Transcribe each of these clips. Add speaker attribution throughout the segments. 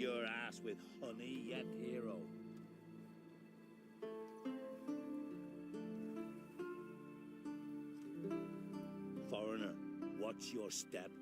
Speaker 1: your ass with honey yet, hero? Foreigner, watch your step.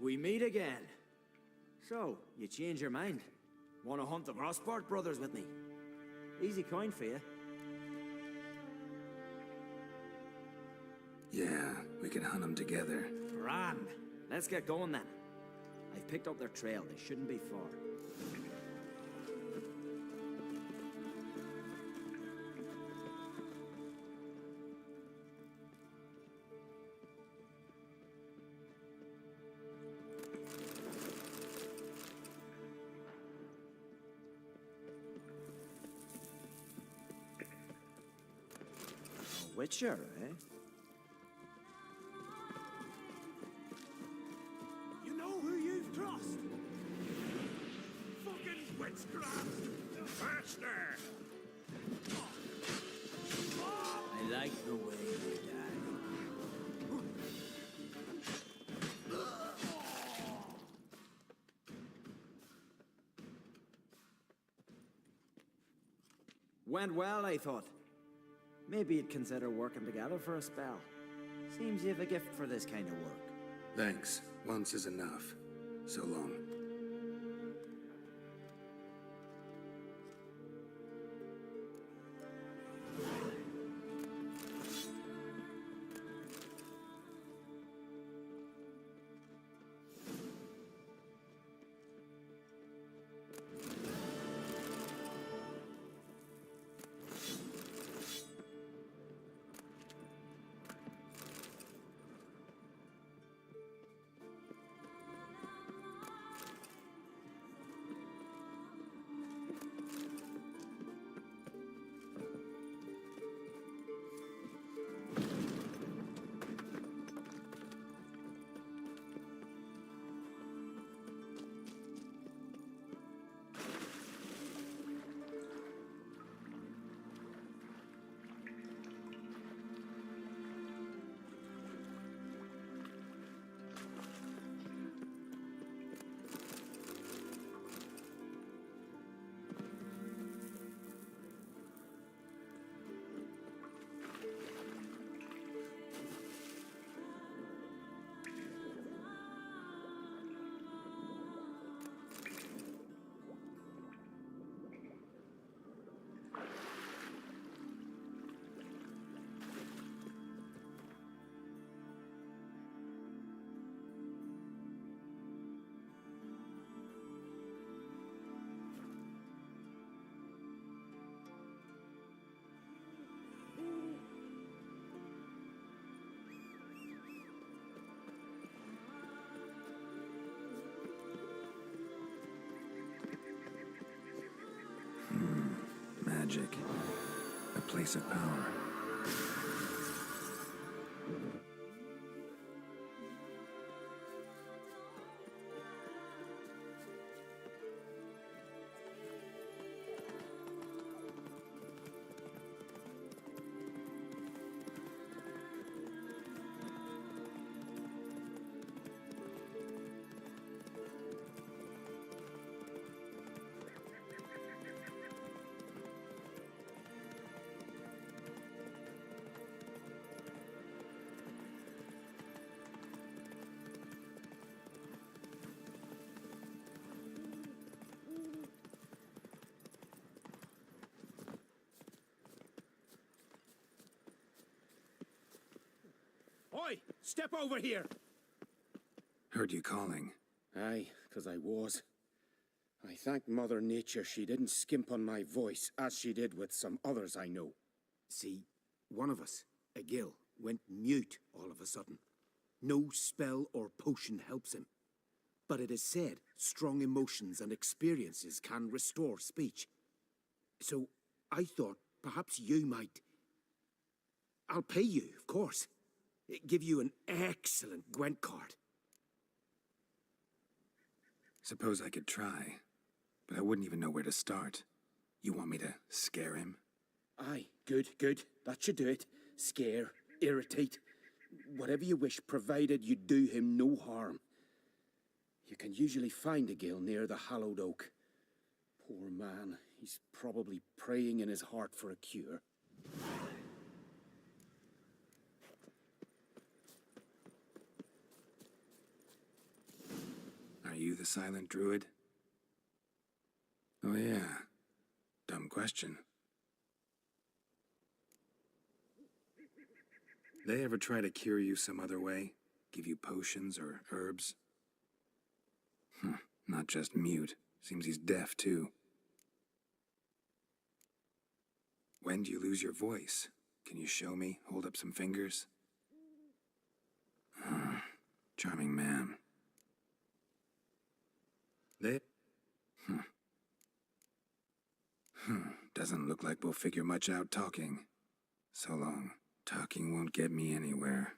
Speaker 2: We meet again. So, you change your mind? Want to hunt the Crossport brothers with me? Easy coin for you.
Speaker 3: Yeah, we can hunt them together.
Speaker 2: Grand. Let's get going then. I've picked up their trail. They shouldn't be far. Witcher, eh?
Speaker 4: You know who you've crossed? Fucking witchcraft! Faster!
Speaker 2: I like the way you die. Went well, I thought. Maybe you'd consider working together for a spell. Seems you have a gift for this kind of work.
Speaker 3: Thanks. Once is enough. So long. magic. A place of power.
Speaker 4: Oi! Step over here!
Speaker 3: Heard you calling.
Speaker 5: Aye, 'cause I was. I thank Mother Nature she didn't skimp on my voice, as she did with some others I know.
Speaker 6: See, one of us, a gill, went mute all of a sudden. No spell or potion helps him. But it is said strong emotions and experiences can restore speech. So I thought perhaps you might... I'll pay you, of course. Give you an excellent Gwent card.
Speaker 3: Suppose I could try, but I wouldn't even know where to start. You want me to scare him?
Speaker 5: Aye, good. That should do it. Scare, irritate, whatever you wish, provided you do him no harm. You can usually find a gill near the hallowed oak. Poor man, he's probably praying in his heart for a cure.
Speaker 3: Are you the silent druid? Oh yeah. Dumb question. They ever try to cure you some other way? Give you potions or herbs? Not just mute. Seems he's deaf too. When do you lose your voice? Can you show me? Hold up some fingers? Charming man. Doesn't look like we'll figure much out talking. So long. Talking won't get me anywhere.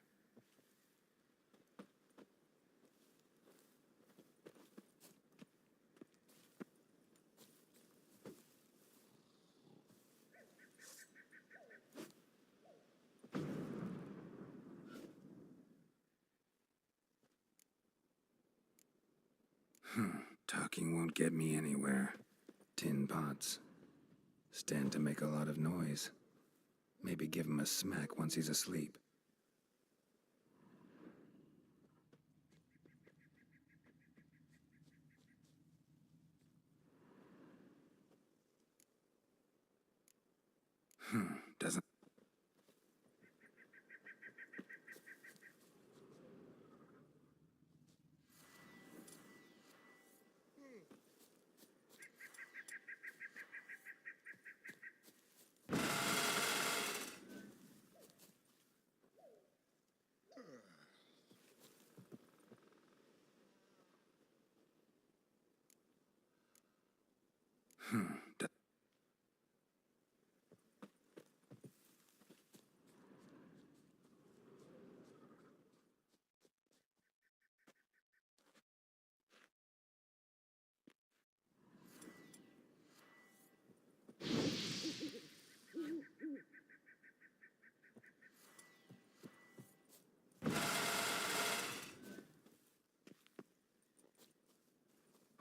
Speaker 3: Talking won't get me anywhere. Tin pots. Stand to make a lot of noise. Maybe give him a smack once he's asleep. Doesn't...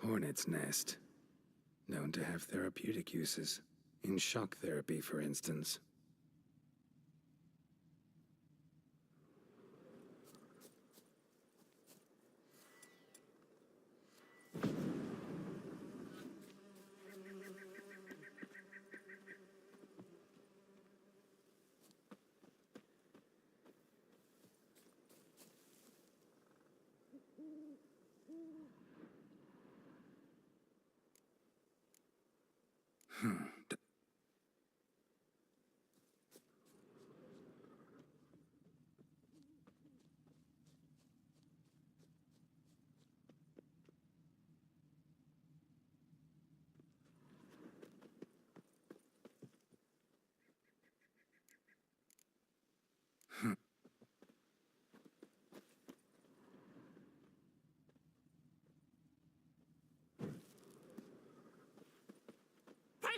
Speaker 3: Hornet's nest. Known to have therapeutic uses. In shock therapy, for instance.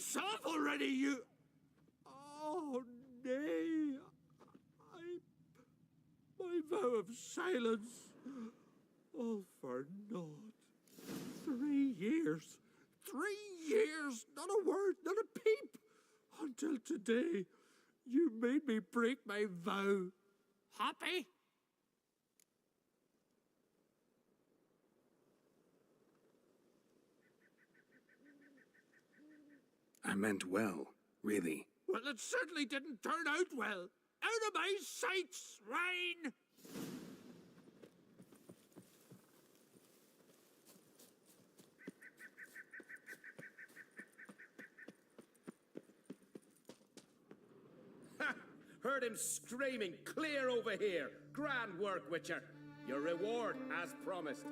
Speaker 4: yourself already, you... Oh, nay. My vow of silence. All for naught. 3 years. 3 years! Not a word, not a peep! Until today, you made me break my vow. Happy?
Speaker 3: I meant well, really.
Speaker 4: Well, it certainly didn't turn out well. Out of my sight, swine!
Speaker 5: Ha! Heard him screaming, clear over here. Grand work, Witcher. Your reward, as promised.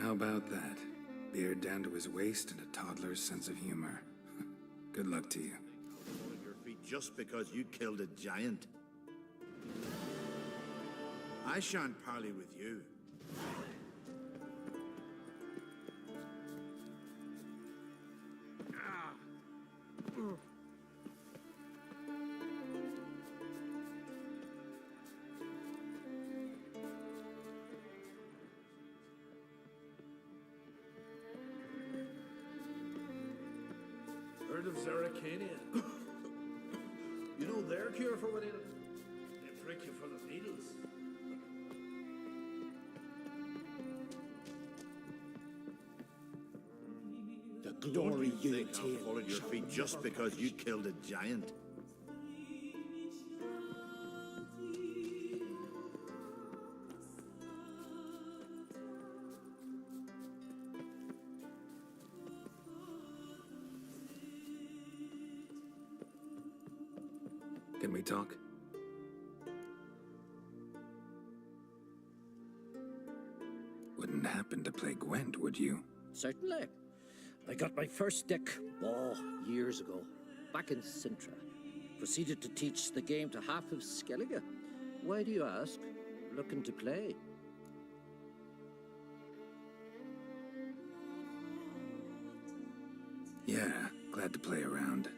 Speaker 3: How about that? Beard down to his waist and a toddler's sense of humor. Good luck to you.
Speaker 1: Fall at your feet just because you killed a giant. I shan't parley with you.
Speaker 4: Heard of Zeracania? You know their cure for what ails? They prick you full of needles.
Speaker 5: The glory you
Speaker 1: Think I'll fall
Speaker 5: entail.
Speaker 1: at your feet just because you killed a giant.
Speaker 3: Can we talk? Wouldn't happen to play Gwent, would you?
Speaker 7: Certainly. I got my first deck, years ago, back in Sintra. Proceeded to teach the game to half of Skellige. Why do you ask? Looking to play?
Speaker 3: Yeah, glad to play around.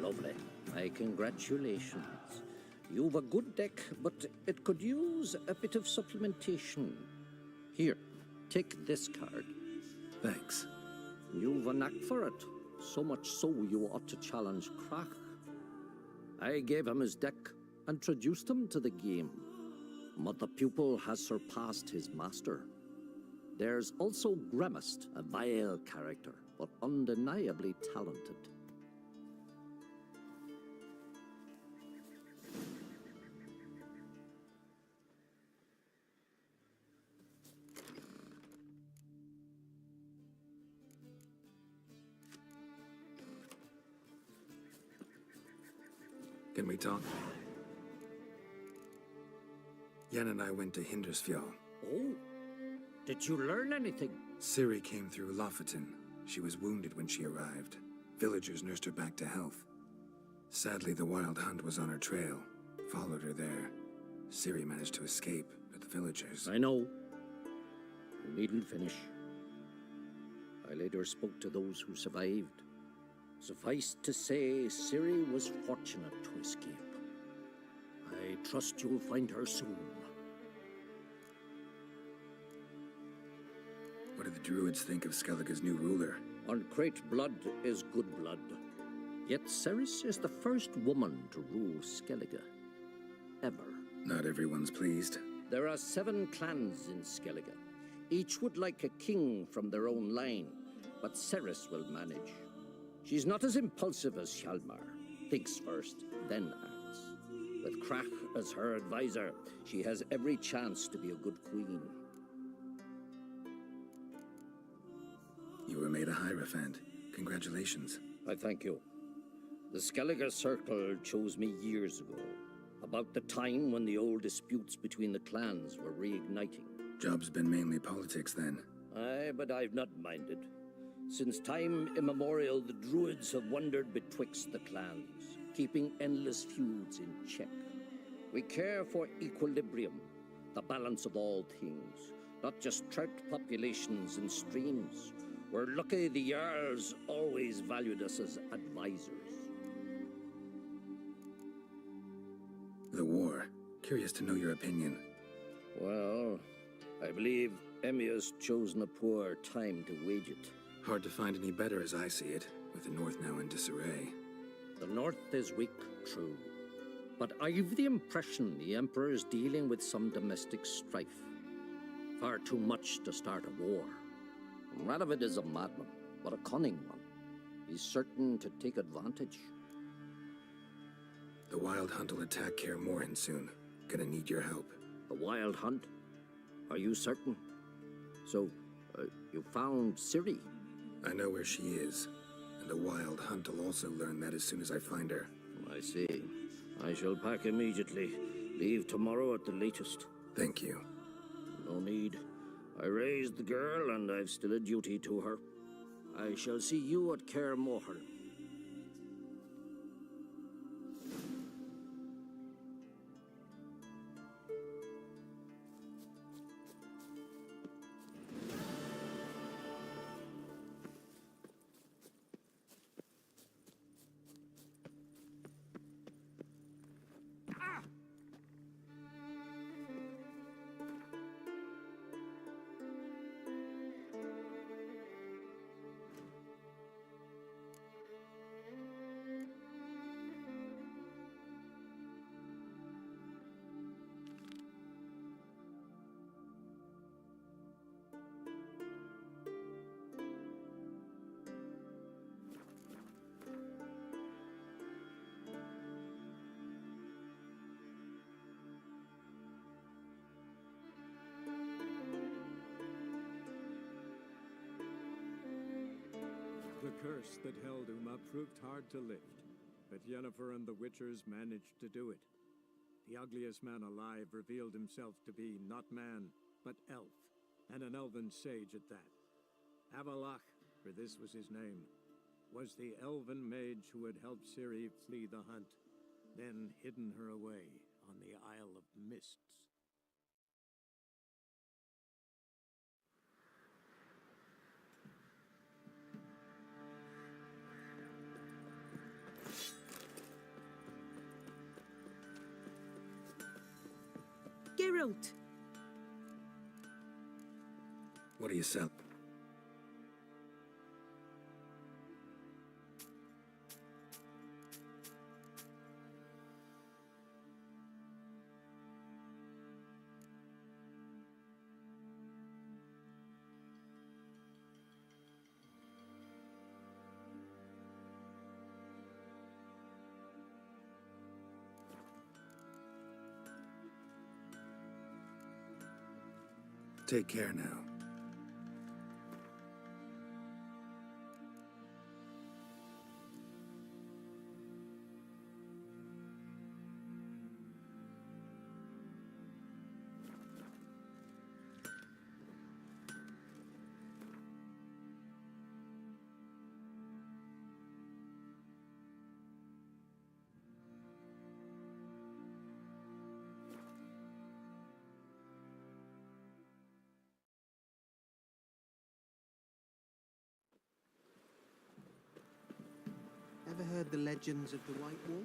Speaker 7: Lovely. My congratulations. You've a good deck, but it could use a bit of supplementation. Here, take this card.
Speaker 3: Thanks.
Speaker 7: You've a knack for it. So much so you ought to challenge Krach. I gave him his deck, introduced him to the game. But the pupil has surpassed his master. There's also Grimaced, a vile character, but undeniably talented.
Speaker 3: Can we talk? Yen and I went to Hindersfjall.
Speaker 7: Oh, did you learn anything?
Speaker 3: Ciri came through Lofoten. She was wounded when she arrived. Villagers nursed her back to health. Sadly, the Wild Hunt was on her trail. Followed her there. Ciri managed to escape, but the villagers...
Speaker 7: I know. You needn't finish. I later spoke to those who survived. Suffice to say, Ciri was fortunate to escape. I trust you'll find her soon.
Speaker 3: What do the druids think of Skellige's new ruler?
Speaker 7: Uncrate blood is good blood. Yet Ceres is the first woman to rule Skellige. Ever.
Speaker 3: Not everyone's pleased.
Speaker 7: There are 7 clans in Skellige. Each would like a king from their own line, but Ceres will manage. She's not as impulsive as Hjalmar. Thinks first, then acts. With Krach as her advisor, she has every chance to be a good queen.
Speaker 3: You were made a Hierophant. Congratulations.
Speaker 7: I thank you. The Skellige Circle chose me years ago, about the time when the old disputes between the clans were reigniting.
Speaker 3: Job's been mainly politics then.
Speaker 7: Aye, but I've not minded. Since time immemorial, the druids have wandered betwixt the clans, keeping endless feuds in check. We care for equilibrium, the balance of all things, not just trout populations and streams. We're lucky the Jarls always valued us as advisors.
Speaker 3: The war. Curious to know your opinion.
Speaker 7: Well, I believe Emmia's chosen a poor time to wage it.
Speaker 3: Hard to find any better as I see it, with the North now in disarray.
Speaker 7: The North is weak, true. But I've the impression the Emperor is dealing with some domestic strife. Far too much to start a war. Radovid is a madman, but a cunning one. He's certain to take advantage.
Speaker 3: The Wild Hunt will attack Kaer Morhen soon. Gonna need your help.
Speaker 7: The Wild Hunt? Are you certain? So, you found Ciri?
Speaker 3: I know where she is, and the Wild Hunt will also learn that as soon as I find her.
Speaker 7: I see. I shall pack immediately. Leave tomorrow at the latest.
Speaker 3: Thank you.
Speaker 7: No need. I raised the girl, and I've still a duty to her. I shall see you at Kaer Morhen.
Speaker 8: The curse that held Uma proved hard to lift, but Yennefer and the Witchers managed to do it. The ugliest man alive revealed himself to be not man, but elf, and an elven sage at that. Avalach, for this was his name, was the elven mage who had helped Ciri flee the hunt, then hidden her away on the Isle of Mists.
Speaker 9: Geralt.
Speaker 3: What do you sell? Take care now.
Speaker 6: Ever heard the legends of the White Wolf?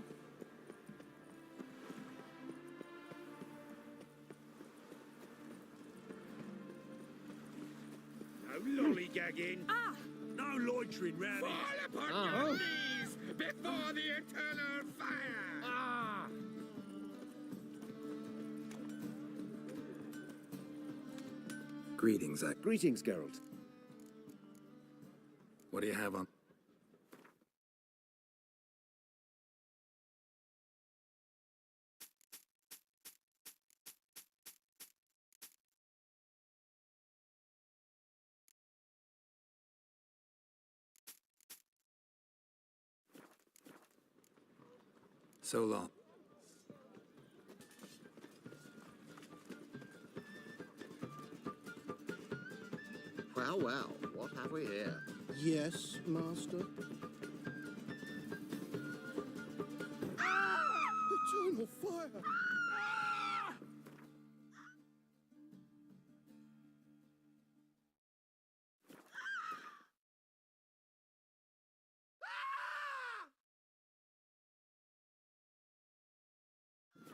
Speaker 4: No lollygagging.
Speaker 9: Ah!
Speaker 4: No loitering round.
Speaker 5: Fall upon your knees before the eternal fire!
Speaker 7: Ah!
Speaker 3: Greetings,
Speaker 5: Greetings, Geralt.
Speaker 3: What do you have on? So long.
Speaker 7: Well, well, what have we here?
Speaker 6: Yes, master. Eternal fire!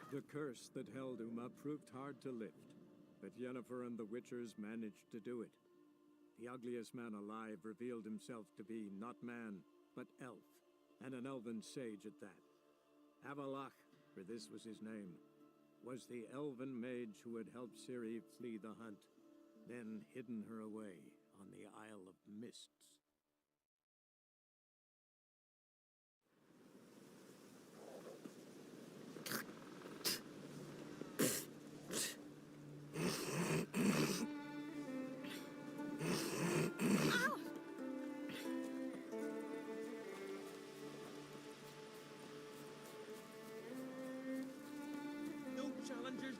Speaker 8: The curse that held Uma proved hard to lift, but Yennefer and the Witchers managed to do it. The ugliest man alive revealed himself to be not man, but elf, and an elven sage at that. Avalach, for this was his name, was the elven mage who had helped Ciri flee the hunt, then hidden her away on the Isle of Mists.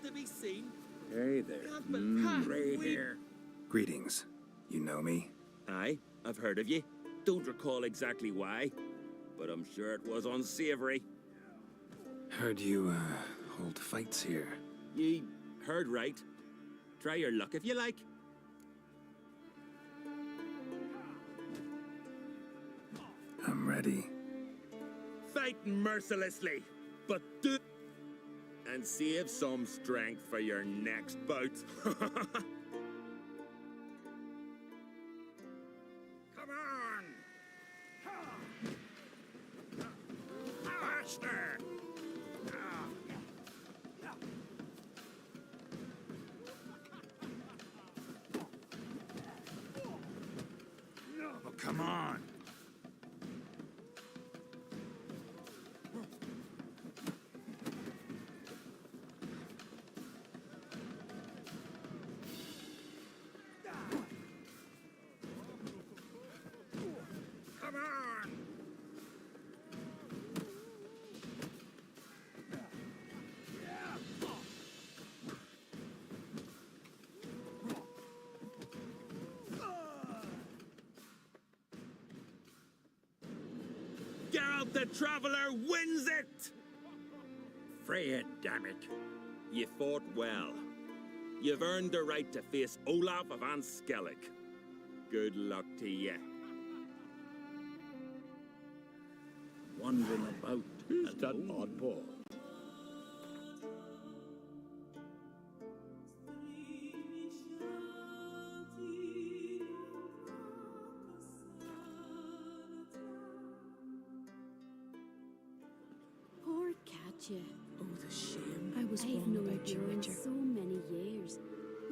Speaker 4: To be seen.
Speaker 5: Hey there.
Speaker 4: Right here.
Speaker 3: Greetings. You know me?
Speaker 10: Aye, I've heard of ye. Don't recall exactly why, but I'm sure it was unsavory.
Speaker 3: Heard you, hold fights here.
Speaker 10: Ye heard right. Try your luck if you like.
Speaker 3: I'm ready.
Speaker 10: Fight mercilessly, but do... and save some strength for your next bout.
Speaker 4: Come on! Faster! Oh, come on! Come on!
Speaker 10: Geralt the Traveler wins it!
Speaker 4: Freya, damn it.
Speaker 10: You fought well. You've earned the right to face Olaf of Anskellig. Good luck to you.
Speaker 4: Wandering about. Who's that oddball?
Speaker 9: lost you.
Speaker 11: Oh, the shame. I was
Speaker 9: I've
Speaker 11: wrong
Speaker 9: known
Speaker 11: about you,
Speaker 9: Bjorn
Speaker 11: Richard.
Speaker 9: so many years.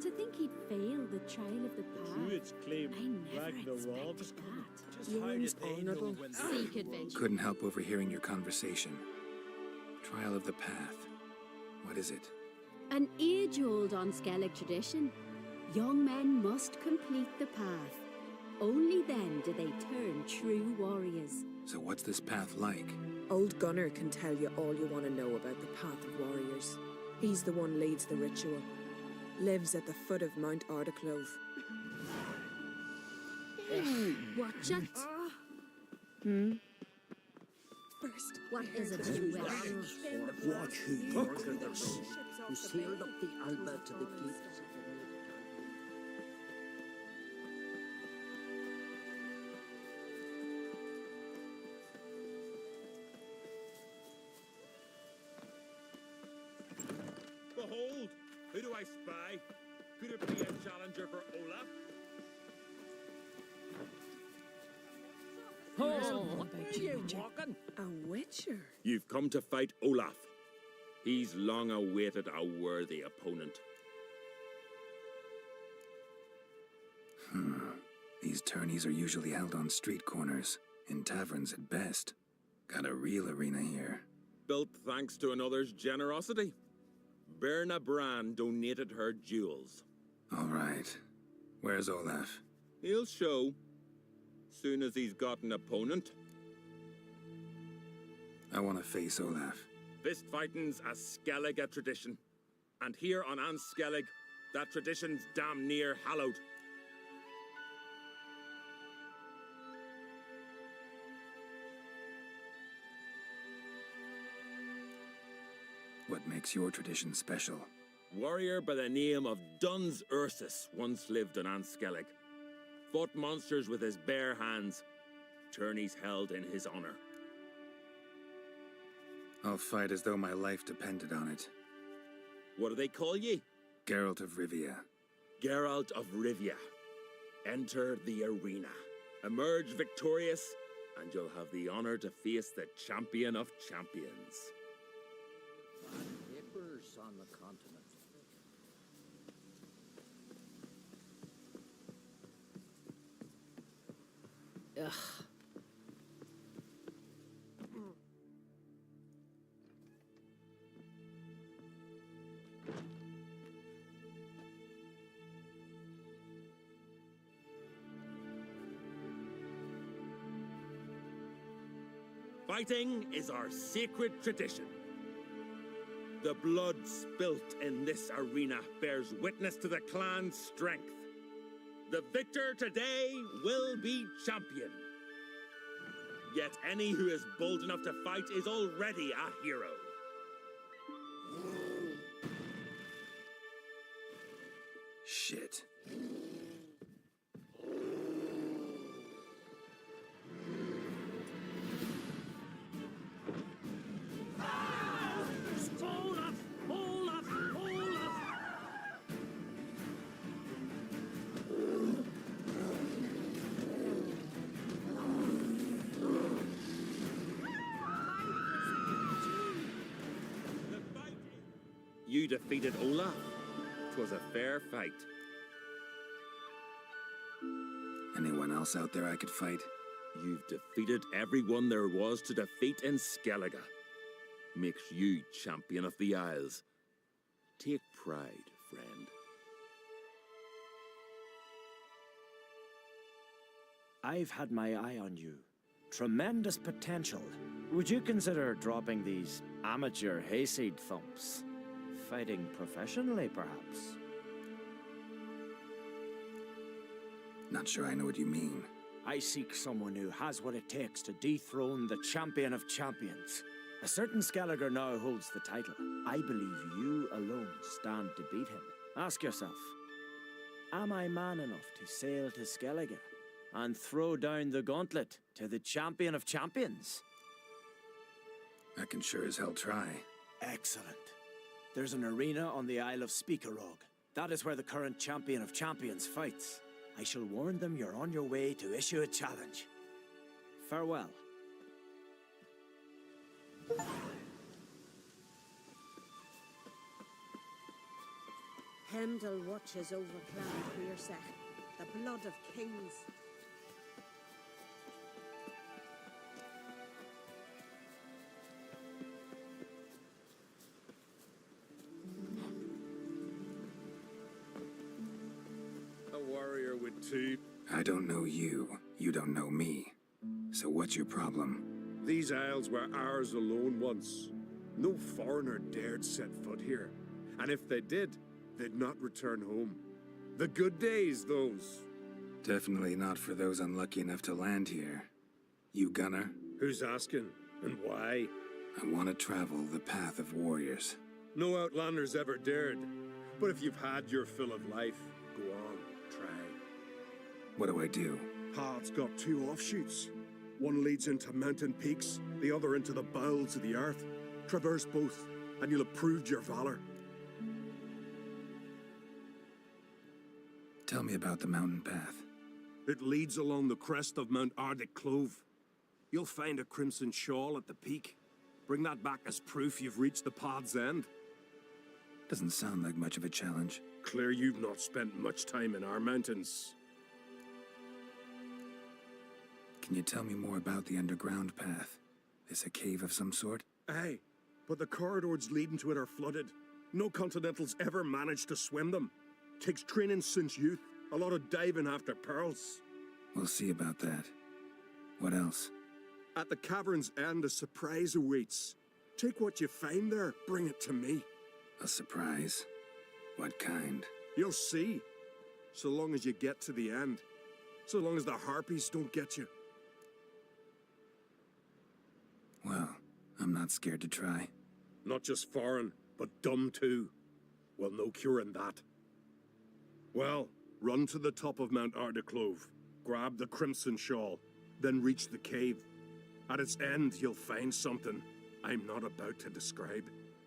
Speaker 9: To think he'd failed the trial of the path.
Speaker 8: Its claim
Speaker 9: I never
Speaker 8: Ragnarok.
Speaker 9: expected that.
Speaker 11: Bjorn's honourable.
Speaker 9: Seek adventure.
Speaker 3: Couldn't help overhearing your conversation. Trial of the Path. What is it?
Speaker 9: An age-old Unskellig tradition. Young men must complete the path. Only then do they turn true warriors.
Speaker 3: So what's this path like?
Speaker 11: Old Gunnar can tell you all you want to know about the Path of Warriors. He's the one leads the ritual. Lives at the foot of Mount Ardaclove.
Speaker 9: Watch it.
Speaker 11: First,
Speaker 9: What is it you will?
Speaker 7: Watch who conquered us, who sailed up the Alba to the gates.
Speaker 10: Behold, who do I spy? Could it be a challenger for Olaf?
Speaker 7: Oh, where are you walking?
Speaker 11: a witcher.
Speaker 10: You've come to fight Olaf. He's long awaited a worthy opponent.
Speaker 3: These tourneys are usually held on street corners, in taverns at best. Got a real arena here.
Speaker 10: Built thanks to another's generosity. Berna Bran donated her jewels.
Speaker 3: All right. Where's Olaf?
Speaker 10: He'll show. Soon as he's got an opponent.
Speaker 3: I want to face Olaf.
Speaker 10: Fist fighting's a Skellige tradition. And here on Anskellig, that tradition's damn near hallowed.
Speaker 3: What makes your tradition special?
Speaker 10: Warrior by the name of Duns Ursus once lived on Anskellig. Fought monsters with his bare hands. Tourneys held in his honor.
Speaker 3: I'll fight as though my life depended on it.
Speaker 10: What do they call ye?
Speaker 3: Geralt of Rivia.
Speaker 10: Geralt of Rivia. Enter the arena. Emerge victorious, and you'll have the honor to face the champion of champions.
Speaker 7: Papers on the continent. Ugh.
Speaker 10: Fighting is our sacred tradition. The blood spilt in this arena bears witness to the clan's strength. The victor today will be champion. Yet any who is bold enough to fight is already a hero.
Speaker 3: Shit.
Speaker 10: You defeated Olaf. 'Twas a fair fight.
Speaker 3: Anyone else out there I could fight?
Speaker 10: You've defeated everyone there was to defeat in Skellige. Makes you champion of the Isles. Take pride, friend.
Speaker 2: I've had my eye on you. Tremendous potential. Would you consider dropping these amateur hayseed thumps? Fighting professionally, perhaps?
Speaker 3: Not sure I know what you mean.
Speaker 2: I seek someone who has what it takes to dethrone the champion of champions. A certain Skelliger now holds the title. I believe you alone stand to beat him. Ask yourself, am I man enough to sail to Skellige and throw down the gauntlet to the champion of champions?
Speaker 3: I can sure as hell try.
Speaker 2: Excellent. There's an arena on the Isle of Speakerog. That is where the current champion of champions fights. I shall warn them you're on your way to issue a challenge. Farewell.
Speaker 12: Pendle watches over Clan Queersech, the blood of kings.
Speaker 4: A warrior with two.
Speaker 3: I don't know you. You don't know me. So what's your problem?
Speaker 4: These isles were ours alone once. No foreigner dared set foot here. And if they did, they'd not return home. The good days, those.
Speaker 3: Definitely not for those unlucky enough to land here. You gunner?
Speaker 4: Who's asking? And why?
Speaker 3: I want to travel the path of warriors.
Speaker 4: No outlanders ever dared. But if you've had your fill of life, go on, try.
Speaker 3: What do I do?
Speaker 4: Path's got two offshoots. One leads into mountain peaks, the other into the bowels of the earth. Traverse both, and you'll have proved your valor.
Speaker 3: Tell me about the mountain path.
Speaker 4: It leads along the crest of Mount Ardic Clove. You'll find a crimson shawl at the peak. Bring that back as proof you've reached the path's end.
Speaker 3: Doesn't sound like much of a challenge.
Speaker 4: Clear you've not spent much time in our mountains.
Speaker 3: Can you tell me more about the underground path? Is a cave of some sort?
Speaker 4: Aye, but the corridors leading to it are flooded. No Continentals ever managed to swim them. Takes training since youth. A lot of diving after pearls.
Speaker 3: We'll see about that. What else?
Speaker 4: At the cavern's end, a surprise awaits. Take what you find there, bring it to me.
Speaker 3: A surprise? What kind?
Speaker 4: You'll see. So long as you get to the end. So long as the harpies don't get you.
Speaker 3: Well, I'm not scared to try.
Speaker 4: Not just foreign, but dumb too. Well, no curing that. Well, run to the top of Mount Ardiclove, grab the crimson shawl, then reach the cave. At its end, you'll find something I'm not about to describe.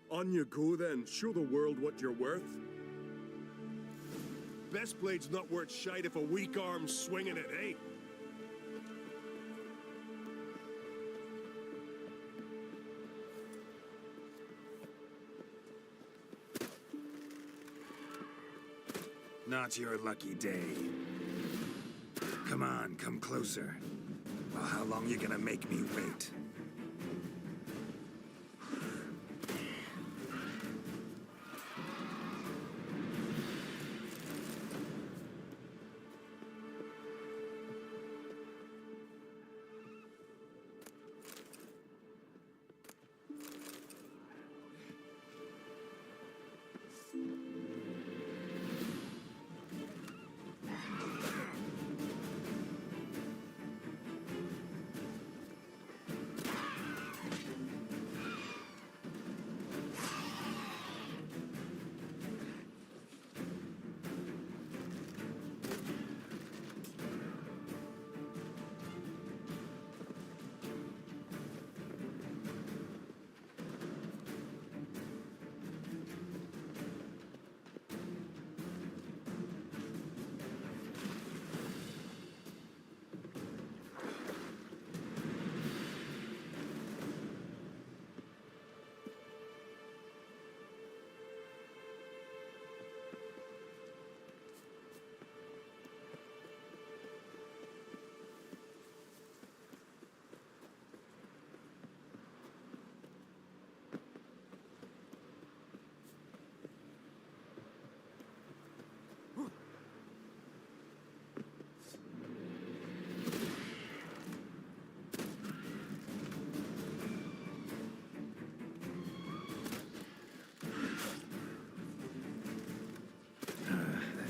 Speaker 4: On you go then, show the world what you're worth. Best blade's not worth shite if a weak arm's swinging it, eh?
Speaker 3: Not your lucky day. Come on, come closer. Well, how long you gonna make me wait?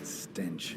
Speaker 3: Stench.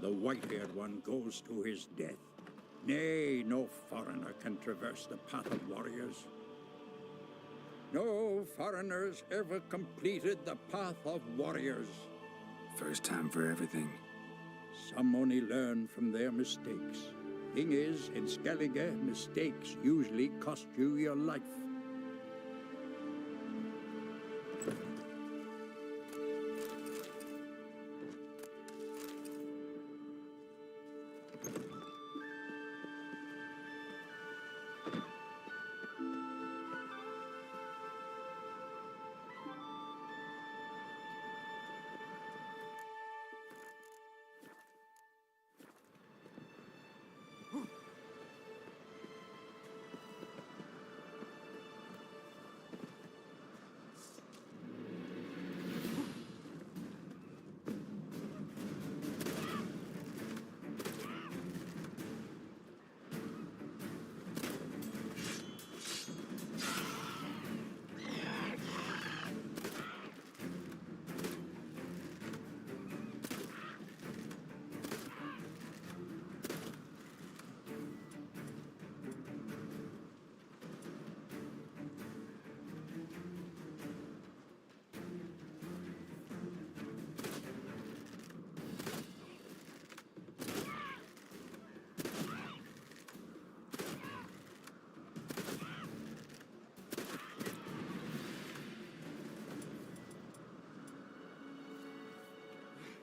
Speaker 13: The white-haired one goes to his death. Nay, no foreigner can traverse the path of warriors. No foreigners ever completed the path of warriors.
Speaker 3: First time for everything.
Speaker 13: Some only learn from their mistakes. Thing is, in Skellige, mistakes usually cost you your life.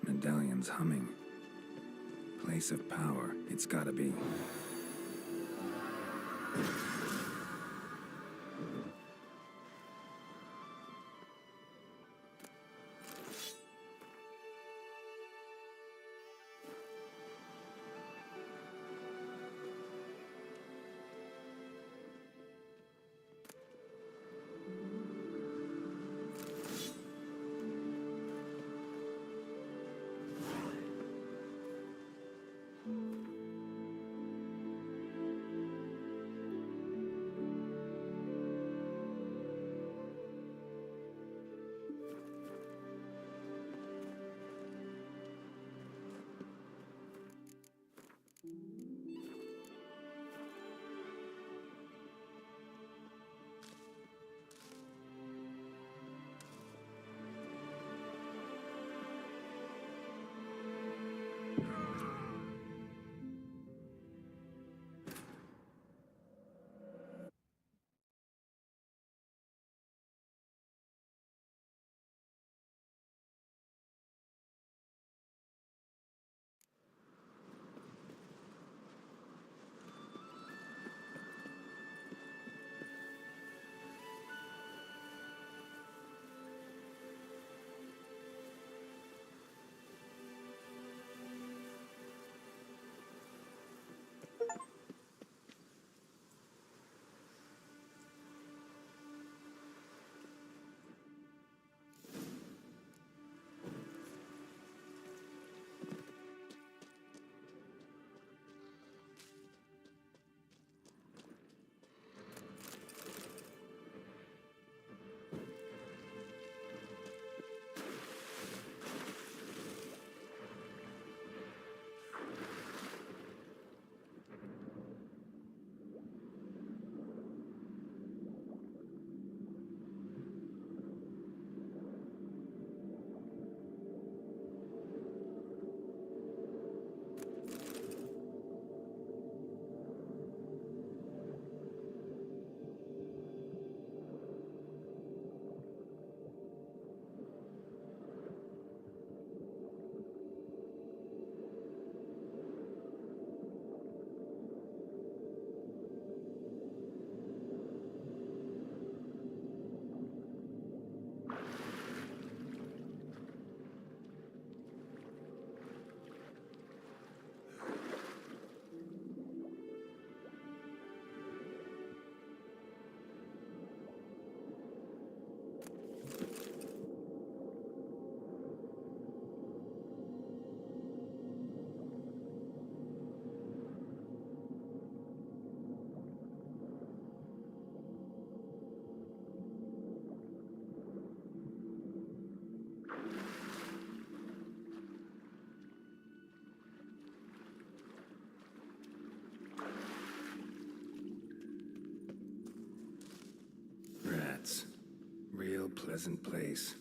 Speaker 3: Medallion's humming. Place of power, it's gotta be. pleasant place.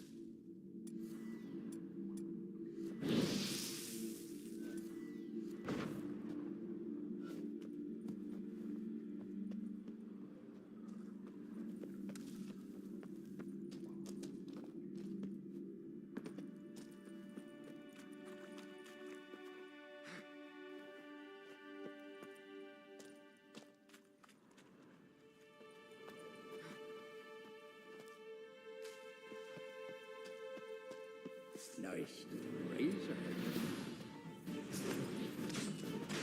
Speaker 13: Nice razor.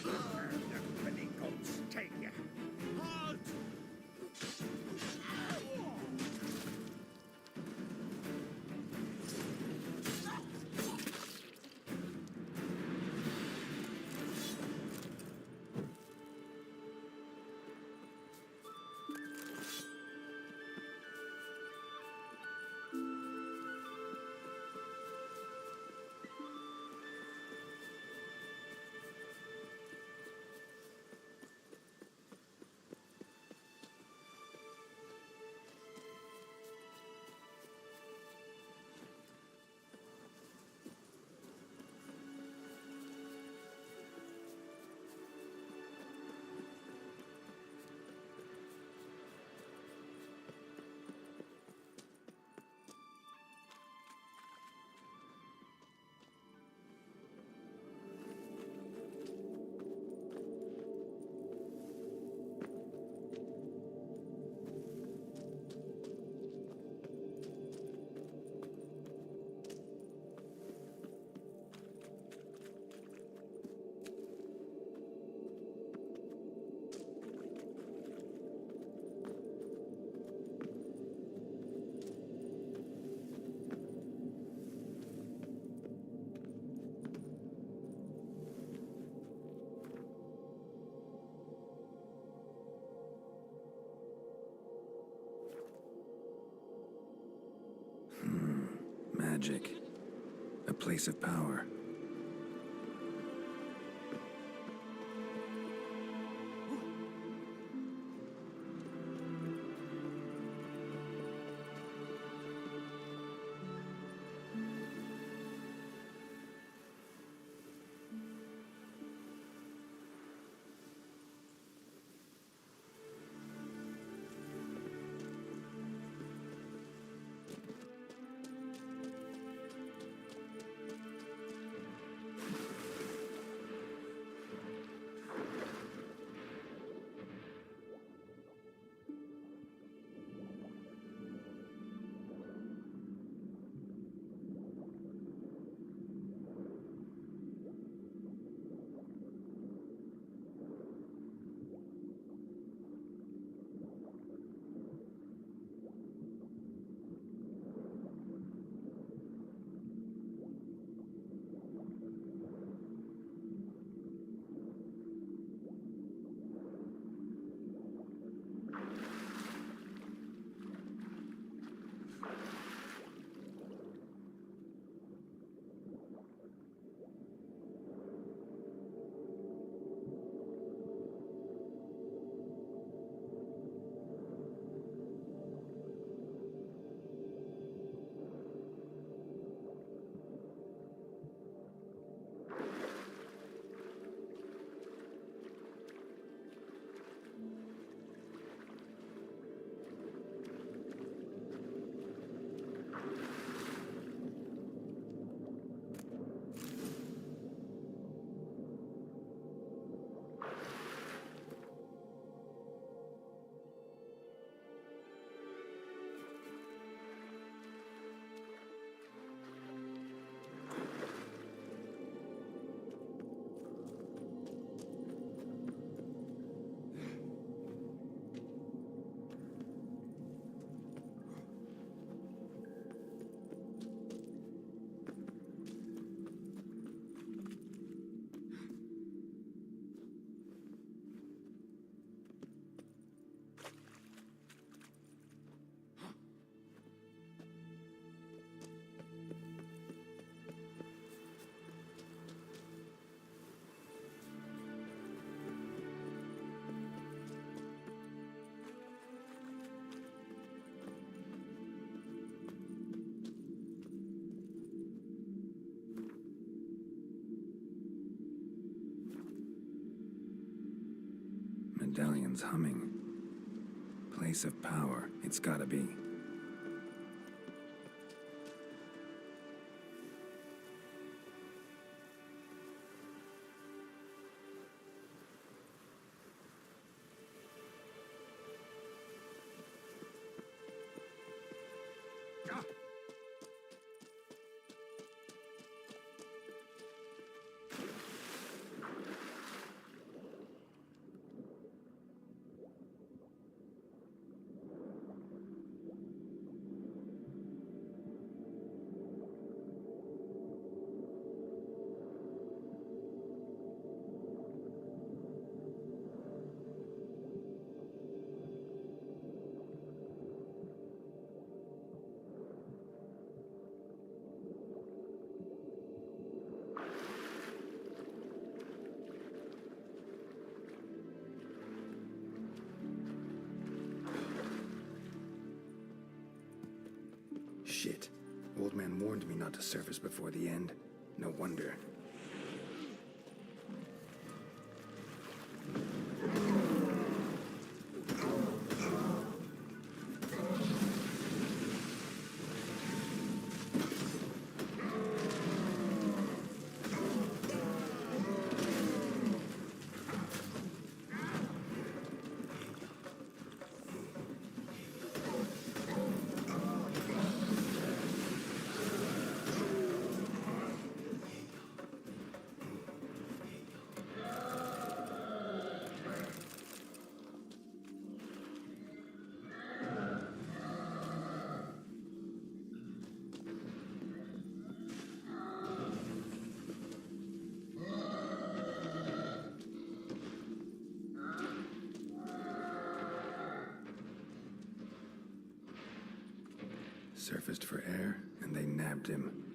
Speaker 13: The petticoats take ya.
Speaker 10: Halt!
Speaker 3: Magic. A place of power. medallion's humming. Place of power, it's gotta be. Shit. Old man warned me not to surface before the end. No wonder. Surfaced for air, and they nabbed him.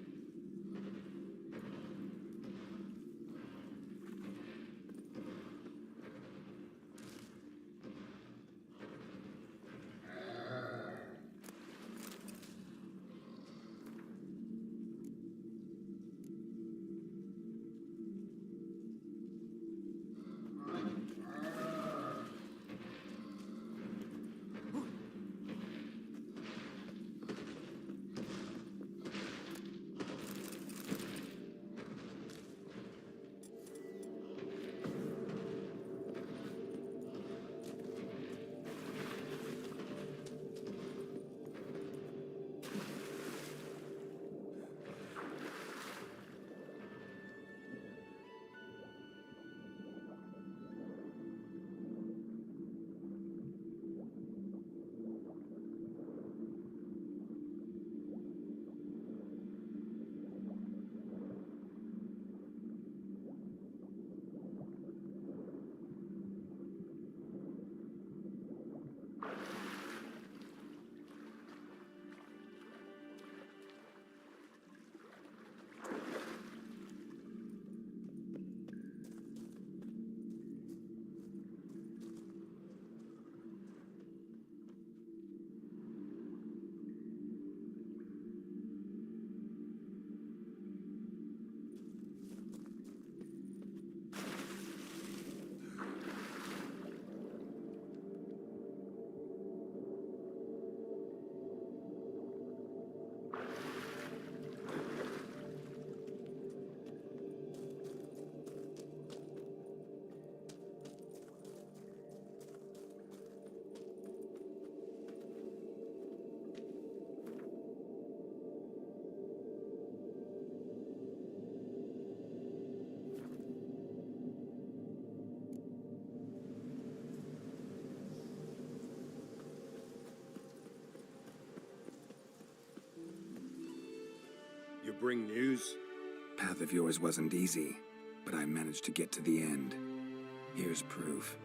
Speaker 10: You bring news?
Speaker 3: Path of yours wasn't easy, but I managed to get to the end. Here's proof.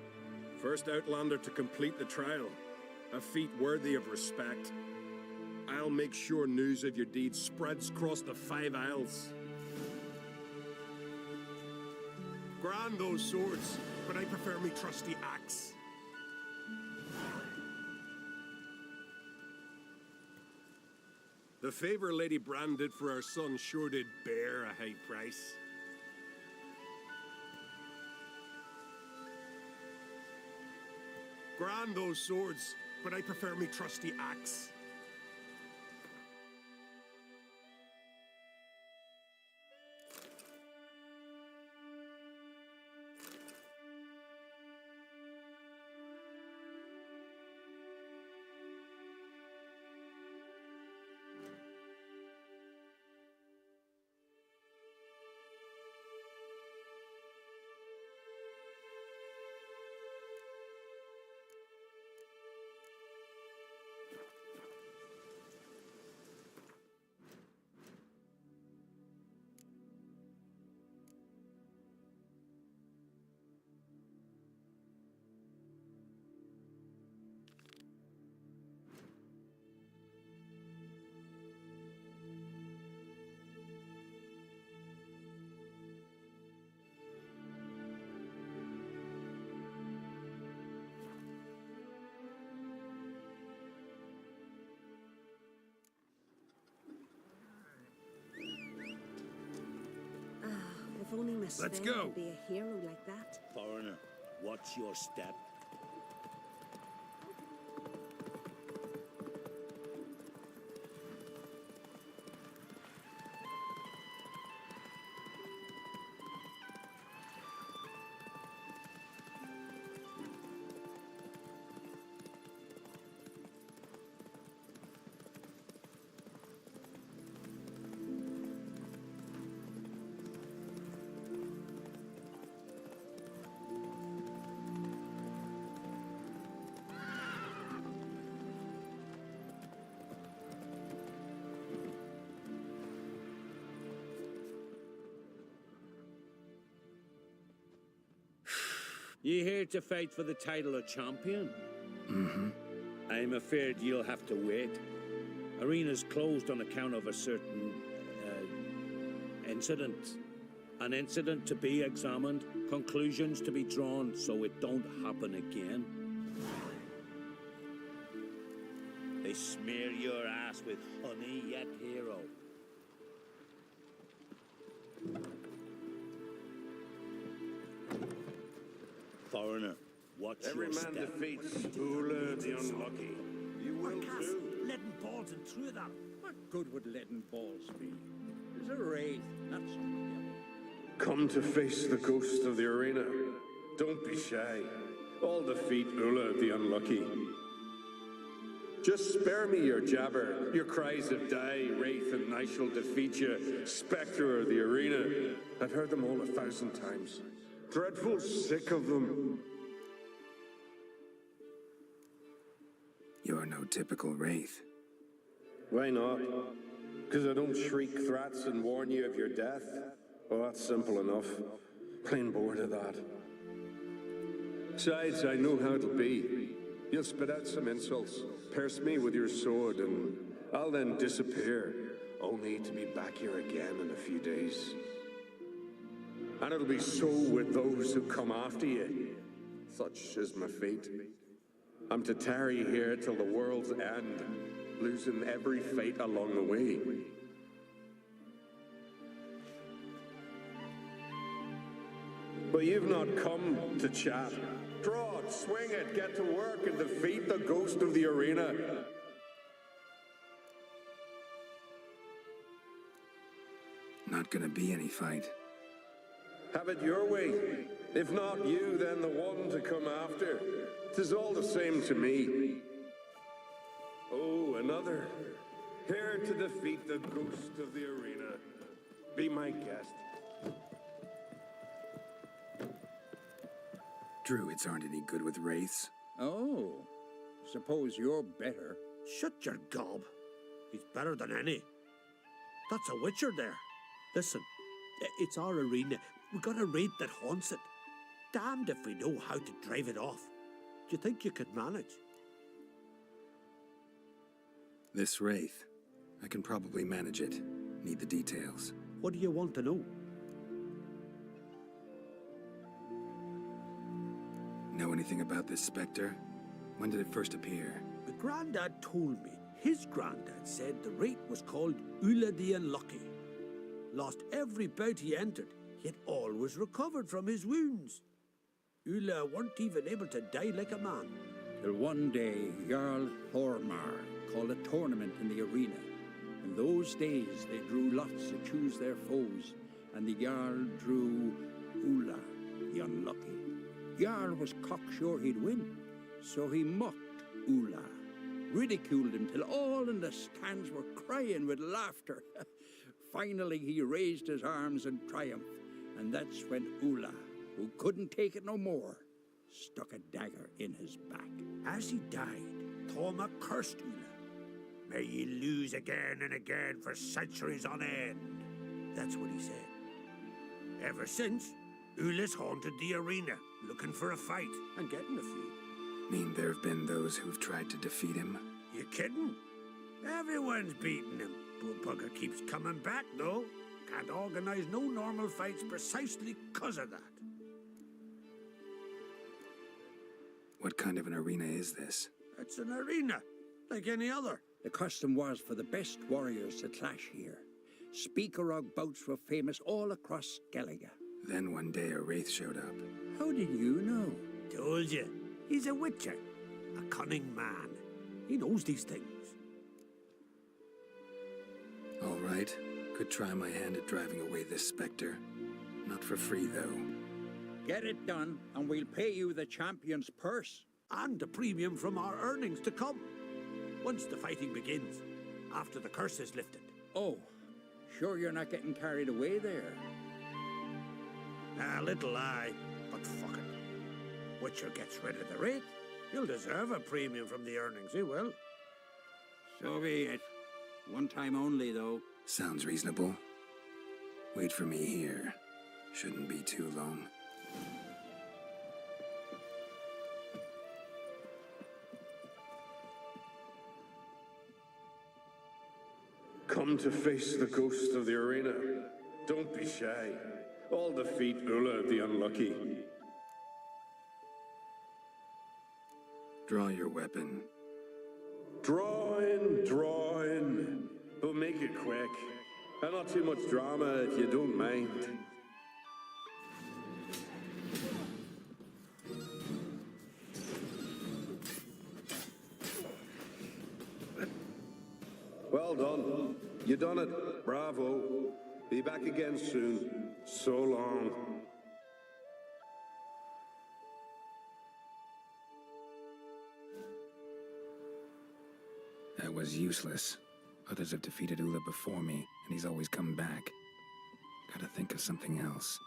Speaker 10: First Outlander to complete the trial. A feat worthy of respect. I'll make sure news of your deeds spreads across the 5 Isles.
Speaker 4: Grand those swords, but I prefer me trusty axe. The favor Lady Brand did for our son sure did bear a high price. Grand those swords, but I prefer me trusty axe.
Speaker 12: If only Miss
Speaker 4: Let's
Speaker 12: Svein
Speaker 4: go.
Speaker 12: could be a hero like that.
Speaker 10: Foreigner, watch your step. You here to fight for the title of champion?
Speaker 3: Mm-hmm.
Speaker 10: I'm afraid you'll have to wait. Arena's closed on account of a certain incident. An incident to be examined, conclusions to be drawn so it don't happen again. They smear your ass with honey yet hero. Foreigner, watch
Speaker 4: Every
Speaker 10: your
Speaker 4: man
Speaker 10: step.
Speaker 4: defeats Ula the Unlucky. You will too.
Speaker 7: Leaden balls and through that.
Speaker 13: What good would leaden balls be? There's a wraith, not something else.
Speaker 4: Come to face the ghost of the arena. Don't be shy. I'll defeat Ula the Unlucky. Just spare me your jabber, your cries of die, wraith, and I shall defeat you, spectre of the arena. I've heard them all 1,000 times. Dreadful sick of them.
Speaker 3: You're no typical wraith.
Speaker 4: Why not? Because I don't shriek threats and warn you of your death? Oh, that's simple enough. Plain bored of that. Besides, I know how it'll be. You'll spit out some insults, pierce me with your sword, and I'll then disappear, only to be back here again in a few days. And it'll be so with those who come after you. Such is my fate. I'm to tarry here till the world's end, losing every fate along the way. But you've not come to chat. Draw it, swing it, get to work and defeat the ghost of the arena.
Speaker 3: Not gonna be any fight.
Speaker 4: Have it your way. If not you, then the one to come after. 'Tis all the same to me. Oh, another. Here to defeat the ghost of the arena. Be my guest.
Speaker 3: Druids aren't any good with wraiths.
Speaker 13: Oh, suppose you're better.
Speaker 7: Shut your gob. He's better than any. That's a witcher there. Listen, it's our arena. We got a raid that haunts it. Damned if we know how to drive it off. Do you think you could manage?
Speaker 3: This wraith, I can probably manage it. Need the details.
Speaker 7: What do you want to know?
Speaker 3: Know anything about this spectre? When did it first appear?
Speaker 7: The Grandad told me his granddad said the rate was called Ula the Unlucky. Lost every bout he entered, yet always recovered from his wounds. Ula weren't even able to die like a man.
Speaker 13: Till one day, Jarl Thormar called a tournament in the arena. In those days, they drew lots to choose their foes, and the Jarl drew Ula, the unlucky. Jarl was cocksure he'd win, so he mocked Ula, ridiculed him till all in the stands were crying with laughter. Finally, he raised his arms in triumph, and that's when Ula, who couldn't take it no more, stuck a dagger in his back.
Speaker 4: As he died, Thorma cursed Ula. May ye lose again and again for centuries on end. That's what he said. Ever since, Ula's haunted the arena, looking for a fight and getting a few.
Speaker 3: Mean there have been those who've tried to defeat him?
Speaker 4: You kidding? Everyone's beating him. Poor bugger keeps coming back, though. Can't organize no normal fights precisely 'cause of that.
Speaker 3: What kind of an arena is this?
Speaker 4: It's an arena, like any other.
Speaker 13: The custom was for the best warriors to clash here. Speakerog bouts were famous all across Skellige.
Speaker 3: Then one day a wraith showed up.
Speaker 13: How did you know?
Speaker 4: Told you. He's a witcher. A cunning man. He knows these things.
Speaker 3: All right. Could try my hand at driving away this spectre. Not for free, though.
Speaker 13: Get it done, and we'll pay you the champion's purse.
Speaker 4: And a premium from our earnings to come. Once the fighting begins, after the curse is lifted.
Speaker 13: Oh, sure you're not getting carried away there?
Speaker 4: A little lie, but fuck it. Witcher gets rid of the rate. He'll deserve a premium from the earnings, he will.
Speaker 13: So be it. One time only, though.
Speaker 3: Sounds reasonable. Wait for me here. Shouldn't be too long.
Speaker 14: Come to face the ghost of the arena. Don't be shy. I'll defeat Ula the Unlucky.
Speaker 3: Draw your weapon.
Speaker 14: Draw in. But make it quick. And not too much drama if you don't mind. Well done. You done it. Bravo. Be back again soon. So long.
Speaker 3: That was useless. Others have defeated Ula before me, and he's always come back. Gotta think of something else.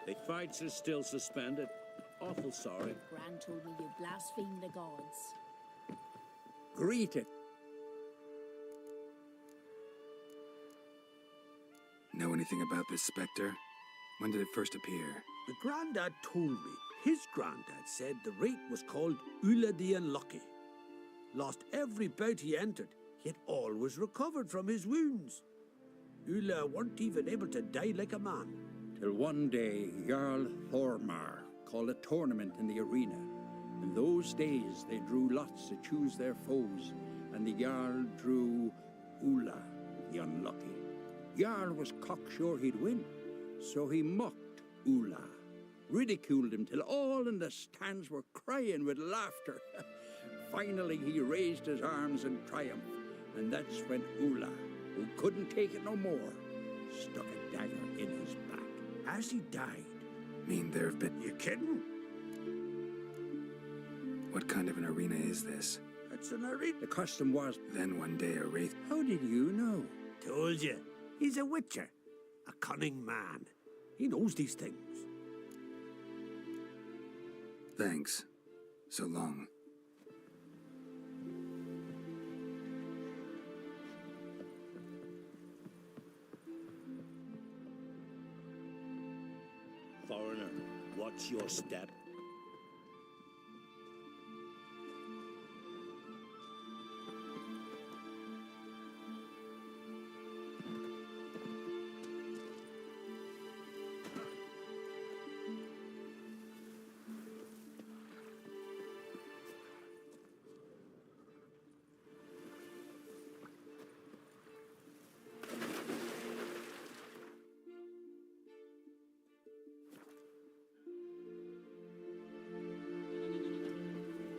Speaker 7: The fights are still suspended. Awful sorry.
Speaker 12: Gran told me you blaspheme the gods.
Speaker 13: Greet it.
Speaker 3: Know anything about this spectre? When did it first appear?
Speaker 4: The Grandad told me his granddad said the rate was called Ula the Unlucky. Lost every bout he entered, yet always recovered from his wounds. Ula weren't even able to die like a man.
Speaker 13: Till one day, Jarl Thormar called a tournament in the arena. In those days, they drew lots to choose their foes, and the Jarl drew Ula, the Unlucky. Jarl was cocksure he'd win, so he mocked Ula, ridiculed him till all in the stands were crying with laughter. Finally, he raised his arms in triumph, and that's when Ula, who couldn't take it no more, stuck a dagger in his back.
Speaker 4: As he died.
Speaker 3: Mean there have been...
Speaker 4: You kidding?
Speaker 3: What kind of an arena is this?
Speaker 4: It's an arena.
Speaker 13: The custom was...
Speaker 3: Then one day a wraith...
Speaker 13: How did you know?
Speaker 4: Told you. He's a witcher. A cunning man. He knows these things.
Speaker 3: Thanks. So long.
Speaker 7: Foreigner,
Speaker 10: Watch your step.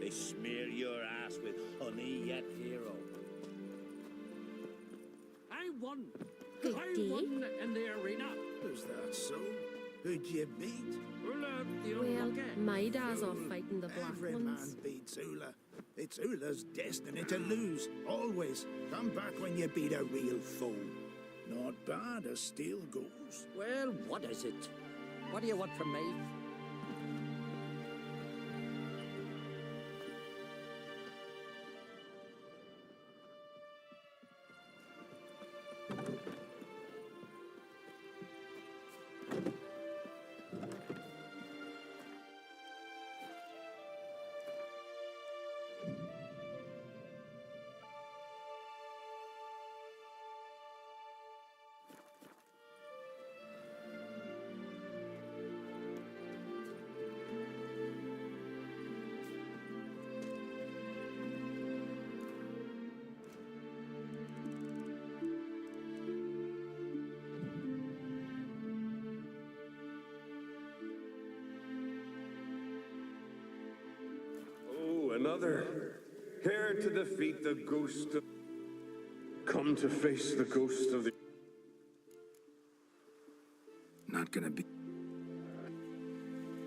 Speaker 10: They smear your ass with honey yet, hero.
Speaker 7: I won!
Speaker 9: Good
Speaker 7: I
Speaker 9: day.
Speaker 7: won in the arena!
Speaker 1: Is that so? Who'd you beat?
Speaker 7: Ula, the
Speaker 9: Well,
Speaker 7: unlucky.
Speaker 9: my dad's off fighting the black
Speaker 1: Every
Speaker 9: ones.
Speaker 1: man beats Ula. It's Ula's destiny to lose, always. Come back when you beat a real foe. Not bad as steel goes.
Speaker 7: Well, what is it? What do you want from me?
Speaker 14: Oh, another. Here to defeat the ghost of... Come to face the ghost of the...
Speaker 3: Not gonna be.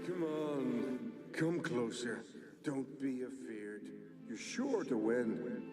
Speaker 14: Come on. Come closer. Don't be afeard. You're sure to win.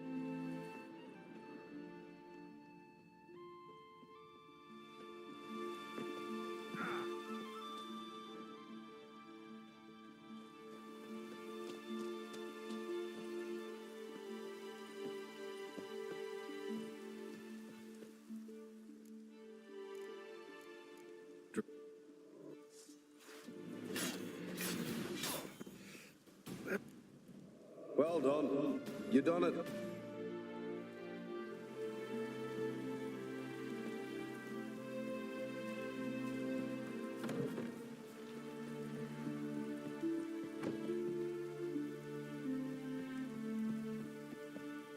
Speaker 14: Well done. You done it.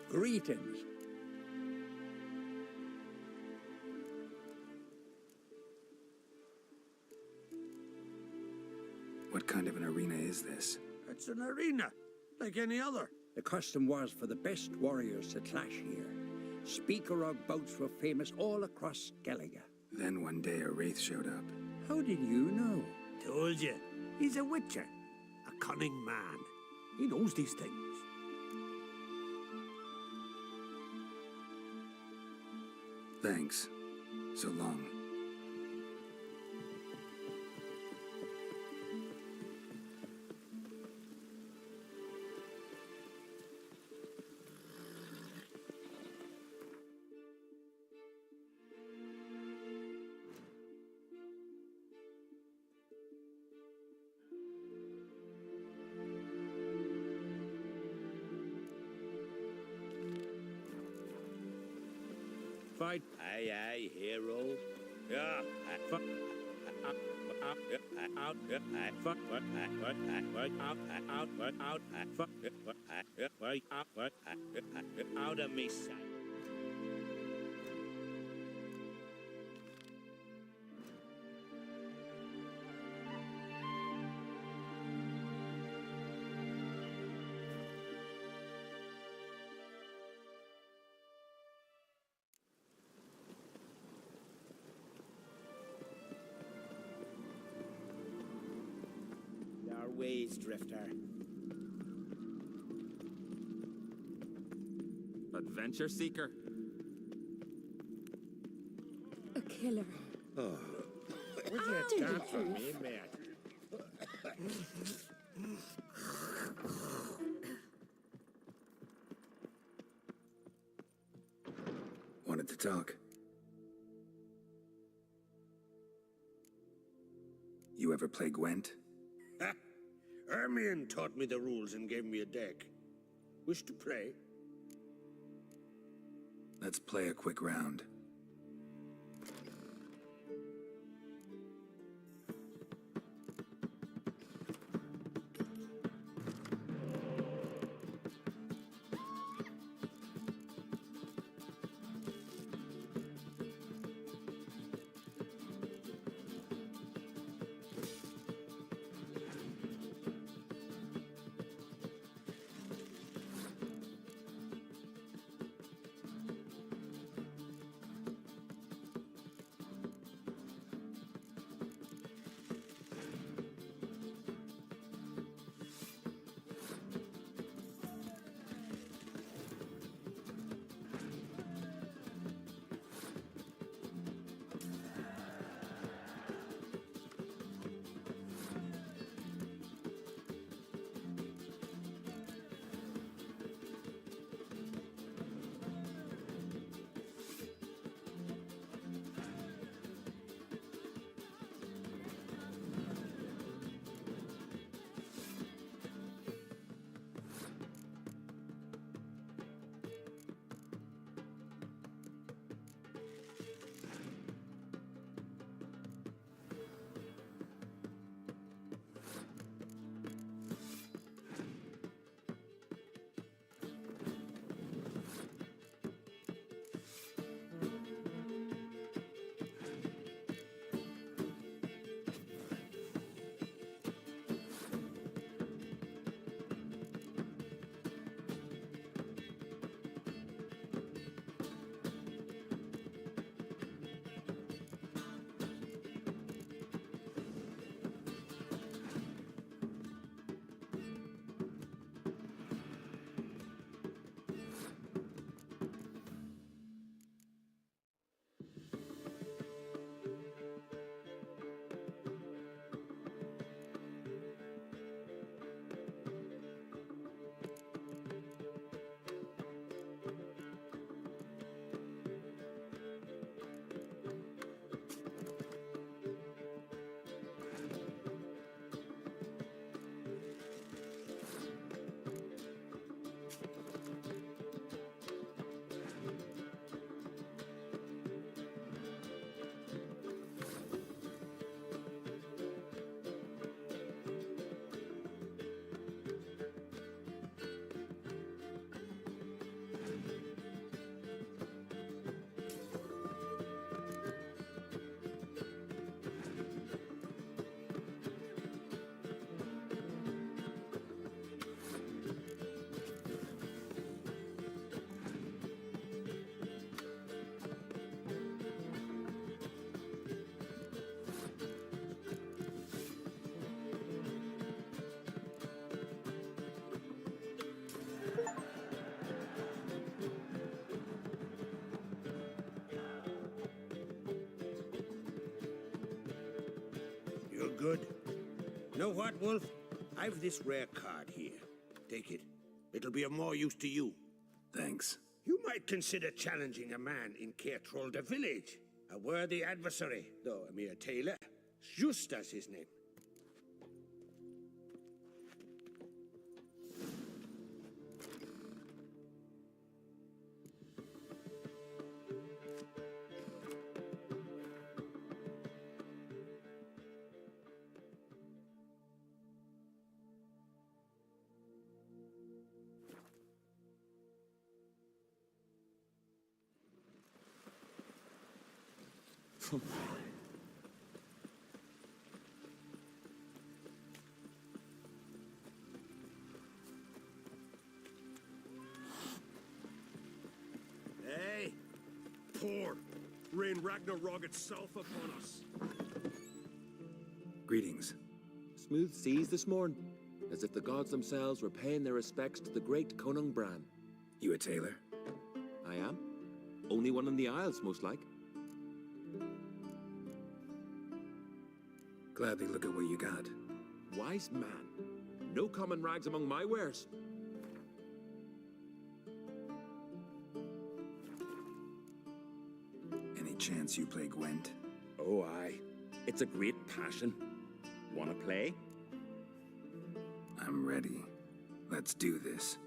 Speaker 13: Greetings.
Speaker 3: What kind of an arena is this?
Speaker 4: It's an arena, like any other.
Speaker 13: The custom was for the best warriors to clash here. Speaker-og bouts were famous all across Skellige.
Speaker 3: Then one day a wraith showed up.
Speaker 13: How did you know?
Speaker 4: Told you. He's a witcher. A cunning man. He knows these things.
Speaker 3: Thanks. So long.
Speaker 10: Fight. Aye, aye, hero. Yeah. Out of me sight.
Speaker 2: Our ways, Drifter.
Speaker 15: Adventure seeker.
Speaker 9: A killer.
Speaker 2: Would you stand for me, mate?
Speaker 3: Wanted to talk. You ever play Gwent?
Speaker 4: Ha! Ermion taught me the rules and gave me a deck. Wish to play?
Speaker 3: Let's play a quick round.
Speaker 4: You're good. Know what, Wolf? I've this rare card here. Take it. It'll be of more use to you.
Speaker 3: Thanks.
Speaker 4: You might consider challenging a man in Caertrolda village. A worthy adversary, though a mere tailor. Justas his name. Hey! Pour! Rain Ragnarok itself upon us.
Speaker 3: Greetings.
Speaker 16: Smooth seas this morn, as if the gods themselves were paying their respects to the great Conung Bran.
Speaker 3: You a tailor?
Speaker 16: I am. Only one in the Isles, most like.
Speaker 3: Gladly look at what you got.
Speaker 16: Wise man. No common rags among my wares.
Speaker 3: Any chance you play Gwent?
Speaker 16: Oh, aye. It's a great passion. Wanna play?
Speaker 3: I'm ready. Let's do this.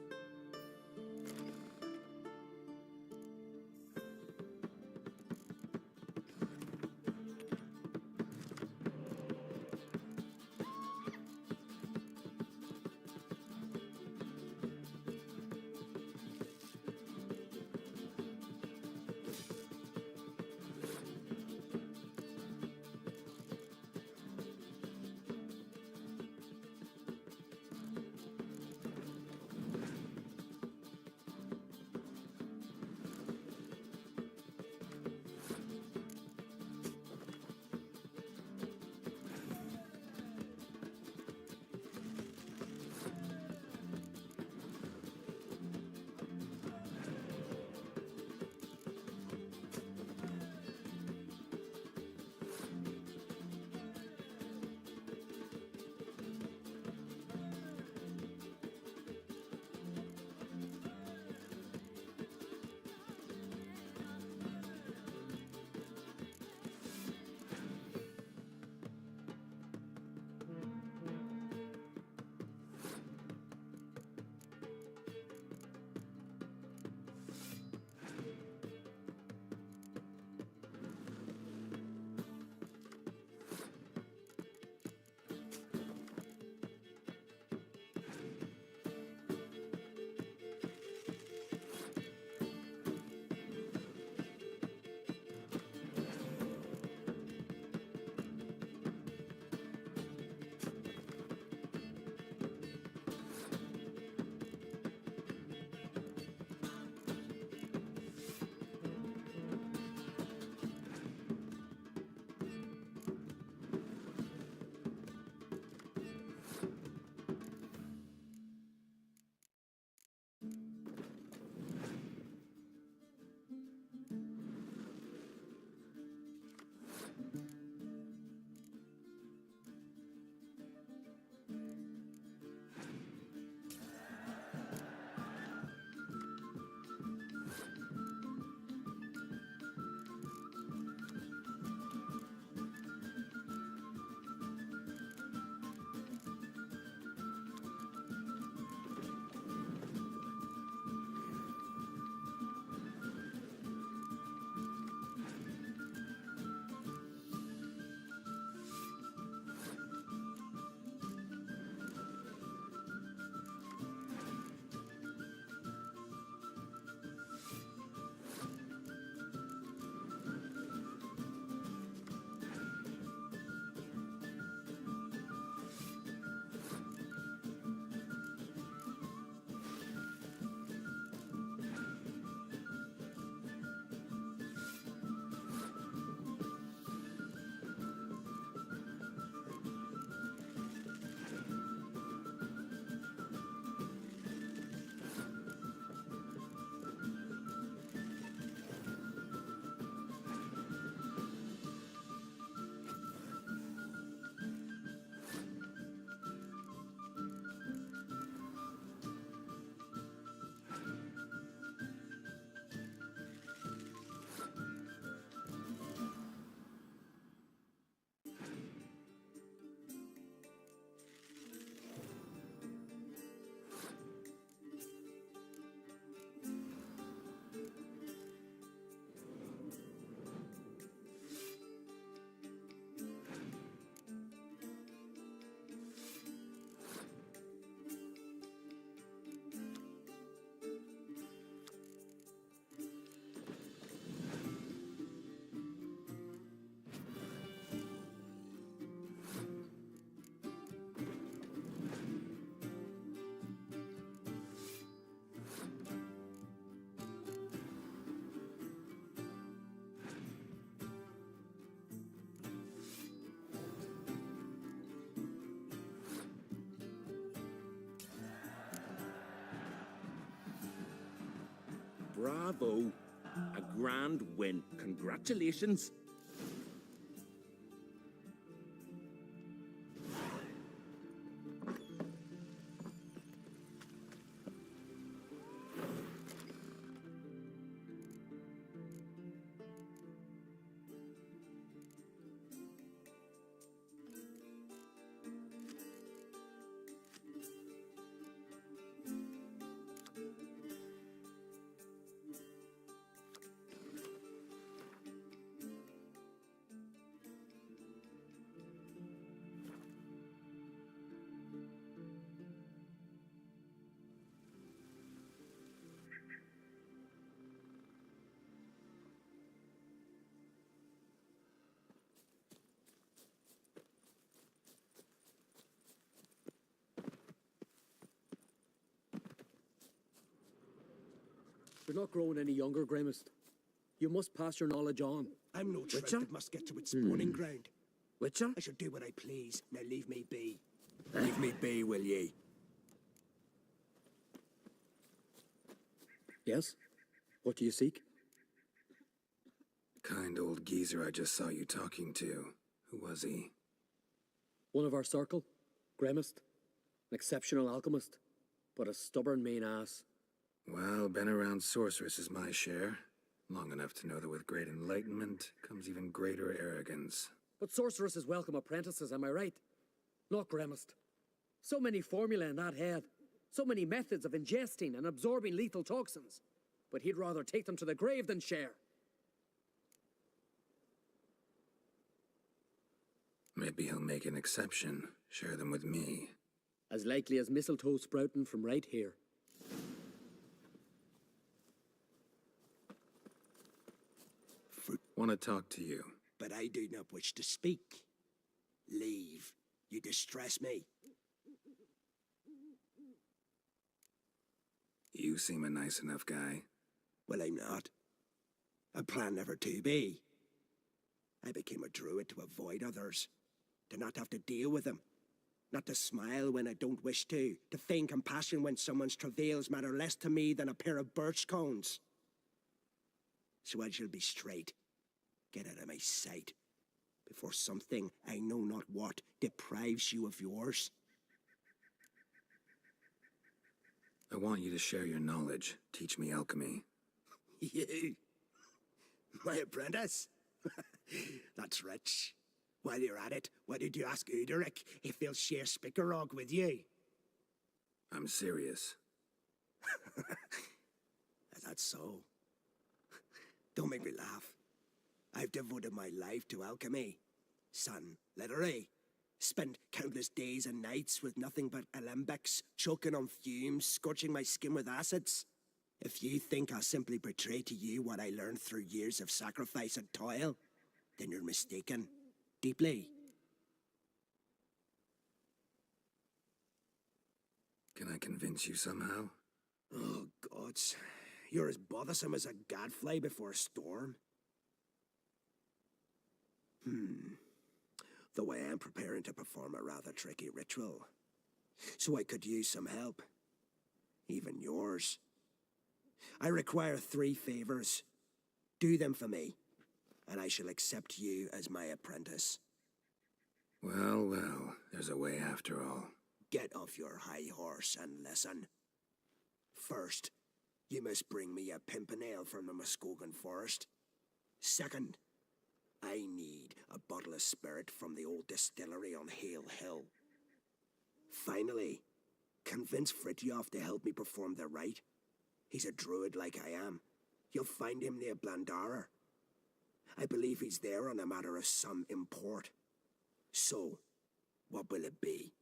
Speaker 10: Bravo. A grand win. Congratulations.
Speaker 17: You're not growing any younger, Grimmest. You must pass your knowledge on.
Speaker 18: I'm no trout
Speaker 17: Witcher?
Speaker 18: that must get to its spawning ground.
Speaker 17: Witcher?
Speaker 18: I shall do what I please. Now leave me be. Leave me be, will ye?
Speaker 17: Yes? What do you seek?
Speaker 3: Kind old geezer I just saw you talking to. Who was he?
Speaker 17: One of our circle. Grimmest. An exceptional alchemist. But a stubborn mean ass.
Speaker 3: Well, been around sorceresses my share. Long enough to know that with great enlightenment comes even greater arrogance.
Speaker 17: But sorceresses welcome apprentices, am I right? Not Grimmest. So many formulae in that head. So many methods of ingesting and absorbing lethal toxins. But he'd rather take them to the grave than share.
Speaker 3: Maybe he'll make an exception. Share them with me.
Speaker 17: As likely as mistletoe sprouting from right here.
Speaker 3: Want to talk to you.
Speaker 18: But I do not wish to speak. Leave. You distress me.
Speaker 3: You seem a nice enough guy.
Speaker 18: Well, I'm not. I plan never to be. I became a druid to avoid others. To not have to deal with them. Not to smile when I don't wish to feign compassion when someone's travails matter less to me than a pair of birch cones. So I shall be straight. Get out of my sight, before something, I know not what, deprives you of yours.
Speaker 3: I want you to share your knowledge. Teach me alchemy.
Speaker 18: You? My apprentice? That's rich. While you're at it, why did you ask Uderic if he'll share Spickerog with you?
Speaker 3: I'm serious.
Speaker 18: That's so. Don't make me laugh. I've devoted my life to alchemy. Son, literally. Spent countless days and nights with nothing but alembics, choking on fumes, scorching my skin with acids. If you think I'll simply betray to you what I learned through years of sacrifice and toil, then you're mistaken. Deeply.
Speaker 3: Can I convince you somehow?
Speaker 18: Oh, gods. You're as bothersome as a gadfly before a storm. Though I am preparing to perform a rather tricky ritual. So I could use some help. Even yours. I require 3 favors. Do them for me, and I shall accept you as my apprentice.
Speaker 3: Well, well, there's a way after all.
Speaker 18: Get off your high horse and listen. First, you must bring me a pimpernel from the Muskogan forest. Second, I need a bottle of spirit from the old distillery on Hale Hill. Finally, convince Fritjof to help me perform the rite. He's a druid like I am. You'll find him near Blandara. I believe he's there on a matter of some import. So, what will it be?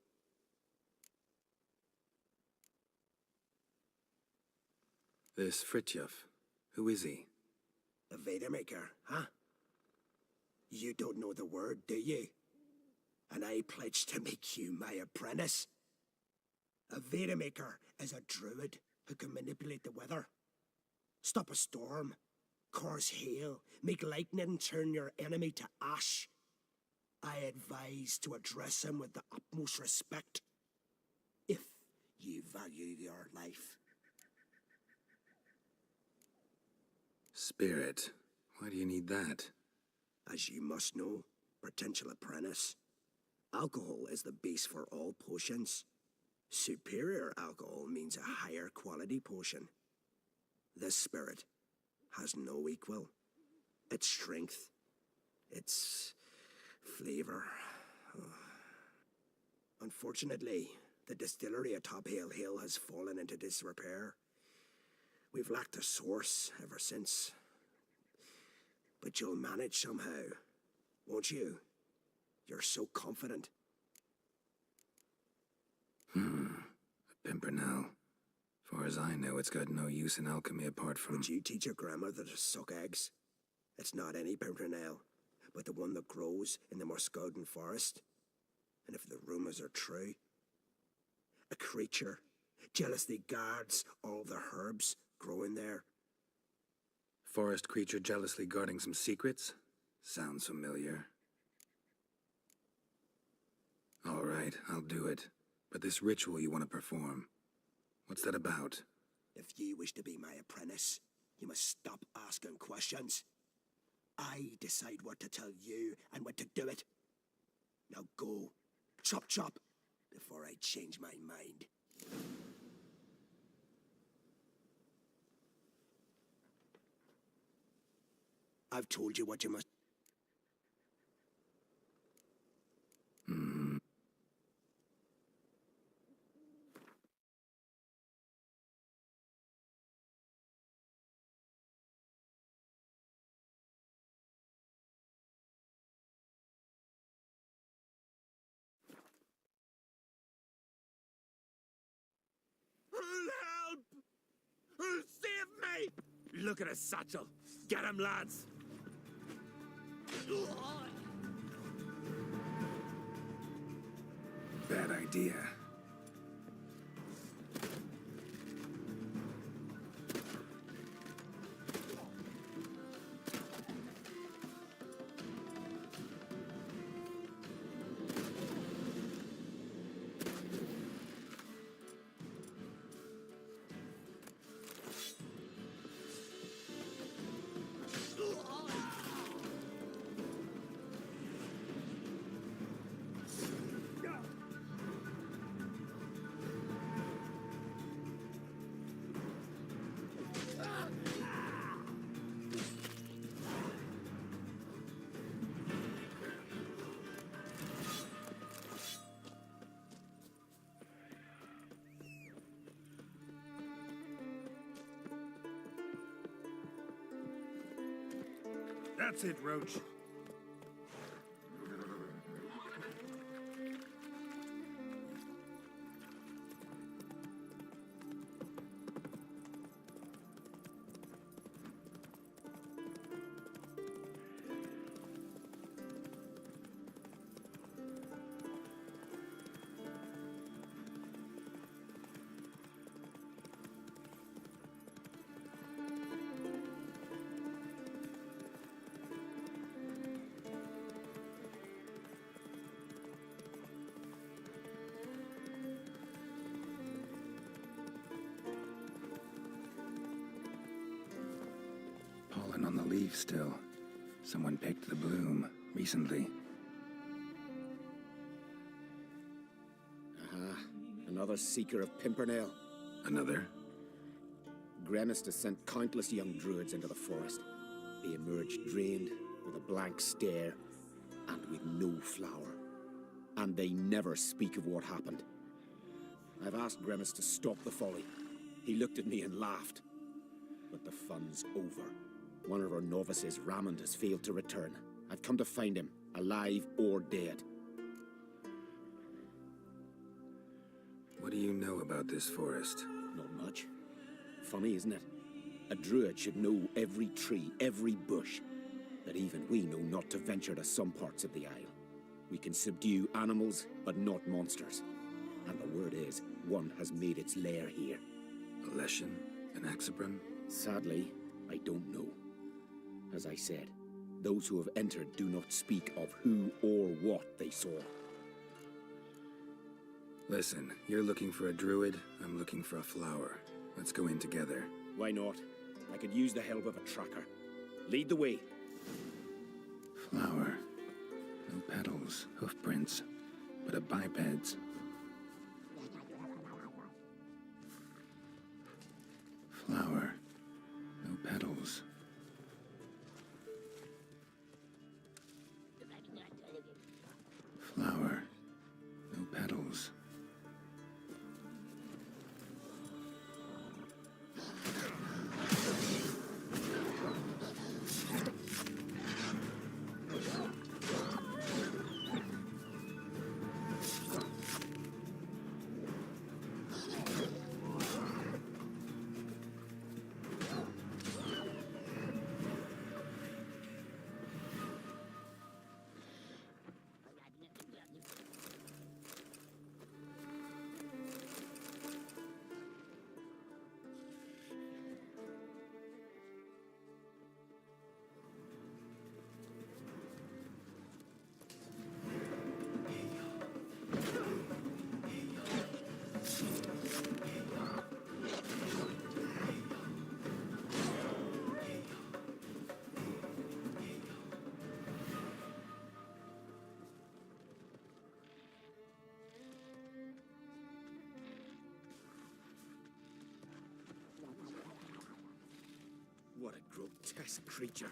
Speaker 3: This Fritjof, who is he?
Speaker 18: The Vedamaker, huh? You don't know the word, do you? And I pledge to make you my apprentice. A Vedamaker is a druid who can manipulate the weather. Stop a storm, cause hail, make lightning and turn your enemy to ash. I advise to address him with the utmost respect, if you value your life.
Speaker 3: Spirit. Why do you need that?
Speaker 18: As you must know, potential apprentice, alcohol is the base for all potions. Superior alcohol means a higher quality potion. This spirit has no equal. Its strength, its flavor. Unfortunately, the distillery atop Hale Hill has fallen into disrepair. We've lacked a source ever since. But you'll manage somehow, won't you? You're so confident.
Speaker 3: A pimpernel. Far as I know, it's got no use in alchemy apart from...
Speaker 18: Would you teach your grandmother to suck eggs? It's not any pimpernel, but the one that grows in the Muskogan forest. And if the rumors are true, a creature jealously guards all the herbs growing there
Speaker 3: Forest creature jealously guarding some secrets? Sounds familiar. All right, I'll do it. But this ritual you want to perform, what's that about?
Speaker 18: If you wish to be my apprentice, you must stop asking questions. I decide what to tell you and when to do it. Now go. Chop chop, before I change my mind. I've told you what you must...
Speaker 10: Who'll help? Who'll save me? Look at his satchel. Get him, lads.
Speaker 3: Bad idea.
Speaker 1: That's it, Roach.
Speaker 3: Pollen on the leaf still. Someone picked the bloom recently.
Speaker 5: Aha, another seeker of Pimpernel.
Speaker 3: Another?
Speaker 5: Gremis has sent countless young druids into the forest. They emerge drained, with a blank stare, and with no flower. And they never speak of what happened. I've asked Gremis to stop the folly. He looked at me and laughed. But the fun's over. One of our novices, Ramond, has failed to return. I've come to find him, alive or dead.
Speaker 3: What do you know about this forest?
Speaker 5: Not much. Funny, isn't it? A druid should know every tree, every bush. That even we know not to venture to some parts of the isle. We can subdue animals, but not monsters. And the word is, one has made its lair here.
Speaker 3: A Leshen? An Axabram?
Speaker 5: Sadly, I don't know. As I said, those who have entered do not speak of who or what they saw.
Speaker 3: Listen, you're looking for a druid, I'm looking for a flower. Let's go in together.
Speaker 5: Why not? I could use the help of a tracker. Lead the way.
Speaker 3: Flower. No petals, hoof prints, but a biped's. Flower. No petals. Flower. No petals.
Speaker 5: Hellish creature.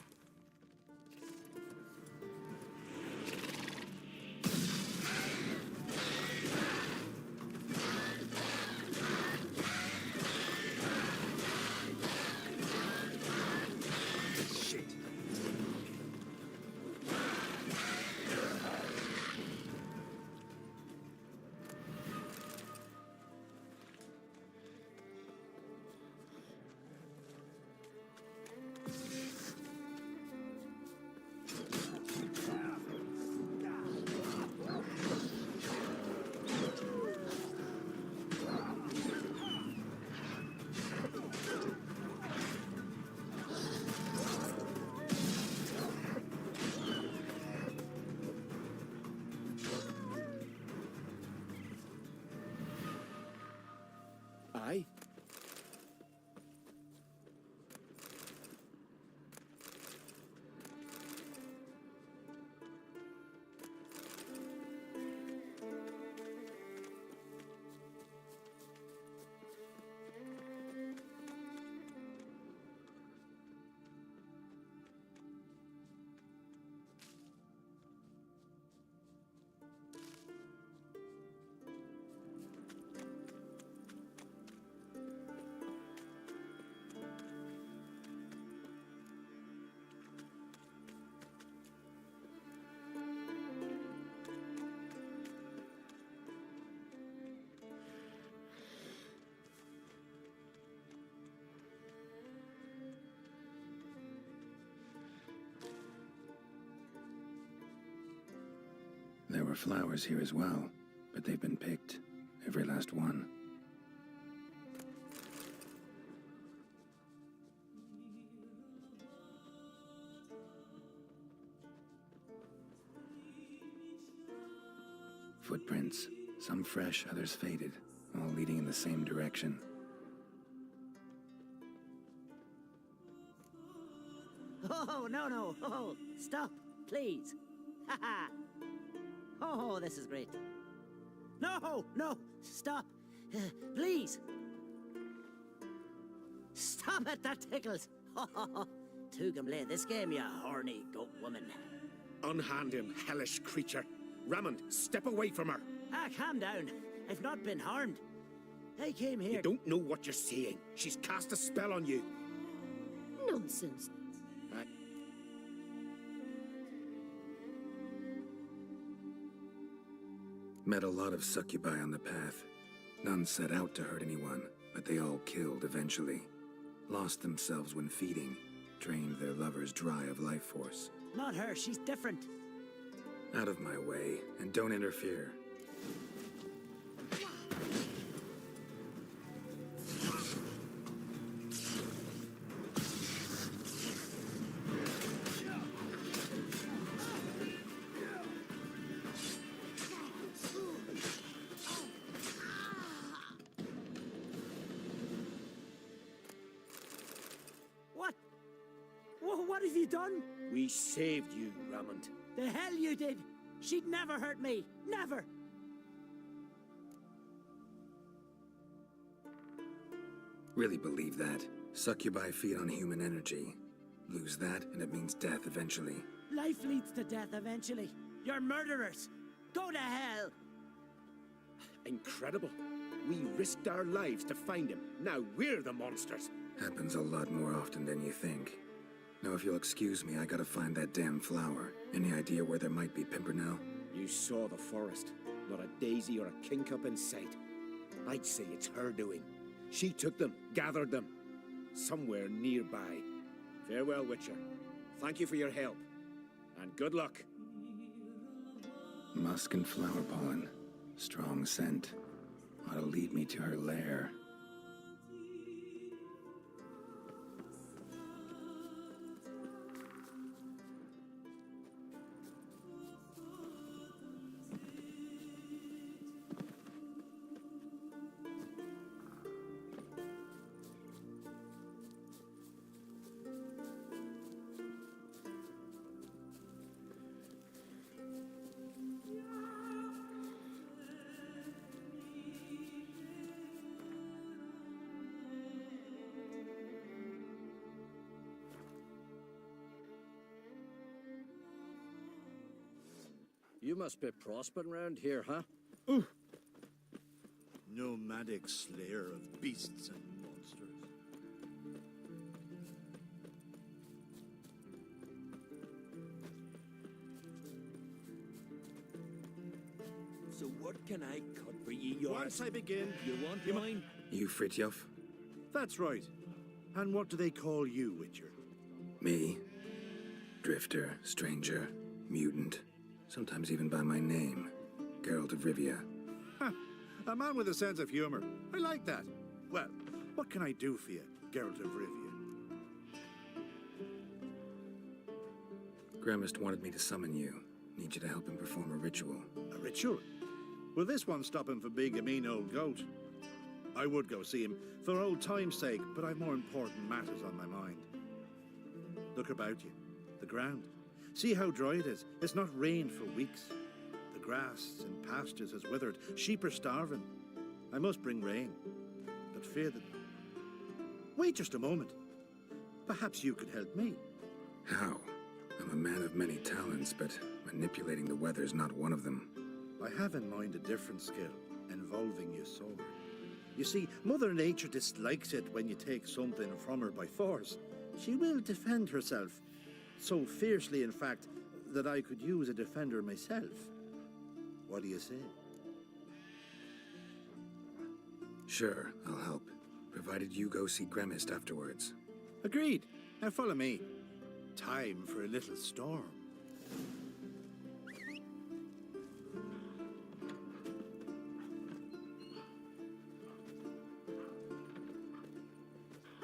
Speaker 5: Aye.
Speaker 3: There were flowers here as well, but they've been picked. Every last one. Footprints. Some fresh, others faded, all leading in the same direction.
Speaker 19: Oh, no. Oh, stop, please. Haha. Oh, this is great. No, stop. Please. Stop it, that tickles. Two can play this game, you horny goat woman.
Speaker 5: Unhand him, hellish creature. Raymond, step away from her.
Speaker 19: Calm down. I've not been harmed. I came here...
Speaker 5: You don't know what you're saying. She's cast a spell on you.
Speaker 9: Nonsense.
Speaker 3: Met a lot of succubi on the path. None set out to hurt anyone, but they all killed eventually. Lost themselves when feeding, drained their lovers dry of life force.
Speaker 19: Not her, she's different.
Speaker 3: Out of my way, and don't interfere.
Speaker 19: What have you done?
Speaker 5: We saved you, Raymond.
Speaker 19: The hell you did! She'd never hurt me! Never!
Speaker 3: Really believe that? Succubi feed on human energy. Lose that, and it means death eventually.
Speaker 19: Life leads to death eventually. You're murderers! Go to hell!
Speaker 5: Incredible. We risked our lives to find him. Now we're the monsters.
Speaker 3: Happens a lot more often than you think. Now, if you'll excuse me, I gotta find that damn flower. Any idea where there might be Pimpernel?
Speaker 5: You saw the forest. Not a daisy or a kingcup in sight. I'd say it's her doing. She took them, gathered them. Somewhere nearby. Farewell, Witcher. Thank you for your help. And good luck.
Speaker 3: Musk and flower pollen. Strong scent. Ought to lead me to her lair.
Speaker 7: You must be prospering round here, huh?
Speaker 1: Nomadic slayer of beasts and monsters.
Speaker 10: So what can I cut for ye, your...
Speaker 1: Once I begin...
Speaker 10: You want mine?
Speaker 3: You Fritjof?
Speaker 1: That's right. And what do they call you, Witcher?
Speaker 3: Me? Drifter, stranger, mutant. Sometimes even by my name. Geralt of Rivia.
Speaker 1: Ha! A man with a sense of humor. I like that. Well, what can I do for you, Geralt of Rivia?
Speaker 3: Gremist wanted me to summon you. Need you to help him perform a ritual.
Speaker 1: A ritual? Will this one stop him from being a mean old goat? I would go see him for old time's sake, but I've more important matters on my mind. Look about you. The ground. See how dry it is. It's not rained for weeks. The grass in pastures has withered. Sheep are starving. I must bring rain, but fear that... Wait just a moment. Perhaps you could help me.
Speaker 3: How? I'm a man of many talents, but manipulating the weather's not one of them.
Speaker 1: I have in mind a different skill, involving your sword. You see, Mother Nature dislikes it when you take something from her by force. She will defend herself. So fiercely, in fact, that I could use a defender myself. What do you say?
Speaker 3: Sure, I'll help. Provided you go see Gremist afterwards.
Speaker 1: Agreed. Now follow me. Time for a little storm.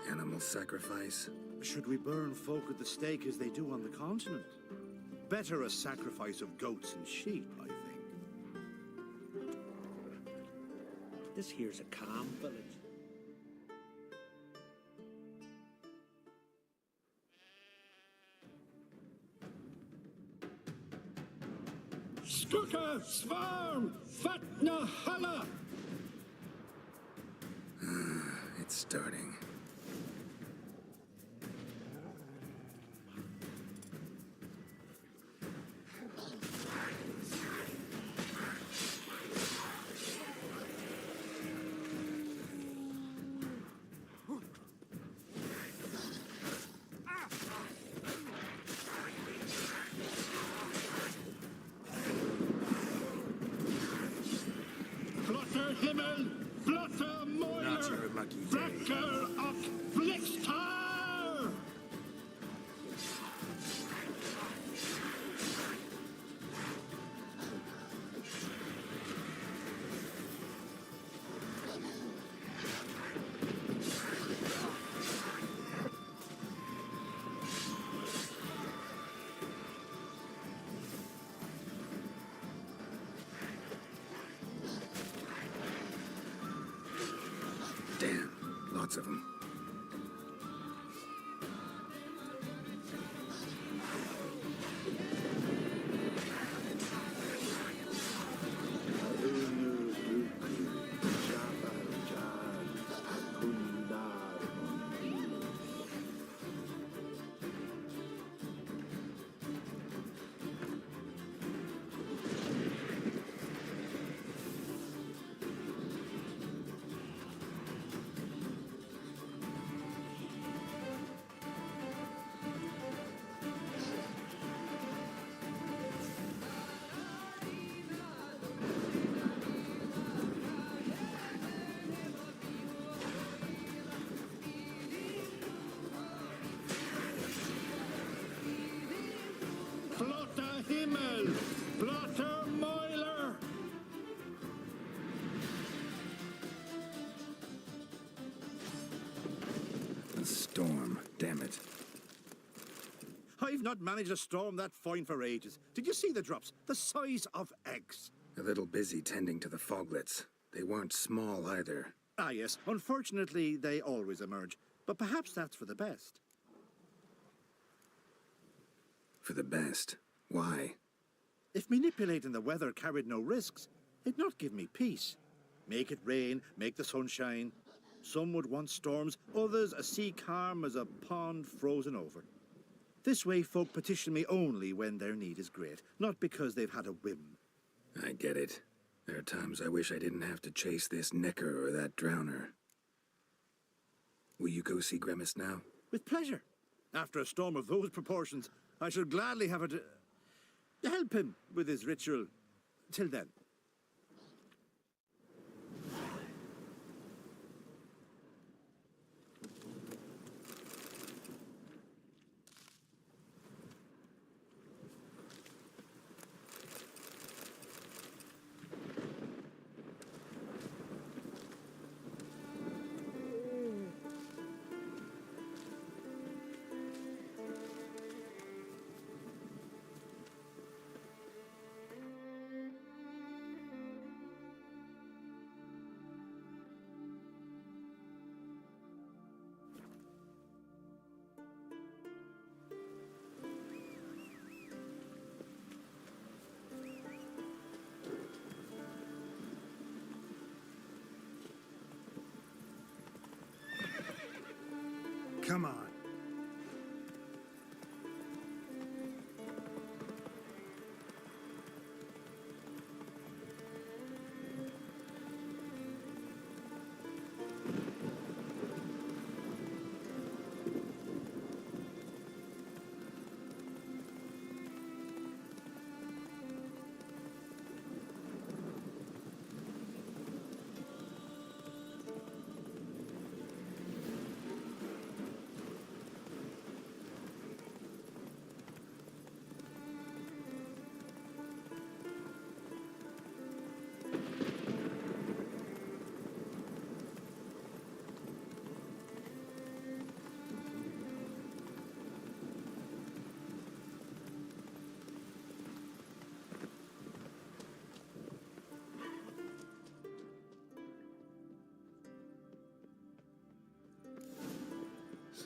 Speaker 3: Animal sacrifice?
Speaker 1: Should we burn folk at the stake as they do on the continent? Better a sacrifice of goats and sheep, I think.
Speaker 7: This here's a calm village.
Speaker 4: Skuka, Svarm, Fatna, Hala!
Speaker 3: It's starting.
Speaker 4: Blotter Himmel, Blotter Moiler,
Speaker 3: Not your lucky day.
Speaker 4: Brecker of Blixtar!
Speaker 3: Damn, lots of them.
Speaker 4: Blotter Himmel, Blotter Moiler!
Speaker 3: A storm, damn it.
Speaker 1: I've not managed a storm that fine for ages. Did you see the drops? The size of eggs.
Speaker 3: A little busy tending to the foglets. They weren't small either.
Speaker 1: Ah, yes. Unfortunately, they always emerge. But perhaps that's for the best.
Speaker 3: For the best. Why?
Speaker 1: If manipulating the weather carried no risks, it'd not give me peace. Make it rain, make the sun shine. Some would want storms, others a sea calm as a pond frozen over. This way folk petition me only when their need is great, not because they've had a whim.
Speaker 3: I get it. There are times I wish I didn't have to chase this necker or that drowner. Will you go see Grimace now?
Speaker 1: With pleasure. After a storm of those proportions, I should gladly have her to help him with his ritual. Till then.
Speaker 5: Come on.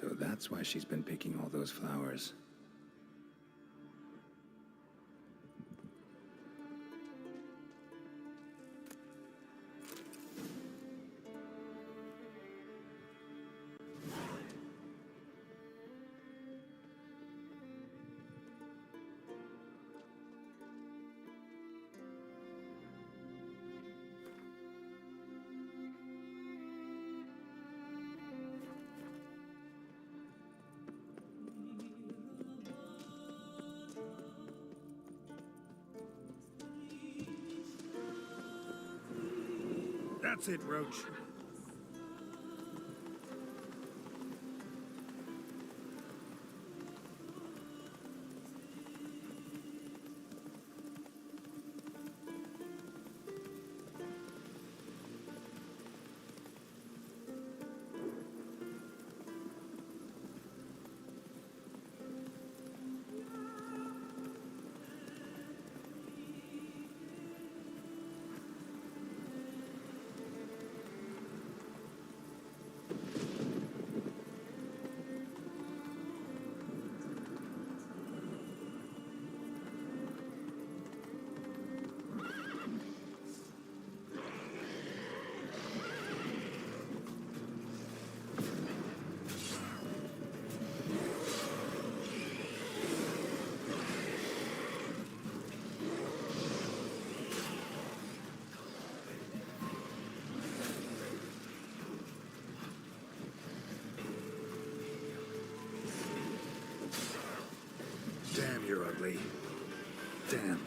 Speaker 3: So that's why she's been picking all those flowers.
Speaker 5: That's it, Roach.
Speaker 3: Damn, you're ugly. Damn.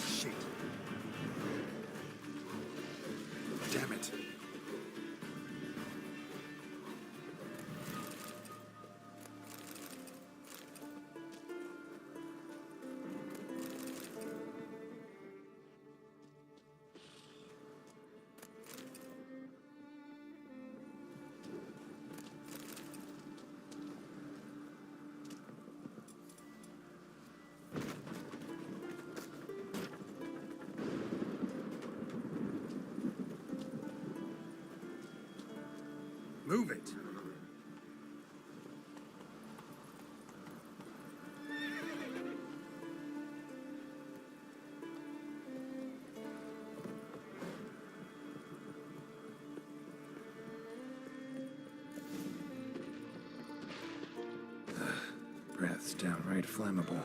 Speaker 5: Shit.
Speaker 3: Damn it.
Speaker 5: Move it.
Speaker 3: It's downright flammable.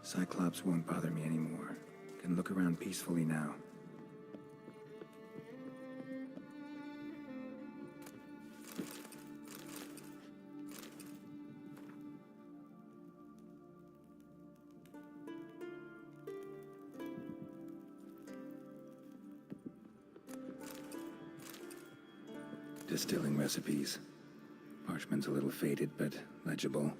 Speaker 3: Cyclops won't bother me anymore. Can look around peacefully now. Distilling recipes. Parchment's a little faded, but legible.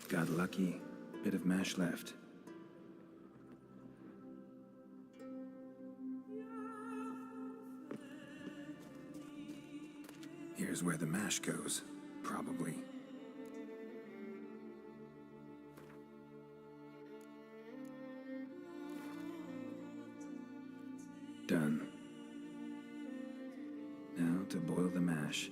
Speaker 3: Got lucky. Bit of mash left. Here's where the mash goes, probably. Done. Now to boil the mash.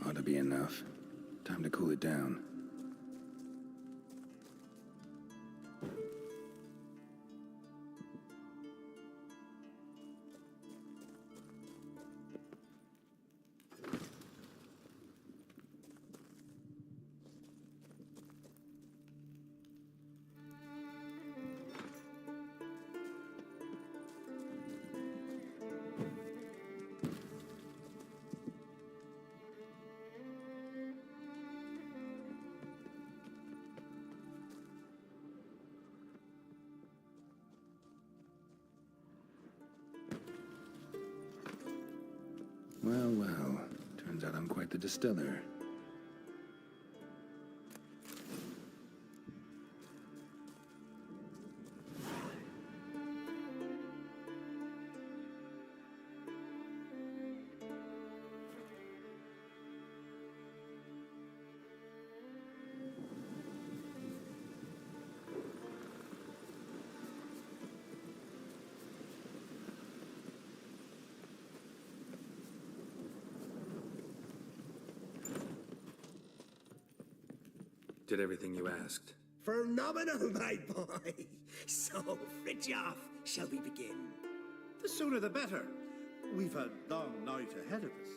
Speaker 3: Ought to be enough. Time to cool it down. Well, well. Turns out I'm quite the distiller. Did everything you asked.
Speaker 18: Phenomenal, my boy. So, Fridtjof, shall we begin?
Speaker 1: The sooner the better. We've a long night ahead of us.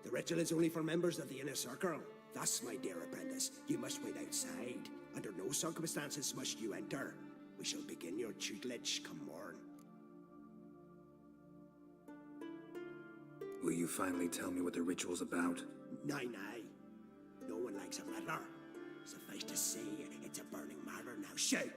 Speaker 18: The ritual is only for members of the inner circle. Thus, my dear apprentice, you must wait outside. Under no circumstances must you enter. We shall begin your tutelage come morn.
Speaker 3: Will you finally tell me what the ritual's about?
Speaker 18: Nay, nay. No one likes a meddler. Suffice to say, it's a burning matter now. Shout!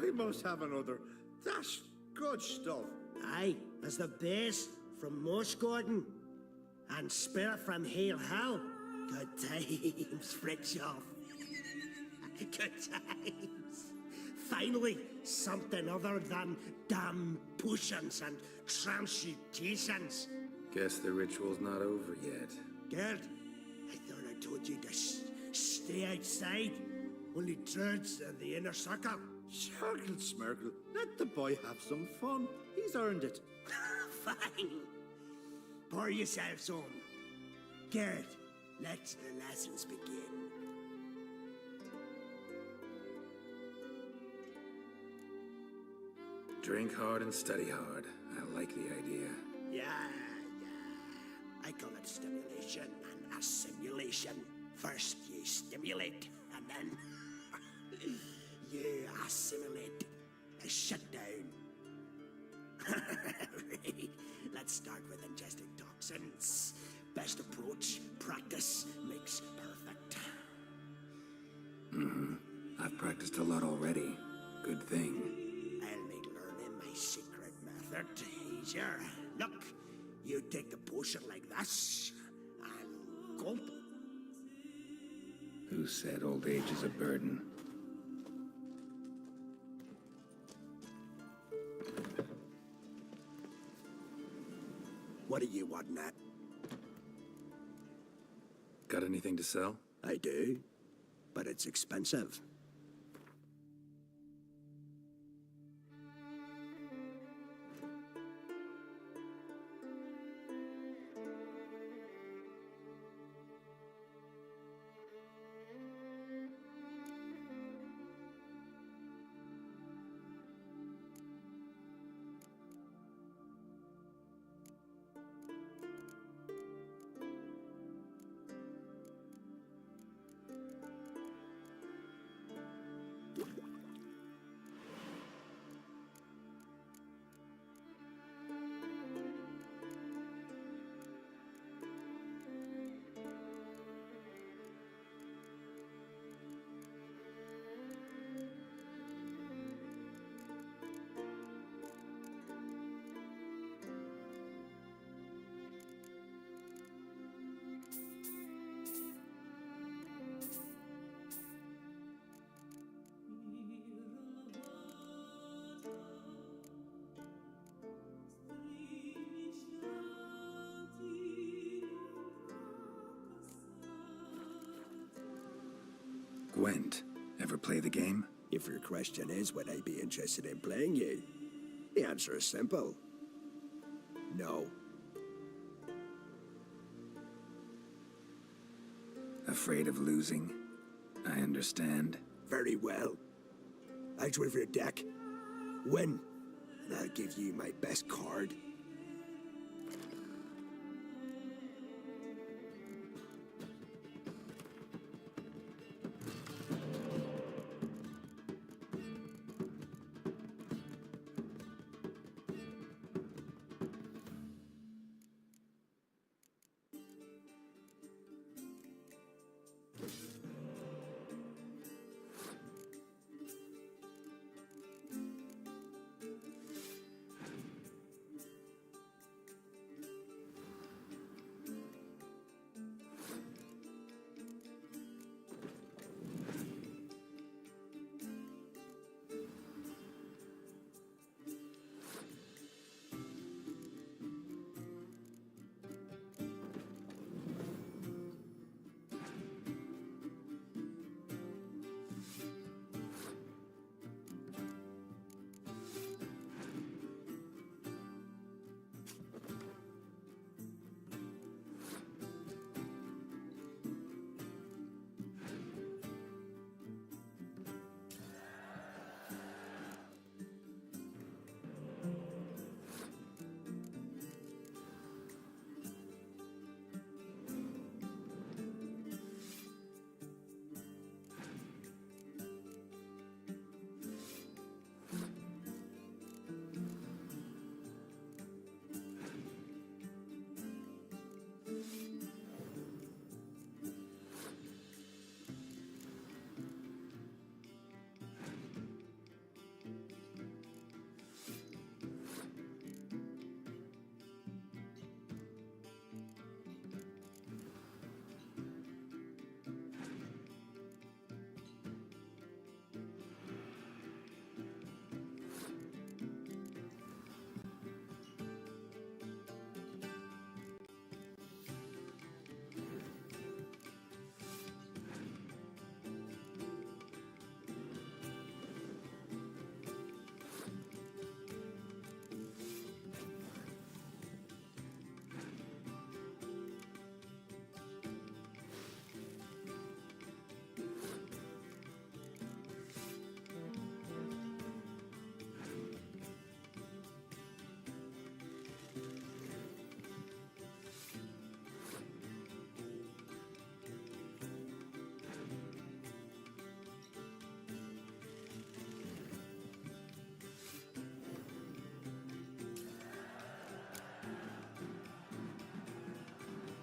Speaker 1: We must have another. That's good stuff.
Speaker 19: Aye, as the base from Moss Gordon and Spirit from Hale Hell. Good times, Fritjof. Good times. Finally, something other than damn potions and transmutations.
Speaker 3: Guess the ritual's not over yet.
Speaker 19: Gerd, I thought I told you to stay outside. Only druids in the inner circle.
Speaker 1: Smirkle, Smirkle, let the boy have some fun. He's earned it.
Speaker 19: Fine. Pour yourselves on. Gerd, let the lessons begin.
Speaker 3: Drink hard and study hard. I like the idea.
Speaker 19: Yeah. I call it stimulation and assimilation. First you stimulate, and then you assimilate. Shut down. Right. Let's start with ingesting toxins. Best approach, practice makes perfect.
Speaker 3: I've practiced a lot already. Good thing.
Speaker 19: I'll make learning my secret method easier. Look, you take the potion like this, and gulp.
Speaker 3: Who said old age is a burden?
Speaker 18: What do you want, Nat?
Speaker 3: Got anything to sell?
Speaker 18: I do, but it's expensive.
Speaker 3: Gwent, ever play the game?
Speaker 18: If your question is, would I be interested in playing you? The answer is simple. No.
Speaker 3: Afraid of losing? I understand.
Speaker 18: Very well. Out with your deck. Win, and I'll give you my best card.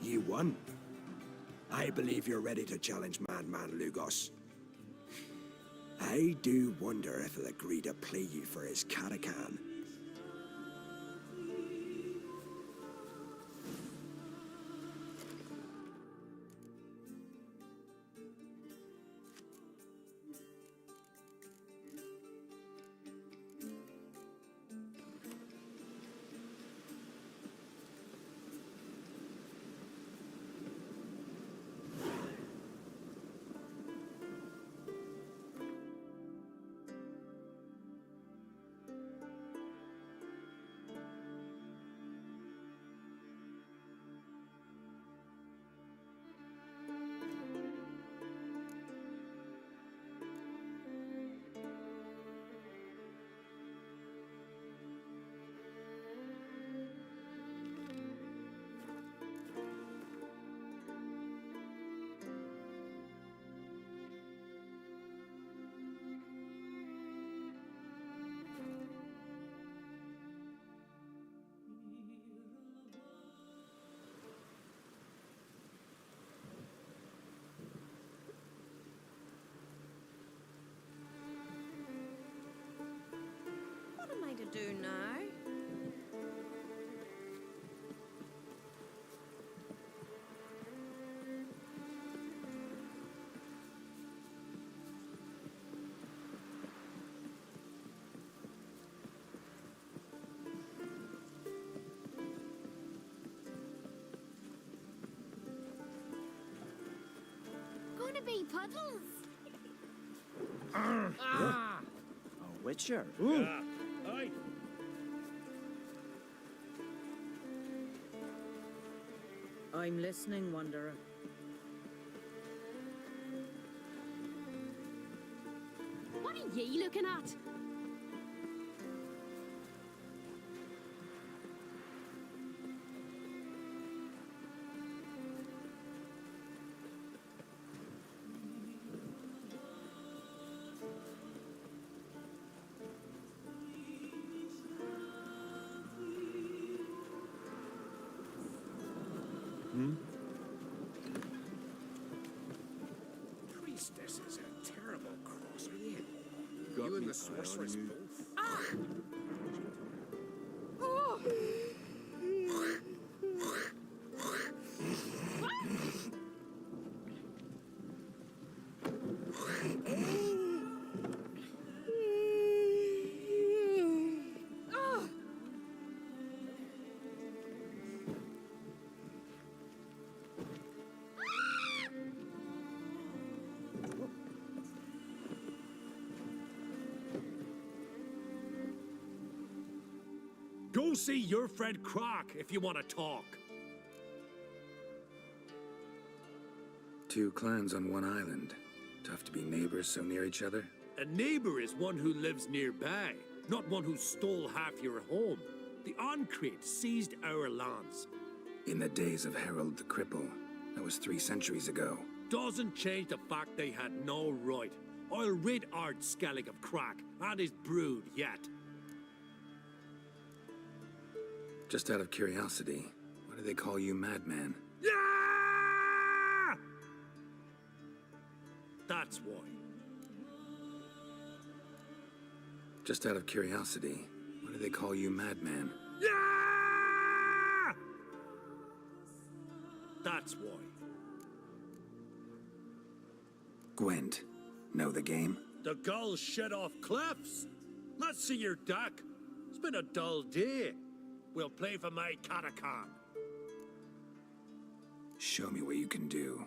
Speaker 18: you won. I believe you're ready to challenge Madman Lugos. I do wonder if he'll agree to play you for his catacan.
Speaker 12: What am I to do now?
Speaker 9: Gonna be puddles.
Speaker 2: A witcher.
Speaker 10: Yeah. Aye.
Speaker 12: I'm listening, Wanderer.
Speaker 9: What are ye looking at?
Speaker 6: Priestess is a terrible crosser, you.
Speaker 16: Got
Speaker 6: You and
Speaker 16: me
Speaker 6: the sorceress
Speaker 16: eye on you.
Speaker 6: both.
Speaker 4: Go see your friend Croc if you want to talk.
Speaker 3: Two clans on one island. Tough to be neighbors so near each other.
Speaker 4: A neighbor is one who lives nearby, not one who stole half your home. The Oncrete seized our lands.
Speaker 3: In the days of Harold the Cripple. That was 3 centuries ago.
Speaker 4: Doesn't change the fact they had no right. I'll rid Ard Skellig of Crack and his brood yet.
Speaker 3: Just out of curiosity, why do they call you Madman?
Speaker 4: Yeah! That's why.
Speaker 3: Just out of curiosity, why do they call you Madman?
Speaker 4: Yeah! That's why.
Speaker 3: Gwent, know the game?
Speaker 4: The gulls shed off cliffs. Let's see your deck. It's been a dull day. We'll play for my catacan.
Speaker 3: Show me what you can do.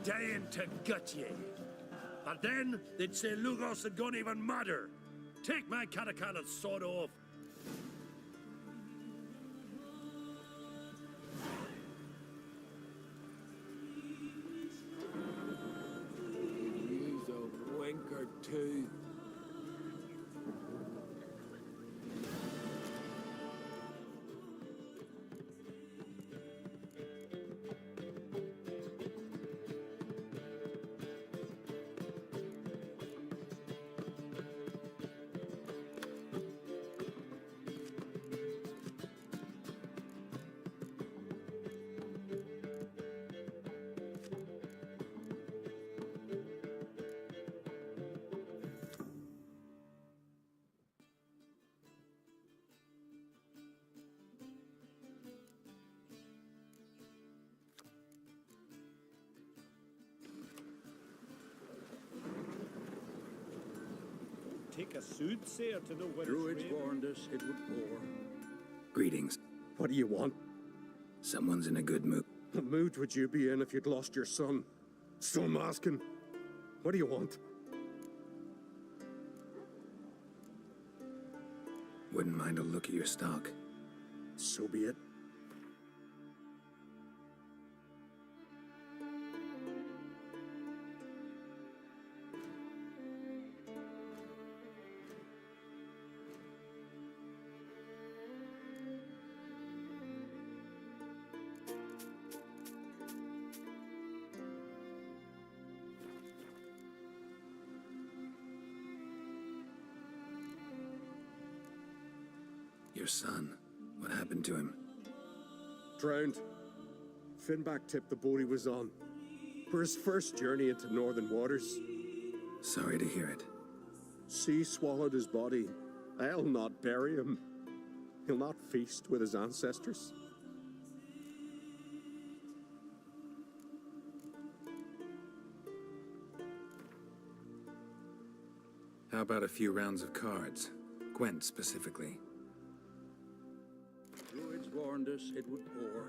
Speaker 20: dying to gut ye. And then they'd say Lugos and gun even madder. Take my catacala's sword off.
Speaker 4: He's a winker too.
Speaker 8: Take a soothsayer to know when
Speaker 13: Druids
Speaker 8: it's raining.
Speaker 13: warned us it would pour.
Speaker 3: Greetings.
Speaker 5: What do you want?
Speaker 3: Someone's in a good mood.
Speaker 5: What mood would you be in if you'd lost your son? So I'm asking. What do you want?
Speaker 3: Wouldn't mind a look at your stock.
Speaker 5: So be it.
Speaker 3: Your son. What happened to him?
Speaker 5: Drowned. Finback tipped the boat he was on. For his first journey into northern waters.
Speaker 3: Sorry to hear it.
Speaker 5: Sea swallowed his body. I'll not bury him. He'll not feast with his ancestors.
Speaker 3: How about a few rounds of cards? Gwent specifically.
Speaker 13: Druids warned us it would pour.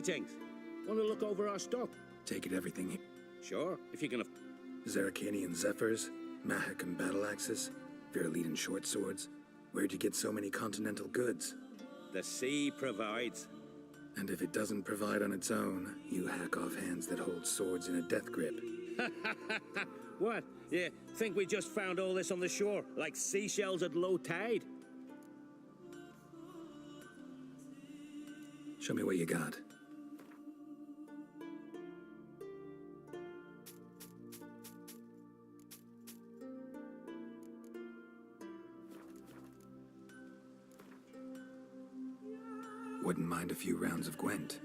Speaker 21: Greetings. Want to look over our stock?
Speaker 3: Take it everything.
Speaker 21: Sure, if you can.
Speaker 3: Zaracanian zephyrs, Mahakan battle axes, Virulidin short swords. Where'd you get so many continental goods?
Speaker 21: The sea provides.
Speaker 3: And if it doesn't provide on its own, you hack off hands that hold swords in a death grip.
Speaker 21: What? You think we just found all this on the shore, like seashells at low tide?
Speaker 3: Show me what you got. Wouldn't mind a few rounds of Gwent.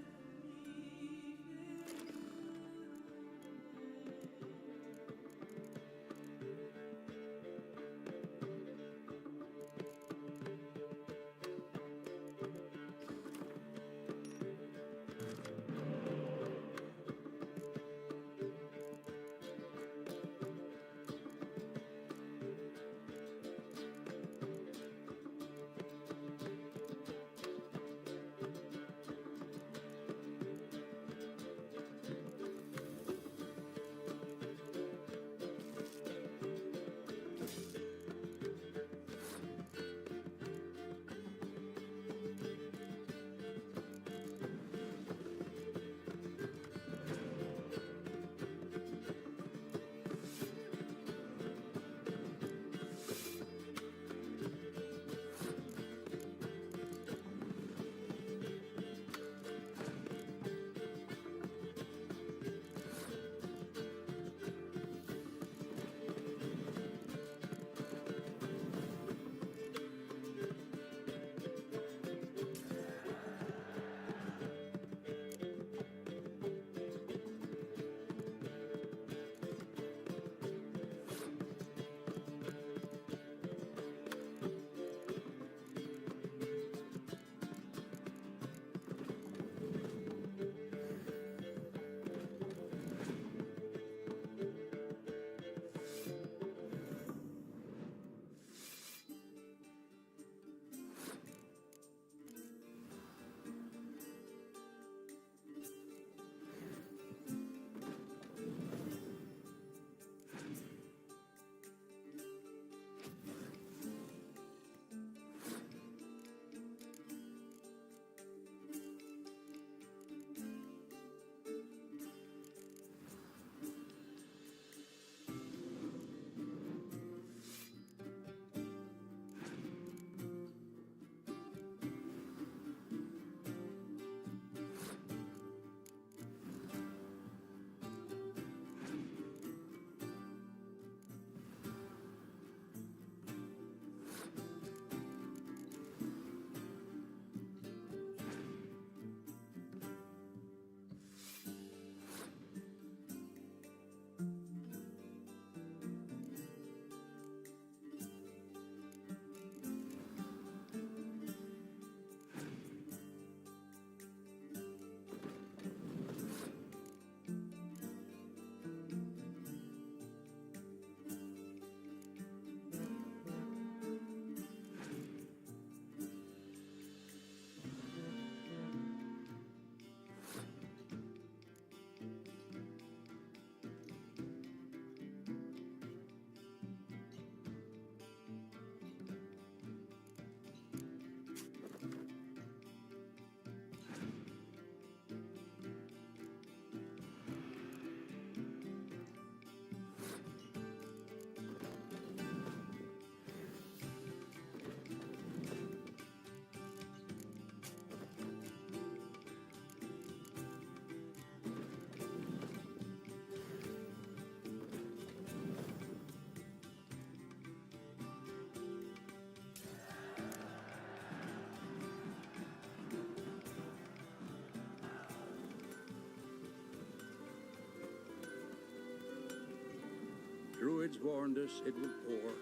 Speaker 13: Druids warned us it would pour.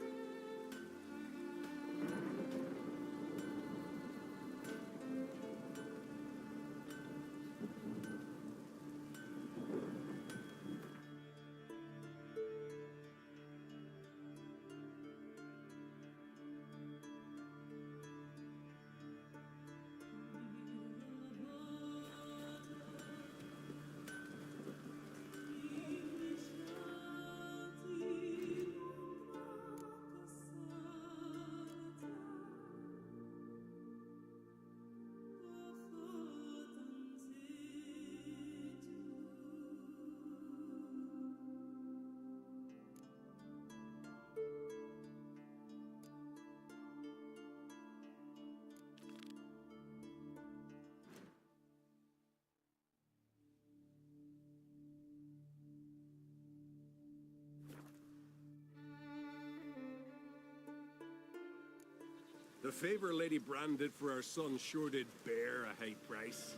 Speaker 14: The favor Lady Brand did for our son sure did bear a high price.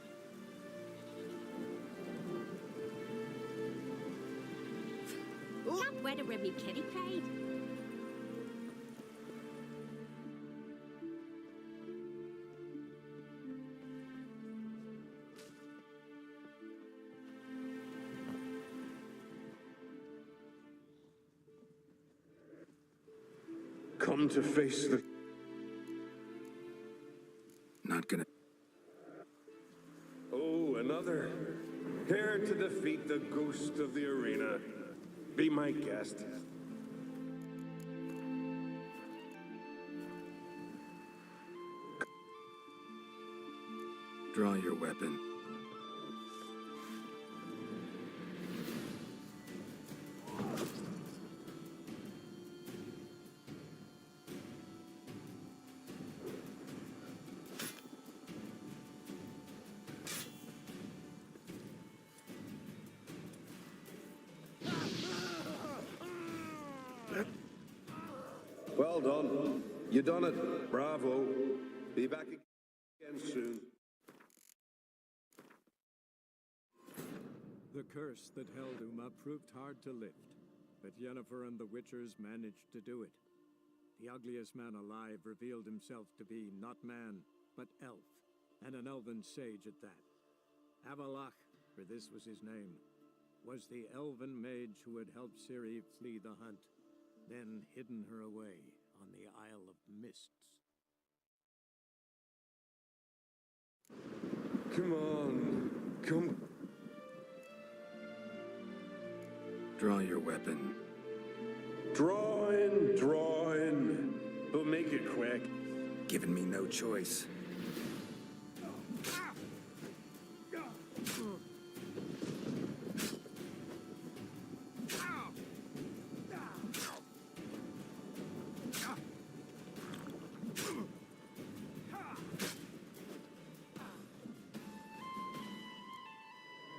Speaker 9: Not whether me kitty paid.
Speaker 14: Come to face the...
Speaker 3: Not gonna...
Speaker 14: Oh, another. Here to defeat the ghost of the arena. Be my guest.
Speaker 3: Draw your weapon.
Speaker 14: Well done. You done it. Bravo. Be back again soon.
Speaker 8: The curse that held Uma proved hard to lift, but Yennefer and the Witchers managed to do it. The ugliest man alive revealed himself to be not man, but elf, and an elven sage at that. Avalach, for this was his name, was the elven mage who had helped Ciri flee the hunt, then hidden her away on the Isle of Mists.
Speaker 14: Come on. Come.
Speaker 3: Draw your weapon.
Speaker 14: Drawing. But make it quick.
Speaker 3: Giving me no choice.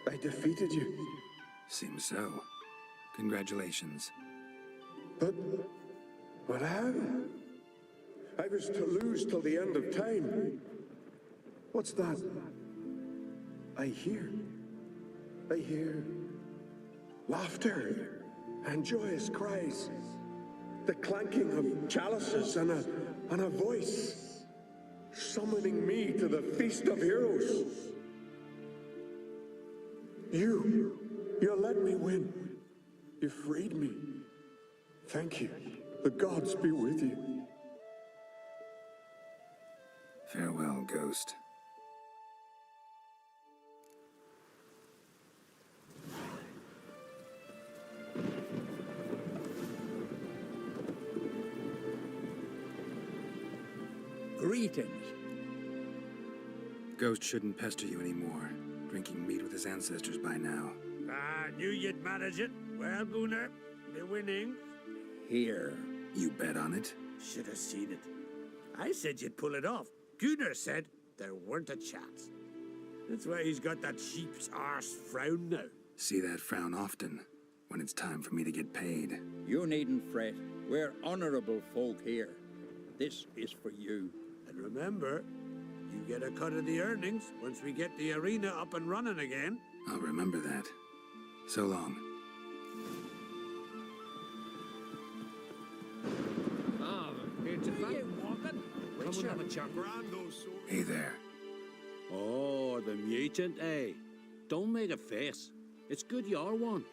Speaker 14: I defeated you.
Speaker 3: Seems so. Congratulations.
Speaker 14: But how? I was to lose till the end of time. What's that? I hear laughter and joyous cries. The clanking of chalices and a voice summoning me to the feast of heroes. You let me win. You freed me. Thank you. The gods be with you.
Speaker 3: Farewell, Ghost.
Speaker 13: Greetings.
Speaker 3: Ghost shouldn't pester you anymore. Drinking meat with his ancestors by now.
Speaker 20: I knew you'd manage it. Well, Gunnar, the winning.
Speaker 13: Here.
Speaker 3: You bet on it?
Speaker 20: Should have seen it. I said you'd pull it off. Gunnar said there weren't a chance. That's why he's got that sheep's arse frown now.
Speaker 3: See that frown often, when it's time for me to get paid.
Speaker 13: You needn't fret. We're honorable folk here. This is for you.
Speaker 20: And remember, you get a cut of the earnings once we get the arena up and running again.
Speaker 3: I'll remember that. So long. Hey there.
Speaker 21: Oh, the mutant, eh? Don't make a face. It's good you're one.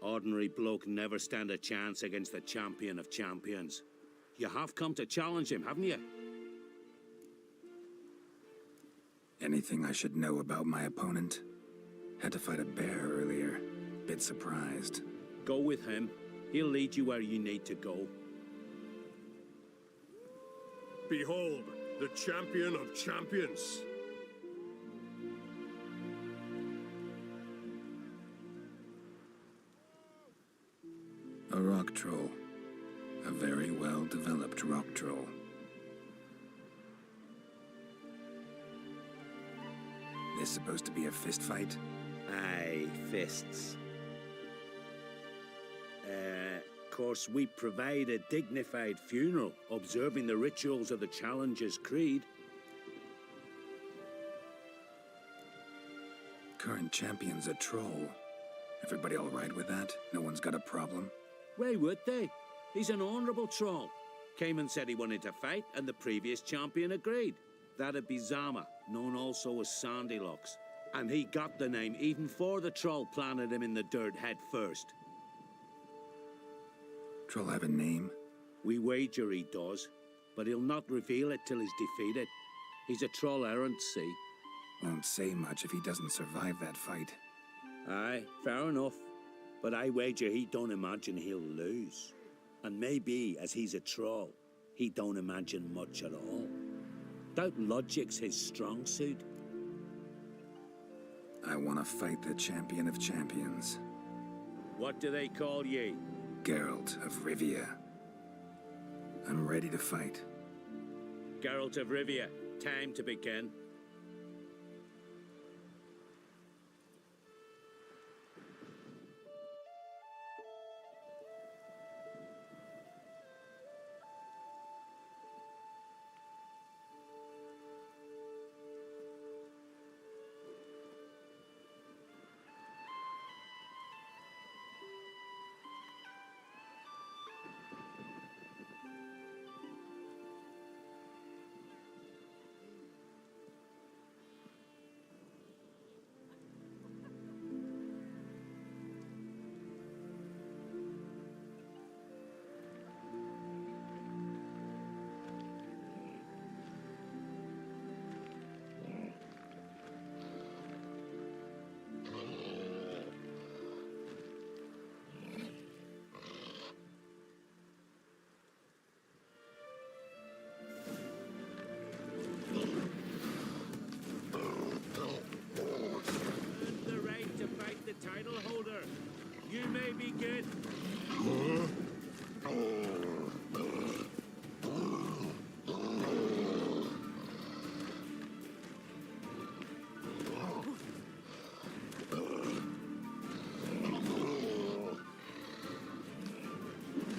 Speaker 21: Ordinary bloke never stand a chance against the champion of champions. You have come to challenge him, haven't you?
Speaker 3: Anything I should know about my opponent? Had to fight a bear earlier. Bit surprised.
Speaker 21: Go with him. He'll lead you where you need to go.
Speaker 14: Behold, the champion of champions.
Speaker 3: A rock troll. A very well-developed rock troll. This supposed to be a fist fight?
Speaker 21: Aye, fists. course, we provide a dignified funeral, observing the rituals of the Challenger's Creed.
Speaker 3: Current champion's a troll. Everybody all right with that? No one's got a problem?
Speaker 21: Why would they? He's an honourable troll. Cayman said he wanted to fight, and the previous champion agreed. That'd be Zama, known also as Sandylocks. And he got the name even before the troll planted him in the dirt head first.
Speaker 3: Troll have a name?
Speaker 21: We wager he does, but he'll not reveal it till he's defeated. He's a troll errant, see?
Speaker 3: Won't say much if he doesn't survive that fight.
Speaker 21: Aye, fair enough. But I wager he don't imagine he'll lose. And maybe, as he's a troll, he don't imagine much at all. Doubt logic's his strong suit.
Speaker 3: I want to fight the champion of champions.
Speaker 21: What do they call ye?
Speaker 3: Geralt of Rivia. I'm ready to fight.
Speaker 21: Geralt of Rivia, time to begin. Title holder, you may begin.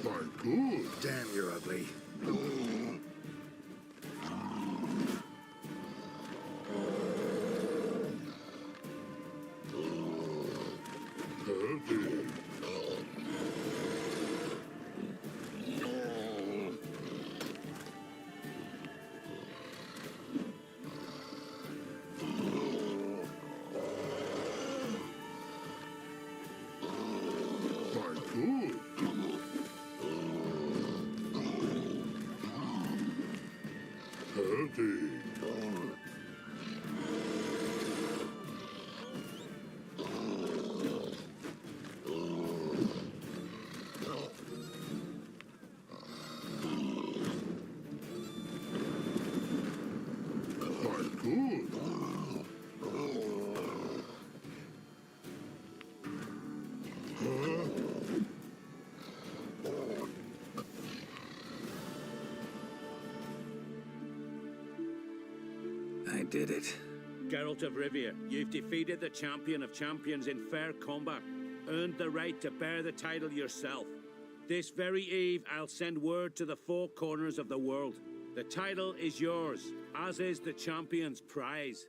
Speaker 14: My God.
Speaker 3: Damn, you're ugly. I did it.
Speaker 21: Geralt of Rivia, you've defeated the champion of champions in fair combat, earned the right to bear the title yourself. This very eve, I'll send word to the four corners of the world. The title is yours, as is the champion's prize.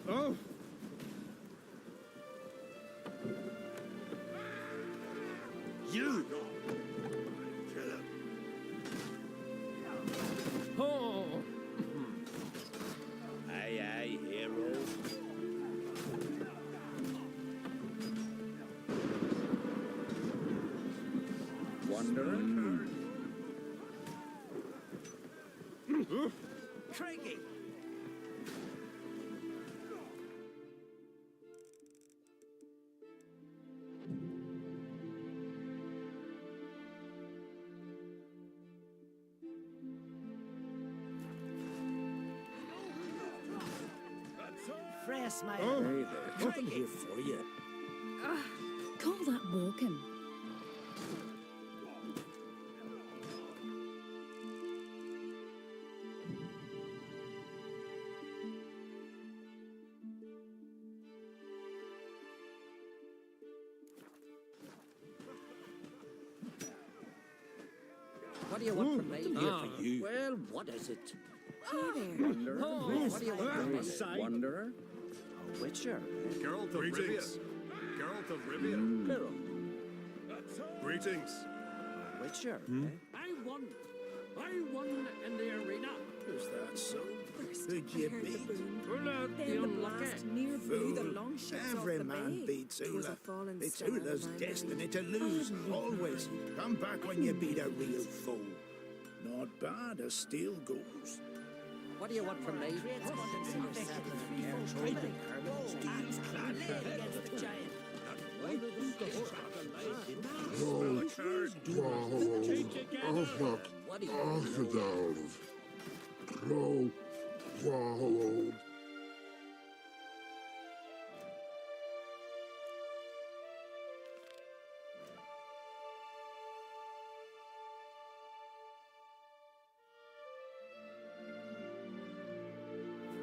Speaker 1: Oh!
Speaker 20: You!
Speaker 21: Oh! Aye, aye, hero.
Speaker 13: Wondering?
Speaker 20: Craigie!
Speaker 12: Fresh, mate.
Speaker 1: Oh.
Speaker 20: Hey there, nothing here for you.
Speaker 11: Call that walking.
Speaker 7: What do you want from me?
Speaker 17: Here for you.
Speaker 7: Well, what is it?
Speaker 2: Wanderer?
Speaker 7: What do you want from me?
Speaker 2: Wanderer? A witcher?
Speaker 15: Geralt of Rivia. Geralt of Rivia. Greetings.
Speaker 2: A witcher?
Speaker 17: I won in the arena.
Speaker 18: Is that so?
Speaker 12: Who'd
Speaker 18: you beat?
Speaker 17: Ula,
Speaker 12: Then the blast near blew the long ships
Speaker 18: Every
Speaker 12: off the
Speaker 18: man
Speaker 12: bay.
Speaker 18: beats
Speaker 12: It was a
Speaker 18: Ula.
Speaker 12: falling
Speaker 18: It's
Speaker 12: star,
Speaker 18: Ula's
Speaker 12: my
Speaker 18: destiny
Speaker 12: lord.
Speaker 18: to lose, always. Come back when you beat a real foe. Not bad as steel goes.
Speaker 7: What do you want from me?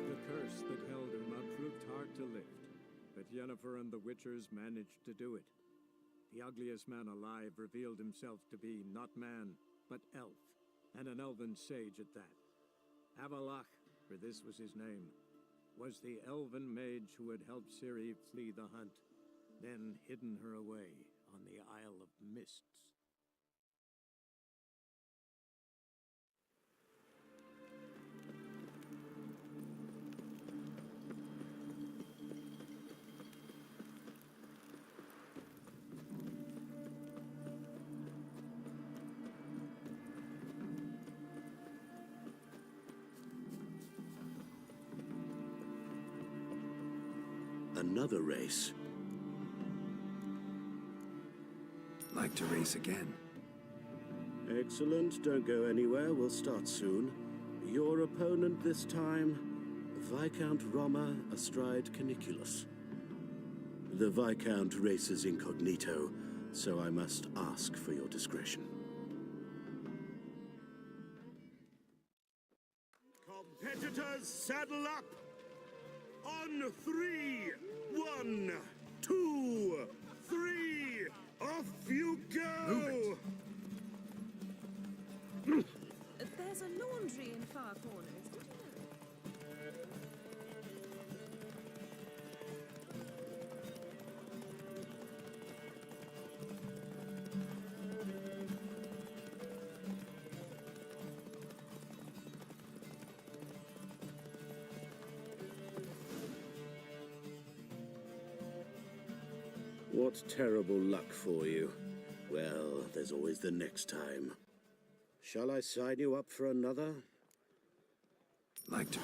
Speaker 8: The curse that held Uma proved hard to lift, but Yennefer and the Witchers managed to do it. The ugliest man alive revealed himself to be not man, but elf, and an elven sage at that. Avalach, for this was his name, was the elven mage who had helped Ciri flee the hunt, then hidden her away on the Isle of Mists.
Speaker 22: Another race.
Speaker 3: Like to race again.
Speaker 22: Excellent. Don't go anywhere. We'll start soon. Your opponent this time, Viscount Roma astride Caniculus. The Viscount races incognito, so I must ask for your discretion.
Speaker 10: Competitors, saddle up! On 3! 1, 2, 3! Off you go!
Speaker 12: There's a laundry in far corners, did you know?
Speaker 22: What terrible luck for you. Well, there's always the next time. Shall I sign you up for another?
Speaker 3: Like to.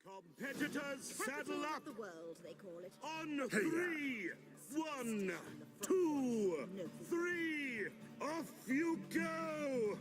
Speaker 10: Competitors, saddle up!
Speaker 12: The world, they call it.
Speaker 10: On 3! 1, 2, 3! Off you go!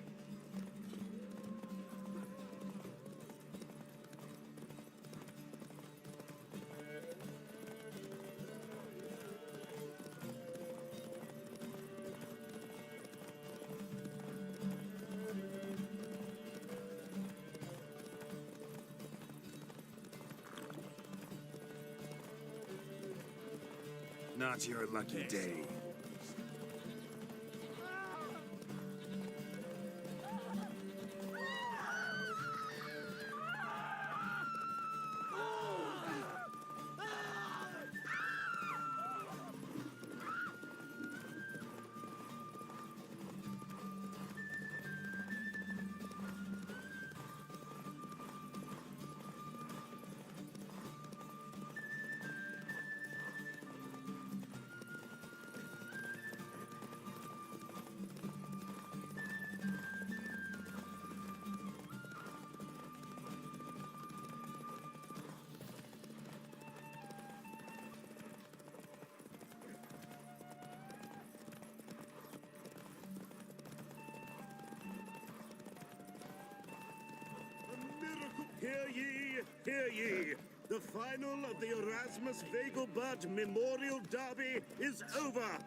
Speaker 18: Not your lucky day.
Speaker 10: Hear ye! The final of the Erasmus Vegelbud Memorial Derby is over.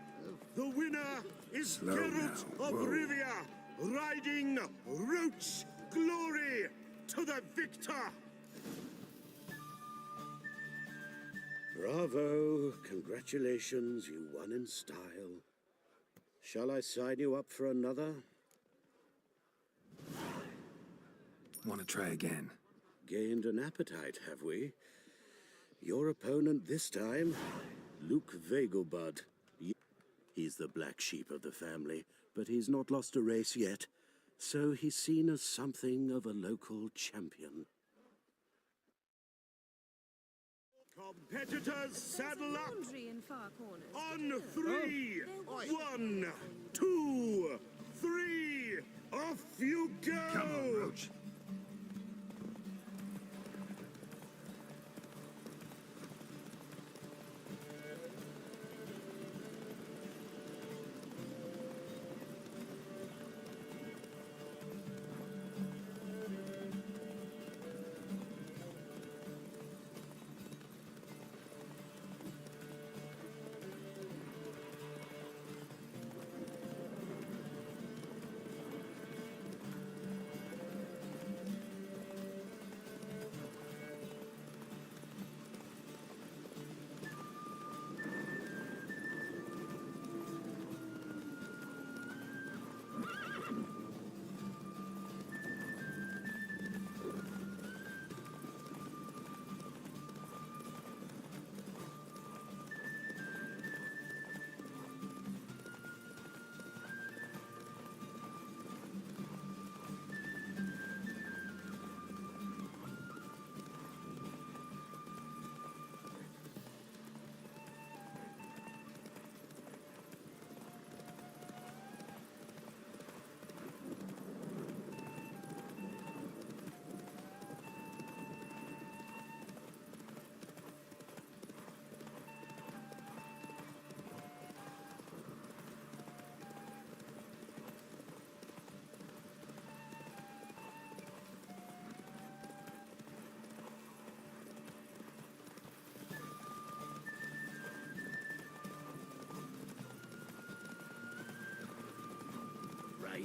Speaker 10: The winner is
Speaker 3: Slow
Speaker 10: Geralt
Speaker 3: now.
Speaker 10: of
Speaker 3: Whoa.
Speaker 10: Rivia, riding Roach Glory to the victor.
Speaker 22: Bravo. Congratulations, you won in style. Shall I sign you up for another?
Speaker 3: Want to try again?
Speaker 22: Gained an appetite, have we? Your opponent this time, Luke Vegelbud. He's the black sheep of the family, but he's not lost a race yet, so he's seen as something of a local champion.
Speaker 10: Competitors, saddle up!
Speaker 12: In far corners.
Speaker 10: On three! 1, 2, 3! Off you go!
Speaker 3: Come on, Roach.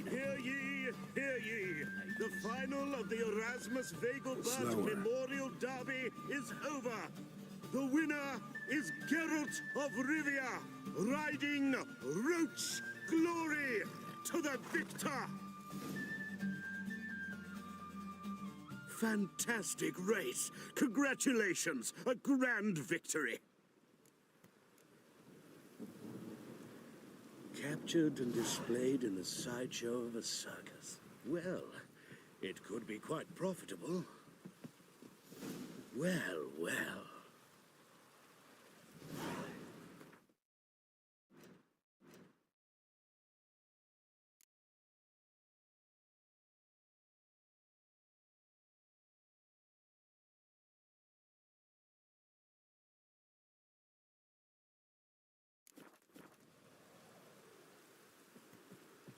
Speaker 10: Hear ye! The final of the Erasmus Vegelbud
Speaker 3: Slower.
Speaker 10: Memorial Derby is over. The winner is Geralt of Rivia, riding Roach Glory to the victor! Fantastic race! Congratulations! A grand victory!
Speaker 22: Captured and displayed in the sideshow of a circus. Well, it could be quite profitable. Well, well.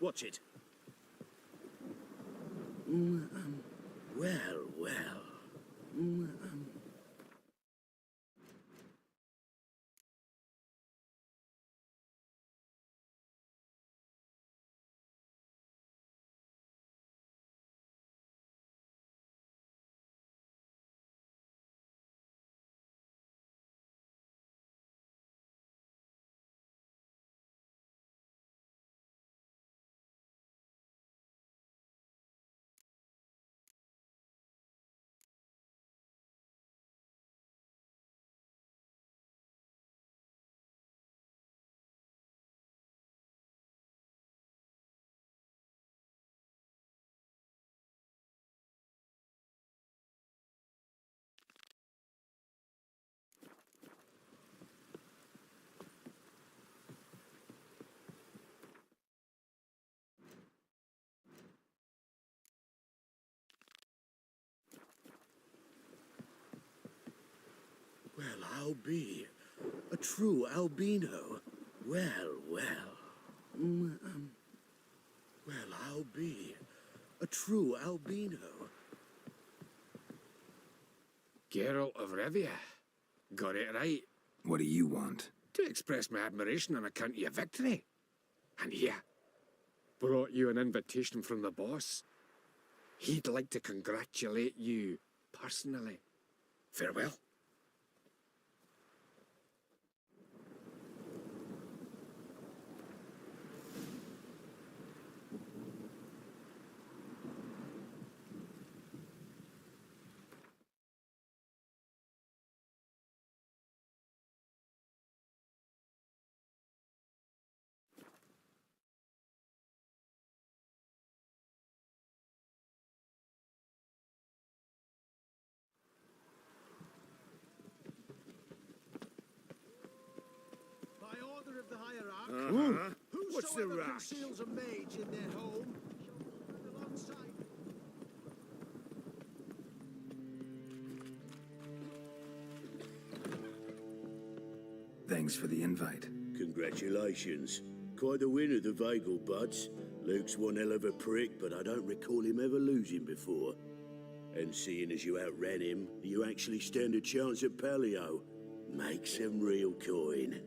Speaker 22: Watch it. Well, well. Well, I'll be a true albino. Well, well. Well, I'll be a true albino.
Speaker 6: Geralt of Rivia. Got it right.
Speaker 3: What do you want?
Speaker 6: To express my admiration on account of your victory. And here, brought you an invitation from the boss. He'd like to congratulate you personally. Farewell.
Speaker 20: What's the rush?
Speaker 18: Conceals a mage in their home.
Speaker 3: Thanks for the invite.
Speaker 22: Congratulations. Quite the winner, the Vagel Buds. Luke's one hell of a prick, but I don't recall him ever losing before. And seeing as you outran him, you actually stand a chance at Paleo. Make some real coin.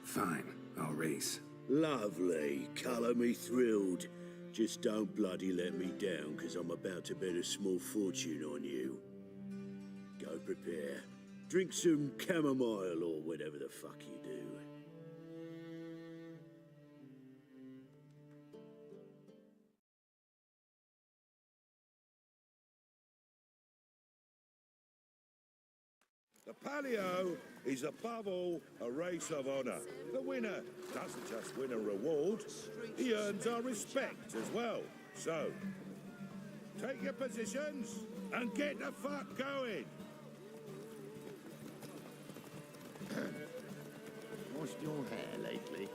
Speaker 3: Fine, I'll race.
Speaker 22: Lovely. Colour me thrilled. Just don't bloody let me down, because I'm about to bet a small fortune on you. Go prepare. Drink some chamomile or whatever the fuck you do.
Speaker 10: The Paleo is above all a race of honour. The winner doesn't just win a reward, he earns our respect as well. So, take your positions and get the fuck going.
Speaker 16: Washed your hair lately?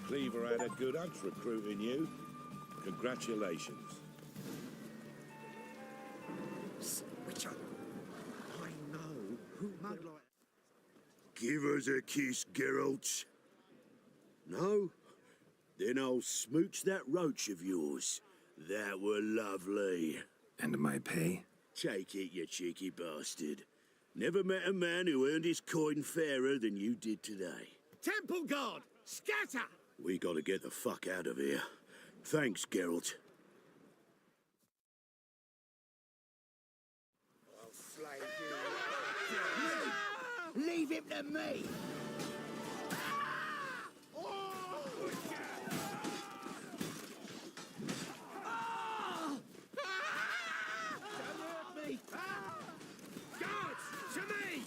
Speaker 10: Cleaver had a good hunch recruiting you. Congratulations.
Speaker 18: Witcher, I know who might like.
Speaker 22: Give us a kiss, Geralt. No? Then I'll smooch that roach of yours. That were lovely.
Speaker 3: And my pay?
Speaker 22: Take it, you cheeky bastard. Never met a man who earned his coin fairer than you did today.
Speaker 20: Temple Guard, scatter!
Speaker 22: We gotta get the fuck out of here. Thanks, Geralt.
Speaker 20: Leave him to me! Guards, to me!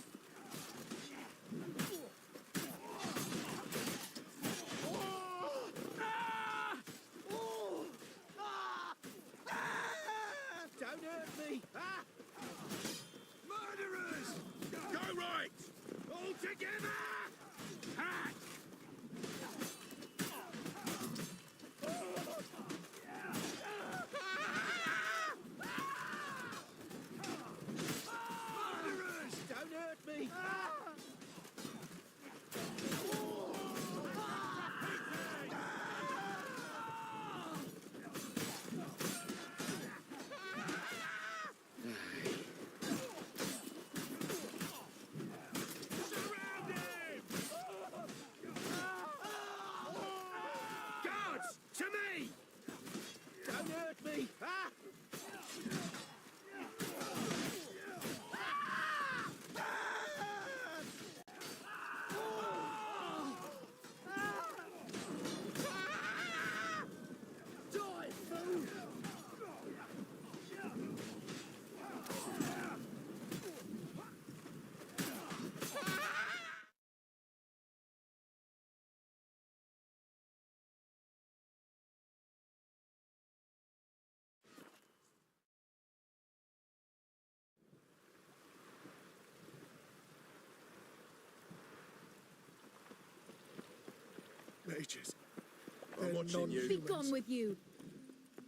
Speaker 20: Don't hurt me! Murderers! Go right! All together! Hack! Murderers! Don't hurt me! Guards, to me! Don't hurt me!
Speaker 15: mages.
Speaker 14: I'm
Speaker 15: They're
Speaker 14: watching you.
Speaker 9: Be gone with you.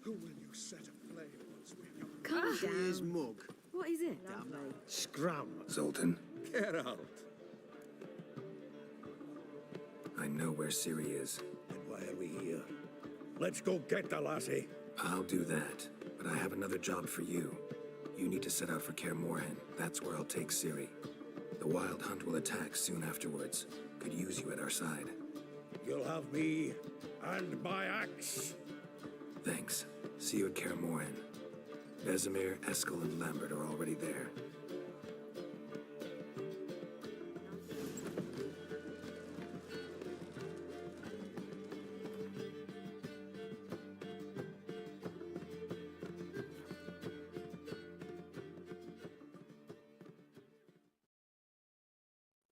Speaker 15: Who will you set aflame once we're gone?
Speaker 9: Calm down.
Speaker 6: Here's Mug.
Speaker 9: What is it?
Speaker 20: Scram.
Speaker 3: Zoltan,
Speaker 20: Geralt.
Speaker 3: I know where Ciri is.
Speaker 20: Then why are we here? Let's go get the lassie.
Speaker 3: I'll do that, but I have another job for you. You need to set out for Kaer Morhen. That's where I'll take Ciri. The Wild Hunt will attack soon afterwards. Could use you at our side.
Speaker 20: You'll have me and my axe.
Speaker 3: Thanks. See you at Kaer Morhen. Vesemir, Eskel, and Lambert are already there.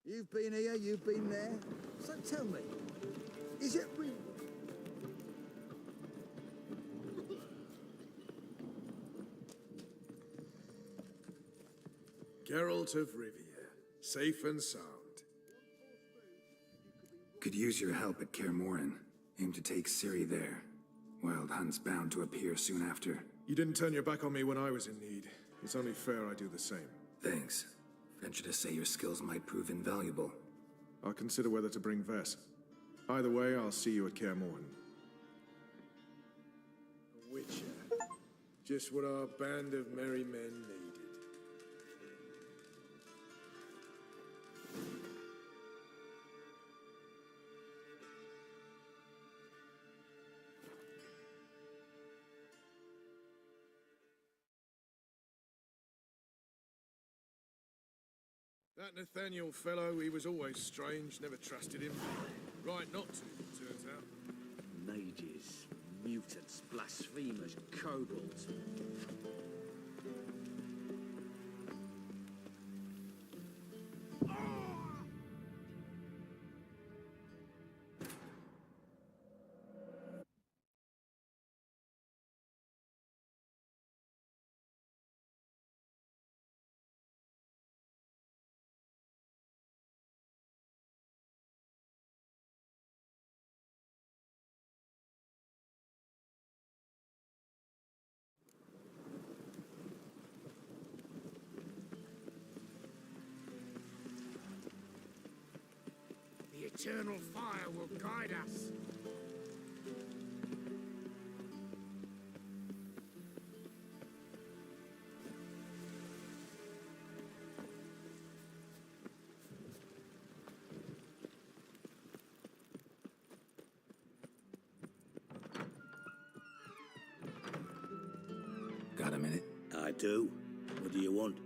Speaker 4: You've been here, you've been there. So tell me, is it real?
Speaker 14: Geralt of Rivia, safe and sound.
Speaker 3: Could use your help at Kaer Morhen. Aim to take Ciri there. Wild Hunt's bound to appear soon after.
Speaker 14: You didn't turn your back on me when I was in need. It's only fair I do the same.
Speaker 3: Thanks. Venture to say your skills might prove invaluable.
Speaker 14: I'll consider whether to bring Vess. Either way, I'll see you at Kaer Morhen. A Witcher. Just what our band of merry men needed. That Nathaniel fellow, he was always strange, never trusted him. Right not to, turns out.
Speaker 2: Mages, mutants, blasphemers, kobolds.
Speaker 20: The eternal fire will guide us.
Speaker 3: Got a minute?
Speaker 21: I do. What do you want?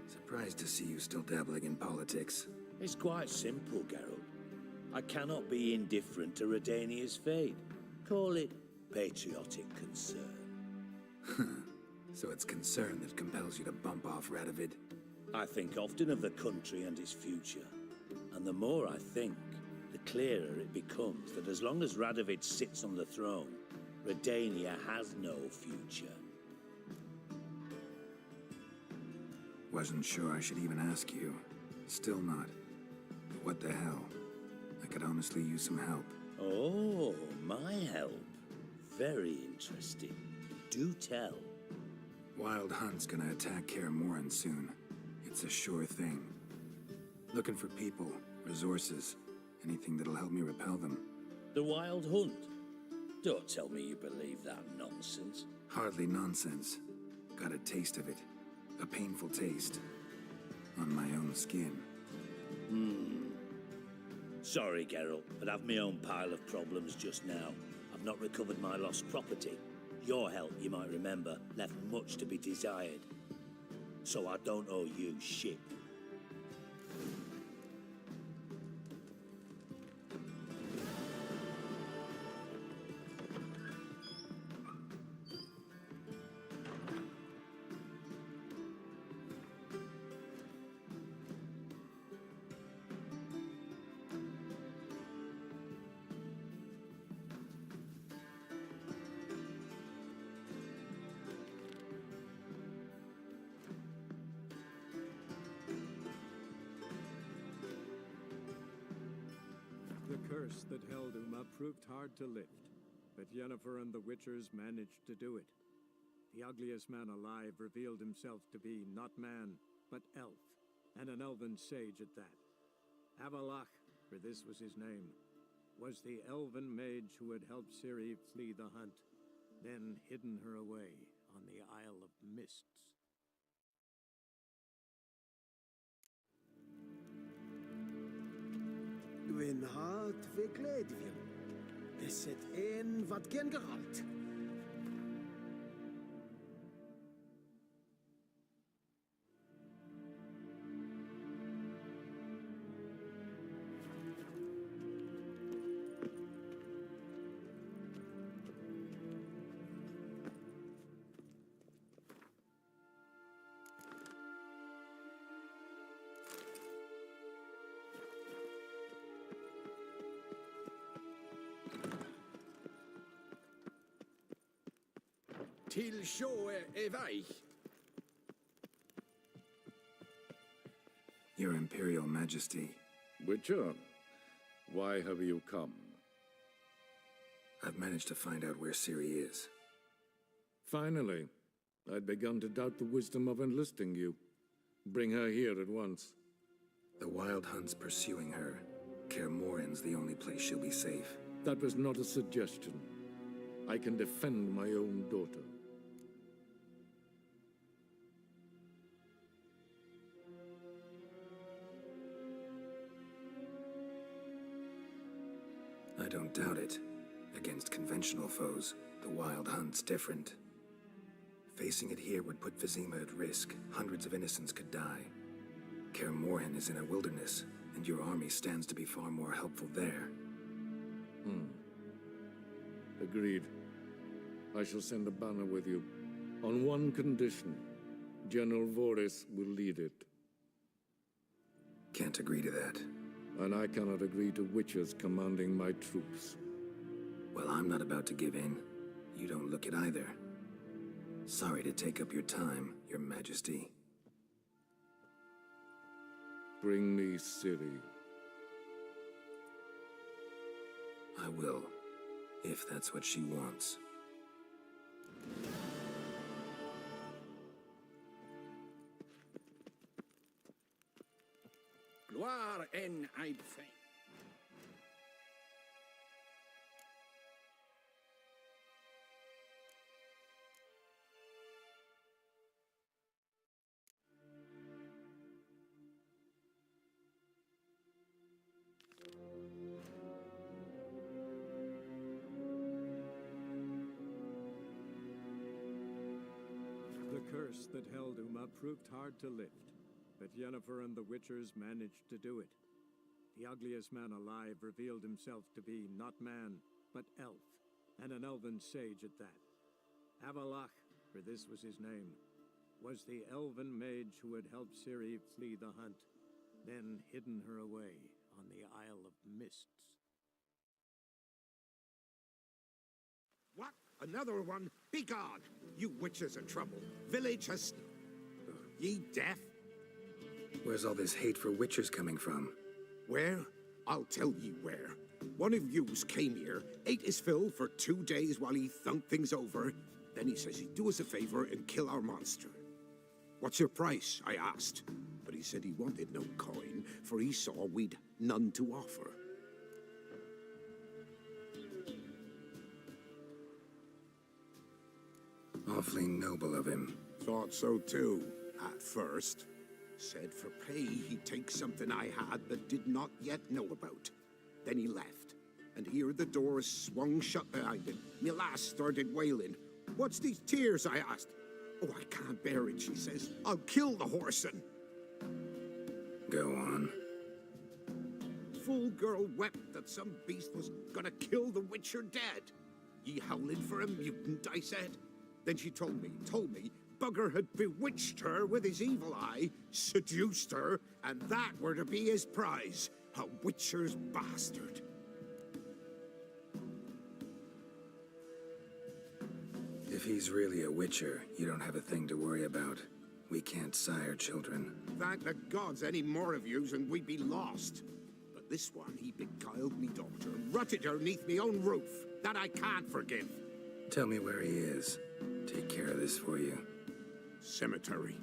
Speaker 3: Surprised to see you still dabbling in politics.
Speaker 21: It's quite simple, Geralt. I cannot be indifferent to Redania's fate. Call it patriotic concern.
Speaker 3: So it's concern that compels you to bump off Radovid?
Speaker 21: I think often of the country and its future. And the more I think, the clearer it becomes that as long as Radovid sits on the throne, Redania has no future.
Speaker 3: Wasn't sure I should even ask you. Still not. But what the hell? I could honestly use some help.
Speaker 21: Oh, my help. Very interesting. Do tell.
Speaker 3: Wild Hunt's gonna attack Kaer Morhen soon. It's a sure thing. Looking for people, resources, anything that'll help me repel them.
Speaker 21: The Wild Hunt? Don't tell me you believe that nonsense.
Speaker 3: Hardly nonsense. Got a taste of it. A painful taste. On my own skin.
Speaker 21: Sorry, Geralt, but I've my own pile of problems just now. I've not recovered my lost property. Your help, you might remember, left much to be desired. So I don't owe you shit.
Speaker 8: The curse that held Uma proved hard to lift, but Yennefer and the Witchers managed to do it. The ugliest man alive revealed himself to be not man, but elf, and an elven sage at that. Avalach, for this was his name, was the elven mage who had helped Ciri flee the hunt, then hidden her away on the Isle of Mists.
Speaker 4: Gwyn hart fe gledfion. Is het een wat gen Geralt?
Speaker 6: Til sjå vei.
Speaker 3: Your Imperial Majesty.
Speaker 5: Witcher, why have you come?
Speaker 3: I've managed to find out where Ciri is.
Speaker 5: Finally. I'd begun to doubt the wisdom of enlisting you. Bring her here at once.
Speaker 3: The Wild Hunt's pursuing her. Kaer Morhen's the only place she'll be safe.
Speaker 5: That was not a suggestion. I can defend my own daughter.
Speaker 3: I don't doubt it. Against conventional foes, the Wild Hunt's different. Facing it here would put Vizima at risk. Hundreds of innocents could die. Kaer Morhen is in a wilderness, and your army stands to be far more helpful there.
Speaker 5: Agreed. I shall send a banner with you. On one condition. General Voris will lead it.
Speaker 3: Can't agree to that.
Speaker 5: And I cannot agree to witches commanding my troops.
Speaker 3: Well, I'm not about to give in. You don't look it either. Sorry to take up your time, Your Majesty.
Speaker 5: Bring me Ciri.
Speaker 3: I will, if that's what she wants.
Speaker 6: Gloire en Eibfein.
Speaker 8: The curse that held Uma proved hard to lift, but Yennefer and the Witchers managed to do it. The ugliest man alive revealed himself to be not man, but elf, and an elven sage at that. Avalach, for this was his name, was the elven mage who had helped Ciri flee the hunt, then hidden her away on the Isle of Mists.
Speaker 20: What? Another one? Begone! You witches are trouble. Village has... Ye deaf?
Speaker 3: Where's all this hate for witchers coming from?
Speaker 20: Where? I'll tell ye where. One of yous came here, ate his fill for 2 days while he thunked things over. Then he says he'd do us a favor and kill our monster. What's your price? I asked. But he said he wanted no coin, for he saw we'd none to offer.
Speaker 3: Awfully noble of him.
Speaker 20: Thought so too, at first. Said for pay he'd take something I had but did not yet know about. Then he left, and here the door swung shut behind him. Me lass started wailing. What's these tears? I asked. Oh, I can't bear it, she says. I'll kill the whoreson.
Speaker 3: Go on.
Speaker 20: Fool girl wept that some beast was gonna kill the Witcher dead. Ye howling for a mutant, I said. Then she told me, Bugger had bewitched her with his evil eye, seduced her, and that were to be his prize. A Witcher's bastard.
Speaker 3: If he's really a Witcher, you don't have a thing to worry about. We can't sire children.
Speaker 20: Thank the gods any more of yous and we'd be lost. But This one, he beguiled me daughter, rutted her neath me own roof. That I can't forgive.
Speaker 3: Tell me where he is. Take care of this for you.
Speaker 20: Cemetery.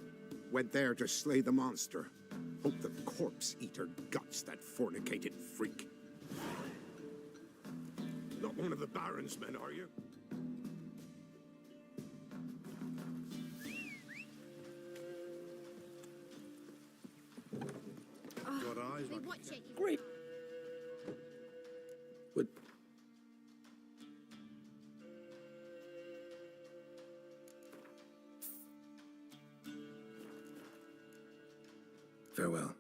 Speaker 20: Went there to slay the monster. Hope the corpse eater guts that fornicated freak. Not one of the Baron's men, are you?
Speaker 1: Got eyes like
Speaker 17: Great.
Speaker 3: What? Farewell.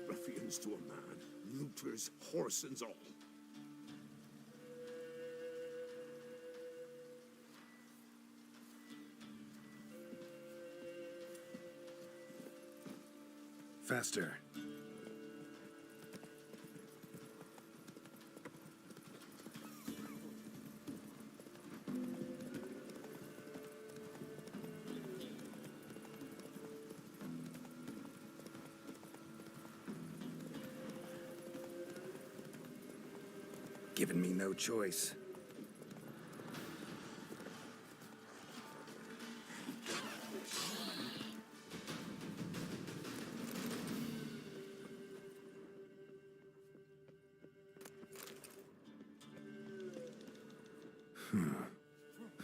Speaker 20: Ruffians to a man, looters, horse and all.
Speaker 3: Faster. Given me no choice.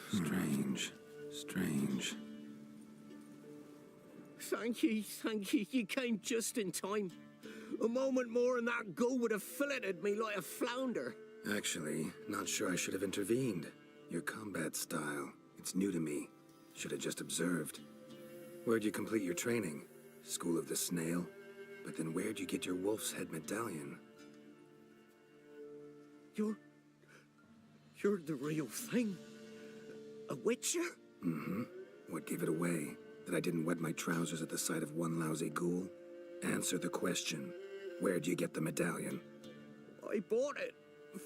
Speaker 3: Strange.
Speaker 18: Thank you. You came just in time. A moment more and that gull would have filleted me like a flounder.
Speaker 3: Actually, not sure I should have intervened. Your combat style, it's new to me. Should have just observed. Where'd you complete your training? School of the Snail? But then where'd you get your wolf's head medallion?
Speaker 18: You're the real thing? A witcher?
Speaker 3: Mm-hmm. What gave it away? That I didn't wet my trousers at the sight of one lousy ghoul? Answer the question. Where'd you get the medallion?
Speaker 18: I bought it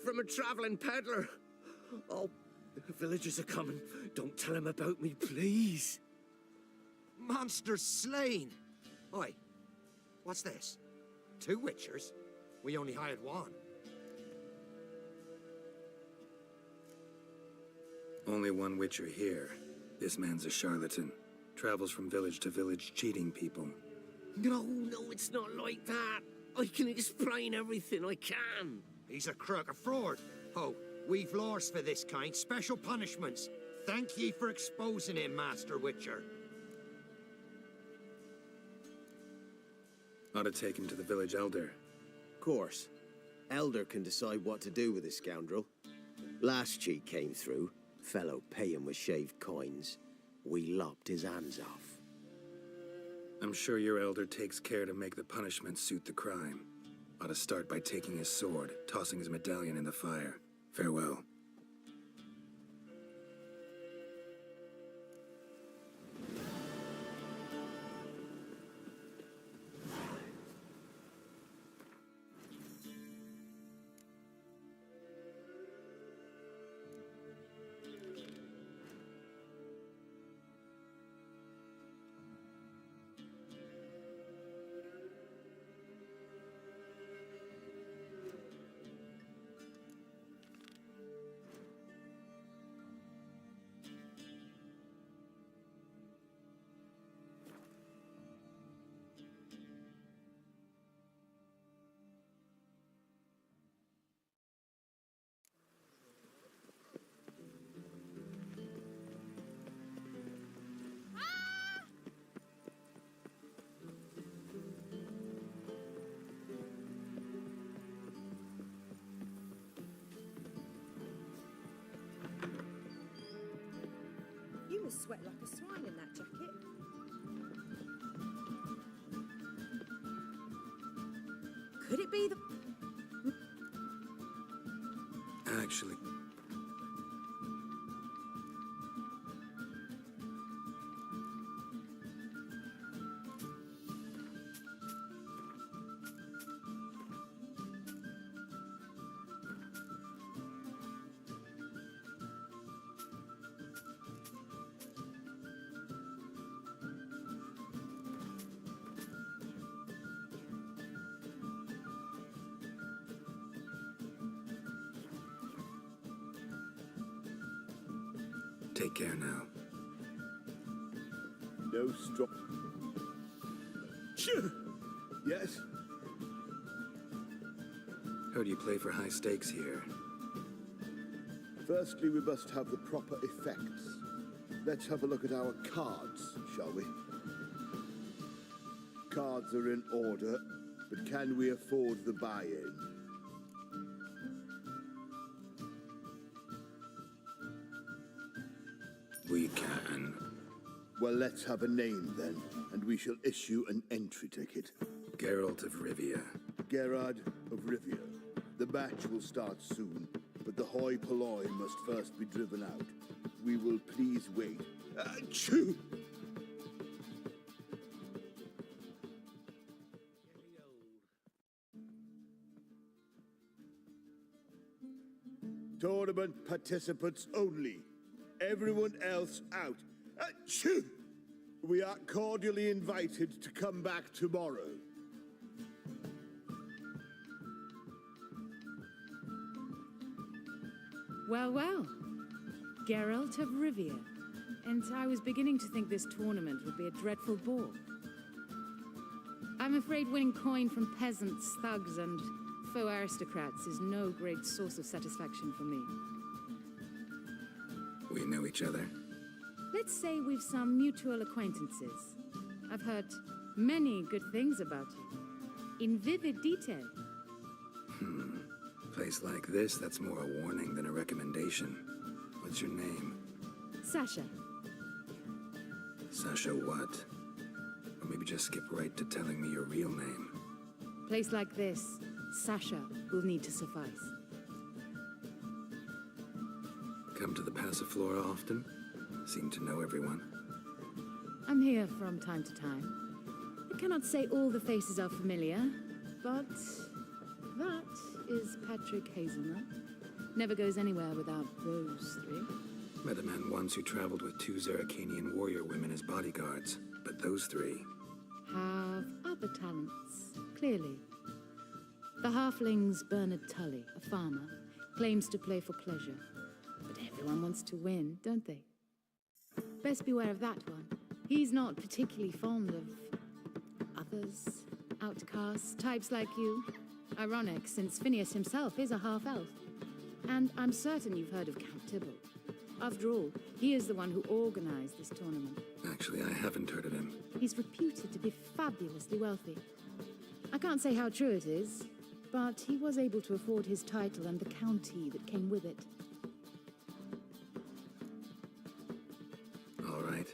Speaker 18: from a traveling peddler. Oh, the villagers are coming. Don't tell them about me, please.
Speaker 6: Monster slain! Oi,
Speaker 18: What's this? 2 Witchers? We only hired 1.
Speaker 3: Only 1 Witcher here. This man's a charlatan. Travels from village to village cheating people.
Speaker 13: No, it's not like that. I can explain everything, I can.
Speaker 18: He's a crook, a fraud. Oh, we've laws for this kind, special punishments. Thank ye for exposing him, Master Witcher.
Speaker 3: Ought to take him to the village elder.
Speaker 19: Course. Elder can decide what to do with this scoundrel. Last cheat came through. Fellow pay him with shaved coins. We lopped his hands off.
Speaker 3: I'm sure your elder takes care to make the punishment suit the crime. Ought to start by taking his sword, tossing his medallion in the fire. Farewell.
Speaker 12: You must sweat like a swine in that jacket. Could it be the...
Speaker 3: Actually... Take care now.
Speaker 23: No strong. Yes?
Speaker 3: Heard you play for high stakes here.
Speaker 23: Firstly, we must have the proper effects. Let's have a look at our cards, shall we? Cards are in order, but can we afford the buy-in?
Speaker 3: We can.
Speaker 23: Well, let's have a name then, and we shall issue an entry ticket.
Speaker 3: Geralt of Rivia.
Speaker 23: Geralt of Rivia. The match will start soon, but the hoi polloi must first be driven out. We will please wait. Achoo! Tournament participants only. Everyone else out. Achoo! We are cordially invited to come back tomorrow.
Speaker 11: Well. Geralt of Rivia. And I was beginning to think this tournament would be a dreadful bore. I'm afraid winning coin from peasants, thugs, and faux aristocrats is no great source of satisfaction for me.
Speaker 3: We know each other.
Speaker 11: Let's say we've some mutual acquaintances. I've heard many good things about you, in vivid detail.
Speaker 3: Place like this, that's more a warning than a recommendation. What's your name?
Speaker 11: Sasha.
Speaker 3: Sasha what? Or maybe just skip right to telling me your real name.
Speaker 11: Place like this, Sasha will need to suffice.
Speaker 3: Come to the Passiflora often? Seem to know everyone.
Speaker 11: I'm here from time to time. I cannot say all the faces are familiar, but that is Patrick Hazelnut. Never goes anywhere without those 3.
Speaker 3: Met a man once who traveled with 2 Zeracanian warrior women as bodyguards, but those 3...
Speaker 11: Have a got the talents, clearly. The halfling's Bernard Tully, a farmer, claims to play for pleasure. But everyone wants to win, don't they? Best beware of that one. He's not particularly fond of others, outcasts, types like you. Ironic, since Phineas himself is a half-elf. And I'm certain you've heard of Count Tybalt. After all, he is the one who organized this tournament.
Speaker 3: Actually, I haven't heard of him.
Speaker 11: He's reputed to be fabulously wealthy. I can't say how true it is, but he was able to afford his title and the county that came with it.
Speaker 3: All right.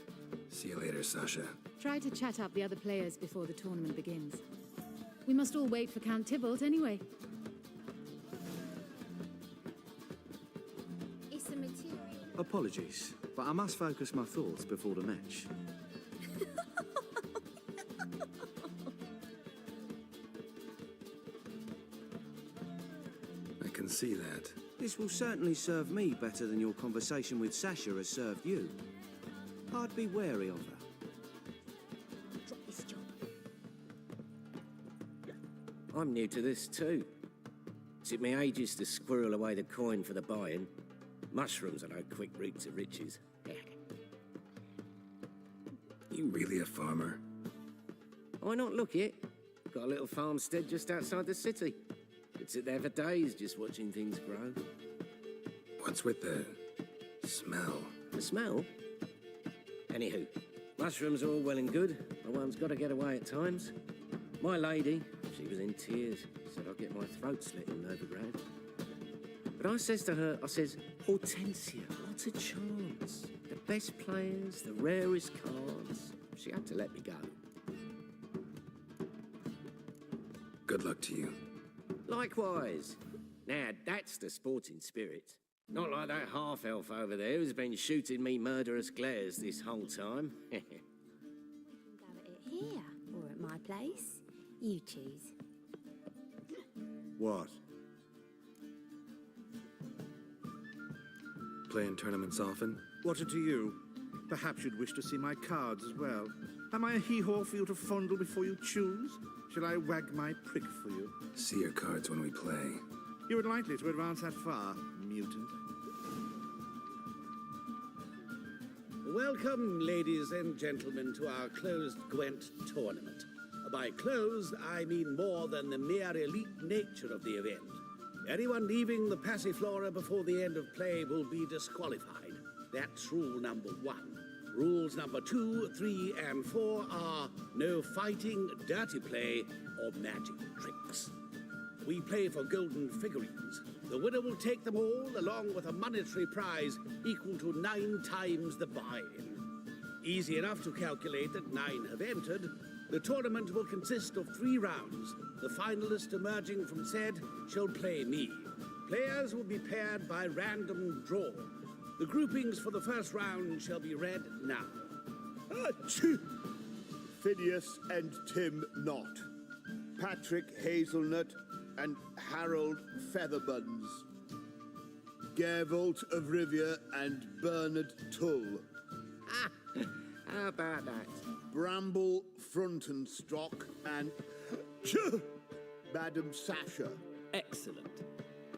Speaker 3: See you later, Sasha.
Speaker 11: Try to chat up the other players before the tournament begins. We must all wait for Count Tybalt anyway.
Speaker 7: It's a material.
Speaker 10: Apologies, but I must focus my thoughts before the match.
Speaker 3: I can see that.
Speaker 10: This will certainly serve me better than your conversation with Sasha has served you. I'd be wary of her.
Speaker 7: Drop this job.
Speaker 13: I'm new to this too. Took me ages to squirrel away the coin for the buy-in. Mushrooms are no quick route to riches.
Speaker 3: You really a farmer?
Speaker 13: Why not look it? Got a little farmstead just outside the city. Could sit there for days just watching things grow.
Speaker 3: What's with the smell?
Speaker 13: The smell? Anywho, mushrooms are all well and good, but one's got to get away at times. My lady, she was in tears, said I'd get my throat slit in overground. But I says to her, I says, Hortensia, what a chance. The best players, the rarest cards. She had to let me go.
Speaker 3: Good luck to you.
Speaker 13: Likewise. Now, that's the sporting spirit. Not like that half-elf over there who's been shooting me murderous glares this whole time.
Speaker 7: Go at it here or at my place. You choose.
Speaker 1: What?
Speaker 3: Playing tournaments often?
Speaker 1: What to you? Perhaps you'd wish to see my cards as well. Am I a hee-haw for you to fondle before you choose? Shall I wag my prick for you?
Speaker 3: See your cards when we play.
Speaker 1: You would likely to advance that far, mutant.
Speaker 16: Welcome, ladies and gentlemen, to our closed Gwent tournament. By closed, I mean more than the mere elite nature of the event. Anyone leaving the Passiflora before the end of play will be disqualified. That's rule number 1. Rules number 2, 3, and 4 are no fighting, dirty play, or magic tricks. We play for golden figurines. The winner will take them all, along with a monetary prize equal to 9 times the buy-in. Easy enough to calculate that 9 have entered. The tournament will consist of 3 rounds. The finalist emerging from said shall play me. Players will be paired by random draw. The groupings for the first round shall be read now.
Speaker 23: Phineas and Tim Knott. Patrick Hazelnut and Harold Featherbuns. Geralt of Rivia and Bernard Tull.
Speaker 13: How about that?
Speaker 23: Bramble Frontenstock and Madam Sasha.
Speaker 16: Excellent.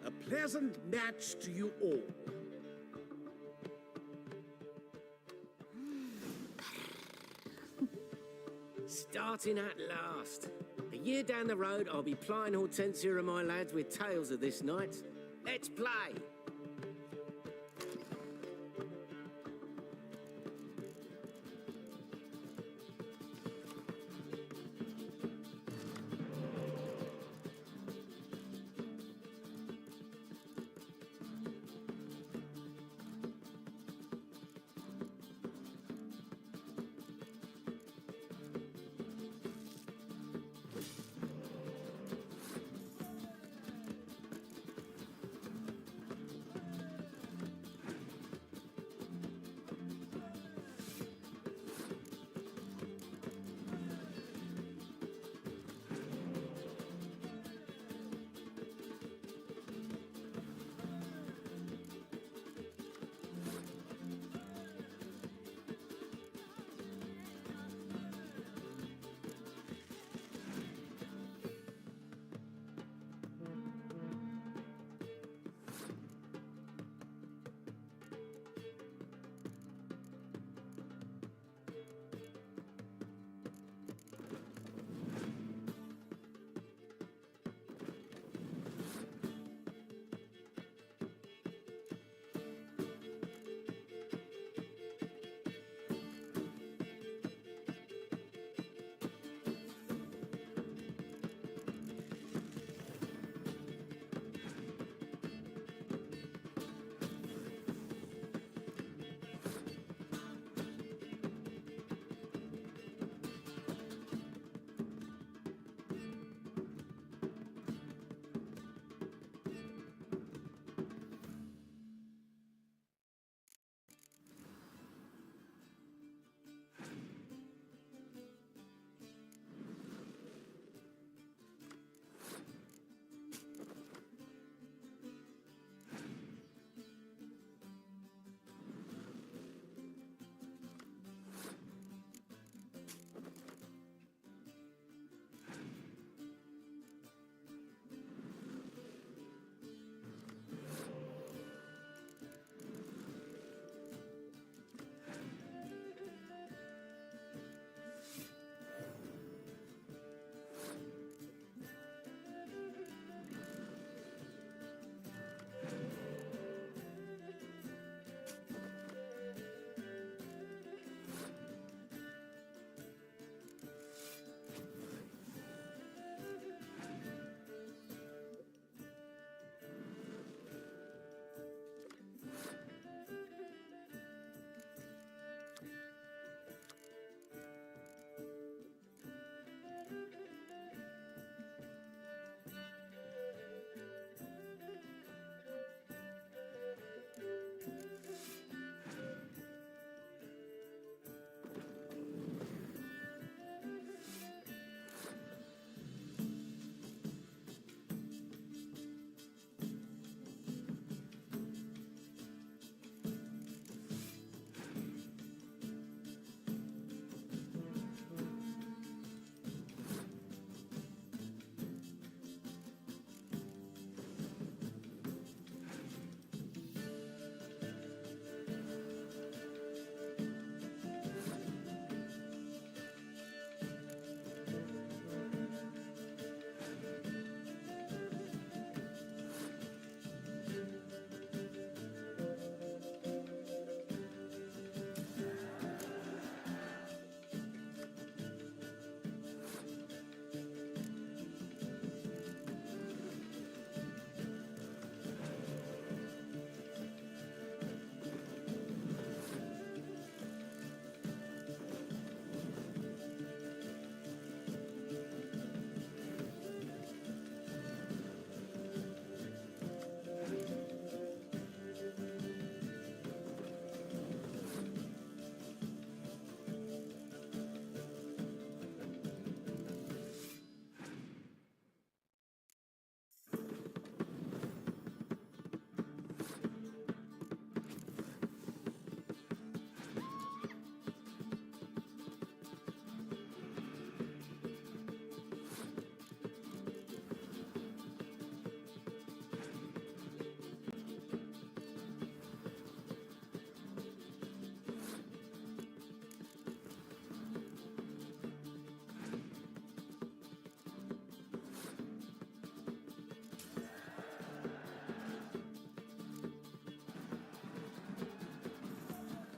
Speaker 16: A pleasant match to you all.
Speaker 13: Starting at last. A year down the road, I'll be plying Hortensia and my lads with tales of this night. Let's play!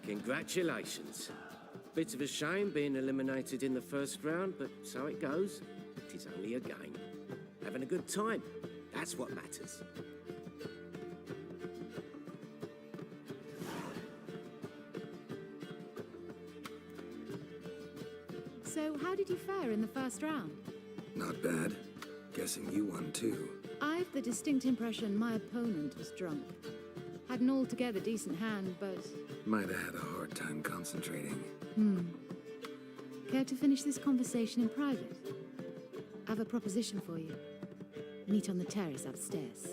Speaker 13: Congratulations. Bit of a shame being eliminated in the first round, but so it goes. It is only a game. Having a good time, that's what matters.
Speaker 11: So, how did you fare in the first round?
Speaker 3: Not bad. Guessing you won too.
Speaker 11: I've the distinct impression my opponent was drunk. Had an altogether decent hand, but...
Speaker 3: Might have had a hard time concentrating.
Speaker 11: Care to finish this conversation in private? I have a proposition for you. Meet on the terrace upstairs.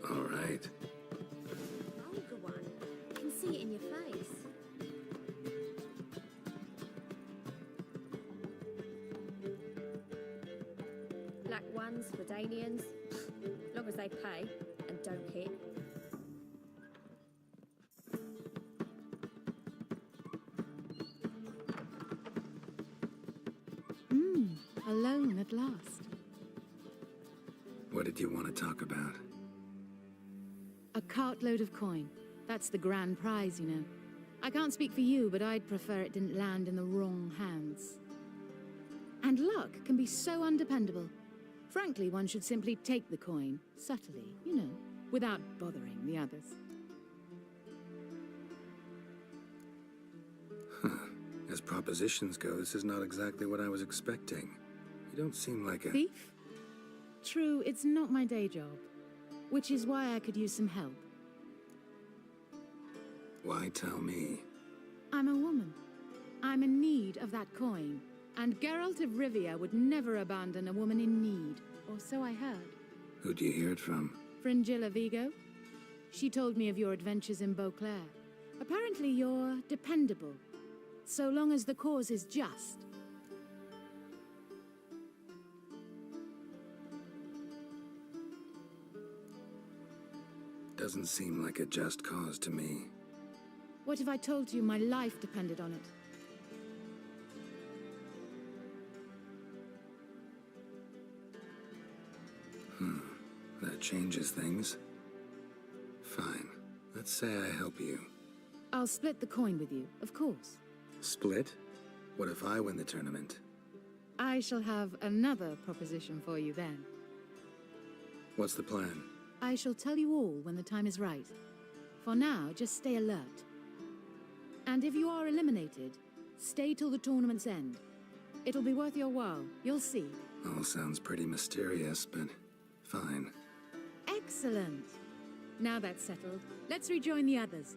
Speaker 3: All right.
Speaker 7: Older one. I can see it in your face. Black ones, Redanians. Long as they pay and don't hit.
Speaker 11: Alone at last.
Speaker 3: What did you want to talk about?
Speaker 11: A cartload of coin. That's the grand prize, you know. I can't speak for you, but I'd prefer it didn't land in the wrong hands. And luck can be so undependable. Frankly, one should simply take the coin, subtly, you know, without bothering the others.
Speaker 3: As propositions go, this is not exactly what I was expecting. You don't seem like a...
Speaker 11: Thief? True, it's not my day job, which is why I could use some help.
Speaker 3: Why tell me?
Speaker 11: I'm a woman. I'm in need of that coin, and Geralt of Rivia would never abandon a woman in need, or so I heard.
Speaker 3: Who'd you hear it from?
Speaker 11: Fringilla Vigo? She told me of your adventures in Beauclair. Apparently you're dependable, so long as the cause is just.
Speaker 3: Doesn't seem like a just cause to me.
Speaker 11: What if I told you my life depended on it?
Speaker 3: That changes things. Fine. Let's say I help you.
Speaker 11: I'll split the coin with you, of course.
Speaker 3: Split? What if I win the tournament?
Speaker 11: I shall have another proposition for you then.
Speaker 3: What's the plan?
Speaker 11: I shall tell you all when the time is right. For now, just stay alert. And if you are eliminated, stay till the tournament's end. It'll be worth your while, you'll see.
Speaker 3: All sounds pretty mysterious, but fine.
Speaker 11: Excellent. Now that's settled, let's rejoin the others.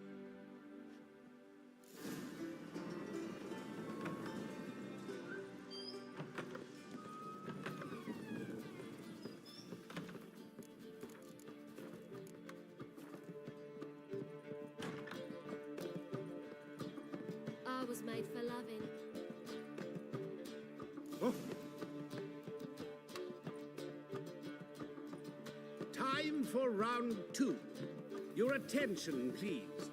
Speaker 7: I was made for loving.
Speaker 16: Time for round 2. Your attention, please.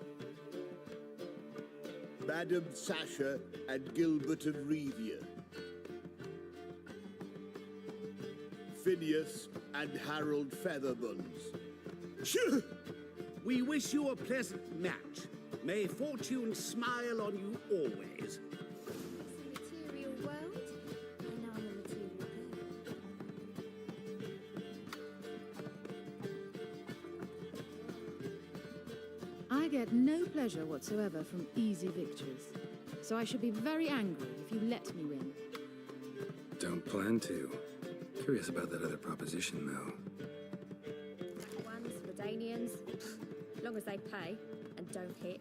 Speaker 23: Madam Sasha and Gilbert of Rivia. Phineas and Harold Featherbuns.
Speaker 16: We wish you a pleasant match. May fortune smile on you always.
Speaker 7: Material world? I know I'm a material girl.
Speaker 11: I get no pleasure whatsoever from easy victories, so I should be very angry if you let me win.
Speaker 3: Don't plan to. Curious about that other proposition, though.
Speaker 7: Ones, Redanians. Long as they pay and don't hit.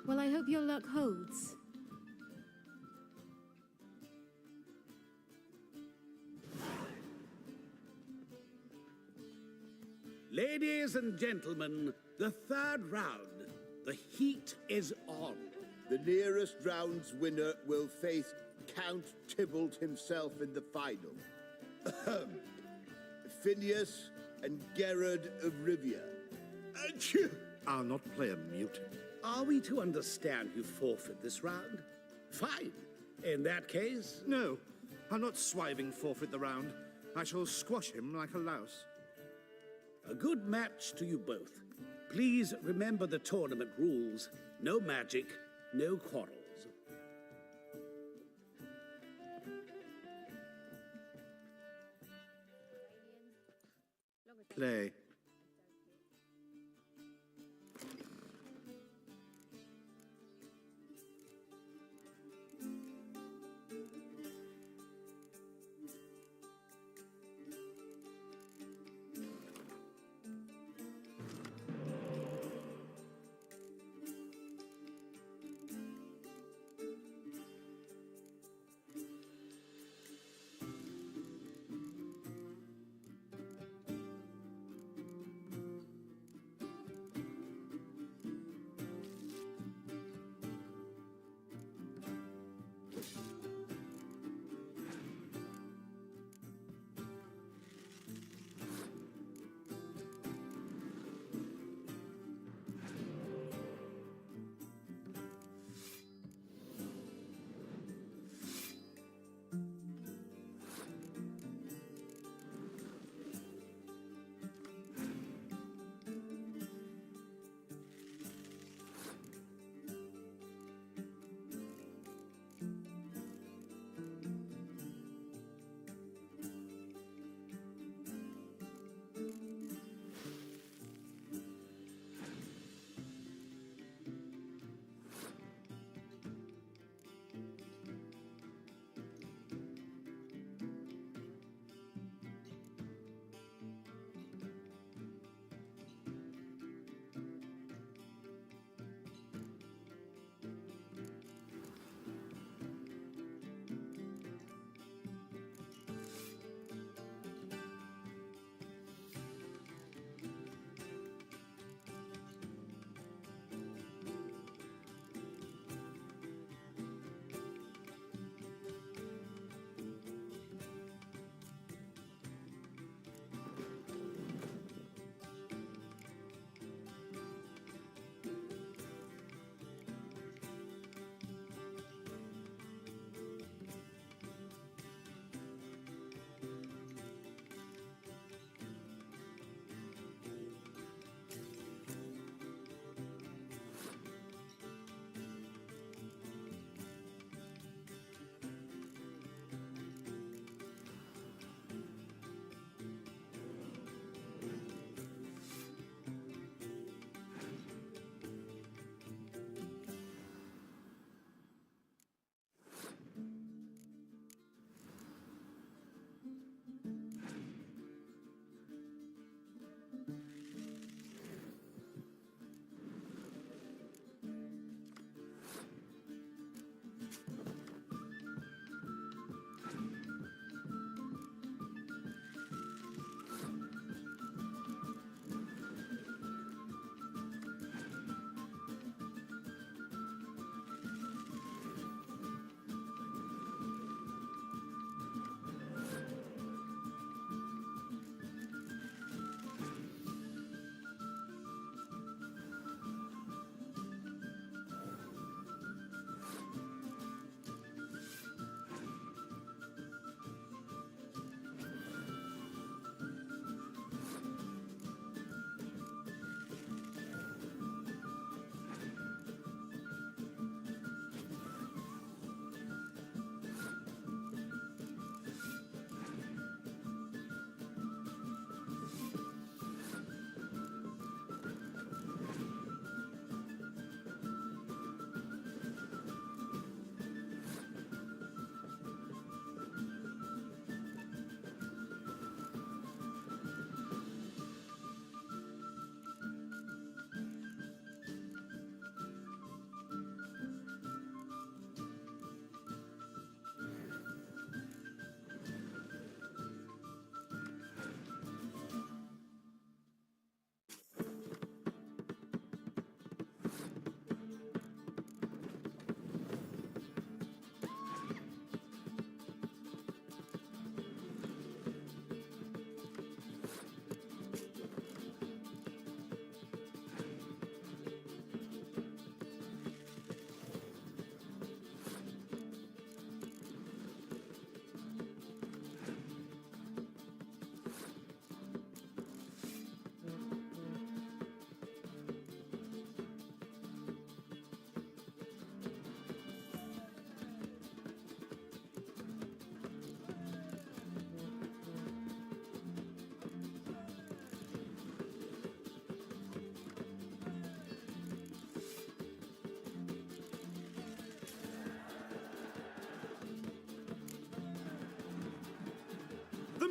Speaker 11: Well, I hope your luck holds.
Speaker 16: Ladies and gentlemen, the third round. The heat is on.
Speaker 23: The nearest round's winner will face Count Tybalt himself in the final. Phineas and Geralt of Rivia.
Speaker 1: I'll not play a mute.
Speaker 16: Are we to understand you forfeit this round? Fine. In that case...
Speaker 1: No, I'll not swiving forfeit the round. I shall squash him like a louse.
Speaker 16: A good match to you both. Please remember the tournament rules. No magic, no quarrels.
Speaker 1: Play.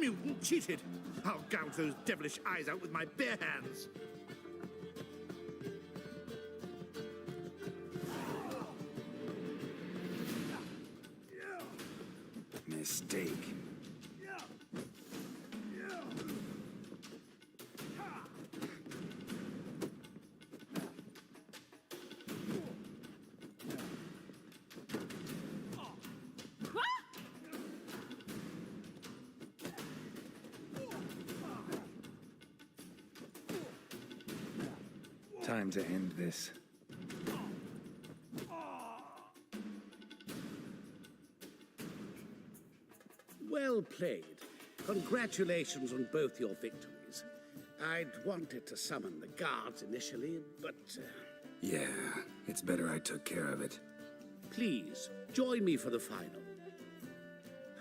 Speaker 1: mutant cheated. I'll gouge those devilish eyes out with my bare hands.
Speaker 3: Mistake. Time to end this.
Speaker 16: Well played. Congratulations on both your victories. I'd wanted to summon the guards initially, but...
Speaker 3: Yeah, it's better I took care of it.
Speaker 16: Please, join me for the final.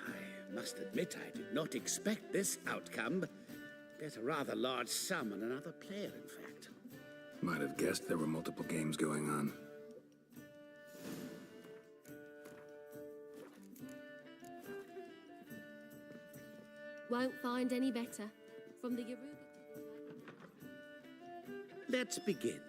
Speaker 16: I must admit I did not expect this outcome. Bet a rather large sum on another player, in fact.
Speaker 3: Might have guessed there were multiple games going on.
Speaker 9: Won't find any better. From the Yoruba...
Speaker 16: Let's begin.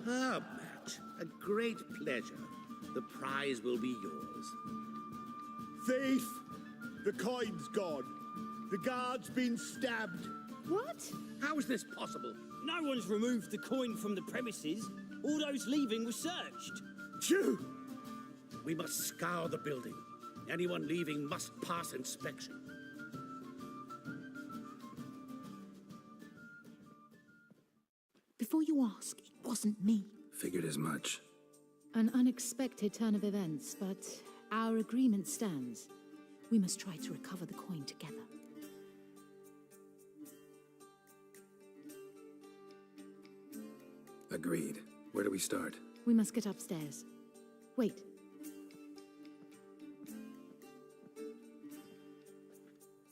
Speaker 16: Superb match. A great pleasure. The prize will be yours.
Speaker 23: Thief! The coin's gone. The guard's been stabbed.
Speaker 12: What?
Speaker 16: How is this possible?
Speaker 14: No one's removed the coin from the premises. All those leaving were searched.
Speaker 16: Phew! We must scour the building. Anyone leaving must pass inspection.
Speaker 15: Before you ask, it wasn't me.
Speaker 3: Figured as much.
Speaker 11: An unexpected turn of events, but our agreement stands. We must try to recover the coin together.
Speaker 3: Agreed. Where do we start?
Speaker 11: We must get upstairs. Wait.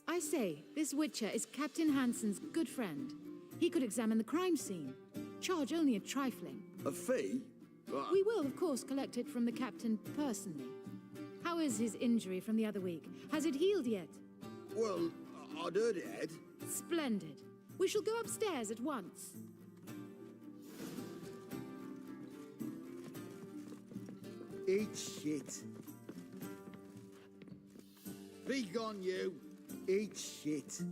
Speaker 11: I say, this Witcher is Captain Hansen's good friend. He could examine the crime scene. Charge only a trifling.
Speaker 23: A fee?
Speaker 11: We will, of course, collect it from the captain personally. How is his injury from the other week? Has it healed yet?
Speaker 23: Well, I'd heard it had.
Speaker 11: Splendid. We shall go upstairs at once.
Speaker 23: Eat shit. Be gone, you. Eat shit.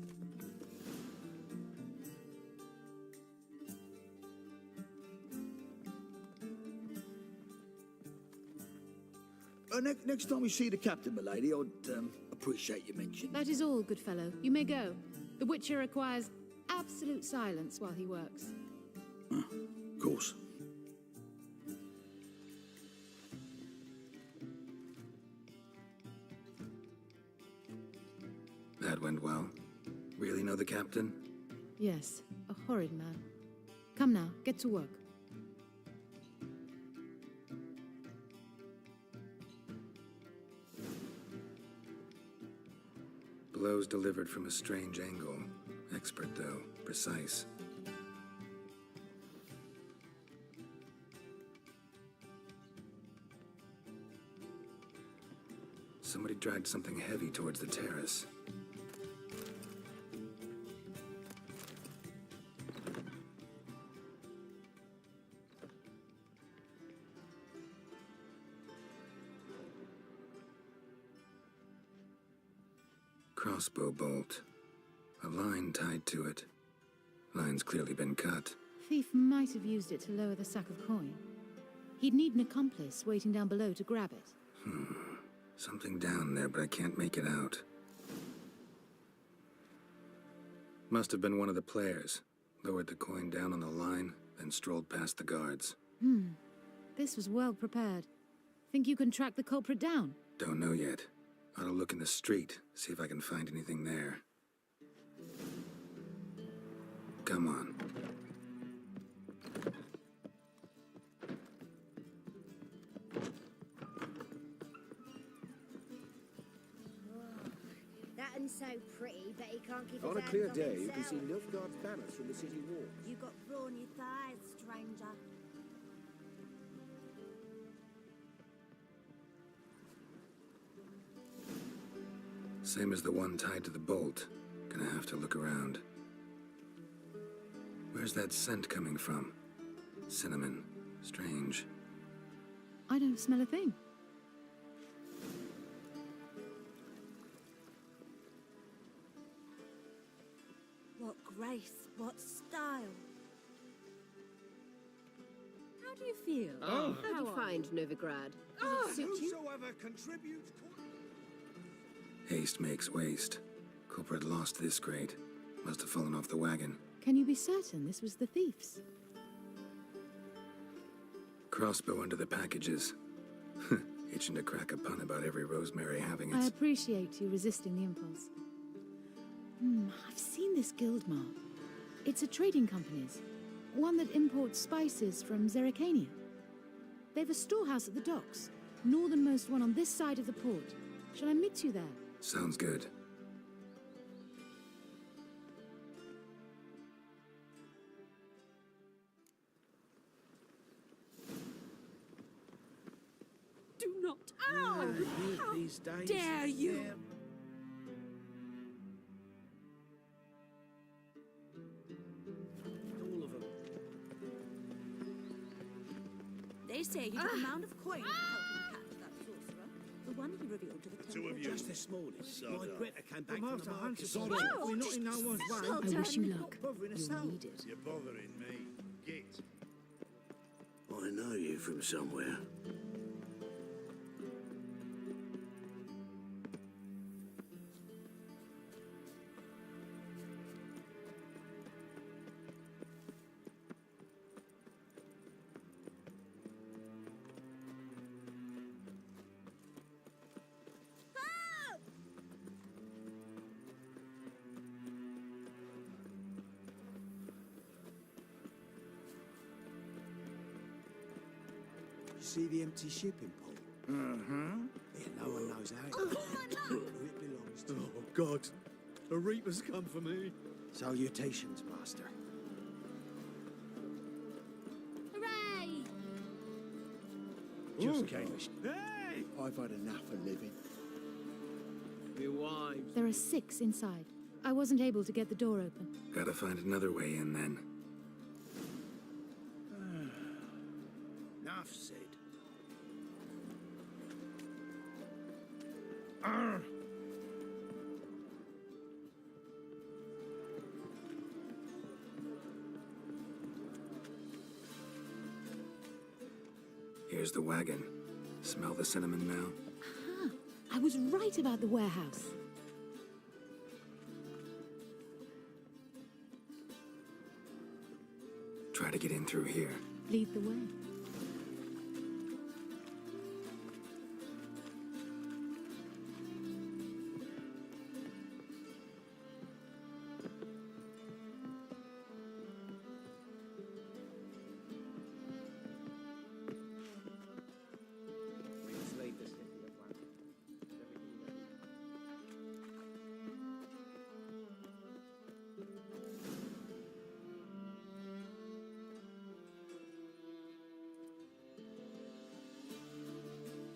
Speaker 23: Next time we see the captain, m'lady, I'd appreciate you mentioning.
Speaker 11: That is all, good fellow. You may go. The Witcher requires absolute silence while he works.
Speaker 23: Of course.
Speaker 3: That went well. Really know the captain?
Speaker 11: Yes, a horrid man. Come now, get to work.
Speaker 3: Blows delivered from a strange angle. Expert, though. Precise. Somebody dragged something heavy towards the terrace. Crossbow bolt. A line tied to it. Line's clearly been cut.
Speaker 11: Thief might have used it to lower the sack of coin. He'd need an accomplice waiting down below to grab it.
Speaker 3: Something down there, but I can't make it out. Must have been one of the players. Lowered the coin down on the line, then strolled past the guards.
Speaker 11: This was well prepared. Think you can track the culprit down?
Speaker 3: Don't know yet. Ought to look in the street, see if I can find anything there. Come on.
Speaker 12: That one's so pretty, but he can't keep his
Speaker 6: On a
Speaker 12: hands
Speaker 6: clear
Speaker 12: off
Speaker 6: day, you can
Speaker 12: himself.
Speaker 6: see Nilfgaard's banners from the city walls.
Speaker 12: You got brawny thighs, stranger.
Speaker 3: Same as the one tied to the bolt. Gonna have to look around. Where's that scent coming from? Cinnamon. Strange.
Speaker 11: I don't smell a thing.
Speaker 12: What grace, what style.
Speaker 22: How do you feel?
Speaker 3: Oh.
Speaker 22: How do you find Novigrad? Does it suit you?
Speaker 23: Whosoever contributes...
Speaker 3: Haste makes waste. Culprit lost this crate. Must have fallen off the wagon.
Speaker 11: Can you be certain this was the thief's?
Speaker 3: Crossbow under the packages. Itching to crack a pun about every rosemary having
Speaker 11: I
Speaker 3: its...
Speaker 11: appreciate you resisting the impulse. I've seen this guild mark. It's a trading company's. One that imports spices from Zerrikania. They've a storehouse at the docks. Northernmost one on this side of the port. Shall I meet you there?
Speaker 3: Sounds good.
Speaker 22: Do not. Ow! How
Speaker 16: these days.
Speaker 22: dare you?
Speaker 16: All of them.
Speaker 12: say he took a mound of coin to help him catch that sorcerer, the one he revealed to the temple.
Speaker 1: Two of you.
Speaker 6: Just this morning, my Greta came back
Speaker 1: Well,
Speaker 6: from the
Speaker 1: Master
Speaker 6: market.
Speaker 1: Hunter, we're not in no one's way.
Speaker 11: I wish you luck.
Speaker 1: Bothering us
Speaker 11: You'll
Speaker 1: out.
Speaker 11: need it.
Speaker 1: You're bothering me. Git.
Speaker 18: I know you from somewhere.
Speaker 6: See the empty shipping pool?
Speaker 1: Uh-huh.
Speaker 6: Yeah, no one knows how it who it belongs to.
Speaker 5: Oh, God. A reaper's come for me.
Speaker 6: Salutations, Master.
Speaker 9: Hooray!
Speaker 6: Just gave us. Hey! I've had enough of living.
Speaker 8: My wives.
Speaker 11: There are 6 inside. I wasn't able to get the door open.
Speaker 3: Gotta find another way in then.
Speaker 6: Enough said.
Speaker 3: Here's the wagon. Smell the cinnamon now?
Speaker 11: Ah, I was right about the warehouse.
Speaker 3: Try to get in through here.
Speaker 11: Lead the way.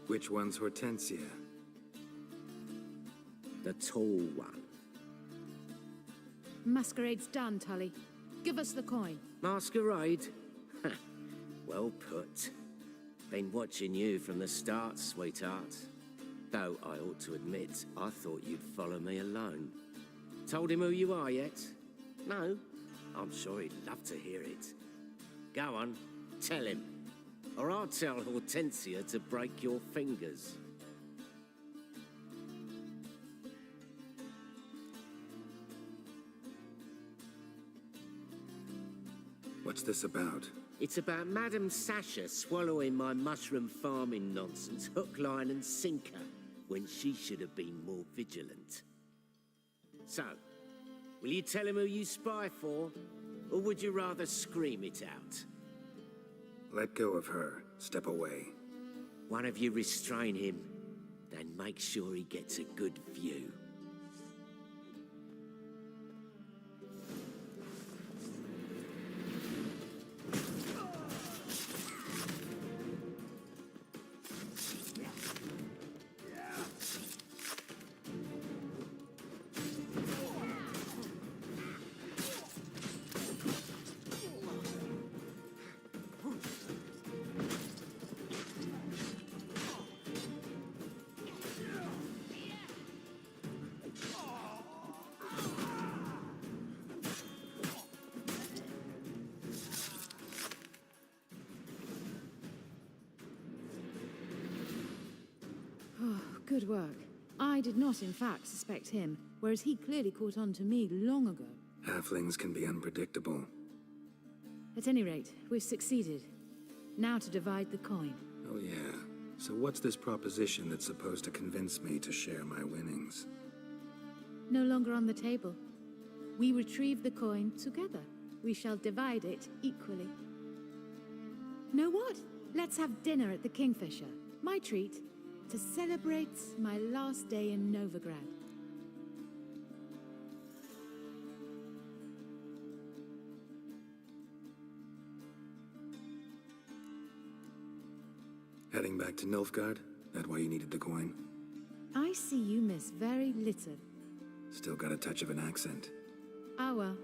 Speaker 3: Which one's Hortensia?
Speaker 13: The tall one.
Speaker 11: Masquerade's done, Tully. Give us the coin.
Speaker 13: Masquerade? Well put. Been watching you from the start, sweetheart. Though I ought to admit, I thought you'd follow me alone. Told him who you are yet? No? I'm sure he'd love to hear it. Go on, tell him. Or I'll tell Hortensia to break your fingers.
Speaker 3: What's this about?
Speaker 13: It's about Madame Sasha swallowing my mushroom farming nonsense hook, line and sinker when she should have been more vigilant. So, will you tell him who you spy for, or would you rather scream it out?
Speaker 3: Let go of her. Step away.
Speaker 13: One of you restrain him, then make sure he gets a good view.
Speaker 11: Good work. I did not, in fact, suspect him, whereas he clearly caught on to me long ago.
Speaker 3: Halflings can be unpredictable.
Speaker 11: At any rate, we've succeeded. Now to divide the coin.
Speaker 3: Oh yeah. So what's this proposition that's supposed to convince me to share my winnings?
Speaker 11: No longer on the table. We retrieve the coin together. We shall divide it equally. Know what? Let's have dinner at the Kingfisher. My treat. To celebrate my last day in Novigrad.
Speaker 3: Heading back to Nilfgaard? That why you needed the coin?
Speaker 11: I see you miss very little.
Speaker 3: Still got a touch of an accent.
Speaker 11: Ah well.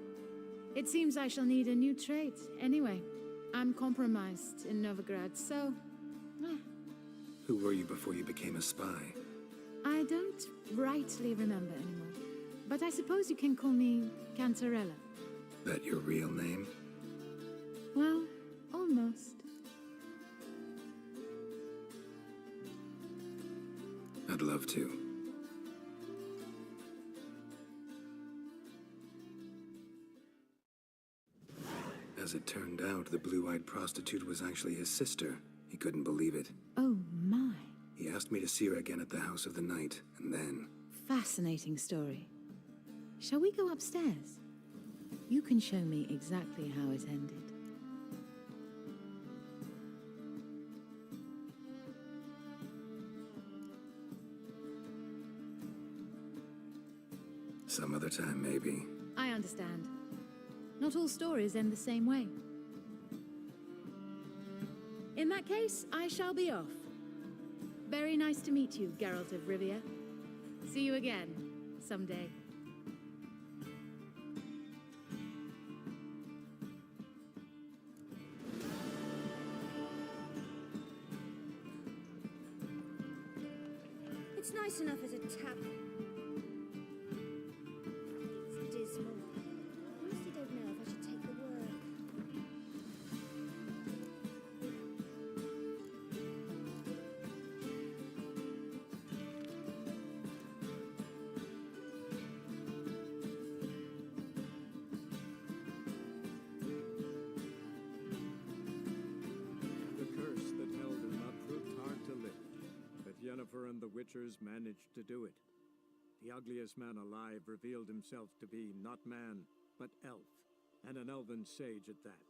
Speaker 11: It seems I shall need a new trait. Anyway, I'm compromised in Novigrad, so
Speaker 3: Who were you before you became a spy?
Speaker 11: I don't rightly remember anymore. But I suppose you can call me Cantarella.
Speaker 3: That your real name?
Speaker 11: Well, almost.
Speaker 3: I'd love to. As it turned out, the blue-eyed prostitute was actually his sister. He couldn't believe it.
Speaker 11: Oh, my.
Speaker 3: He asked me to see her again at the House of the Night, and then...
Speaker 11: Fascinating story. Shall we go upstairs? You can show me exactly how it ended.
Speaker 3: Some other time, maybe.
Speaker 11: I understand. Not all stories end the same way. In that case, I shall be off. Very nice to meet you, Geralt of Rivia. See you again, someday.
Speaker 12: It's nice enough as a tap. It's dismal. I honestly don't know if I should take the work.
Speaker 8: The curse that held him up proved hard to lift, but Yennefer and the Witchers managed to do it. The ugliest man alive revealed himself to be not man, but elf, and an elven sage at that.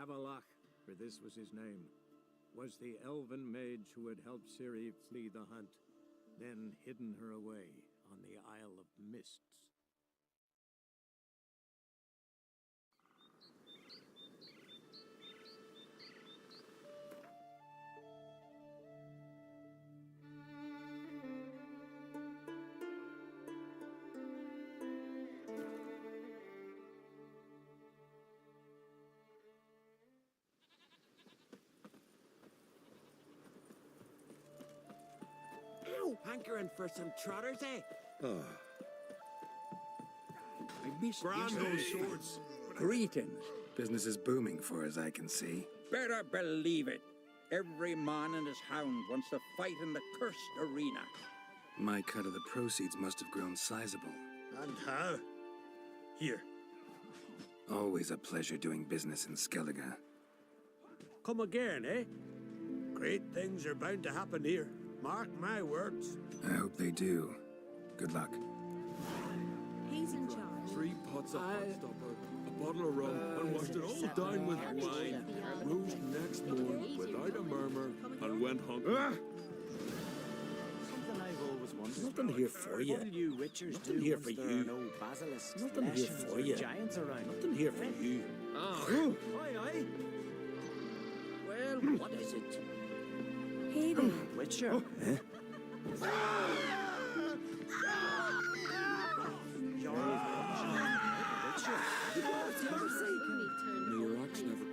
Speaker 8: Avalach, for this was his name, was the elven mage who had helped Ciri flee the hunt, then hidden her away on the Isle of Mists.
Speaker 10: Hankering for some trotters, eh?
Speaker 3: Oh.
Speaker 10: I miss
Speaker 2: Brandon's swords.
Speaker 3: Greetings. Business is booming for as I can see.
Speaker 2: Better believe it. Every man and his hound wants to fight in the cursed arena.
Speaker 3: My cut of the proceeds must have grown sizable.
Speaker 2: And how? Here.
Speaker 3: Always a pleasure doing business in Skellige.
Speaker 16: Come again, eh? Great things are bound to happen here. Mark my words.
Speaker 3: I hope they do. Good luck.
Speaker 12: He's in charge.
Speaker 4: 3 pots of hot stopper, a bottle of rum, and washed it all down with wine. Rose next morning without a murmur and went hunting.
Speaker 14: Something I've always wanted.
Speaker 16: Nothing here for you.
Speaker 14: What'll you witchers
Speaker 16: Nothing
Speaker 14: do
Speaker 16: here
Speaker 14: once
Speaker 16: for
Speaker 14: there
Speaker 16: you.
Speaker 14: are no basilisks,
Speaker 16: Nothing here
Speaker 14: leshens,
Speaker 16: for
Speaker 14: or
Speaker 16: you.
Speaker 14: giants around?
Speaker 16: Nothing here for you.
Speaker 14: Oh. Aye. Well, what is it?
Speaker 12: Hey there.
Speaker 14: Witcher.
Speaker 16: Eh?
Speaker 4: Your ox never...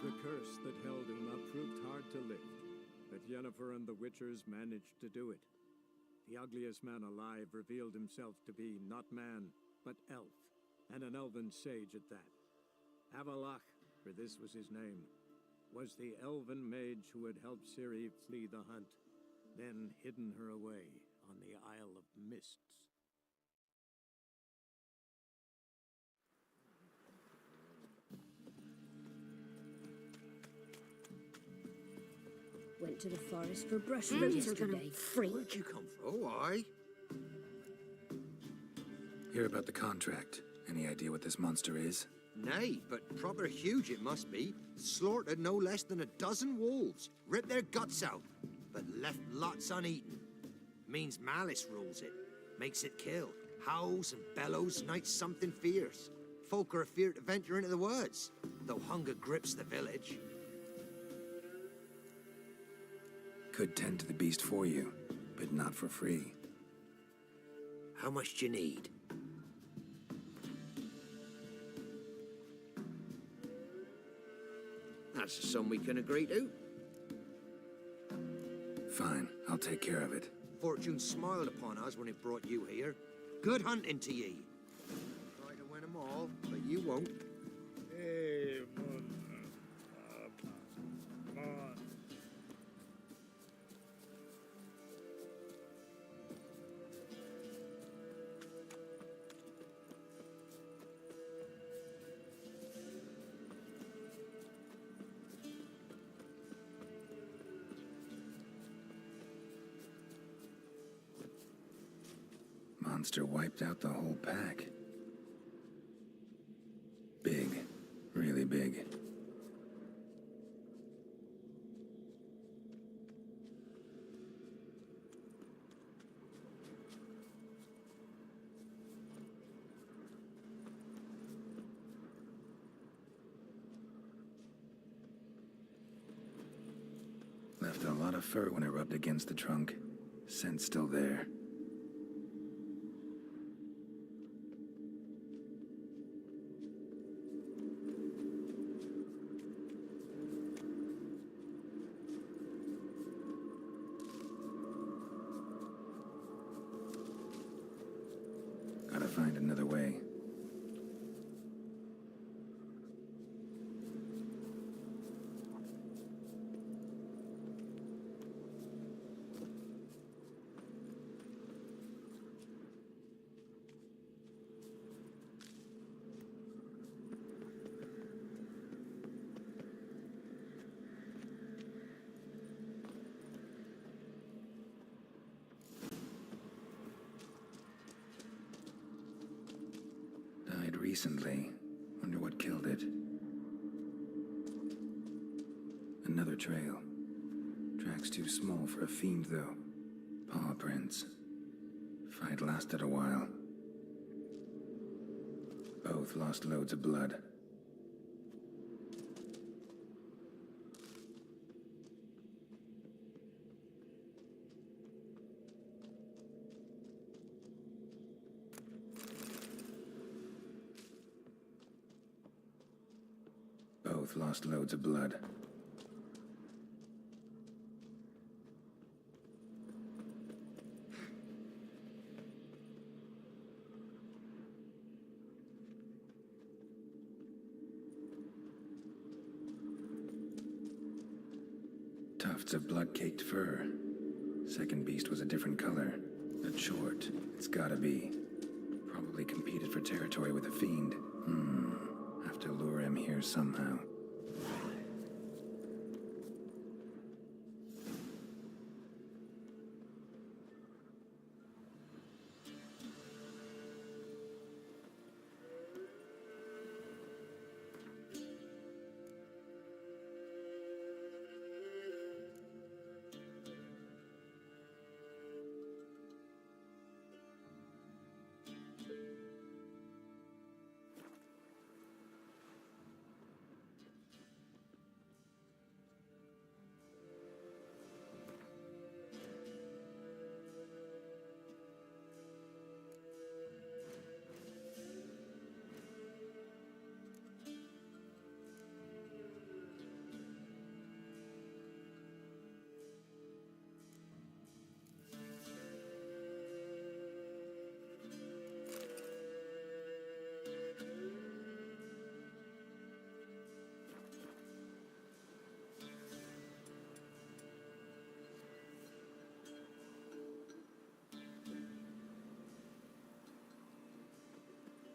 Speaker 8: The curse that held him up proved hard to lift, but Yennefer and the Witchers managed to do it. The ugliest man alive revealed himself to be not man, but elf, and an elven sage at that. Avalach, for this was his name, was the elven mage who had helped Ciri flee the hunt, then hidden her away on the Isle of Mists.
Speaker 12: Went to the forest for brush
Speaker 15: Mm.
Speaker 12: roots
Speaker 15: Yes,
Speaker 12: yesterday. Free.
Speaker 20: Where'd you come from? Oh, aye.
Speaker 3: Hear about the contract. Any idea what this monster is?
Speaker 19: Nay, but proper huge it must be. Slaughtered no less than 12 wolves. Ripped their guts out.
Speaker 7: but left lots uneaten. Means malice rules it, makes it kill. Howls and bellows, nights something fierce. Folk are afeard to venture into the woods, though hunger grips the village.
Speaker 3: Could tend to the beast for you, but not for free.
Speaker 7: How much do you need?
Speaker 10: That's a sum we can agree to.
Speaker 3: Fine, I'll take care of it.
Speaker 7: Fortune smiled upon us when it brought you here. Good hunting to ye. Try to win them all, but you won't.
Speaker 5: Hey, come on.
Speaker 3: Monster wiped out the whole pack. Big. Really big. Left a lot of fur when it rubbed against the trunk. Scent still there. Gotta find another way. Died recently. Wonder what killed it. Another trail. Tracks too small for a fiend, though. Paw prints. Fight lasted a while. Both lost loads of blood. Both lost loads of blood. Tufts of blood-caked fur. Second beast was a different color. But short. It's gotta be. Probably competed for territory with a fiend. Have to lure him here somehow.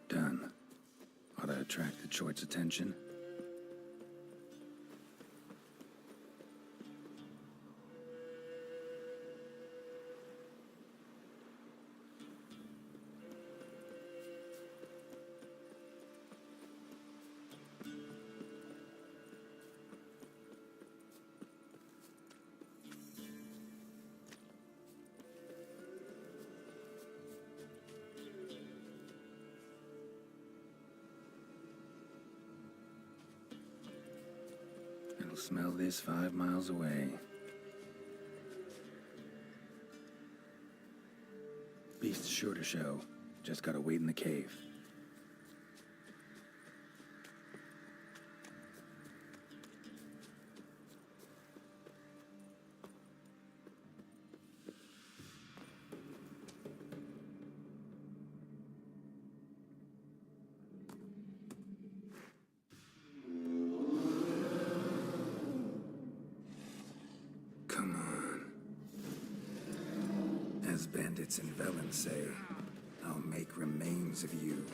Speaker 3: Done. Ought to attract the choice attention. smell this 5 miles away. Beast's sure to show. Just gotta wait in the cave. Come on. As bandits and Velen say, I'll make remains of you.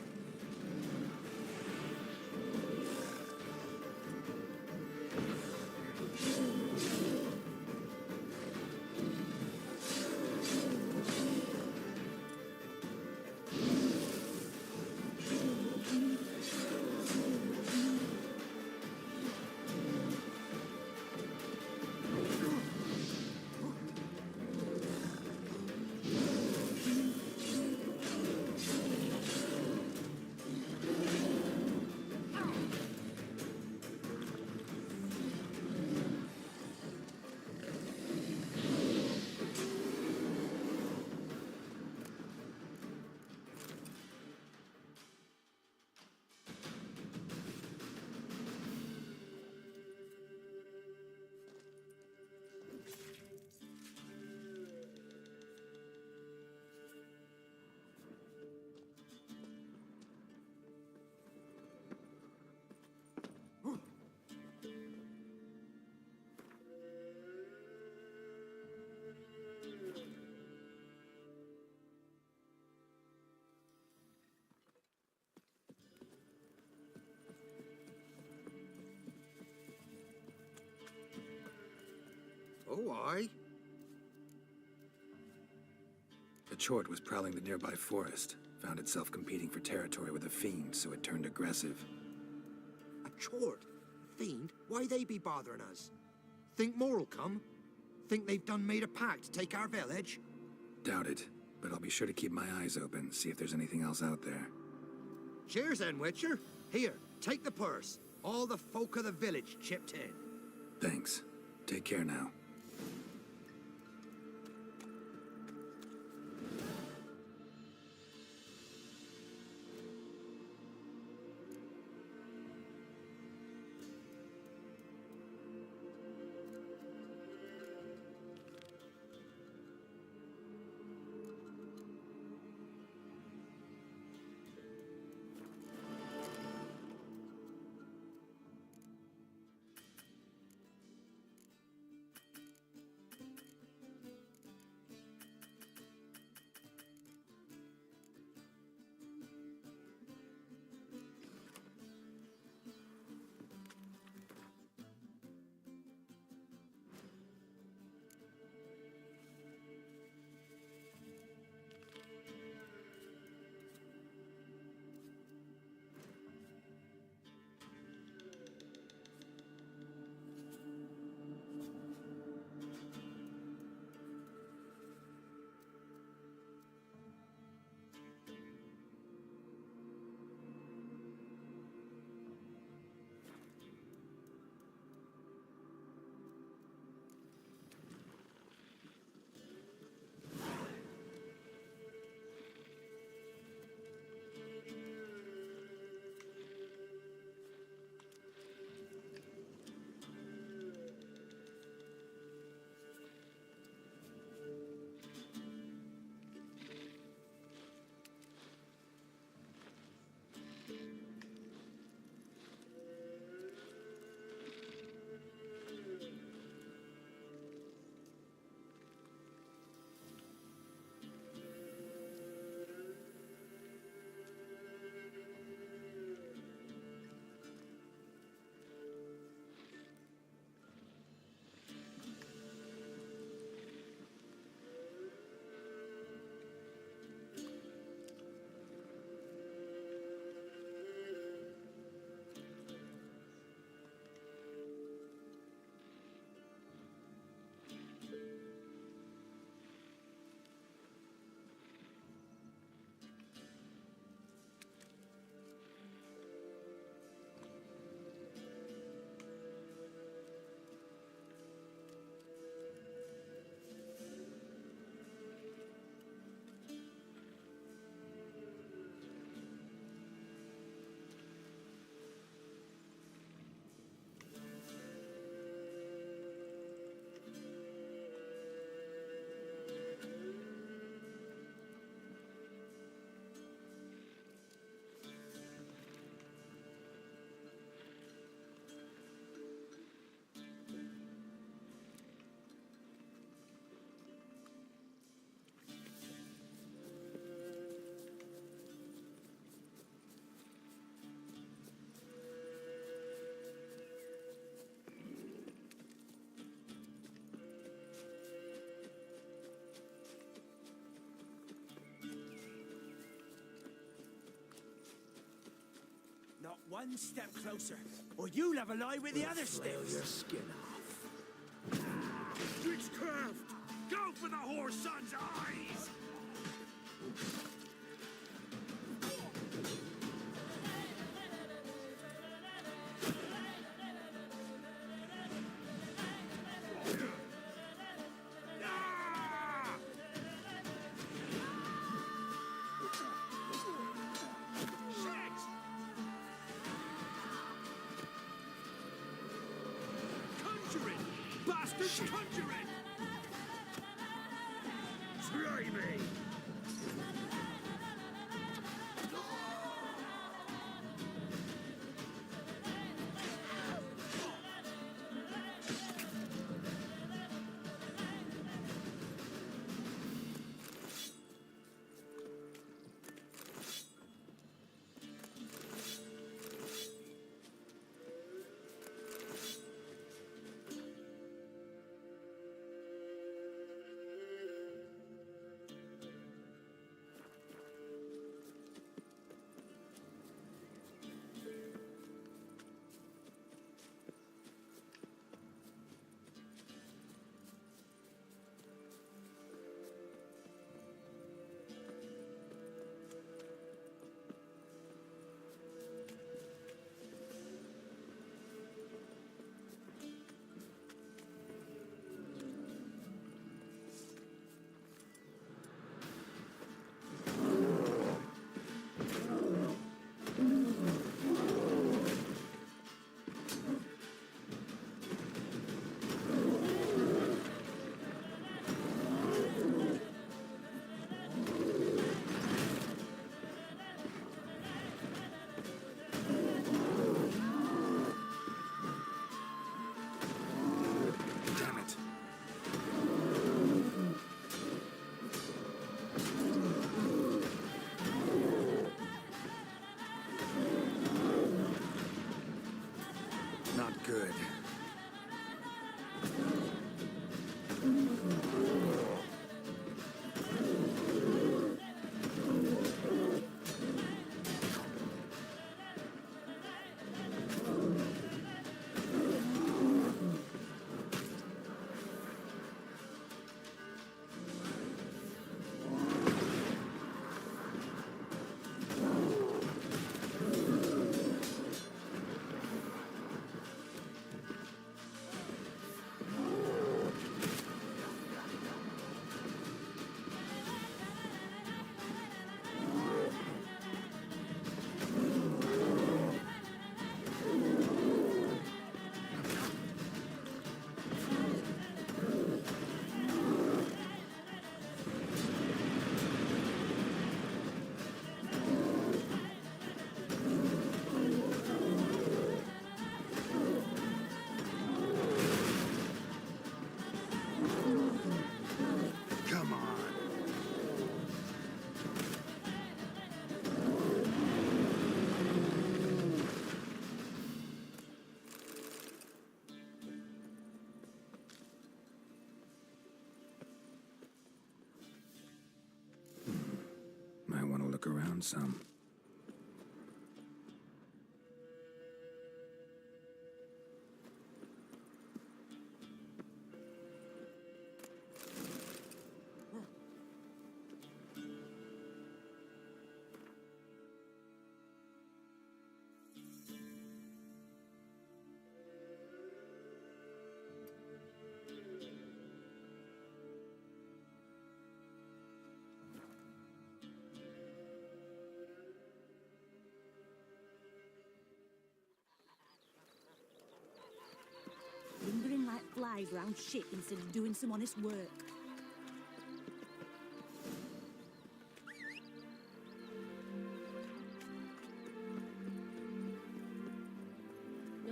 Speaker 7: Oh, aye.
Speaker 3: A chort was prowling the nearby forest. Found itself competing for territory with a fiend, so it turned aggressive.
Speaker 7: A chort? Fiend? Why they be bothering us? Think more'll come? Think they've done made a pact to take our village?
Speaker 3: Doubt it, but I'll be sure to keep my eyes open, see if there's anything else out there.
Speaker 7: Cheers then, Witcher. Here, take the purse. All the folk of the village chipped in.
Speaker 3: Thanks. Take care now.
Speaker 18: one step closer, or you'll have a lie with the other steps.
Speaker 6: your skin off.
Speaker 20: Witchcraft! Go for the whore's son's eyes! Bastards, conjure it! Try me!
Speaker 3: Not good.
Speaker 20: Come on.
Speaker 3: Might want to look around some.
Speaker 15: Lingering like flies round shit instead of doing some honest work.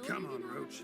Speaker 20: Come on, Roach.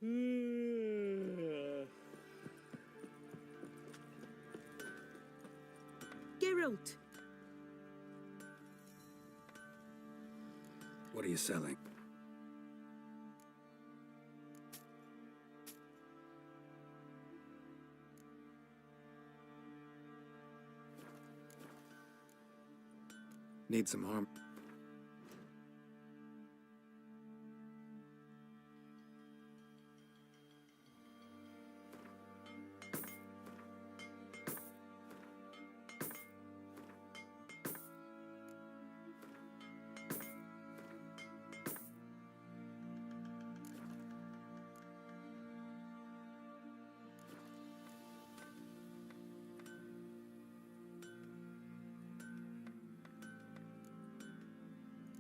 Speaker 12: Geralt!
Speaker 3: What are you selling? Need some harm.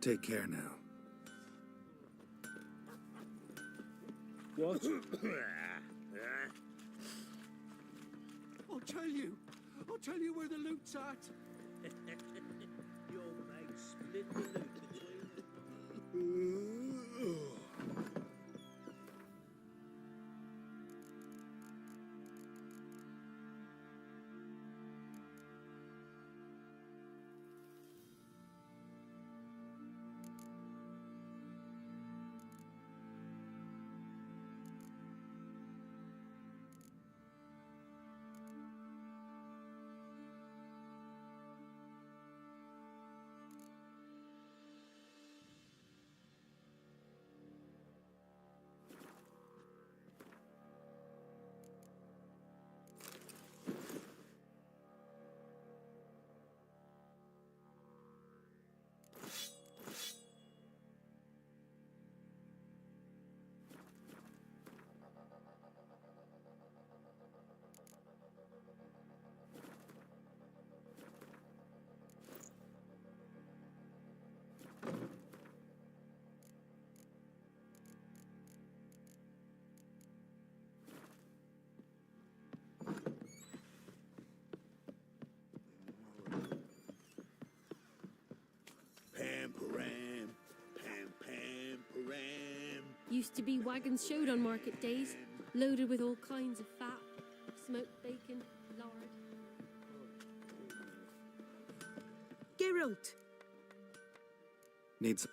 Speaker 3: Take care now.
Speaker 14: What?
Speaker 16: I'll tell you where the loot's at.
Speaker 14: Your mate split the loot between.
Speaker 9: Used to be wagons showed on market days, loaded with all kinds of fat, smoked bacon, lard.
Speaker 12: Geralt!
Speaker 3: Need some.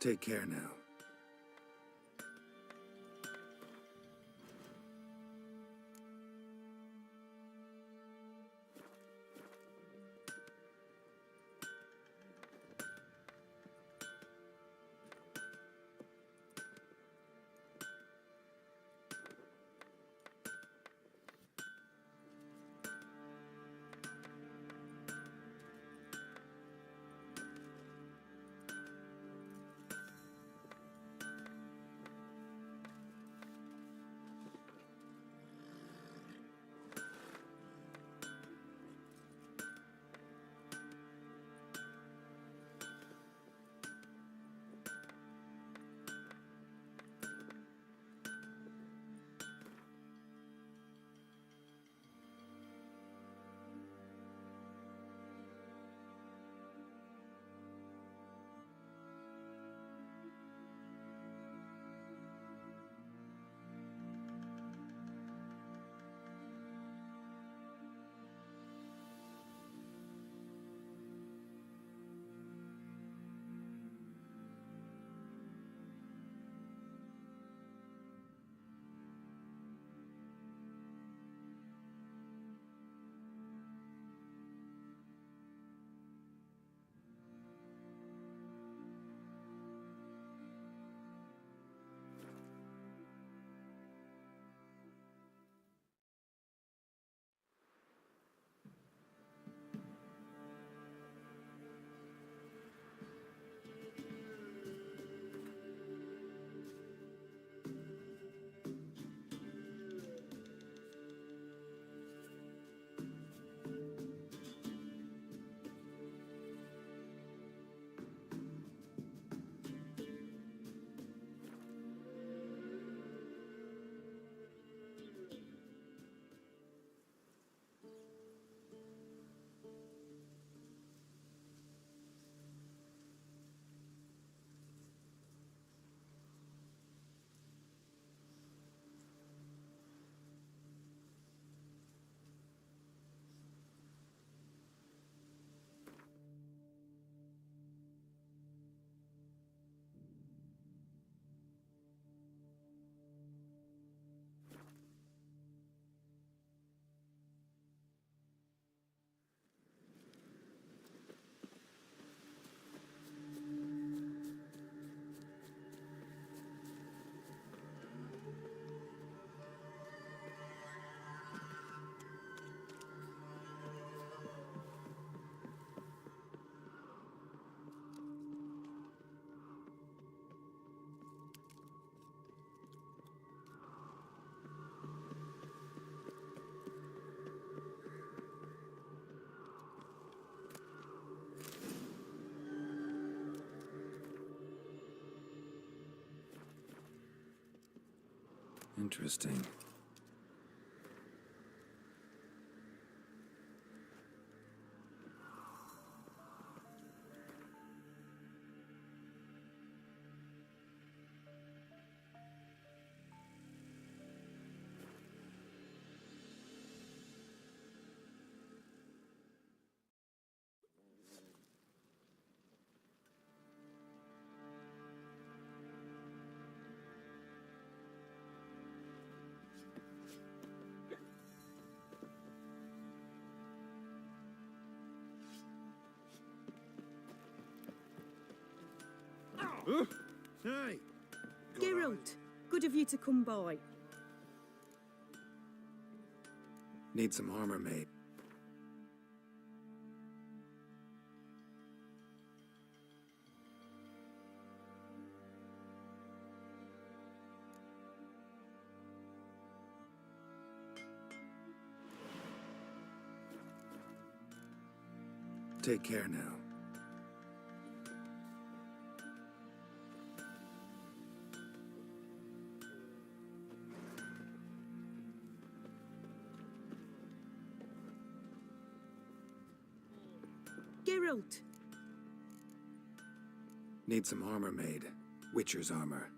Speaker 3: Take care now. Interesting.
Speaker 1: Hey!
Speaker 12: Geralt, good of you to come by.
Speaker 3: Need some armor made. Take care now.
Speaker 12: Geralt,
Speaker 3: Need some armor made. Witcher's armor.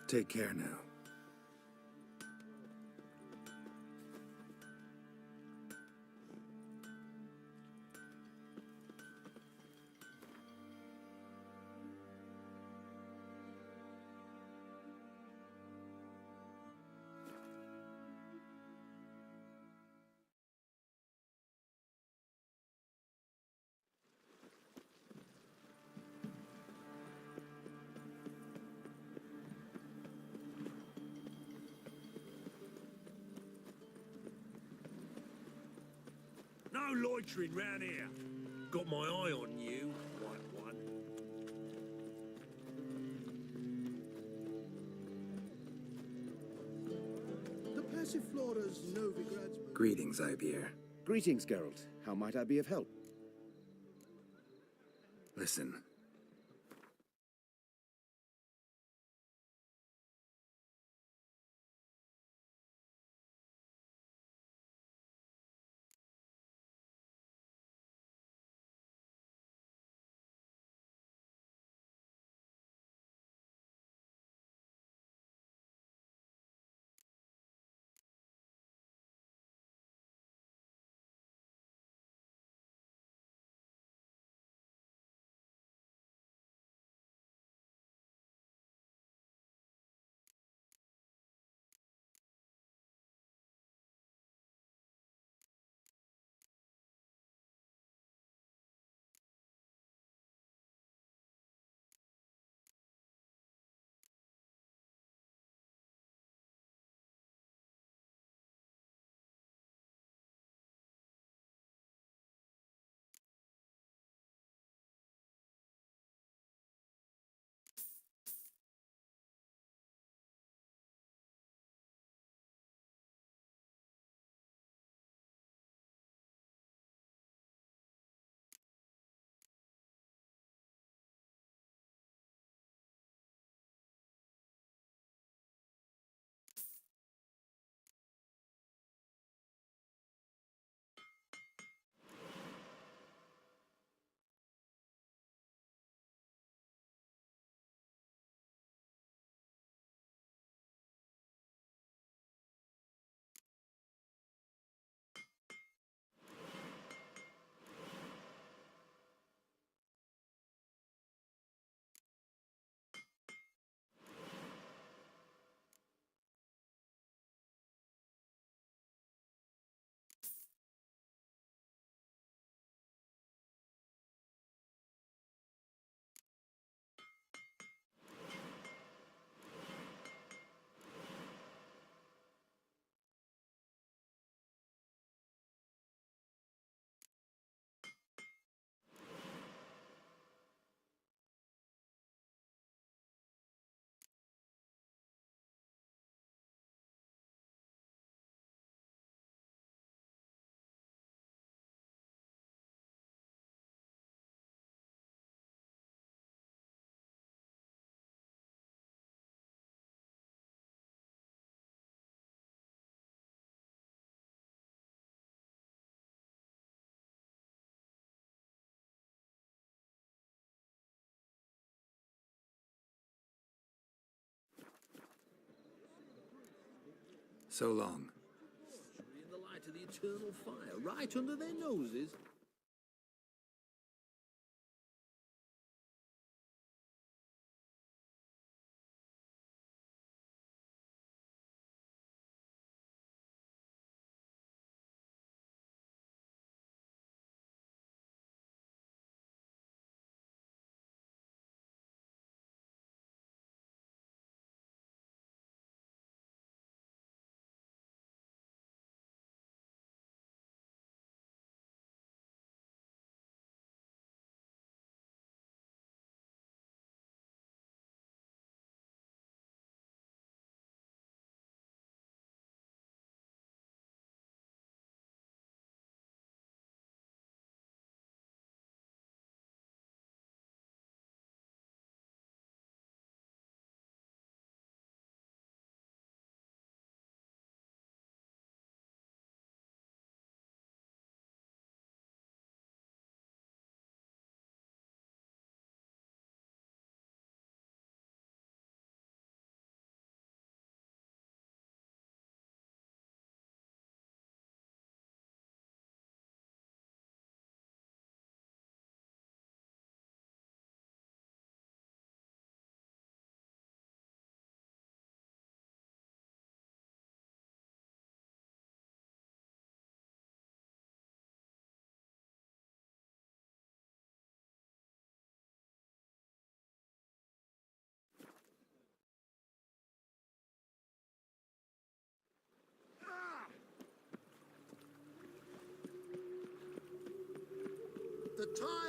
Speaker 3: Take care now.
Speaker 4: No loitering round here. Got my eye on you, white one.
Speaker 6: The Passiflora's Novigrad's...
Speaker 3: Greetings, Ibier.
Speaker 6: Greetings, Geralt. How might I be of help?
Speaker 3: Listen. So long.
Speaker 4: In the light of the eternal fire, right under their noses.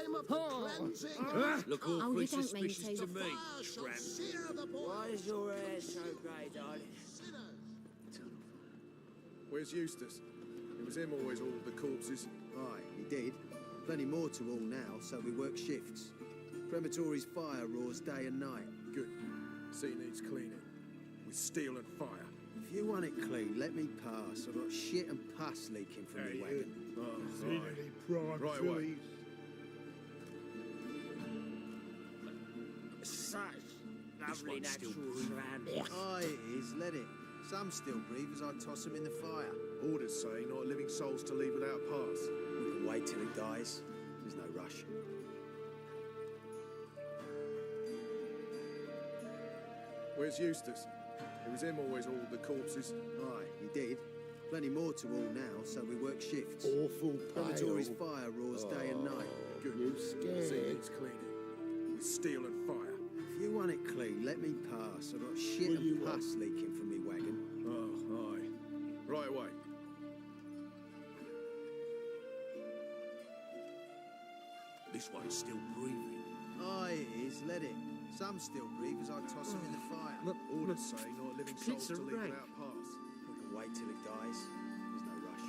Speaker 18: time up for cleansing.
Speaker 7: Look awfully suspicious to me, tramp.
Speaker 14: Why is your hair so grey, darling?
Speaker 4: Where's Eustace? It was him always hauled the corpses.
Speaker 10: Aye, he did. Plenty more to all now, so we work shifts. Crematory's fire roars day and night.
Speaker 4: Good. Sea needs cleaning. With steel and fire.
Speaker 10: If you want it clean, let me pass. I've got shit and pus leaking from the wagon.
Speaker 4: Right away.
Speaker 14: Such lovely natural sand.
Speaker 10: Aye, it is. Let it. Some still breathe as I toss them in the fire.
Speaker 4: Orders say not living souls to leave without a pass.
Speaker 10: We can wait till he dies. There's no rush.
Speaker 4: Where's Eustace? It was him always hauled the corpses.
Speaker 10: Aye, he did. Plenty more to all now, so we work shifts.
Speaker 18: Awful
Speaker 10: Crematory's fire roars day and night.
Speaker 4: Good. Sea needs cleaning. With steel and fire.
Speaker 10: If you want it clean, let me pass. I've got shit and pus leaking from me wagon.
Speaker 4: Oh, aye. Right away.
Speaker 7: This one's still breathing.
Speaker 10: Aye, it is. Let it. Some still breathe as I toss them in the fire.
Speaker 4: Orders say not living souls to leave without a pass.
Speaker 10: We can wait till he dies. There's no rush.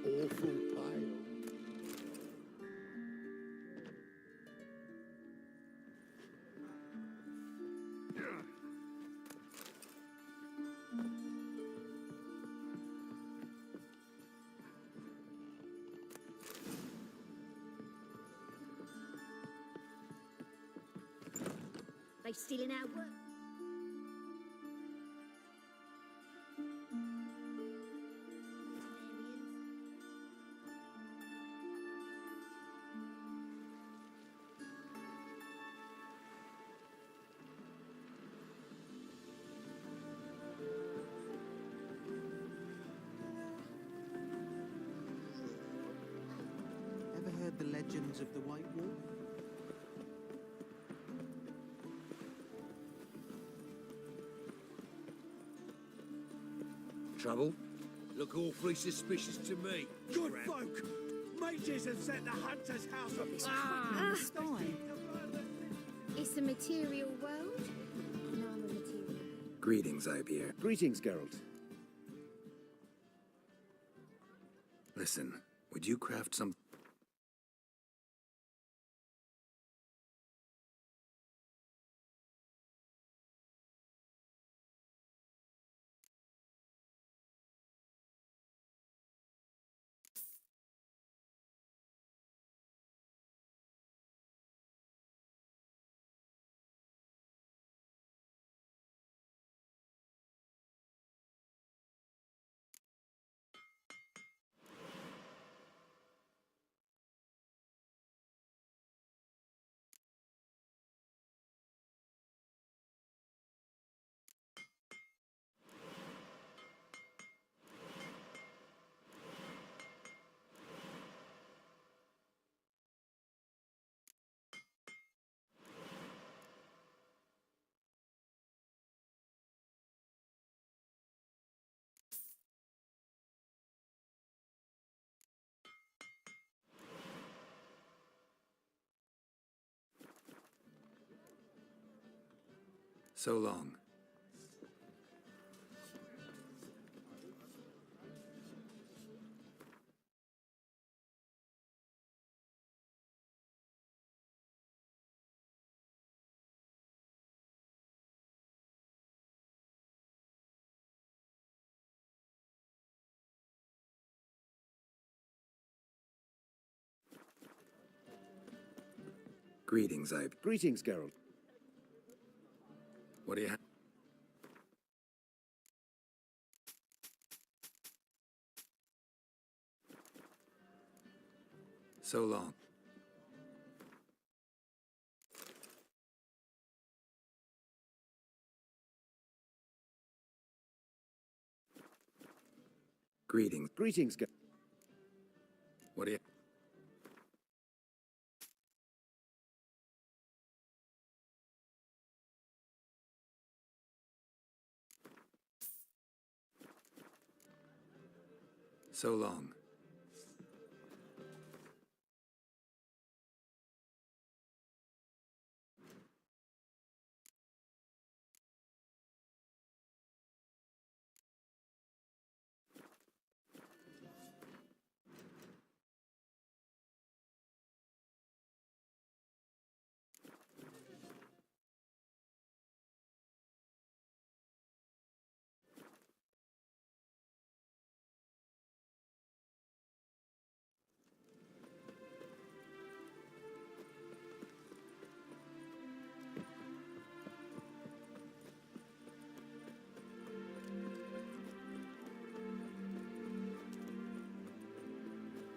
Speaker 18: Awful pale.
Speaker 15: They stealing our work.
Speaker 10: Ever heard the legends of the White Wolf?
Speaker 7: Trouble? Look awfully suspicious to me.
Speaker 14: Good
Speaker 7: tramp.
Speaker 14: folk! Mages have set the hunter's house on
Speaker 11: Spy.
Speaker 9: It's a material world. And I'm a material.
Speaker 3: Greetings, Ibier.
Speaker 10: Greetings, Geralt.
Speaker 3: Listen, would you craft some... So long. Greetings,
Speaker 10: Greetings, Geralt.
Speaker 3: What do you have? So long. Greetings.
Speaker 10: Greetings, Geralt.
Speaker 3: What do you... So long.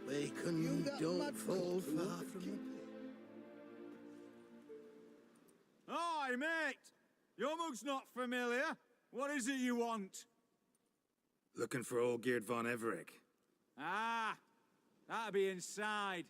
Speaker 18: Bacon don't fall far from the...
Speaker 17: Hi, mate! Your mug's not familiar. What is it you want?
Speaker 3: Looking for old Geert von Everec.
Speaker 17: Ah, that'll be inside.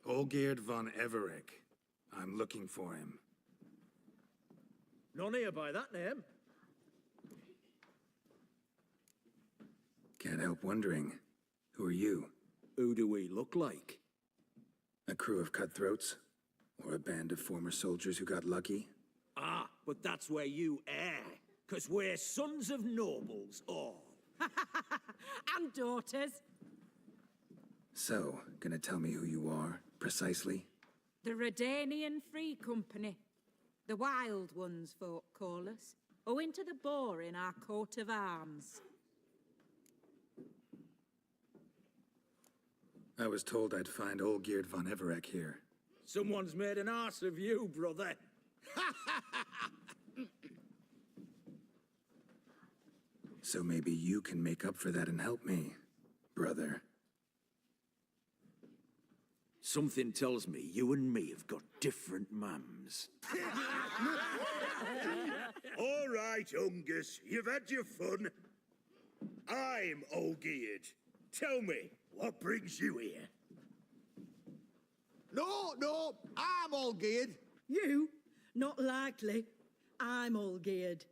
Speaker 3: Olgierd von Everec. I'm looking for him.
Speaker 21: None here by that name.
Speaker 3: Can't help wondering. Who are you?
Speaker 6: Who do we look like?
Speaker 3: A crew of cutthroats? Or a band of former soldiers who got lucky?
Speaker 14: Ah, but that's where you err. 'Cause we're sons of nobles, all.
Speaker 15: And daughters.
Speaker 3: So, gonna tell me who you are, precisely?
Speaker 15: The Redanian Free Company. The Wild Ones, folk call us. Owing to the boar in our coat of arms.
Speaker 3: I was told I'd find Olgierd von Everec here.
Speaker 14: Someone's made an arse of you, brother.
Speaker 3: So maybe you can make up for that and help me, brother.
Speaker 6: Something tells me you and me have got different mums.
Speaker 23: All right, Ungus, you've had your fun. I'm Olgierd. Tell me, what brings you here?
Speaker 18: No, I'm all geared.
Speaker 12: You? Not likely. I'm all geared.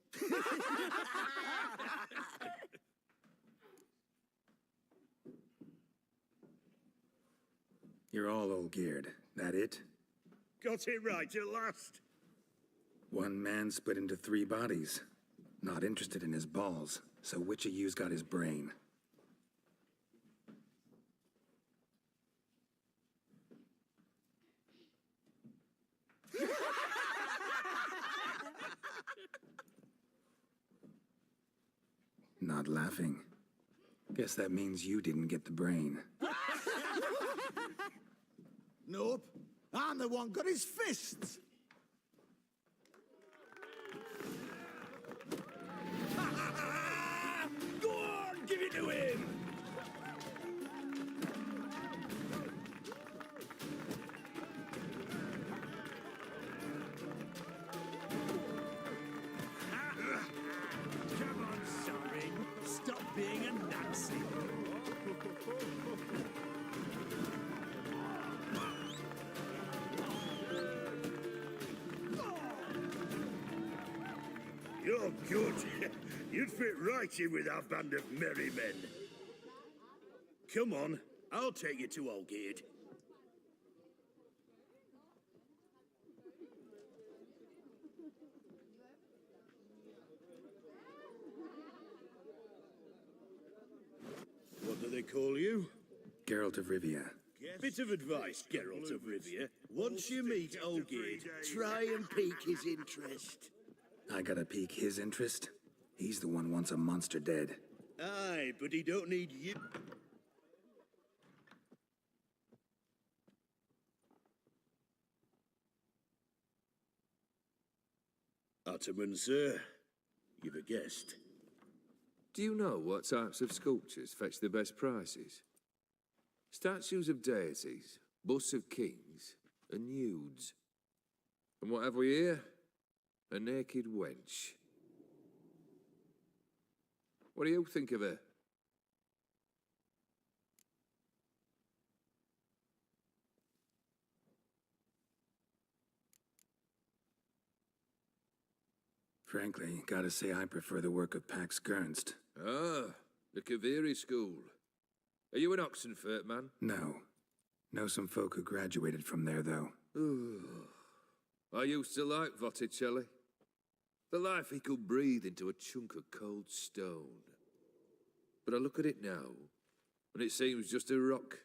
Speaker 3: You're all Olgierd, that it?
Speaker 23: Got it right at last.
Speaker 3: One man split into 3 bodies. Not interested in his balls, so which of you's got his brain? Not laughing. Guess that means you didn't get the brain.
Speaker 18: Nope. I'm the one got his fists.
Speaker 23: Go on, give it to him!
Speaker 14: Come on, sorry. Stop being a Nazi.
Speaker 23: You're good. You'd fit right in with our band of merry men. Come on, I'll take you to Olgierd. What do they call you?
Speaker 3: Geralt of Rivia.
Speaker 23: Bit of advice, Geralt of Rivia. Once you meet Olgierd,
Speaker 18: Try and pique his interest.
Speaker 3: I gotta pique his interest? He's the one wants a monster dead.
Speaker 23: aye, but he don't need you. Ataman, sir. You've a guest.
Speaker 13: Do you know what types of sculptures fetch the best prices? Statues of deities, busts of kings, and nudes. And what have we here? A naked wench. What do you think of her?
Speaker 3: Frankly, gotta say I prefer the work of Pax Gernst.
Speaker 13: Ah, the Kaviri school. Are you an Oxenfurt man?
Speaker 3: No. Know some folk who graduated from there, though.
Speaker 13: I used to like Botticelli. The life he could breathe into a chunk of cold stone. But I look at it now, and it seems just a rock,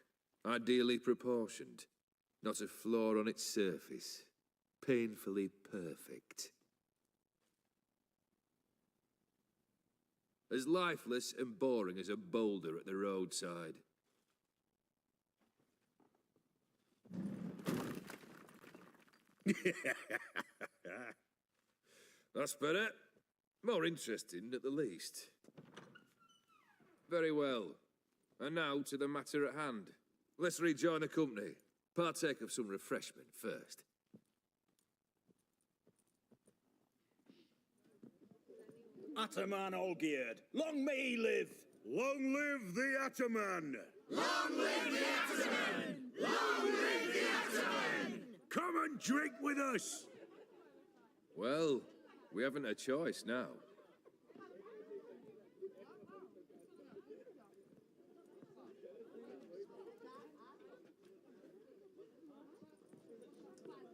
Speaker 13: ideally proportioned. Not a flaw on its surface. Painfully perfect. As lifeless and boring as a boulder at the roadside. That's better. More interesting, at the least. Very well. And now to the matter at hand. Let's rejoin the company. Partake of some refreshment first.
Speaker 14: Ataman Olgierd, long may he live!
Speaker 23: Long live the Ataman!
Speaker 14: Long live the Ataman! Long live the Ataman!
Speaker 23: Come and drink with us!
Speaker 13: Well, we haven't a choice now.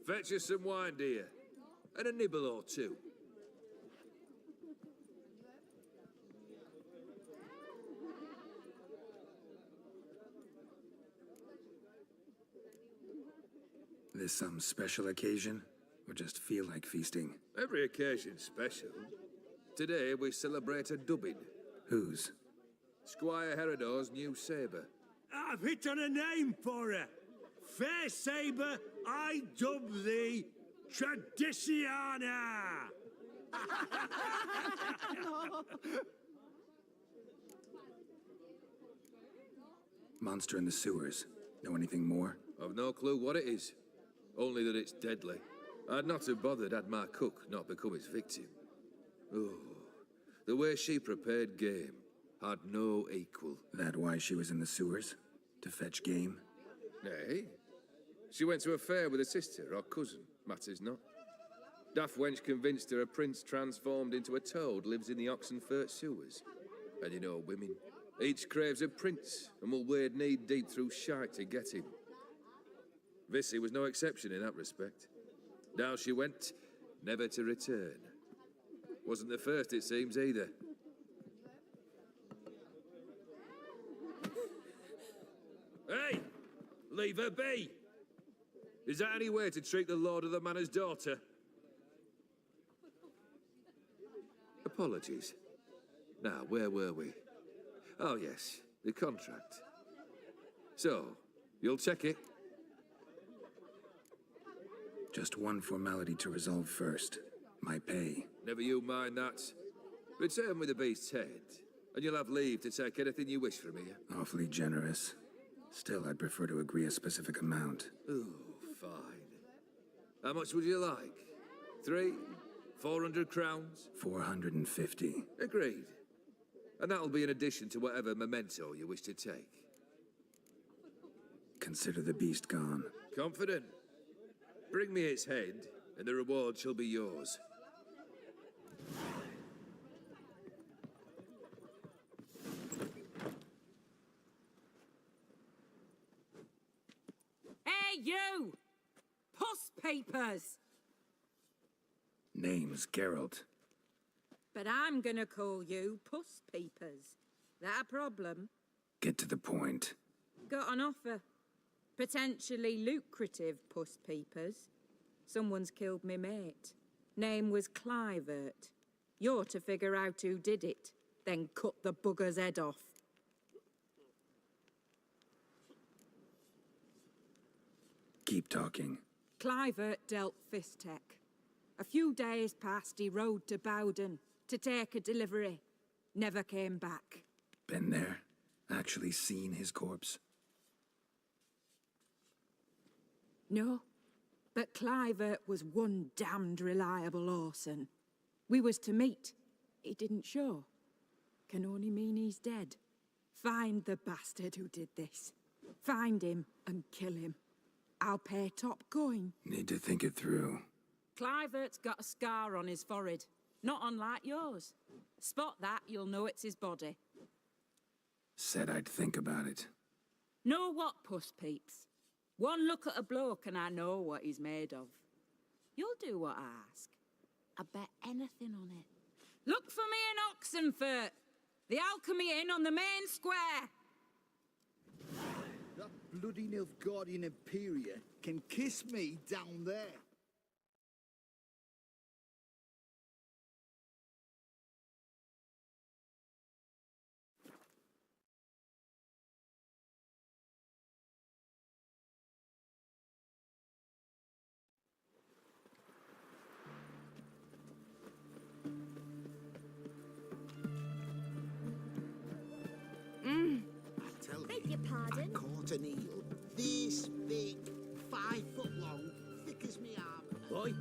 Speaker 13: Fetch us some wine, dear. And a nibble or two.
Speaker 3: This some special occasion? Or just feel like feasting?
Speaker 13: Every occasion's special. Today we celebrate a dubbing.
Speaker 3: Whose?
Speaker 13: Squire Herodor's new sabre.
Speaker 14: I've hit on a name for her. Fair sabre, I dub thee Tradiciana.
Speaker 3: Monster in the sewers. Know anything more?
Speaker 13: I've no clue what it is. Only that it's deadly. I'd not have bothered had my cook not become its victim. Oh, the way she prepared game had no equal.
Speaker 3: That why she was in the sewers? To fetch game?
Speaker 13: Nay. She went to a fair with a sister or cousin, matters not. Daft wench convinced her a prince transformed into a toad lives in the Oxenfurt sewers. And you know women. Each craves a prince and will wade knee-deep through shite to get him. Vissy was no exception in that respect. Down she went, never to return. Wasn't the first, it seems, either. Hey! Leave her be! Is that any way to treat the lord of the manor's daughter? Apologies. Now, where were we? Oh, yes, the contract. So, you'll check it?
Speaker 3: Just one formality to resolve first. My pay.
Speaker 13: Never you mind that. Return with the beast's head, and you'll have leave to take anything you wish from here.
Speaker 3: Awfully generous. Still, I'd prefer to agree a specific amount.
Speaker 13: Oh, fine. How much would you like? 300, 400 crowns?
Speaker 3: 450.
Speaker 13: Agreed. And that'll be in addition to whatever memento you wish to take.
Speaker 3: Consider the beast gone.
Speaker 13: Confident? Bring me its head, and the reward shall be yours.
Speaker 15: Hey, you! Puss papers!
Speaker 3: Name's Geralt.
Speaker 15: But I'm gonna call you Puss Peepers. That a problem?
Speaker 3: Get to the point.
Speaker 15: Got an offer. Potentially lucrative Puss Peepers. Someone's killed me mate. Name was Clivert. You're to figure out who did it, then cut the bugger's head off.
Speaker 3: Keep talking.
Speaker 15: Clivert dealt Fistech. A few days past, he rode to Bowden. to take a delivery. Never came back.
Speaker 3: Been there? Actually seen his corpse?
Speaker 15: No, but Clivert was one damned reliable Orson. We was to meet. He didn't show. Can only mean he's dead. Find the bastard who did this. Find him and kill him. I'll pay top coin.
Speaker 3: Need to think it through.
Speaker 15: Clivert's got a scar on his forehead, not unlike yours. Spot that, you'll know it's his body.
Speaker 3: Said I'd think about it.
Speaker 15: Know what, puss peeps? One look at a bloke and I know what he's made of. You'll do what I ask. I bet anything on it. Look for me in Oxenfurt. The Alchemy Inn on the main square.
Speaker 2: That bloody Nilfgaardian Imperia can kiss me down there.
Speaker 12: Pardon?
Speaker 2: I caught an eel, this big, 5 foot long, thick as me arm.
Speaker 14: Boy,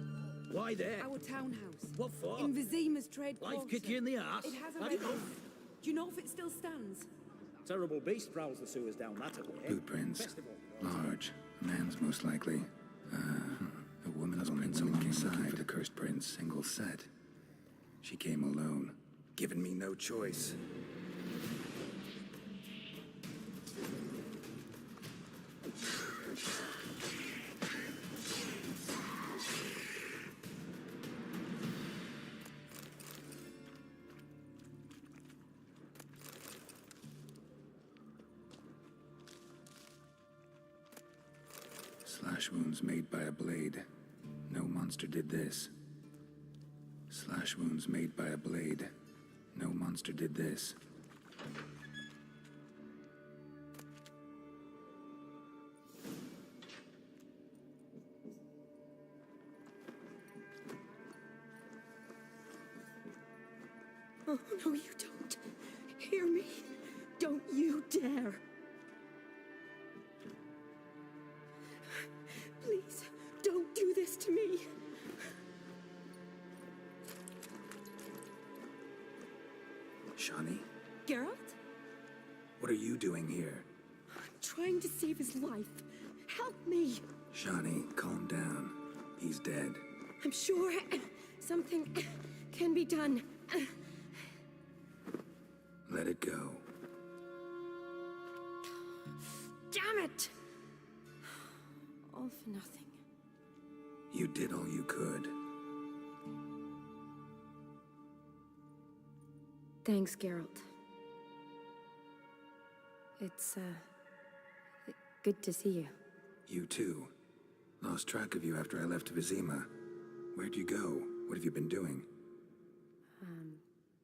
Speaker 14: why there?
Speaker 21: Our townhouse.
Speaker 14: What for?
Speaker 21: In Vizima's trade quarter.
Speaker 14: Life kick you in the arse?
Speaker 21: It has a
Speaker 14: Had
Speaker 21: red
Speaker 14: enough?
Speaker 21: roof. Do you know if it still stands?
Speaker 14: Terrible beast prowls the sewers down that way.
Speaker 3: Boot prints.
Speaker 14: Festival.
Speaker 3: Large. A man's most likely. A woman's prints alongside. The cursed print, single set. She came alone. Given me no choice. Slash wounds made by a blade. No monster did this. Slash wounds made by a blade. No monster did this.
Speaker 12: Oh, no, you don't. Hear me. Don't you dare. Please, don't do this to me.
Speaker 3: Shani,
Speaker 12: Geralt?
Speaker 3: what are you doing here?
Speaker 12: I'm trying to save his life. Help me.
Speaker 3: Shani, calm down. He's dead.
Speaker 12: I'm sure something can be done.
Speaker 3: Let it go.
Speaker 12: Damn it! All for nothing.
Speaker 3: You did all you could.
Speaker 9: Thanks, Geralt. It's, good to see you.
Speaker 3: You too. Lost track of you after I left Vizima. Where'd you go? What have you been doing?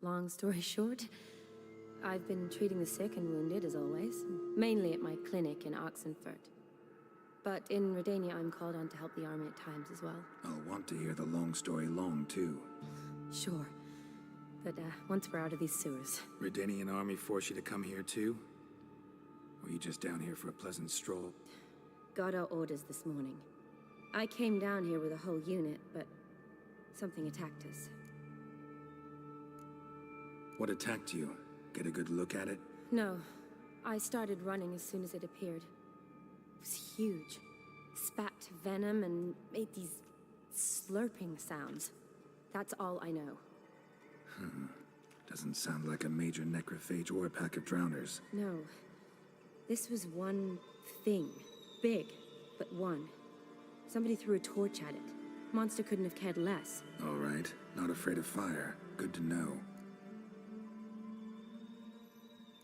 Speaker 9: Long story short, I've been treating the sick and wounded, as always, mainly at my clinic in Oxenfurt. But in Redania, I'm called on to help the army at times as well.
Speaker 3: I'll want to hear the long story long, too.
Speaker 9: Sure. But, once we're out of these sewers...
Speaker 3: Redanian army force you to come here, too? Or are you just down here for a pleasant stroll?
Speaker 9: Got our orders this morning. I came down here with a whole unit, but something attacked us.
Speaker 3: What attacked you? Get a good look at it?
Speaker 9: No. I started running as soon as it appeared. It was huge. Spat venom and made these slurping sounds. That's all I know.
Speaker 3: Doesn't sound like a major necrophage or a pack of drowners.
Speaker 9: No. This was one thing. Big, but one. Somebody threw a torch at it. Monster couldn't have cared less.
Speaker 3: All right. Not afraid of fire. Good to know.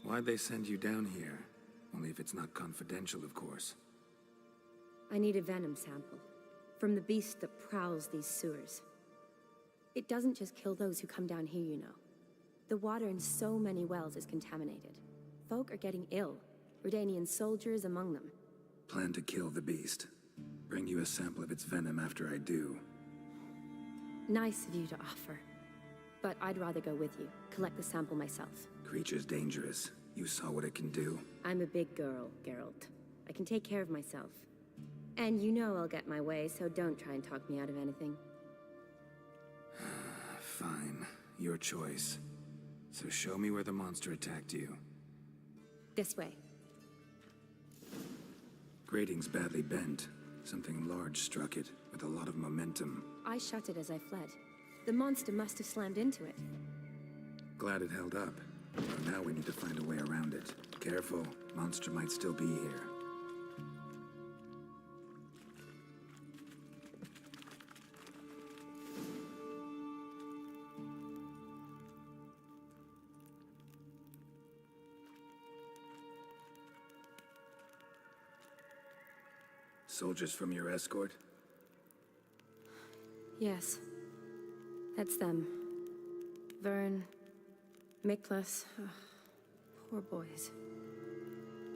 Speaker 3: Why'd they send you down here? Only if it's not confidential, of course.
Speaker 9: I need a venom sample. From the beast that prowls these sewers. It doesn't just kill those who come down here, you know. The water in so many wells is contaminated. Folk are getting ill. Redanian soldiers among them.
Speaker 3: Plan to kill the beast. Bring you a sample of its venom after I do.
Speaker 9: Nice of you to offer. But I'd rather go with you, collect the sample myself.
Speaker 3: Creature's dangerous. You saw what it can do.
Speaker 9: I'm a big girl, Geralt. I can take care of myself. And you know I'll get my way, so don't try and talk me out of anything.
Speaker 3: Fine. Your choice. So show me where the monster attacked you.
Speaker 9: This way.
Speaker 3: Grating's badly bent. Something large struck it, with a lot of momentum.
Speaker 9: I shut it as I fled. The monster must have slammed into it.
Speaker 3: Glad it held up. But now we need to find a way around it. Careful, monster might still be here. Soldiers from your escort?
Speaker 9: Yes. That's them. Vern, Miklas. Poor boys.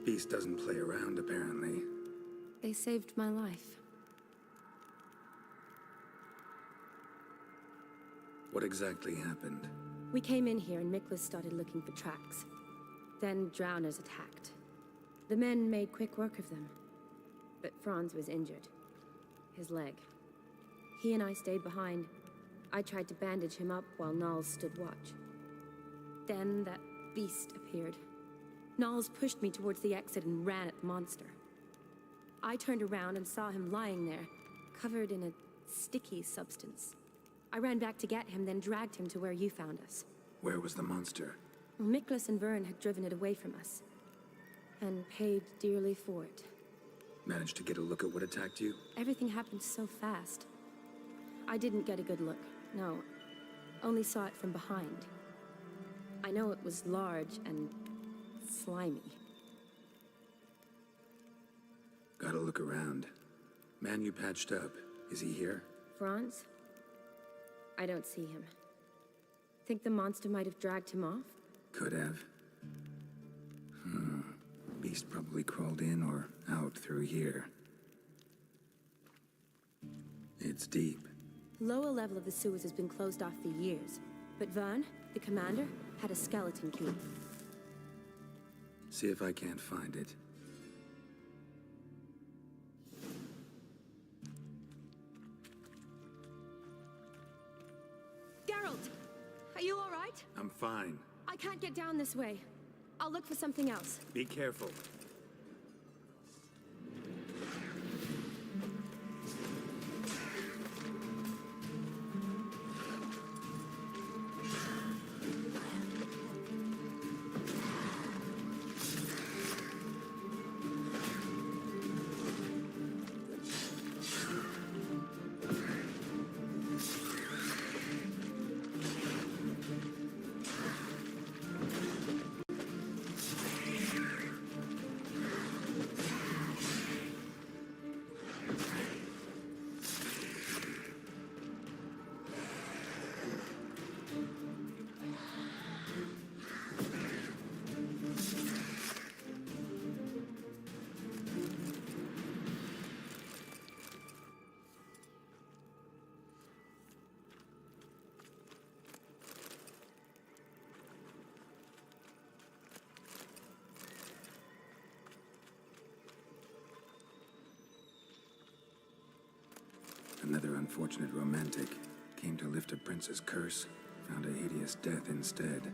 Speaker 3: Beast doesn't play around, apparently.
Speaker 9: They saved my life.
Speaker 3: What exactly happened?
Speaker 9: We came in here and Miklas started looking for tracks. Then drowners attacked. The men made quick work of them. But Franz was injured. His leg. He and I stayed behind. I tried to bandage him up while Nals stood watch. Then that beast appeared. Nals pushed me towards the exit and ran at the monster. I turned around and saw him lying there, covered in a sticky substance. I ran back to get him, then dragged him to where you found us.
Speaker 3: Where was the monster?
Speaker 9: Well, Miklas and Vern had driven it away from us. And paid dearly for it.
Speaker 3: Managed to get a look at what attacked you?
Speaker 9: Everything happened so fast. I didn't get a good look, no. Only saw it from behind. I know it was large and slimy.
Speaker 3: Gotta look around. Man you patched up, is he here?
Speaker 9: Franz? I don't see him. Think the monster might have dragged him off?
Speaker 3: Could have. Beast probably crawled in or out through here. It's deep.
Speaker 9: Lower level of the sewers has been closed off for years. But Vern, the commander, had a skeleton key.
Speaker 3: See if I can't find it.
Speaker 9: Geralt! Are you all right?
Speaker 3: I'm fine.
Speaker 9: I can't get down this way. I'll look for something else.
Speaker 3: Be careful. Another unfortunate romantic came to lift a prince's curse, found a hideous death instead.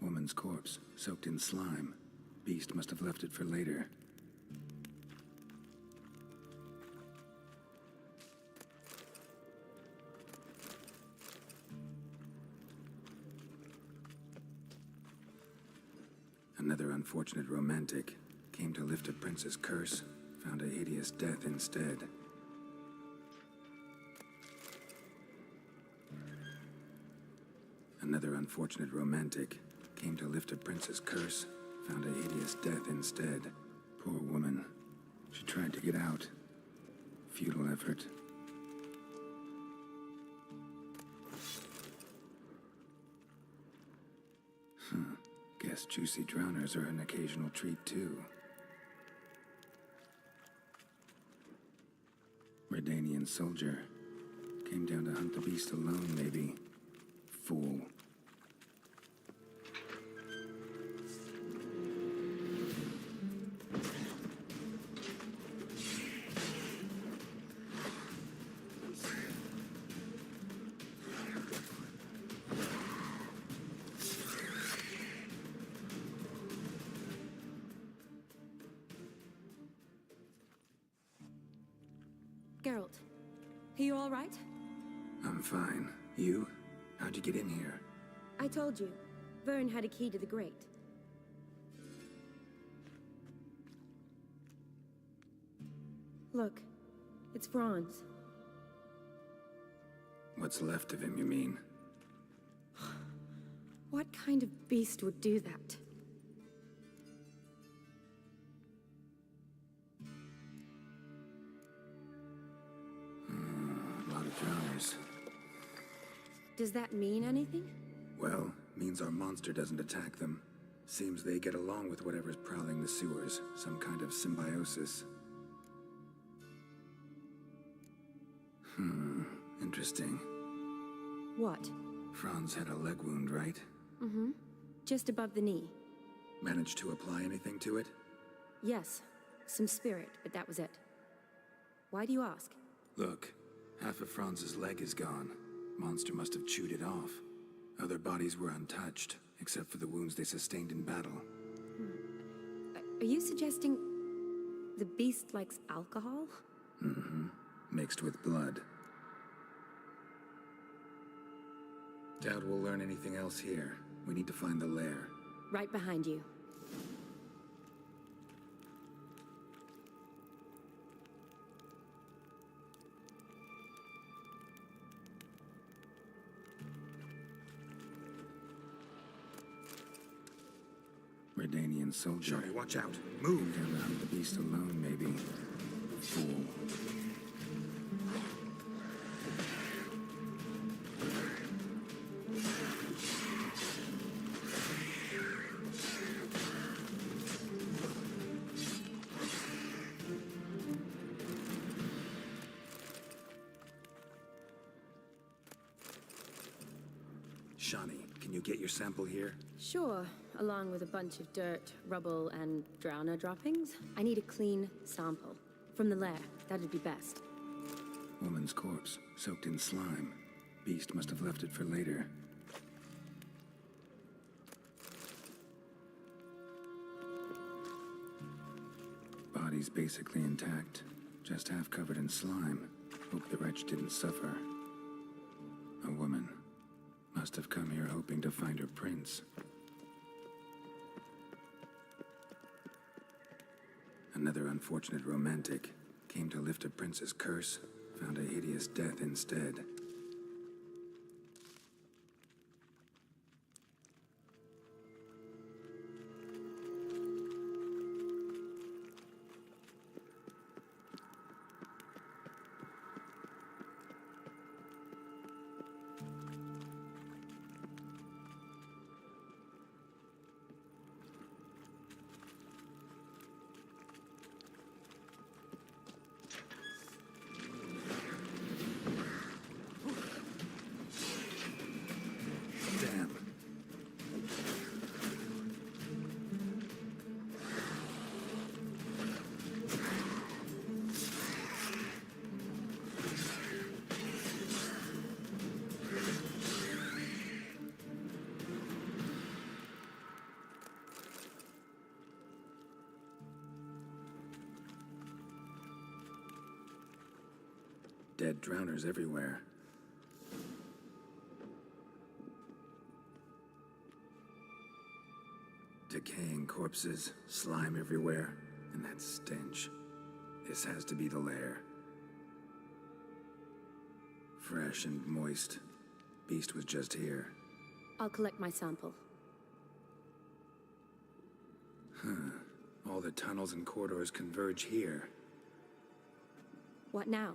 Speaker 3: Woman's corpse, soaked in slime. Beast must have left it for later. Another unfortunate romantic came to lift a prince's curse, found a hideous death instead. Another unfortunate romantic came to lift a prince's curse, found a hideous death instead. Poor woman. She tried to get out. Futile effort. Guess juicy drowners are an occasional treat, too. Redanian soldier. Came down to hunt the beast alone, maybe. Fool.
Speaker 9: Geralt, are you all right?
Speaker 3: I'm fine. You? How'd you get in here?
Speaker 9: I told you, Vern had a key to the grate. Look, it's Franz.
Speaker 3: What's left of him, you mean?
Speaker 9: What kind of beast would do that?
Speaker 3: A lot of drowners.
Speaker 9: Does that mean anything?
Speaker 3: Well, means our monster doesn't attack them. Seems they get along with whatever's prowling the sewers. Some kind of symbiosis. Interesting.
Speaker 9: What?
Speaker 3: Franz had a leg wound, right?
Speaker 9: Mm-hmm. Just above the knee.
Speaker 3: Managed to apply anything to it?
Speaker 9: Yes. Some spirit, but that was it. Why do you ask?
Speaker 3: Look, half of Franz's leg is gone. Monster must have chewed it off. Other bodies were untouched, except for the wounds they sustained in battle.
Speaker 9: Are you suggesting the beast likes alcohol?
Speaker 3: Mm-hmm. Mixed with blood. Doubt we'll learn anything else here. We need to find the lair.
Speaker 9: Right behind you.
Speaker 3: Redanian soldier.
Speaker 20: Johnny, watch out. Move!
Speaker 3: Down to hunt the beast alone, maybe. Fool. Shani, can you get your sample here?
Speaker 9: Sure, along with a bunch of dirt, rubble, and drowner droppings. I need a clean sample. From the lair, that'd be best.
Speaker 3: Woman's corpse, soaked in slime. Beast must have left it for later. Body's basically intact, just half covered in slime. Hope the wretch didn't suffer. A woman. Must have come here hoping to find her prince. Another unfortunate romantic. Came to lift a prince's curse, found a hideous death instead. Dead drowners everywhere. Decaying corpses, slime everywhere, and that stench. This has to be the lair. Fresh and moist. Beast was just here.
Speaker 9: I'll collect my sample.
Speaker 3: All the tunnels and corridors converge here.
Speaker 9: What now?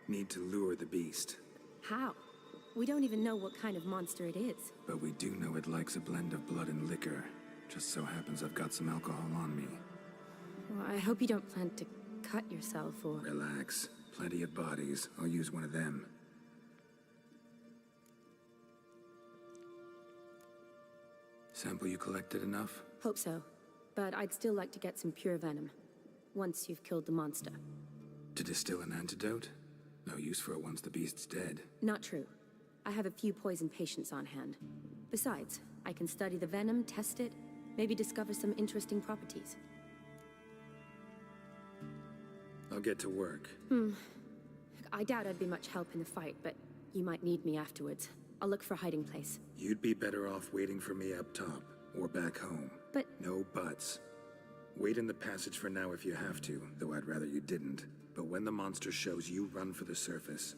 Speaker 3: Need to lure the beast.
Speaker 9: How? We don't even know what kind of monster it is.
Speaker 3: But we do know it likes a blend of blood and liquor. Just so happens I've got some alcohol on me.
Speaker 9: Well, I hope you don't plan to cut yourself or...
Speaker 3: Relax. Plenty of bodies. I'll use one of them. Sample you collected enough?
Speaker 9: Hope so. But I'd still like to get some pure venom. Once you've killed the monster.
Speaker 3: To distill an antidote? No use for it once the beast's dead.
Speaker 9: Not true. I have a few poison patients on hand. Besides, I can study the venom, test it, maybe discover some interesting properties.
Speaker 3: I'll get to work.
Speaker 9: I doubt I'd be much help in the fight, but you might need me afterwards. I'll look for a hiding place.
Speaker 3: You'd be better off waiting for me up top, or back home.
Speaker 9: But...
Speaker 3: No buts. Wait in the passage for now if you have to, though I'd rather you didn't. But when the monster shows, you run for the surface.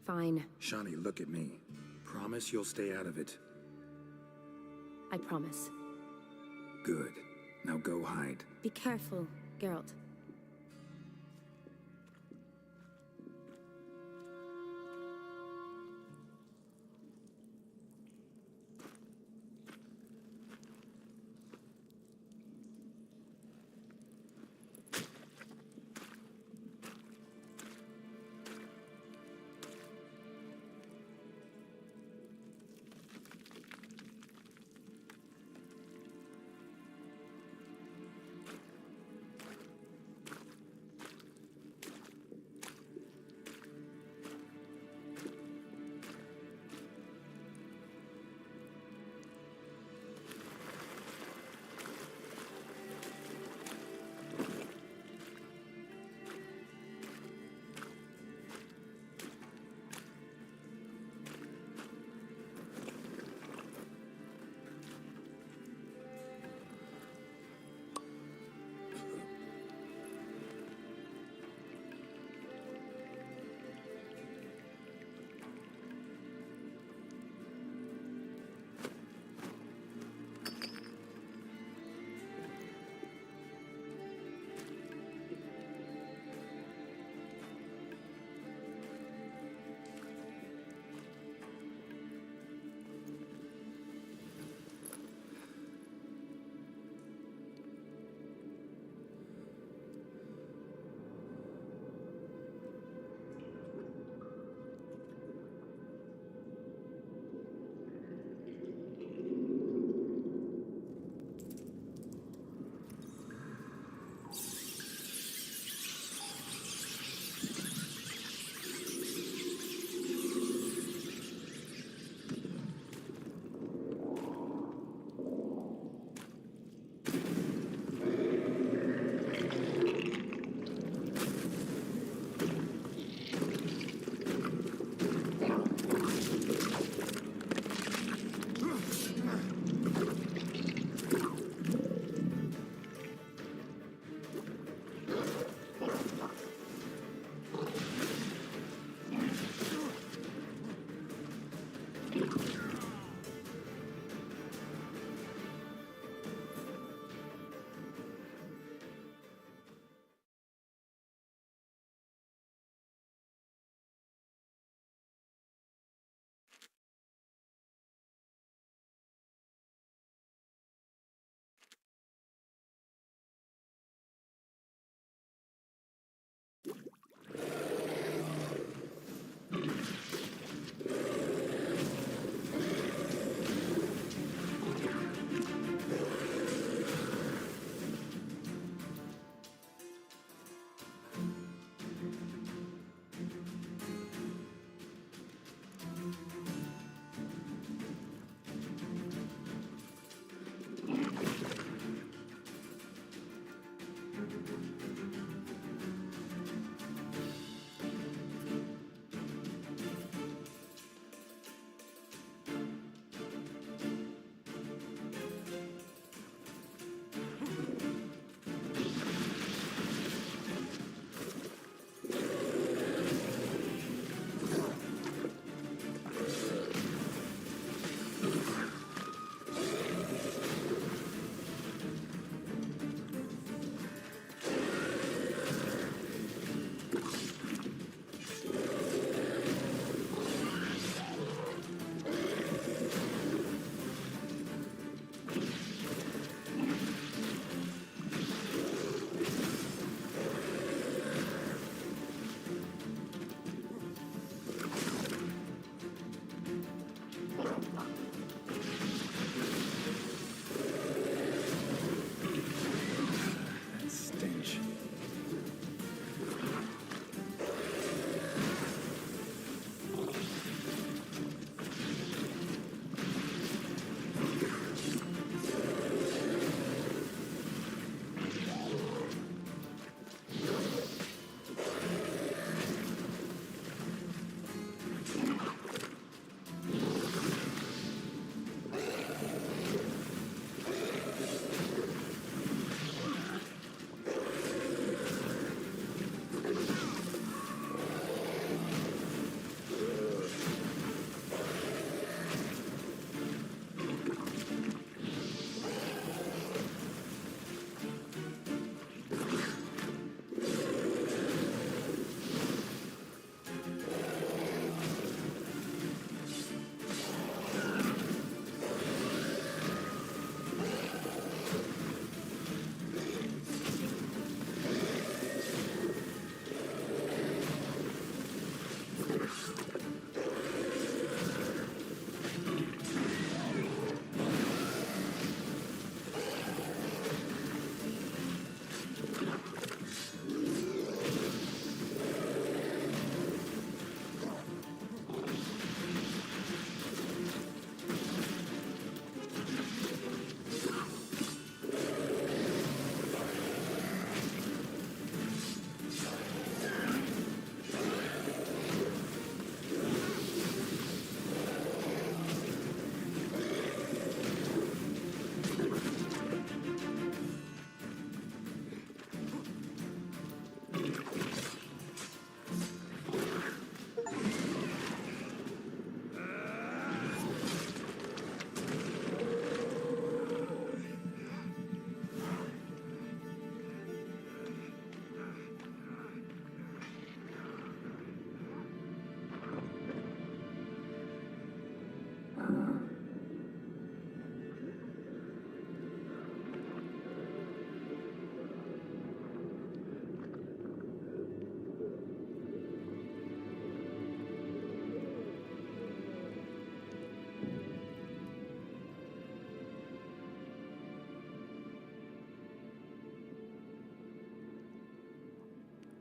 Speaker 9: Fine.
Speaker 3: Shawnee, look at me. Promise you'll stay out of it.
Speaker 9: I promise.
Speaker 3: Good. Now go hide.
Speaker 9: Be careful, Geralt.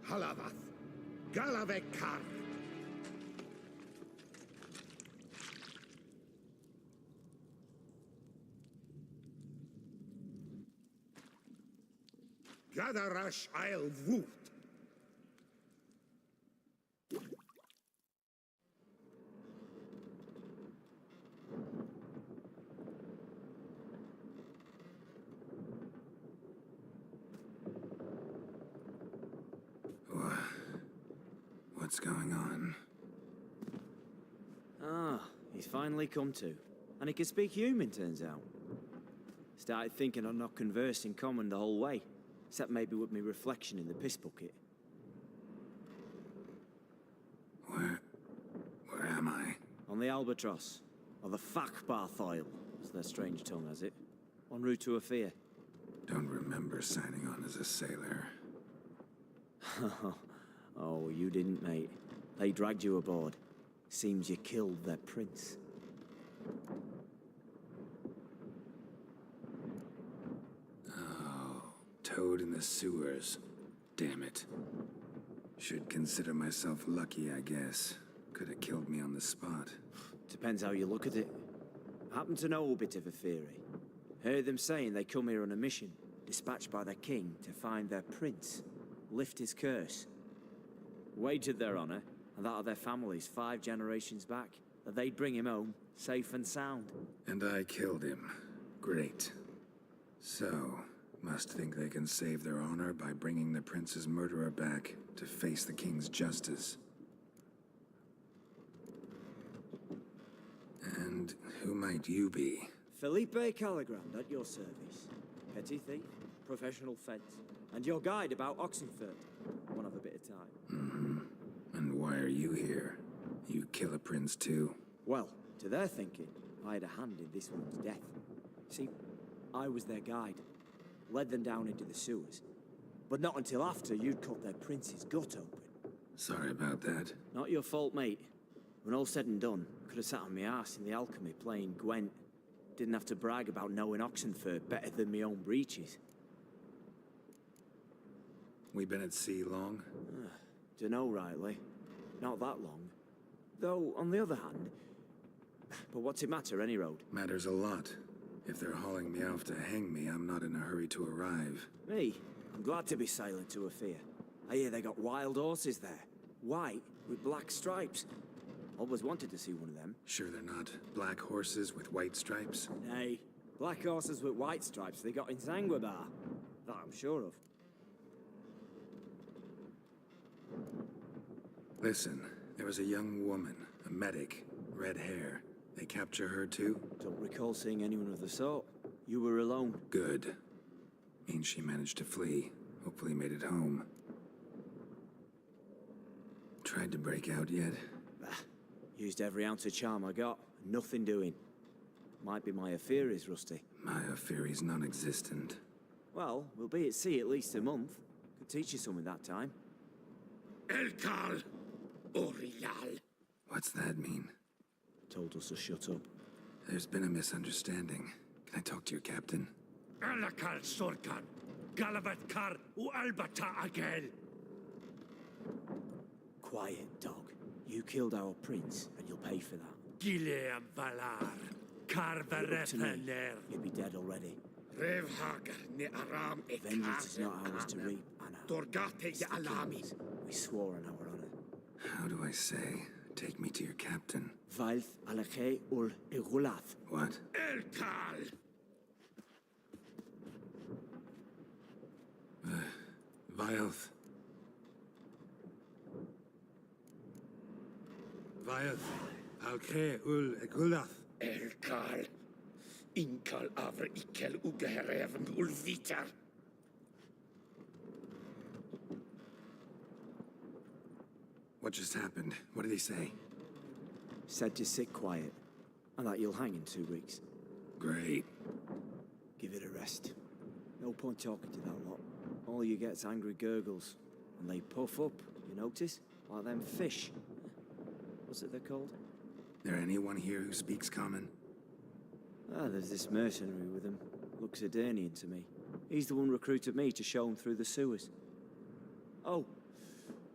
Speaker 20: Halavath, Galavekar. Gadarash I'll woot.
Speaker 3: What's going on?
Speaker 10: Ah, he's finally come to. And he can speak human, turns out. Started thinking I'd not conversed in common the whole way, except maybe with me reflection in the piss bucket.
Speaker 3: Where am I?
Speaker 10: On the Albatross, or the Fakbarthoil, as their strange tongue has it. En route to Ophir.
Speaker 3: Don't remember signing on as a sailor.
Speaker 10: Oh, you didn't, mate. They dragged you aboard. Seems you killed their prince.
Speaker 3: Oh, toad in the sewers. Damn it. Should consider myself lucky, I guess. Could have killed me on the spot.
Speaker 10: Depends how you look at it. I happen to know a bit of a theory. Heard them saying they come here on a mission, dispatched by their king to find their prince, lift his curse. Wagered their honor, and that of their families 5 generations back, that they'd bring him home, safe and sound.
Speaker 3: And I killed him. Great. So, must think they can save their honor by bringing the prince's murderer back to face the king's justice. And who might you be?
Speaker 10: Felipe Caligrand at your service. Petty thief, professional fence, and your guide about Oxenfurt. One of a bit of time.
Speaker 3: And why are you here? You kill a prince too?
Speaker 10: Well, to their thinking, I had a hand in this one's death. See, I was their guide. Led them down into the sewers. But not until after you'd cut their prince's gut open.
Speaker 3: Sorry about that.
Speaker 10: Not your fault, mate. When all said and done, could have sat on my arse in the alchemy playing Gwent. Didn't have to brag about knowing Oxenfurt better than my own breeches.
Speaker 3: We been at sea long?
Speaker 10: Dunno rightly. Not that long. Though, on the other hand... But what's it matter, any road?
Speaker 3: Matters a lot. If they're hauling me off to hang me, I'm not in a hurry to arrive.
Speaker 10: Me? I'm glad to be sailing to Ophir. I hear they got wild horses there. White, with black stripes. Always wanted to see one of them.
Speaker 3: Sure they're not black horses with white stripes?
Speaker 10: Nay, black horses with white stripes they got in Sanguibar. That I'm sure of.
Speaker 3: Listen, there was a young woman, a medic, red hair. They capture her too?
Speaker 10: Don't recall seeing anyone of the sort. You were alone.
Speaker 3: Good. Means she managed to flee. Hopefully made it home. Tried to break out yet?
Speaker 10: Bah. Used every ounce of charm I got. Nothing doing. Might be my affair is rusty.
Speaker 3: My affair is non-existent.
Speaker 10: Well, we'll be at sea at least a month. Could teach you something that time.
Speaker 23: Elkal Orial.
Speaker 3: What's that mean?
Speaker 10: Told us to shut up.
Speaker 3: There's been a misunderstanding. Can I talk to your captain?
Speaker 23: Alakal Sorkan. Galavat Kar U Albata Agel.
Speaker 10: Quiet, dog. You killed our prince, and you'll pay for that.
Speaker 23: Gileam Valar. Carverepener.
Speaker 10: You'd be dead already.
Speaker 23: Revhagar ne Aram e
Speaker 10: Vengeance is not ours to reap, Anna.
Speaker 23: Dorgate ya Alami.
Speaker 10: We swore on our honor.
Speaker 3: How do I say? Take me to your captain.
Speaker 10: Valth Alakhe ul Igulath.
Speaker 3: What?
Speaker 23: Elkal!
Speaker 3: Vilth.
Speaker 23: Vilth. Alkhe ul Igulath. Elkal. Inkal avre ikel ugehereven ul vitar.
Speaker 3: What just happened? What did he say?
Speaker 10: Said to sit quiet, and that you'll hang in 2 weeks.
Speaker 3: Great.
Speaker 10: Give it a rest. No point talking to that lot. All you get's angry gurgles, and they puff up, you notice? Like them fish. What's it they're called?
Speaker 3: There anyone here who speaks common?
Speaker 10: Ah, there's this mercenary with him. Looks Edirnian to me. He's the one recruited me to show him through the sewers. Oh,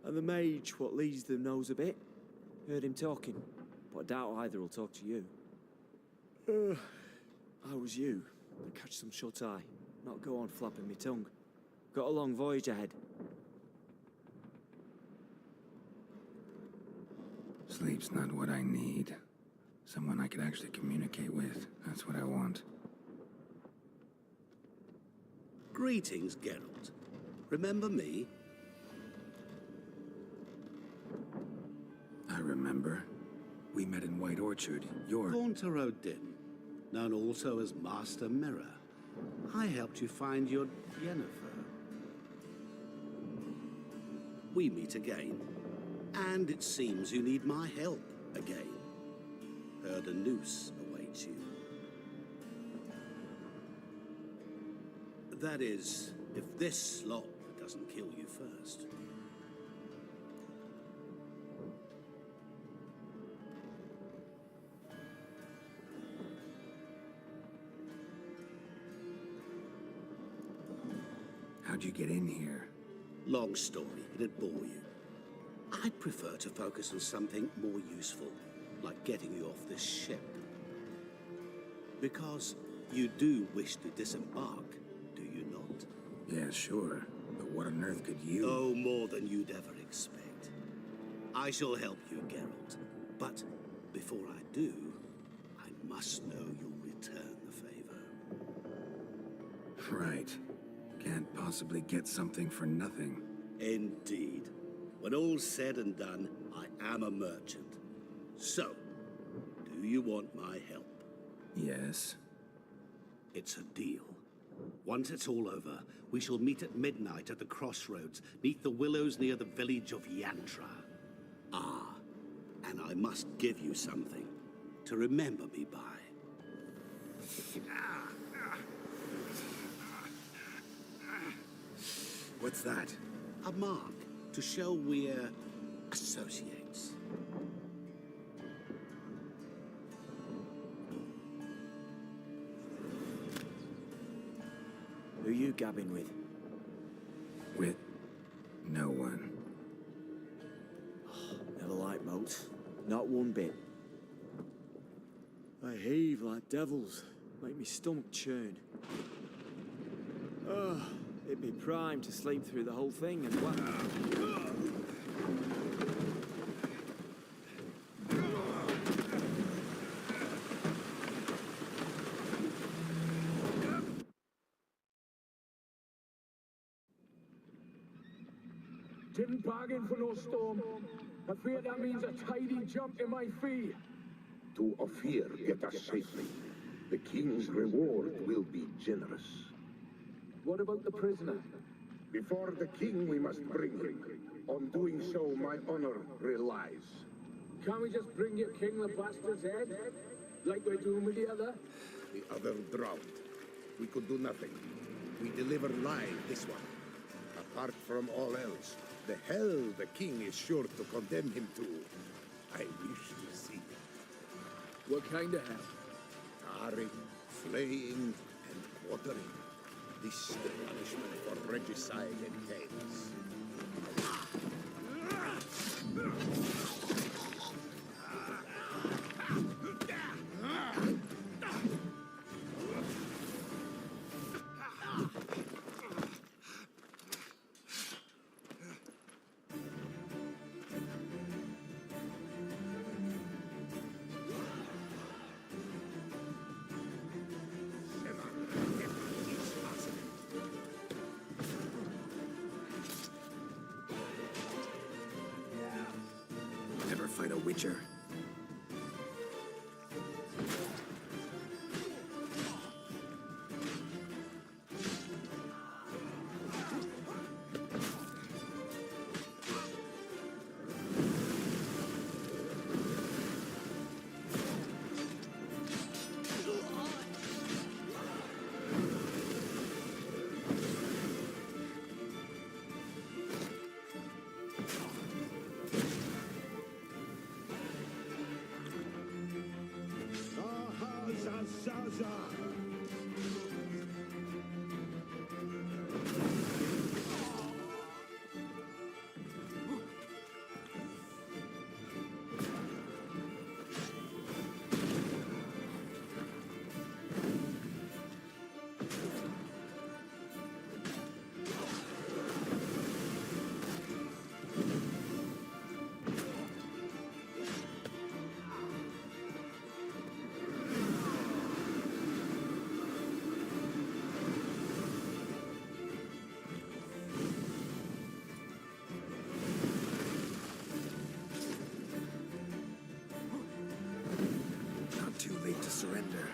Speaker 10: And the mage what leads them knows a bit. Heard him talking, but I doubt either will talk to you. How was you? Catch some shut-eye, not go on flapping me tongue. Got a long voyage ahead.
Speaker 3: Sleep's not what I need. Someone I could actually communicate with. That's what I want.
Speaker 16: Greetings, Geralt. Remember me?
Speaker 3: I remember. We met in White Orchard. You're...
Speaker 16: Gaunter Odin, known also as Master Mirror. I helped you find your Yennefer. We meet again. And it seems you need my help again. Heard a noose awaits you. That is, if this slop doesn't kill you first.
Speaker 3: How'd you get in here?
Speaker 16: Long story, it'd bore you. I'd prefer to focus on something more useful, like getting you off this ship. Because you do wish to disembark, do you not?
Speaker 3: Yeah, sure. But what on earth could you...
Speaker 16: Oh, more than you'd ever expect. I shall help you, Geralt. But before I do, I must know you'll return the favor.
Speaker 3: Right. Can't possibly get something for nothing.
Speaker 16: Indeed. When all's said and done, I am a merchant. So, do you want my help?
Speaker 3: Yes.
Speaker 16: It's a deal. Once it's all over, we shall meet at midnight at the crossroads, neath the willows near the village of Yantra. Ah, and I must give you something to remember me by.
Speaker 3: What's that?
Speaker 16: A mark to show we're associates.
Speaker 10: Who you gabbing with?
Speaker 3: With no one.
Speaker 10: Never liked boats. Not one bit. They heave like devils. Make me stomach churn. Oh, it'd be prime to sleep through the whole thing and what?
Speaker 8: Didn't bargain for no storm. I fear that means a tidy jump in my fee.
Speaker 19: To Ophir get us safely. The king's reward will be generous.
Speaker 8: What about the prisoner?
Speaker 19: Before the king we must bring him. On doing so, my honor relies.
Speaker 8: Can't we just bring your king the bastard's head? Like we're doing with the other?
Speaker 23: The other drowned. We could do nothing. We deliver live this one. Apart from all else, the hell the king is sure to condemn him to. I wish to see it.
Speaker 4: What kind of hell?
Speaker 23: Tarring, flaying, and quartering. This the punishment for regicide entails.
Speaker 3: Ever fight a witcher? surrender.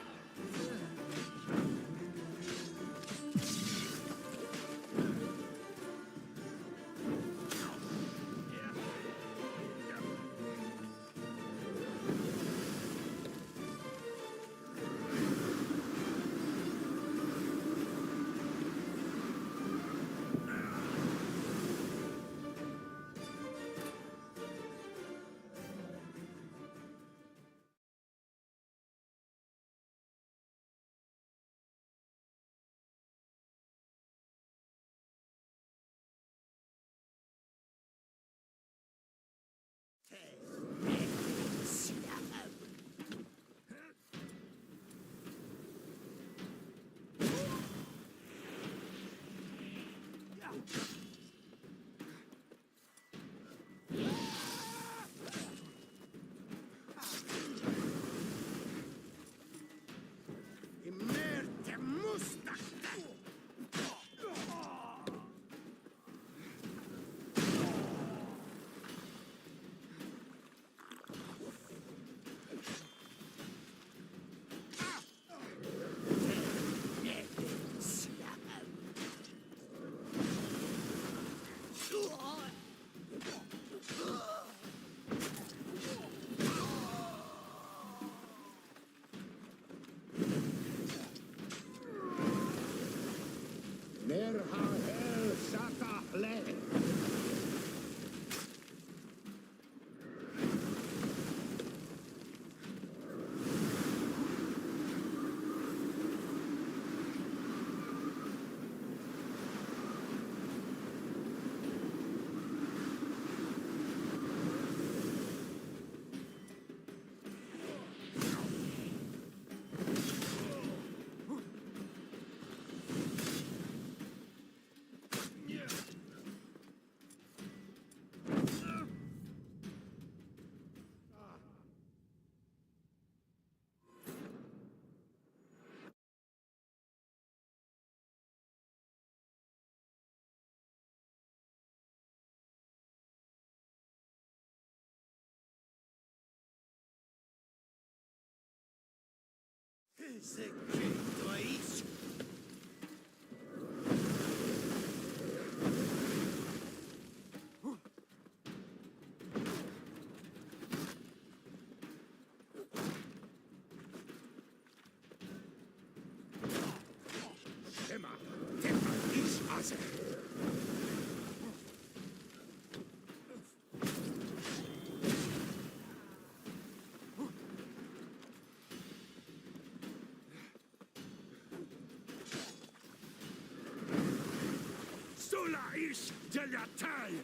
Speaker 17: Solaïs de la taille!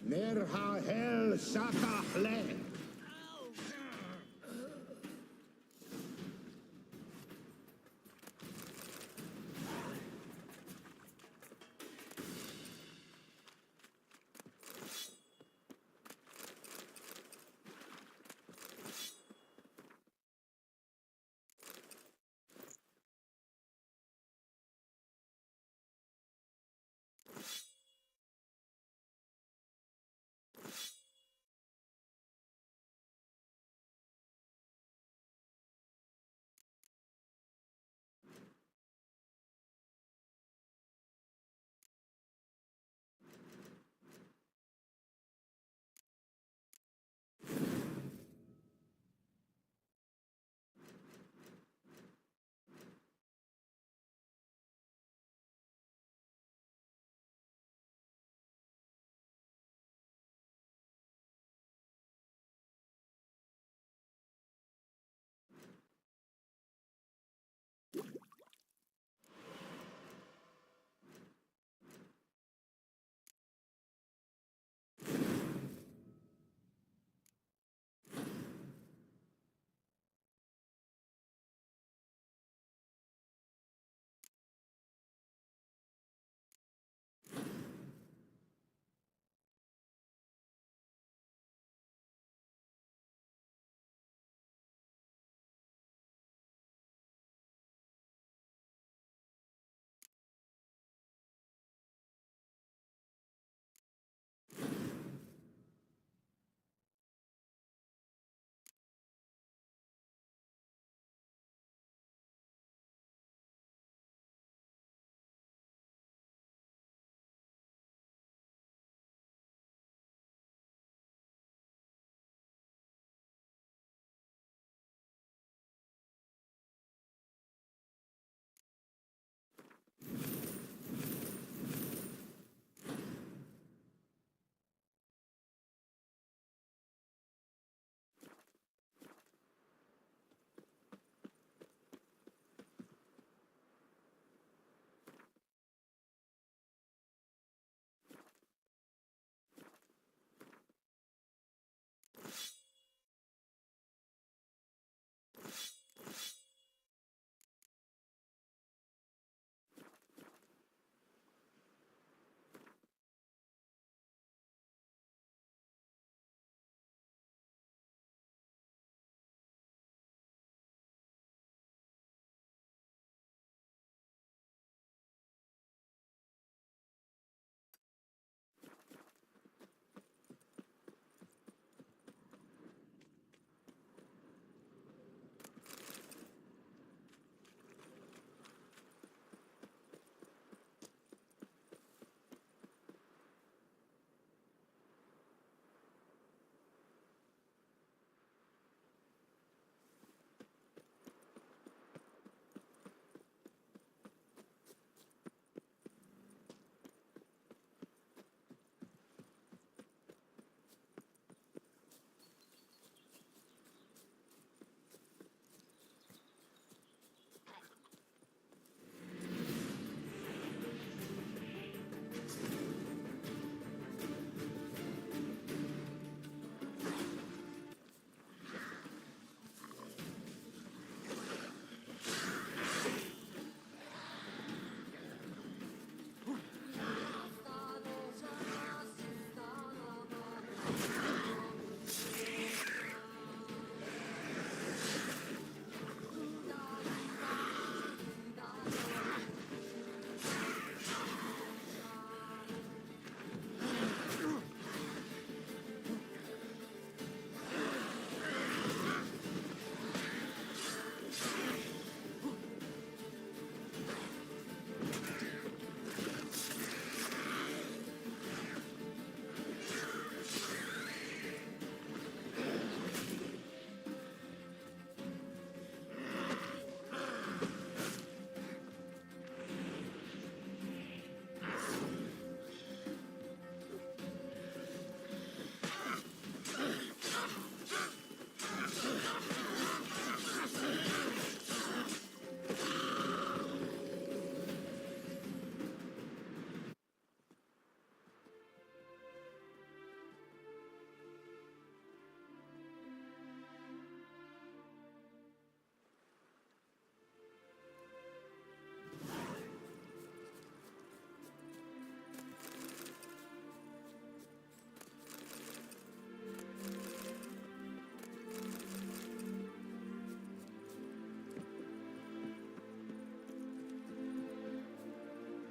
Speaker 19: Nerha hel sata le.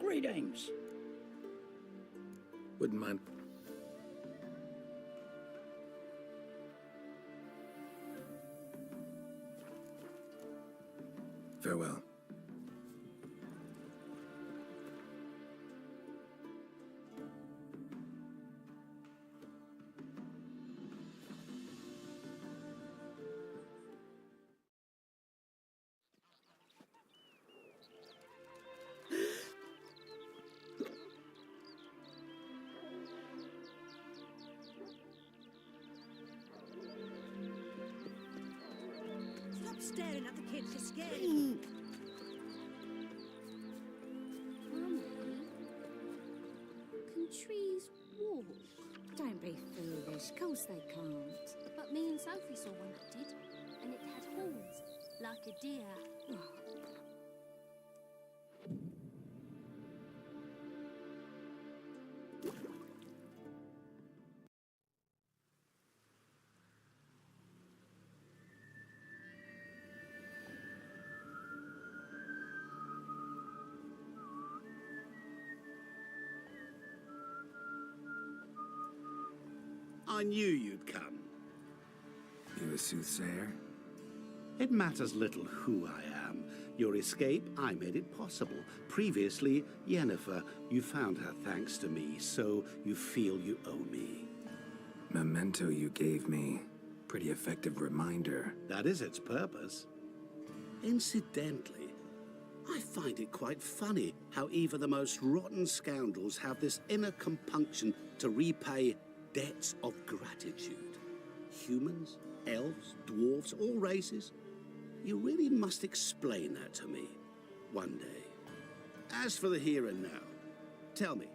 Speaker 1: Greetings.
Speaker 3: Wouldn't mind. Farewell.
Speaker 12: Stop staring at the kids, you're scared.
Speaker 11: Mummy, can trees walk?
Speaker 5: Don't be foolish. Of course they can't.
Speaker 22: But me and Sophie saw one that did, and it had horns, like a deer.
Speaker 16: I knew you'd come.
Speaker 3: You a soothsayer?
Speaker 16: It matters little who I am. Your escape, I made it possible. Previously, Yennefer, you found her thanks to me, so you feel you owe me.
Speaker 3: Memento you gave me. Pretty effective reminder.
Speaker 16: That is its purpose. Incidentally, I find it quite funny how even the most rotten scoundrels have this inner compunction to repay debts of gratitude. Humans, elves, dwarves, all races. You really must explain that to me one day. As for the here and now, tell me,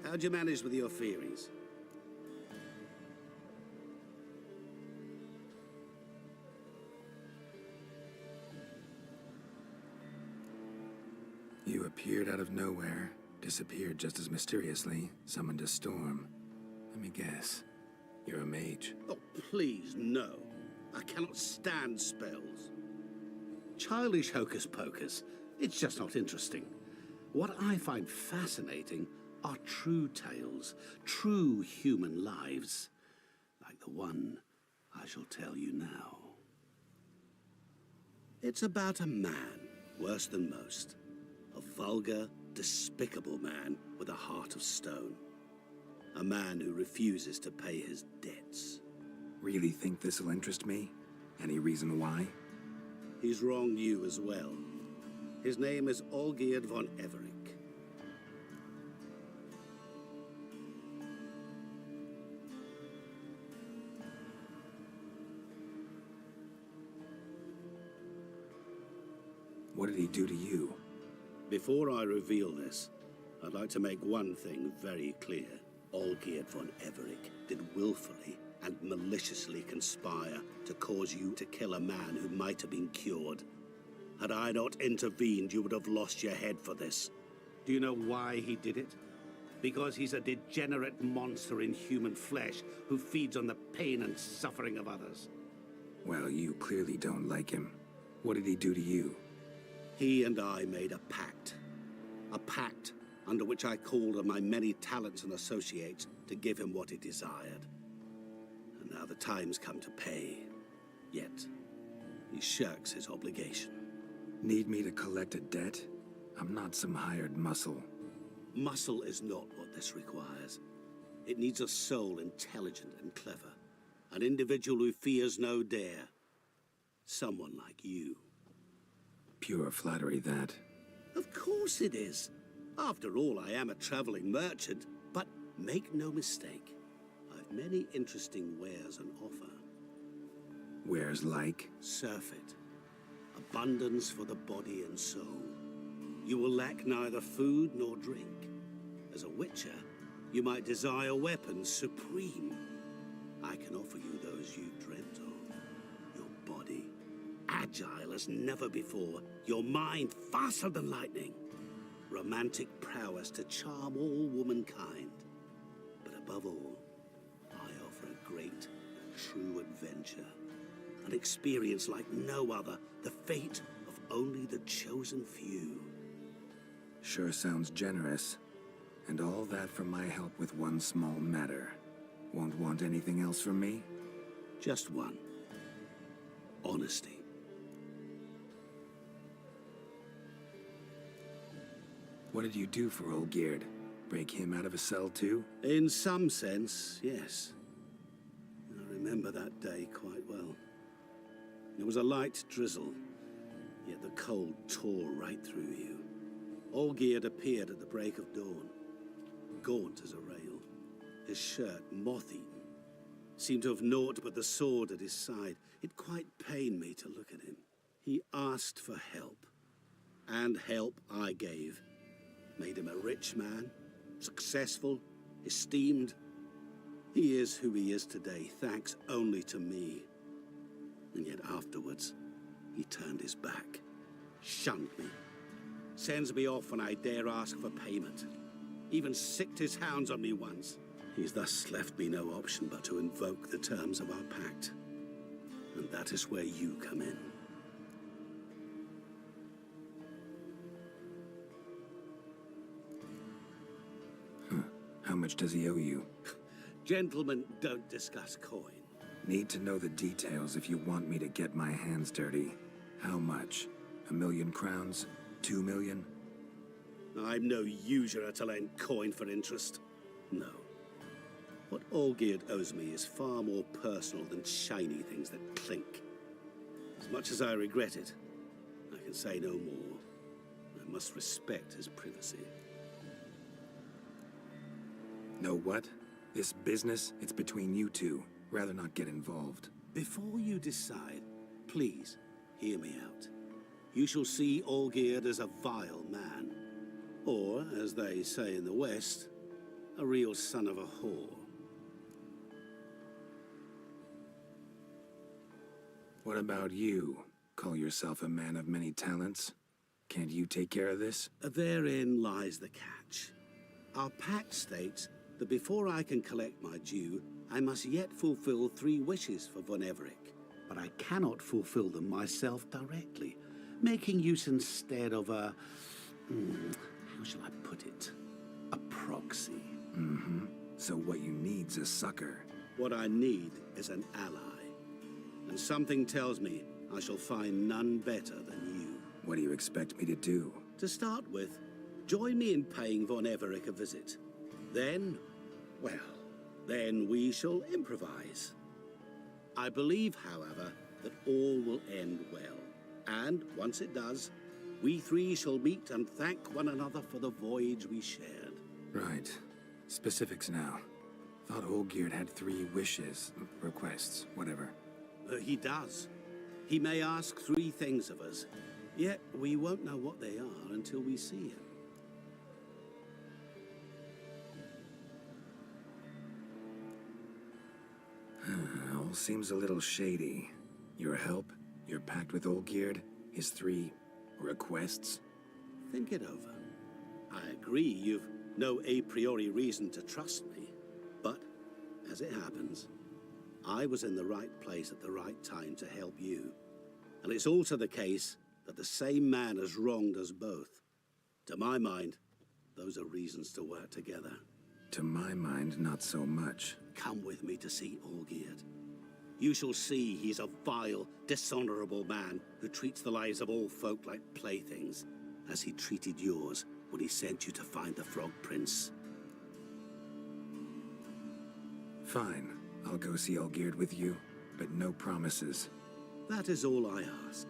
Speaker 16: how'd you manage with your theories?
Speaker 3: You appeared out of nowhere, disappeared just as mysteriously, summoned a storm. Let me guess. You're a mage.
Speaker 16: Oh, please, no. I cannot stand spells. Childish hocus pocus. It's just not interesting. What I find fascinating are true tales, true human lives, like the one I shall tell you now. It's about a man, worse than most. A vulgar, despicable man with a heart of stone. A man who refuses to pay his debts.
Speaker 3: Really think this'll interest me? Any reason why?
Speaker 16: He's wronged you as well. His name is Olgierd von Everick.
Speaker 3: What did he do to you?
Speaker 16: Before I reveal this, I'd like to make one thing very clear. Olgierd von Everick did willfully and maliciously conspire to cause you to kill a man who might have been cured. Had I not intervened, you would have lost your head for this. Do you know why he did it? Because he's a degenerate monster in human flesh who feeds on the pain and suffering of others.
Speaker 3: Well, you clearly don't like him. What did he do to you?
Speaker 16: He and I made a pact. A pact under which I called on my many talents and associates to give him what he desired. And now the time's come to pay. Yet, he shirks his obligation.
Speaker 3: Need me to collect a debt? I'm not some hired muscle.
Speaker 16: Muscle is not what this requires. It needs a soul intelligent and clever. An individual who fears no dare. Someone like you.
Speaker 3: Pure flattery, that.
Speaker 16: Of course it is. After all, I am a traveling merchant. But make no mistake, I've many interesting wares on offer.
Speaker 3: Wares like?
Speaker 16: Surfeit. Abundance for the body and soul. You will lack neither food nor drink. As a witcher, you might desire weapons supreme. I can offer you those you dreamt of. Your body, agile as never before. Your mind, faster than lightning. Romantic prowess to charm all womankind. But above all, I offer a great and true adventure. An experience like no other, the fate of only the chosen few.
Speaker 3: Sure sounds generous. And all that for my help with one small matter. Won't want anything else from me?
Speaker 16: Just one. Honesty.
Speaker 3: What did you do for Olgierd? Break him out of a cell too?
Speaker 16: In some sense, yes. I remember that day quite well. It was a light drizzle, yet the cold tore right through you. Olgierd appeared at the break of dawn, gaunt as a rail, his shirt moth-eaten. Seemed to have naught but the sword at his side. It quite pained me to look at him. He asked for help, and help I gave. Made him a rich man, successful, esteemed. He is who he is today, thanks only to me. And yet afterwards, he turned his back, shunned me, sends me off when I dare ask for payment. Even sicked his hounds on me once. He's thus left me no option but to invoke the terms of our pact. And that is where you come in.
Speaker 3: How much does he owe you?
Speaker 16: Gentlemen don't discuss coin.
Speaker 3: Need to know the details if you want me to get my hands dirty. How much? 1,000,000 crowns? 2 million?
Speaker 16: I'm no usurer to lend coin for interest. No. What Olgierd owes me is far more personal than shiny things that clink. As much as I regret it, I can say no more. I must respect his privacy.
Speaker 3: Know what? This business, it's between you two. Rather not get involved.
Speaker 16: Before you decide, please hear me out. You shall see Olgierd as a vile man. Or, as they say in the West, a real son of a whore.
Speaker 3: What about you? Call yourself a man of many talents? Can't you take care of this?
Speaker 16: Therein lies the catch. Our pact states that before I can collect my due, I must yet fulfill 3 wishes for Von Everec. But I cannot fulfill them myself directly, making use instead of a... how shall I put it? A proxy.
Speaker 3: Mm-hmm. So what you need's a sucker.
Speaker 16: What I need is an ally. And something tells me I shall find none better than you.
Speaker 3: What do you expect me to do?
Speaker 16: To start with, join me in paying Von Everec a visit. Then, well, then we shall improvise. I believe, however, that all will end well. And once it does, we 3 shall meet and thank one another for the voyage we shared.
Speaker 3: Right. Specifics now. Thought Olgierd had 3 wishes, requests, whatever.
Speaker 16: He does. He may ask 3 things of us, yet we won't know what they are until we see him.
Speaker 3: All seems a little shady. Your help, your pact with Olgierd, his 3 requests.
Speaker 16: Think it over. I agree you've no a priori reason to trust me, but as it happens, I was in the right place at the right time to help you. And it's also the case that the same man has wronged us both. To my mind, those are reasons to work together.
Speaker 3: To my mind, not so much.
Speaker 16: Come with me to see Olgierd. You shall see he's a vile, dishonorable man who treats the lives of all folk like playthings, as he treated yours when he sent you to find the Frog Prince.
Speaker 3: Fine. I'll go see Olgierd with you, but no promises.
Speaker 16: That is all I ask.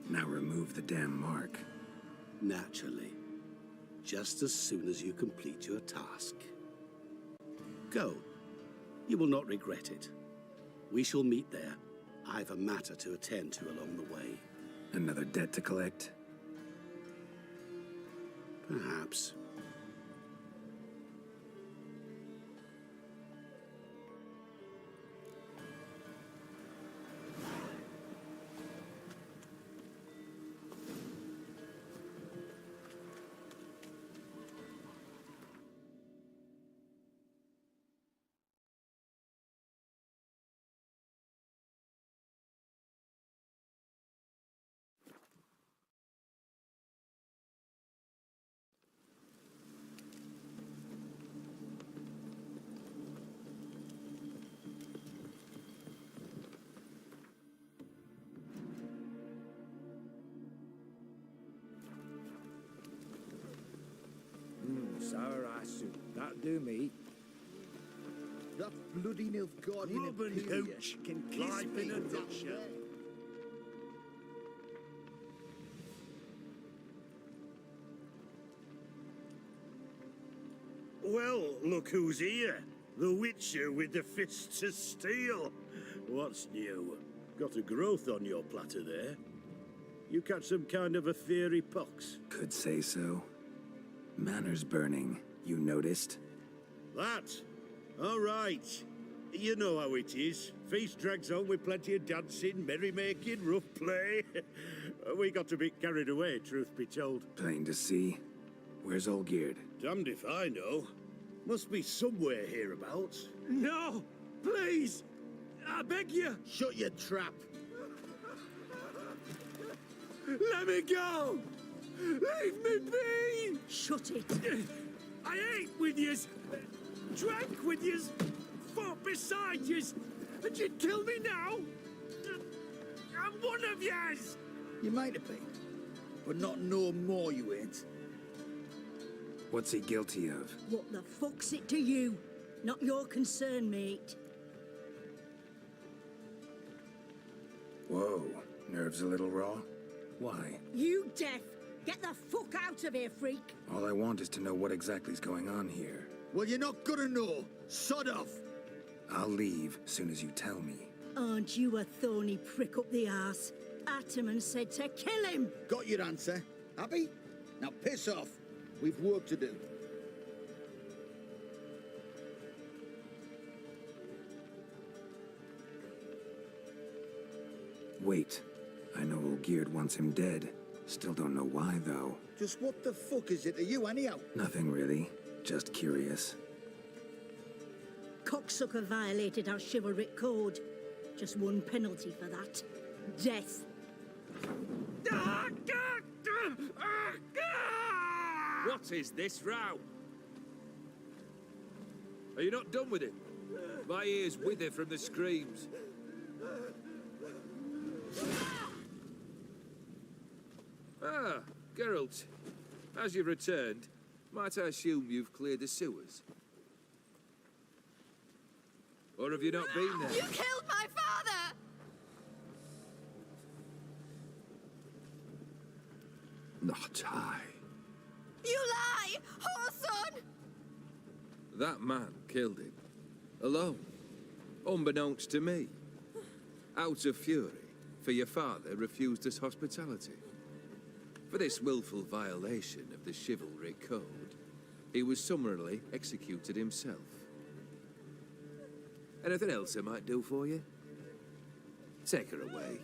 Speaker 3: Now remove the damn mark.
Speaker 16: Naturally. Just as soon as you complete your task. Go. You will not regret it. We shall meet there. I have a matter to attend to along the way.
Speaker 3: Another debt to collect?
Speaker 16: Perhaps.
Speaker 10: sour eye soup. That'd do me.
Speaker 18: That bloody Nilfgaardian
Speaker 14: Robin
Speaker 18: Imperial
Speaker 14: Hooch
Speaker 18: can kiss
Speaker 14: life
Speaker 18: me
Speaker 14: in a
Speaker 18: that
Speaker 14: nutshell.
Speaker 18: way.
Speaker 14: Well, look who's here. The Witcher with the fists of steel. What's new? Got a growth on your platter there. You catch some kind of a fiery pox?
Speaker 3: Could say so. Manners burning, you noticed?
Speaker 14: That? All right. You know how it is. Feast drags on with plenty of dancing, merrymaking, rough play. We got a bit carried away, truth be told.
Speaker 3: Plain to see. Where's Olgierd?
Speaker 14: Damned if I know. Must be somewhere hereabouts. No! Please! I beg you!
Speaker 18: Shut your trap!
Speaker 14: Let me go! Leave me be!
Speaker 12: Shut it!
Speaker 14: I ate with yous, drank with yous, fought beside yous, and you'd kill me now? I'm one of yous!
Speaker 18: You might have been, but not no more you ain't.
Speaker 3: What's he guilty of?
Speaker 12: What the fuck's it to you? Not your concern, mate.
Speaker 3: Whoa, nerves a little raw? Why?
Speaker 12: You deaf! Get the fuck out of here, freak!
Speaker 3: All I want is to know what exactly's going on here.
Speaker 18: Well, you're not gonna know. Sod off!
Speaker 3: I'll leave soon as you tell me.
Speaker 12: Aren't you a thorny prick up the arse? Ataman said to kill him!
Speaker 18: Got your answer. Happy? Now piss off. We've work to do.
Speaker 3: Wait. I know Olgierd wants him dead. Still don't know why, though.
Speaker 18: Just what the fuck is it to you, anyhow?
Speaker 3: Nothing really. Just curious.
Speaker 12: Cocksucker violated our chivalric code. Just one penalty for that. Death.
Speaker 13: What is this row? Are you not done with it? My ears wither from the screams. Ah, Geralt. As you've returned, might I assume you've cleared the sewers? Or have you not been there?
Speaker 22: You killed my father!
Speaker 3: Not I.
Speaker 22: You lie! Whoreson!
Speaker 13: That man killed him. Alone. Unbeknownst to me. Out of fury, for your father refused us hospitality. For this willful violation of the chivalry code, he was summarily executed himself. Anything else I might do for you? Take her away.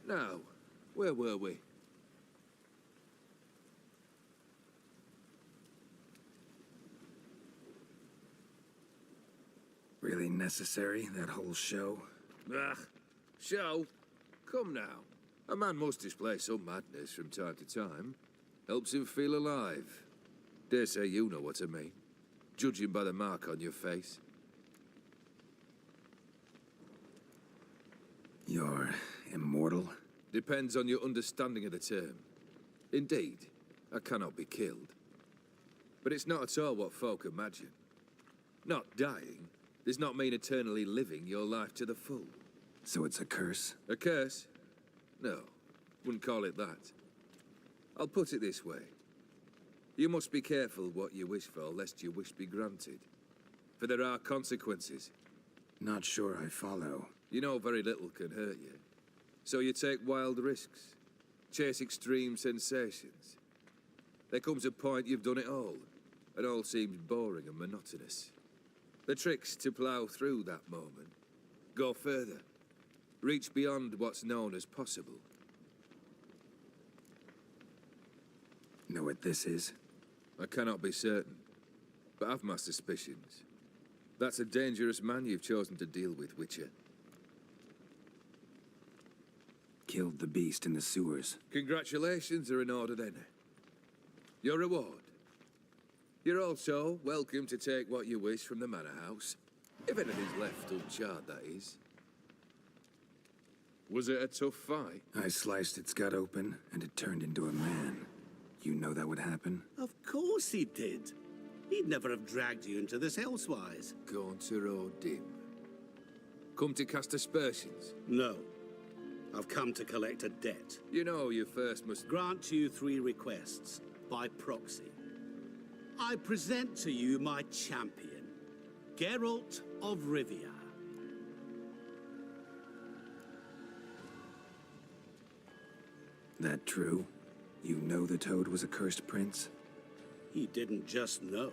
Speaker 13: Now, where were we?
Speaker 3: Really necessary, that whole show?
Speaker 13: Ah, show? Come now. A man must display some madness from time to time. Helps him feel alive. Dare say you know what I mean. Judging by the mark on your face.
Speaker 3: You're immortal?
Speaker 13: Depends on your understanding of the term. Indeed, I cannot be killed. But it's not at all what folk imagine. Not dying does not mean eternally living your life to the full.
Speaker 3: So it's a curse?
Speaker 13: A curse? No, wouldn't call it that. I'll put it this way. You must be careful what you wish for, lest your wish be granted. For there are consequences.
Speaker 3: Not sure I follow.
Speaker 13: You know very little can hurt you. So you take wild risks, chase extreme sensations. There comes a point you've done it all, and all seems boring and monotonous. The trick's to plough through that moment, go further, reach beyond what's known as possible.
Speaker 3: Know what this is?
Speaker 13: I cannot be certain, but I've my suspicions. That's a dangerous man you've chosen to deal with, Witcher.
Speaker 3: Killed the beast in the sewers.
Speaker 13: Congratulations are in order then. Your reward. You're also welcome to take what you wish from the manor house. If anything's left uncharred, that is. Was it a tough fight?
Speaker 3: I sliced its gut open, and it turned into a man. You know that would happen?
Speaker 16: Of course he did. He'd never have dragged you into this elsewise.
Speaker 13: Gaunter or dim? Come to cast aspersions?
Speaker 16: No. I've come to collect a debt.
Speaker 13: You know you first must...
Speaker 16: Grant you 3 requests, by proxy. I present to you my champion, Geralt of Rivia.
Speaker 3: That true? You know the Toad was a cursed prince?
Speaker 16: He didn't just know.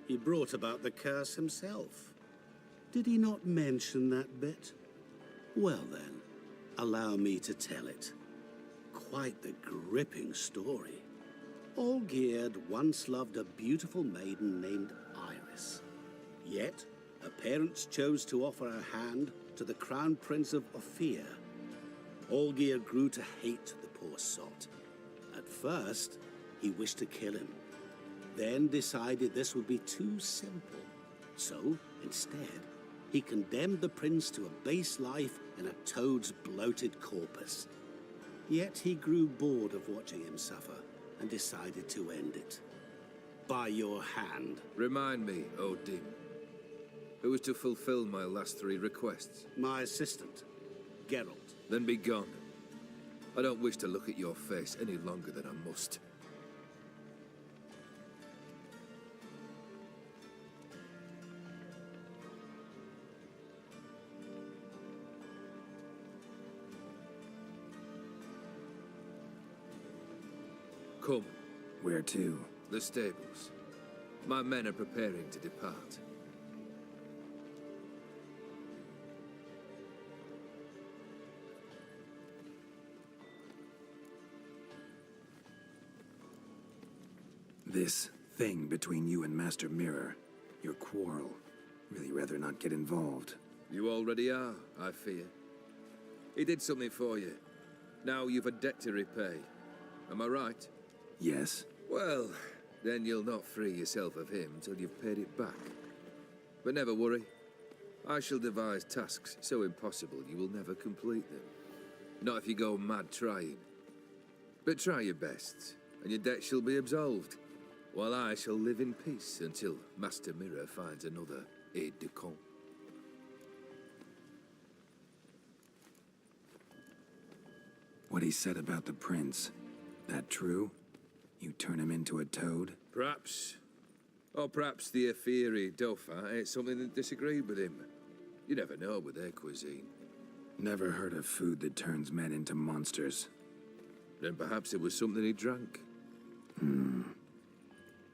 Speaker 16: He brought about the curse himself. Did he not mention that bit? Well then, allow me to tell it. Quite the gripping story. Olgierd once loved a beautiful maiden named Iris. Yet, her parents chose to offer her hand to the Crown Prince of Ophir. Olgierd grew to hate the poor sot. At first, he wished to kill him. Then decided this would be too simple. So, instead, he condemned the prince to a base life in a toad's bloated corpus. Yet he grew bored of watching him suffer and decided to end it. By your hand.
Speaker 13: Remind me, O Dim. Who was to fulfill my last 3 requests?
Speaker 16: My assistant, Geralt.
Speaker 13: Then be gone. I don't wish to look at your face any longer than I must. Come.
Speaker 3: Where to?
Speaker 13: The stables. My men are preparing to depart.
Speaker 3: This thing between you and Master Mirror, your quarrel, really rather not get involved.
Speaker 13: You already are, I fear. He did something for you. Now you've a debt to repay. Am I right?
Speaker 3: Yes.
Speaker 13: Well, then you'll not free yourself of him till you've paid it back. But never worry. I shall devise tasks so impossible you will never complete them. Not if you go mad trying. But try your best, and your debt shall be absolved, while I shall live in peace until Master Mirror finds another aide-de-camp.
Speaker 3: What he said about the prince, that true? You turn him into a toad?
Speaker 13: Perhaps. Or perhaps the Ophiri Dauphin ate something that disagreed with him. You never know with their cuisine.
Speaker 3: Never heard of food that turns men into monsters.
Speaker 13: Then perhaps it was something he drank.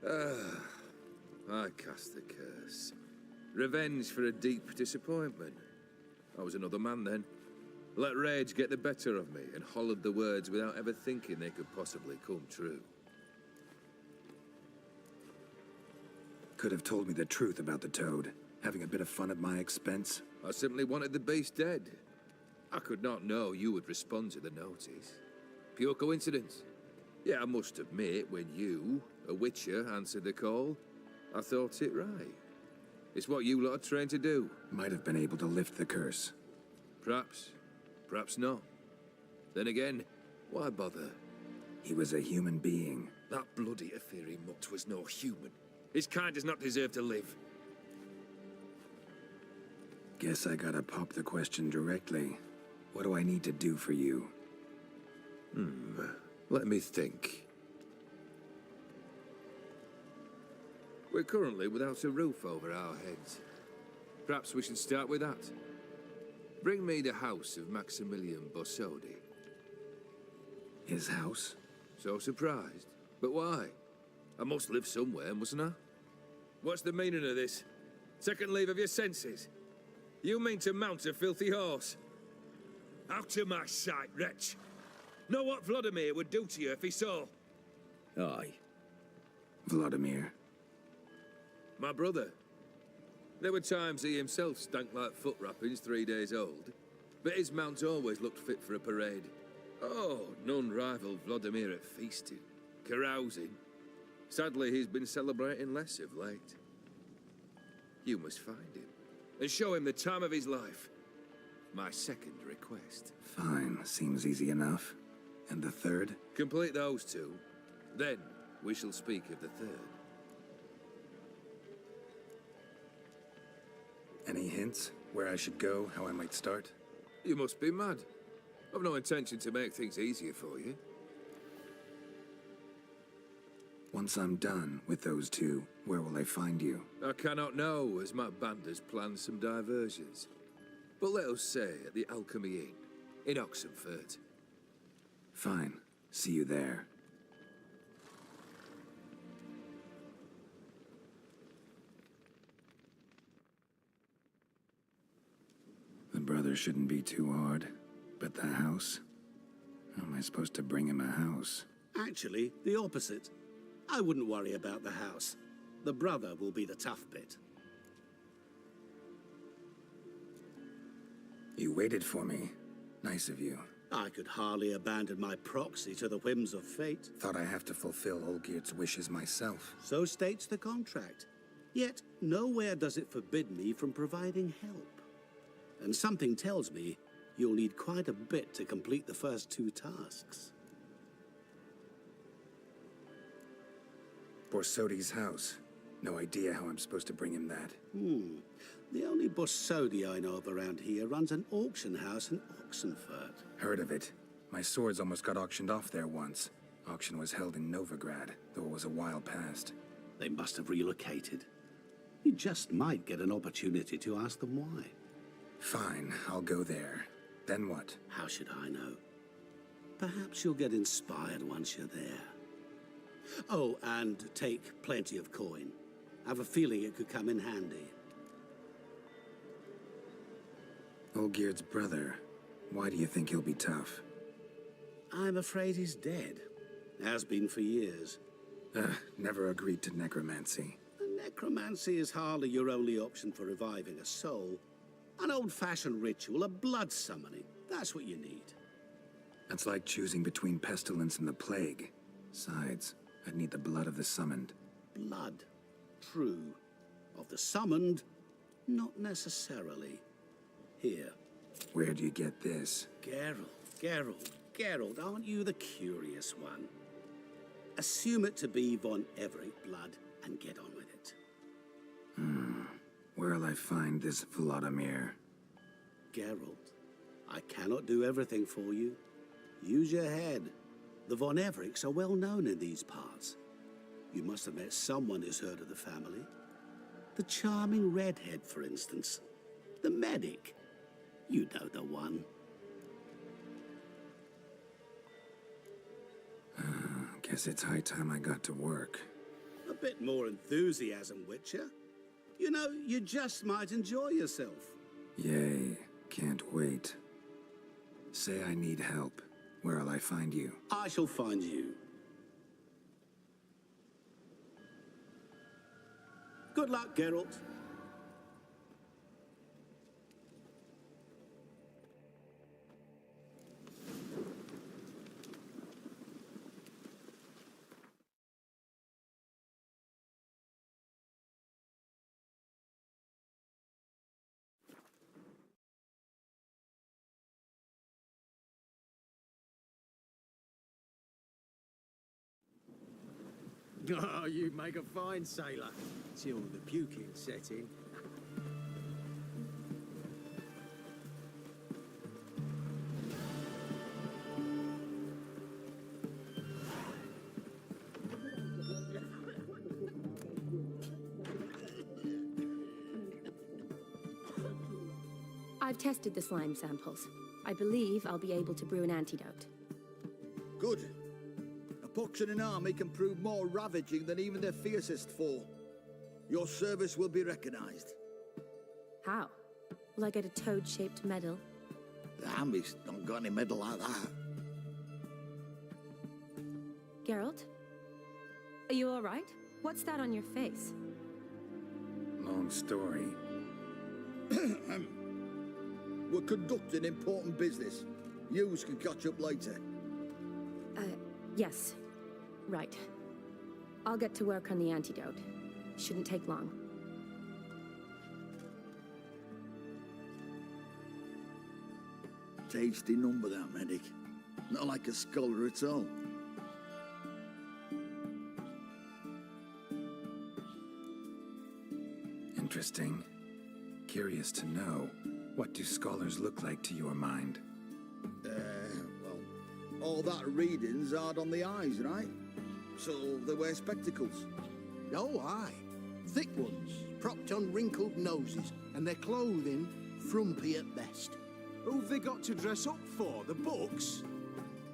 Speaker 13: I cast the curse. Revenge for a deep disappointment. I was another man then. Let rage get the better of me and hollered the words without ever thinking they could possibly come true.
Speaker 3: Could have told me the truth about the toad, having a bit of fun at my expense.
Speaker 13: I simply wanted the beast dead. I could not know you would respond to the notice. Pure coincidence. Yeah, I must admit, when you, a witcher, answered the call, I thought it right. It's what you lot are trained to do.
Speaker 3: Might have been able to lift the curse.
Speaker 13: Perhaps. Perhaps not. Then again, why bother?
Speaker 3: He was a human being.
Speaker 13: That bloody Ophiri mutt was no human. His kind does not deserve to live.
Speaker 3: Guess I gotta pop the question directly. What do I need to do for you?
Speaker 13: Let me think. We're currently without a roof over our heads. Perhaps we should start with that. Bring me the house of Maximilian Bossodi.
Speaker 3: His house?
Speaker 13: So surprised. But why? I must live somewhere, mustn't I? What's the meaning of this? Second leave of your senses? You mean to mount a filthy horse? Out of my sight, wretch! Know what Vladimir would do to you if he saw?
Speaker 3: Aye. Vladimir.
Speaker 13: My brother. There were times he himself stank like foot wrappings 3 days old, but his mount always looked fit for a parade. Oh, none rivaled Vladimir at feasting, carousing, Sadly, he's been celebrating less of late. You must find him and show him the time of his life. My second request.
Speaker 3: Fine, seems easy enough. And the third?
Speaker 13: Complete those two, then we shall speak of the third.
Speaker 3: Any hints? Where I should go, how I might start?
Speaker 13: You must be mad. I've no intention to make things easier for you.
Speaker 3: Once I'm done with those two, where will I find you?
Speaker 13: I cannot know, as my band has planned some diversions. But let us say at the Alchemy Inn, in Oxenfurt.
Speaker 3: Fine. See you there. The brother shouldn't be too hard. But the house? How am I supposed to bring him a house?
Speaker 16: Actually, the opposite. I wouldn't worry about the house. The brother will be the tough bit.
Speaker 3: You waited for me. Nice of you.
Speaker 16: I could hardly abandon my proxy to the whims of fate.
Speaker 3: Thought I have to fulfill Olgierd's wishes myself.
Speaker 16: So states the contract. Yet, nowhere does it forbid me from providing help. And something tells me you'll need quite a bit to complete the first two tasks.
Speaker 3: Borsodi's house. No idea how I'm supposed to bring him that.
Speaker 16: The only Borsodi I know of around here runs an auction house in Oxenfurt.
Speaker 3: Heard of it. My swords almost got auctioned off there once. Auction was held in Novigrad, though it was a while past.
Speaker 16: They must have relocated. You just might get an opportunity to ask them why.
Speaker 3: Fine, I'll go there. Then what?
Speaker 16: How should I know? Perhaps you'll get inspired once you're there. Oh, and take plenty of coin. I have a feeling it could come in handy.
Speaker 3: Olgierd's brother. Why do you think he'll be tough?
Speaker 16: I'm afraid he's dead. Has been for years.
Speaker 3: Never agreed to necromancy.
Speaker 16: Necromancy is hardly your only option for reviving a soul. An old-fashioned ritual, a blood summoning. That's what you need.
Speaker 3: That's like choosing between pestilence and the plague. Besides, I'd need the blood of the summoned.
Speaker 16: Blood. True. Of the summoned, not necessarily. Here.
Speaker 3: Where do you get this?
Speaker 16: Geralt, aren't you the curious one? Assume it to be von Everett blood and get on with it.
Speaker 3: Where'll I find this Vladimir?
Speaker 16: Geralt, I cannot do everything for you. Use your head. The von Evericks are well known in these parts. You must have met someone who's heard of the family. The charming redhead, for instance. The medic. You know the one.
Speaker 3: Guess it's high time I got to work.
Speaker 16: A bit more enthusiasm, Witcher. You know, you just might enjoy yourself.
Speaker 3: Yay, can't wait. Say I need help. Where'll I find you?
Speaker 16: I shall find you. Good luck, Geralt.
Speaker 10: Oh, you make a fine sailor. Till the puking set in.
Speaker 9: I've tested the slime samples. I believe I'll be able to brew an antidote.
Speaker 1: Good. A pox in an army can prove more ravaging than even their fiercest foe. Your service will be recognized.
Speaker 9: How? Will I get a toad-shaped medal?
Speaker 1: The army's not got any medal like that.
Speaker 9: Geralt? Are you all right? What's that on your face?
Speaker 3: Long story.
Speaker 1: We're conducting important business. Yous can catch up later.
Speaker 9: Yes. Right. I'll get to work on the antidote. Shouldn't take long.
Speaker 1: Tasty number, that medic. Not like a scholar at all.
Speaker 3: Interesting. Curious to know, what do scholars look like to your mind?
Speaker 1: Well, all that reading's hard on the eyes, right? So they wear spectacles.
Speaker 2: Oh, aye. Thick ones, propped on wrinkled noses, and their clothing frumpy at best.
Speaker 17: Who've they got to dress up for? The books?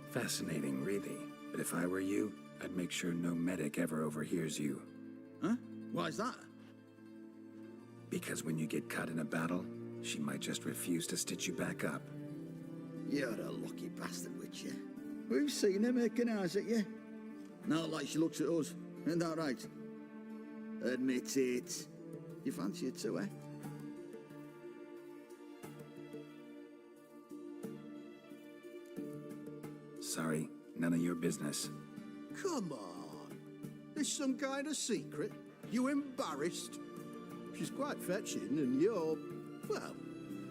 Speaker 3: Fascinating, really. But if I were you, I'd make sure no medic ever overhears you.
Speaker 1: Huh? Why's that?
Speaker 3: Because when you get cut in a battle, she might just refuse to stitch you back up.
Speaker 1: You're a lucky bastard, Witcher. We've seen her making eyes at you. Not like she looks at us. Isn't that right? Admit it. You fancy it too, eh?
Speaker 3: Sorry, none of your business.
Speaker 2: Come on. There's some kind of secret? You embarrassed? She's quite fetching, and you're, well,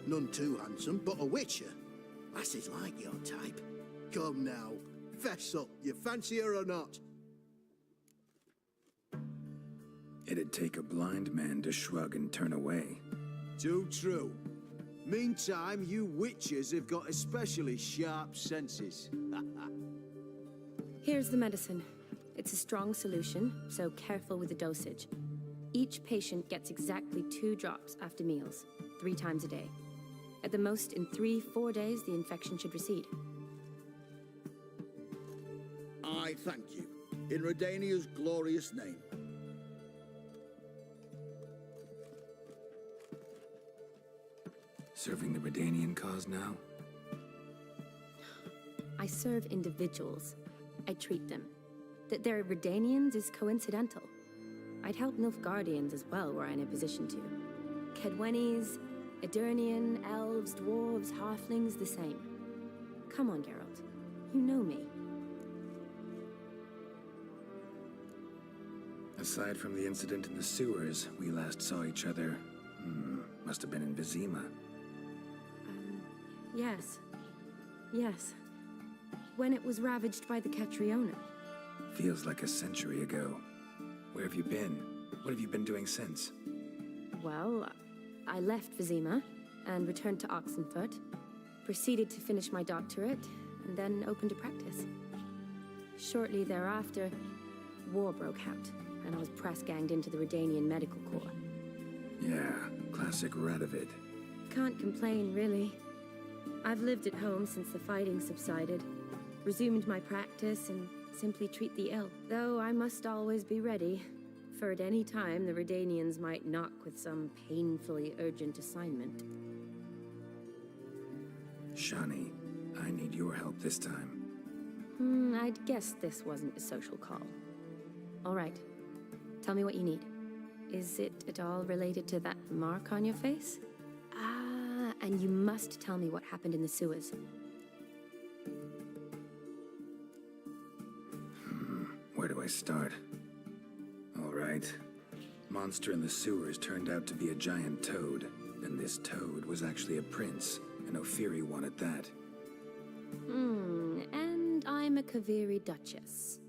Speaker 2: none too handsome, but a witcher. Lasses like your type. Come now, fess up. You fancy her or not?
Speaker 3: It'd take a blind man to shrug and turn away.
Speaker 17: Too true. Meantime, you witches have got especially sharp senses.
Speaker 9: Here's the medicine. It's a strong solution, so careful with the dosage. Each patient gets exactly 2 drops after meals, 3 times a day. At the most, in 3-4 days, the infection should recede.
Speaker 1: I thank you. In Redania's glorious name.
Speaker 3: Serving the Redanian cause now?
Speaker 9: I serve individuals. I treat them. That they're Redanians is coincidental. I'd help Nilfgaardians as well were I in a position to. Kedwenis, Edirnian, elves, dwarves, halflings, the same. Come on, Geralt. You know me.
Speaker 3: Aside from the incident in the sewers, we last saw each other, must have been in Vizima.
Speaker 9: Yes. Yes. When it was ravaged by the Catriona.
Speaker 3: Feels like a century ago. Where have you been? What have you been doing since?
Speaker 9: Well, I left Vizima and returned to Oxenfurt, proceeded to finish my doctorate, and then opened a practice. Shortly thereafter, war broke out, and I was press-ganged into the Redanian Medical Corps.
Speaker 3: Yeah, classic Radovid.
Speaker 9: Can't complain, really. I've lived at home since the fighting subsided, resumed my practice, and simply treat the ill. Though I must always be ready, for at any time the Redanians might knock with some painfully urgent assignment.
Speaker 3: Shani, I need your help this time.
Speaker 9: I'd guess this wasn't a social call. All right. Tell me what you need. Is it at all related to that mark on your face? Ah, and you must tell me what happened in the sewers.
Speaker 3: Where do I start? All right. Monster in the sewers turned out to be a giant toad, and this toad was actually a prince, an Ophiri one at that.
Speaker 9: And I'm a Kaviri Duchess.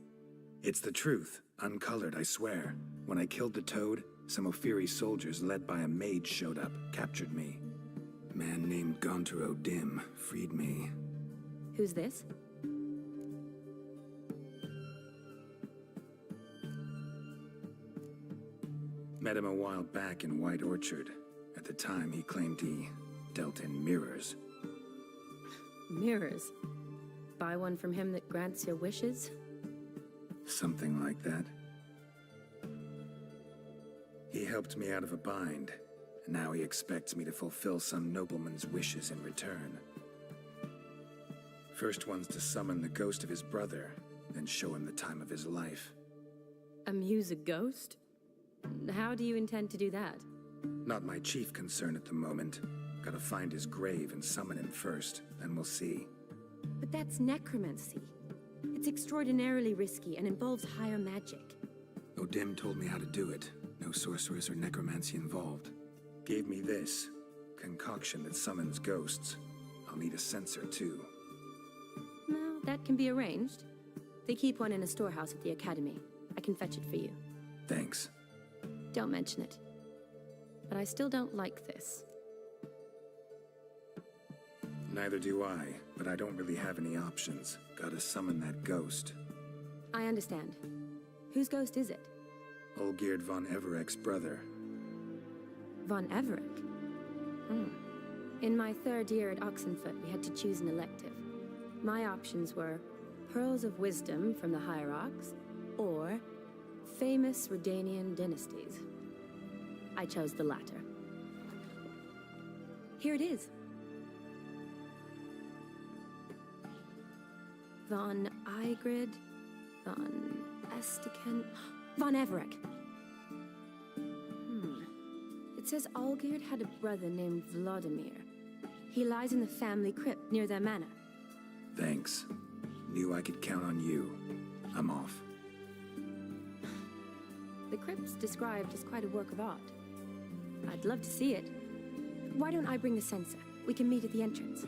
Speaker 3: It's the truth, uncolored, I swear. When I killed the toad, some Ophiri soldiers led by a mage showed up, captured me. A man named Gontaro Dim freed me.
Speaker 9: Who's this?
Speaker 3: Met him a while back in White Orchard. At the time, he claimed he dealt in mirrors.
Speaker 9: Mirrors? Buy one from him that grants your wishes?
Speaker 3: Something like that. He helped me out of a bind, and now he expects me to fulfill some nobleman's wishes in return. First one's to summon the ghost of his brother, then show him the time of his life.
Speaker 9: Amuse a ghost? How do you intend to do that?
Speaker 3: Not my chief concern at the moment. Gotta find his grave and summon him first, then we'll see.
Speaker 9: But that's necromancy. It's extraordinarily risky and involves higher magic.
Speaker 3: Odim told me how to do it. No sorceress or necromancy involved. Gave me this concoction that summons ghosts. I'll need a censer, too.
Speaker 9: Well, that can be arranged. They keep one in a storehouse at the Academy. I can fetch it for you.
Speaker 3: Thanks.
Speaker 9: Don't mention it. But I still don't like this.
Speaker 3: Neither do I, but I don't really have any options. Gotta summon that ghost.
Speaker 9: I understand. Whose ghost is it?
Speaker 3: Olgierd von Everek's brother.
Speaker 9: Von Everek? In my third year at Oxenfoot, we had to choose an elective. My options were Pearls of Wisdom from the Hierarchs, or famous Redanian dynasties. I chose the latter. Here it is. Von Igrid, Von Estiken, Von Everek. It says Olgierd had a brother named Vladimir. He lies in the family crypt near their manor.
Speaker 3: Thanks. Knew I could count on you. I'm off.
Speaker 9: The crypt's described as quite a work of art. I'd love to see it. Why don't I bring the censer? We can meet at the entrance.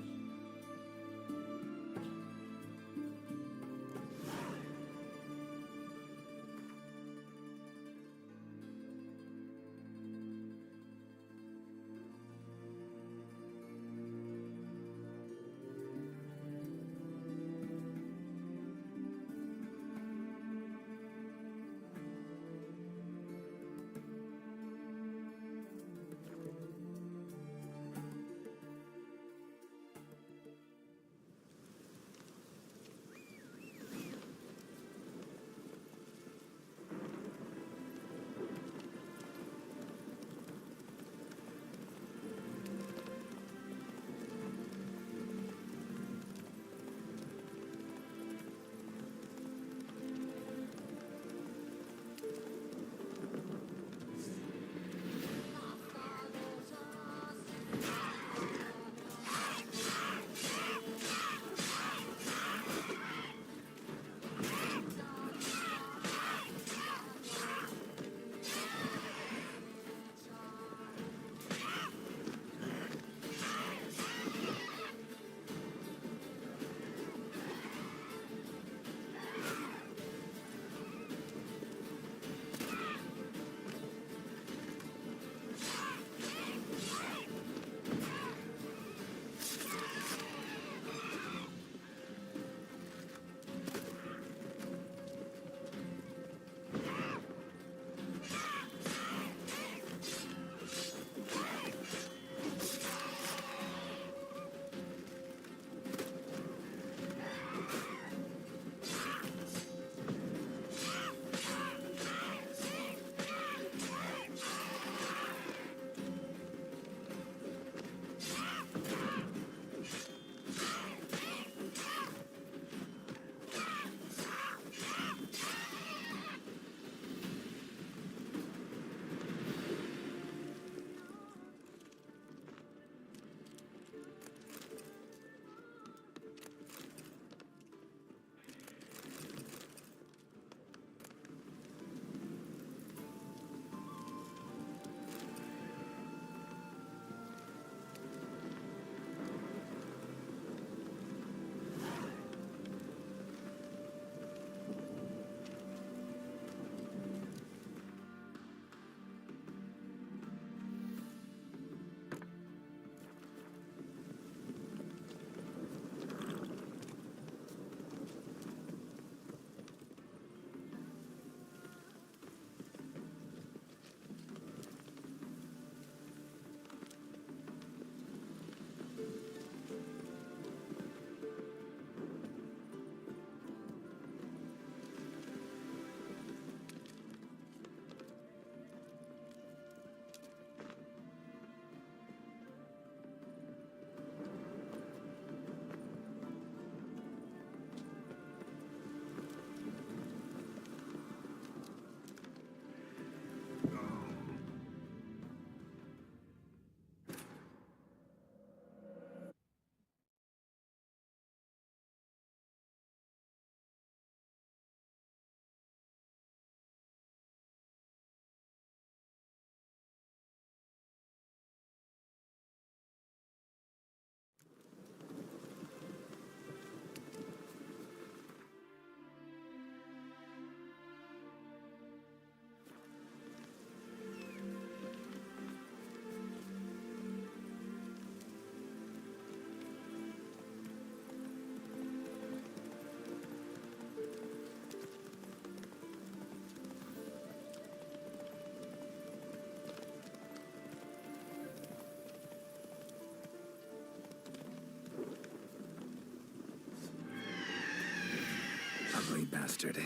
Speaker 3: bastard.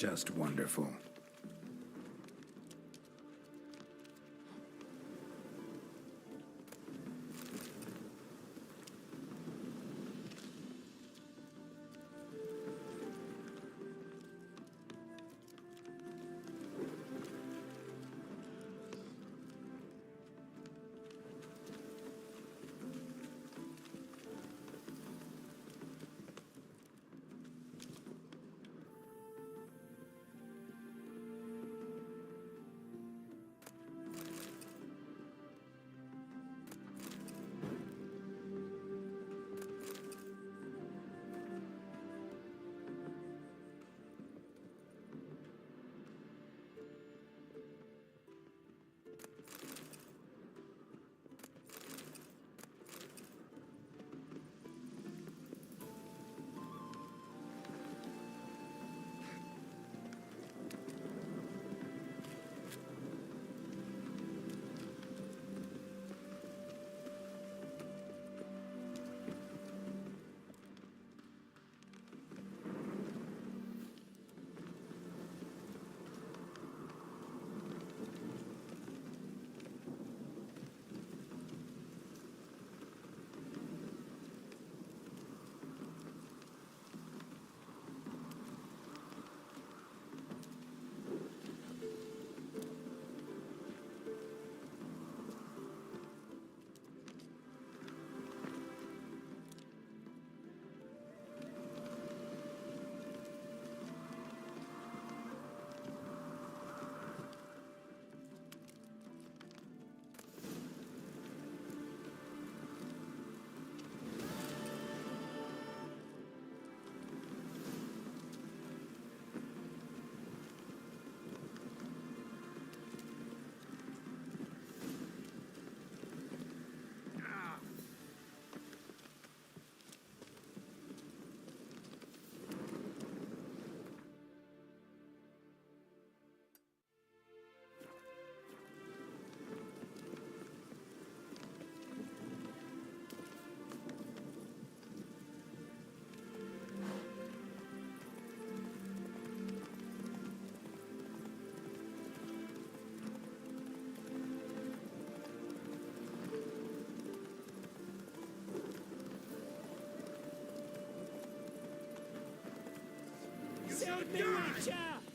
Speaker 3: Just wonderful.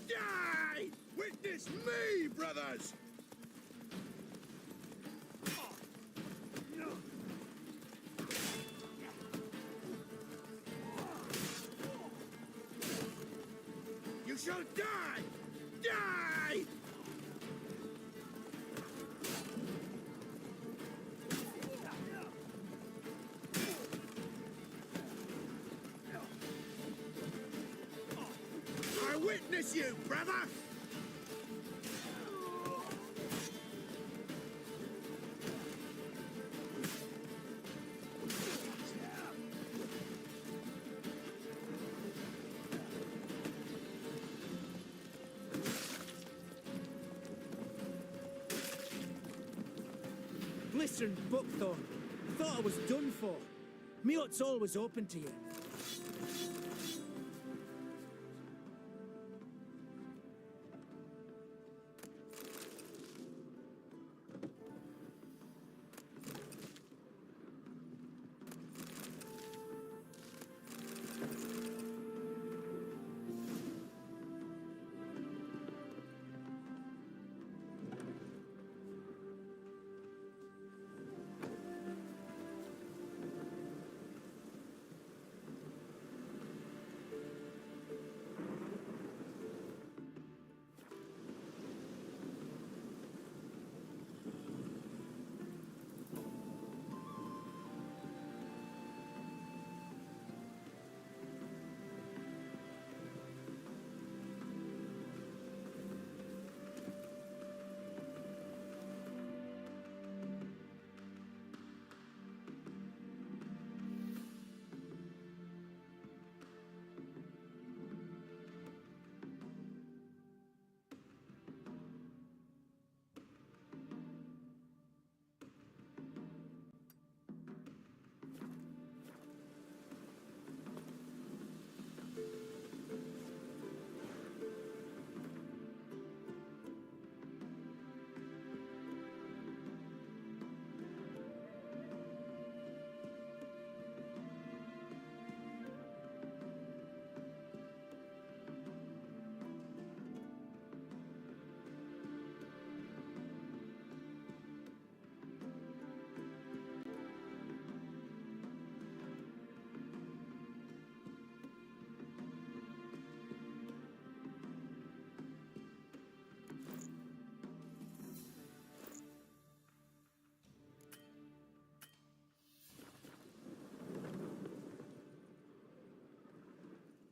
Speaker 14: Die! Witness me, brothers! You shall die! Die! witness you, brother!
Speaker 6: Listen, Buckthorn. Thought I was done for. Me hut's always open to you.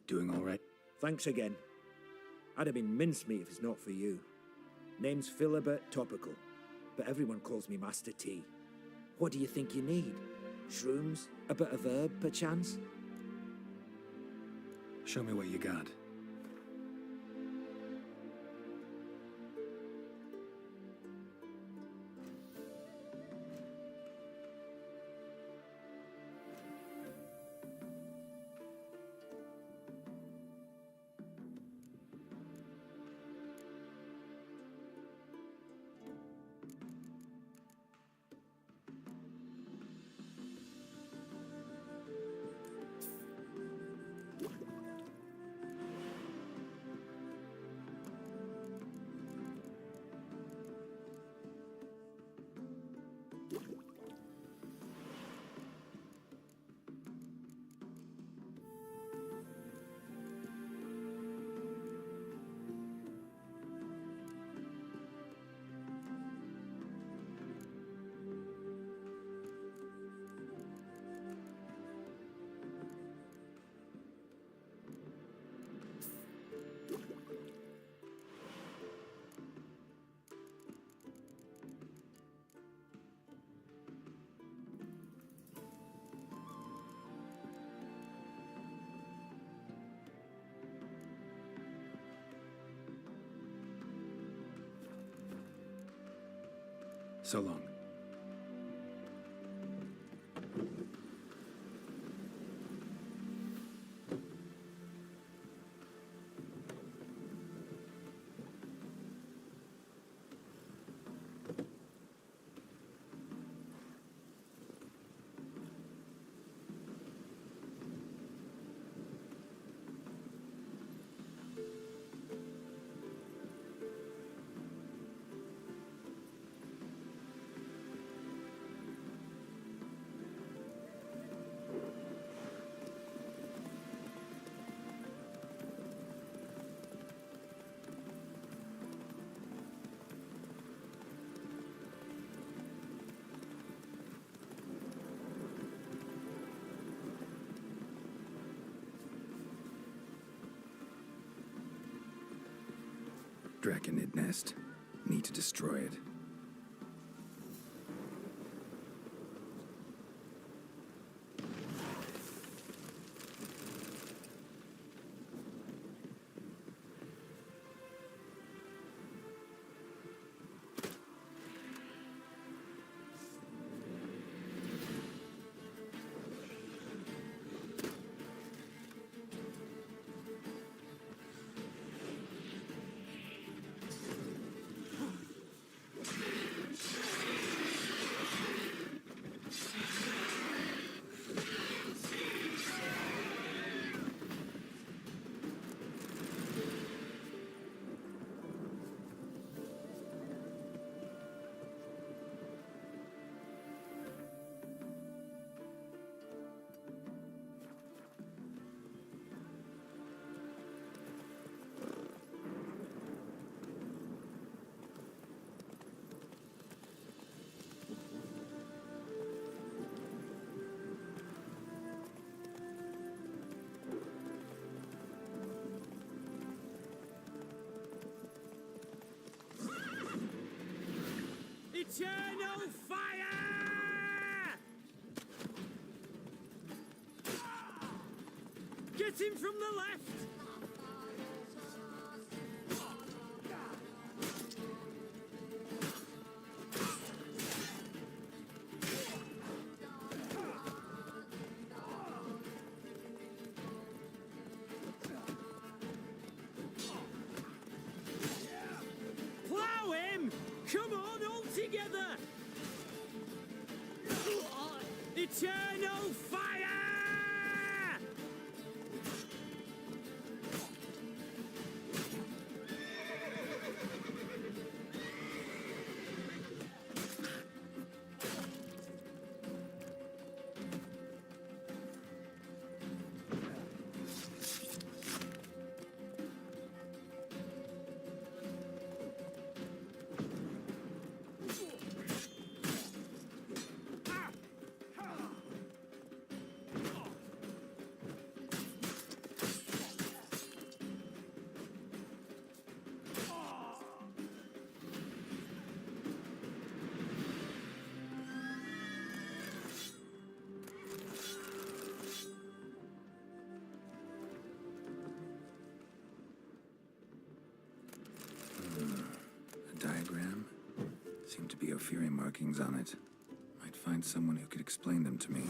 Speaker 3: Doing all right?
Speaker 10: Thanks again. I'd have been mincemeat if it's not for you. Name's Philibert Topical, but everyone calls me Master T. What do you think you need? Shrooms? A bit of herb, perchance?
Speaker 3: Show me what you got. So long. Draconid nest. Need to destroy it.
Speaker 6: Eternal fire! Get him from the left! Plow him! Come on, all together! Eternal fire!
Speaker 3: A diagram? Seem to be Ophiri markings on it. Might find someone who could explain them to me.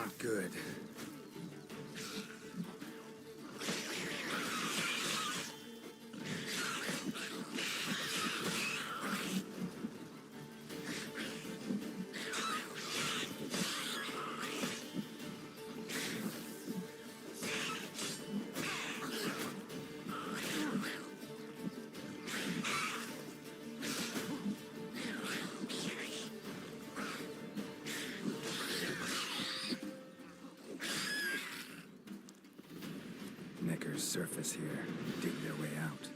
Speaker 3: Not good. Necker's surface here. Dig their way out.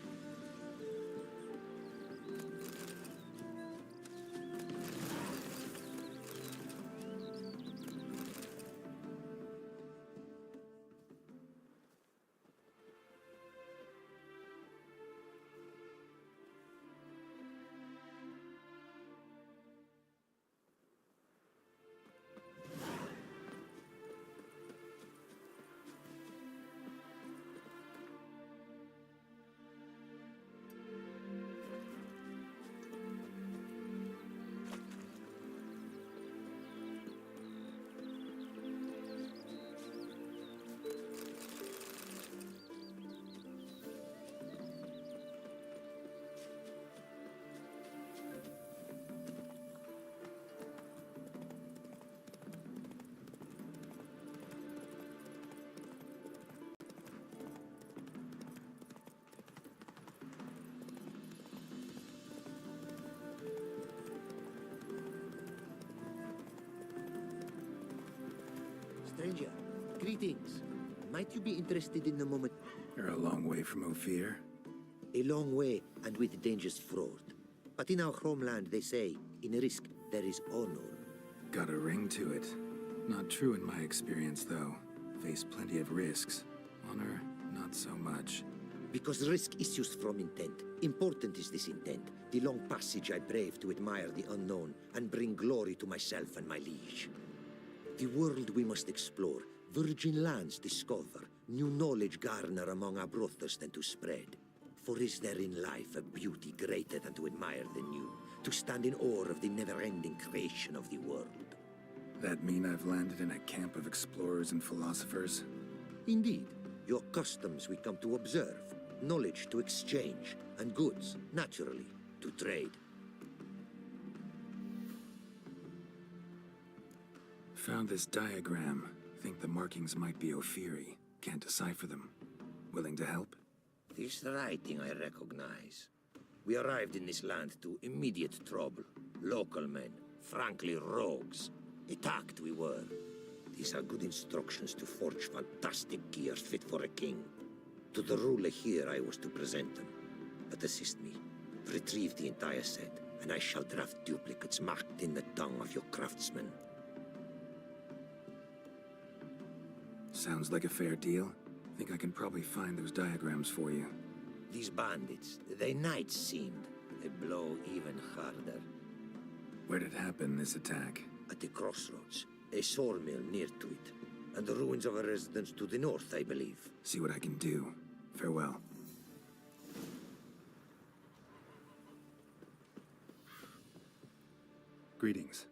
Speaker 7: Stranger, greetings. Might you be interested in the moment?
Speaker 3: You're a long way from Ophir.
Speaker 7: A long way, and with dangers fraught. But in our homeland, they say, in a risk, there is honor.
Speaker 3: Got a ring to it. Not true in my experience, though. Faced plenty of risks. Honor, not so much.
Speaker 7: Because risk issues from intent. Important is this intent. The long passage I brave to admire the unknown and bring glory to myself and my liege. The world we must explore, virgin lands discover, new knowledge garner among our brothers than to spread. For is there in life a beauty greater than to admire the new, to stand in awe of the never-ending creation of the world?
Speaker 3: That mean I've landed in a camp of explorers and philosophers?
Speaker 7: Indeed. Your customs we come to observe, knowledge to exchange, and goods, naturally, to trade.
Speaker 3: Found this diagram. Think the markings might be Ophiri. Can't decipher them. Willing to help?
Speaker 7: This writing I recognize. We arrived in this land to immediate trouble. Local men, frankly rogues. Attacked we were. These are good instructions to forge fantastic gear fit for a king. To the ruler here I was to present them. But assist me. Retrieve the entire set, and I shall draft duplicates marked in the tongue of your craftsmen.
Speaker 3: Sounds like a fair deal. Think I can probably find those diagrams for you.
Speaker 7: These bandits, they knights seemed. They blow even harder.
Speaker 3: Where'd it happen, this attack?
Speaker 7: At the crossroads. A sawmill near to it. And the ruins of a residence to the north, I believe.
Speaker 3: See what I can do. Farewell. Greetings.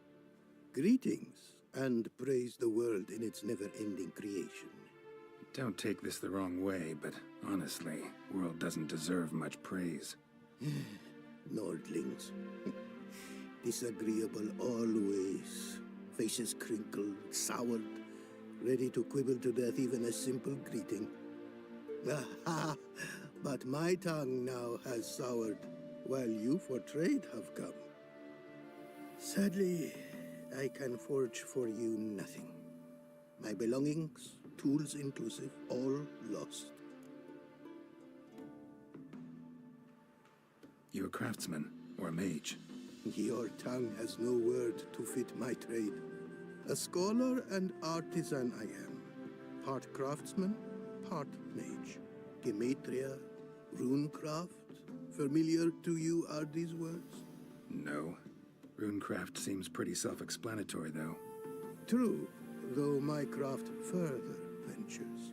Speaker 2: Greetings, and praise the world in its never-ending creation.
Speaker 3: Don't take this the wrong way, but honestly, world doesn't deserve much praise.
Speaker 2: Nordlings. Disagreeable always. Faces crinkled, soured, ready to quibble to death even a simple greeting. Aha! But my tongue now has soured, while you for trade have come. Sadly, I can forge for you nothing. My belongings, tools inclusive, all lost.
Speaker 3: You a craftsman or a mage?
Speaker 2: Your tongue has no word to fit my trade. A scholar and artisan I am. Part craftsman, part mage. Gematria, runecraft. Familiar to you are these words?
Speaker 3: No. Runecraft seems pretty self-explanatory, though.
Speaker 2: True, though my craft further ventures.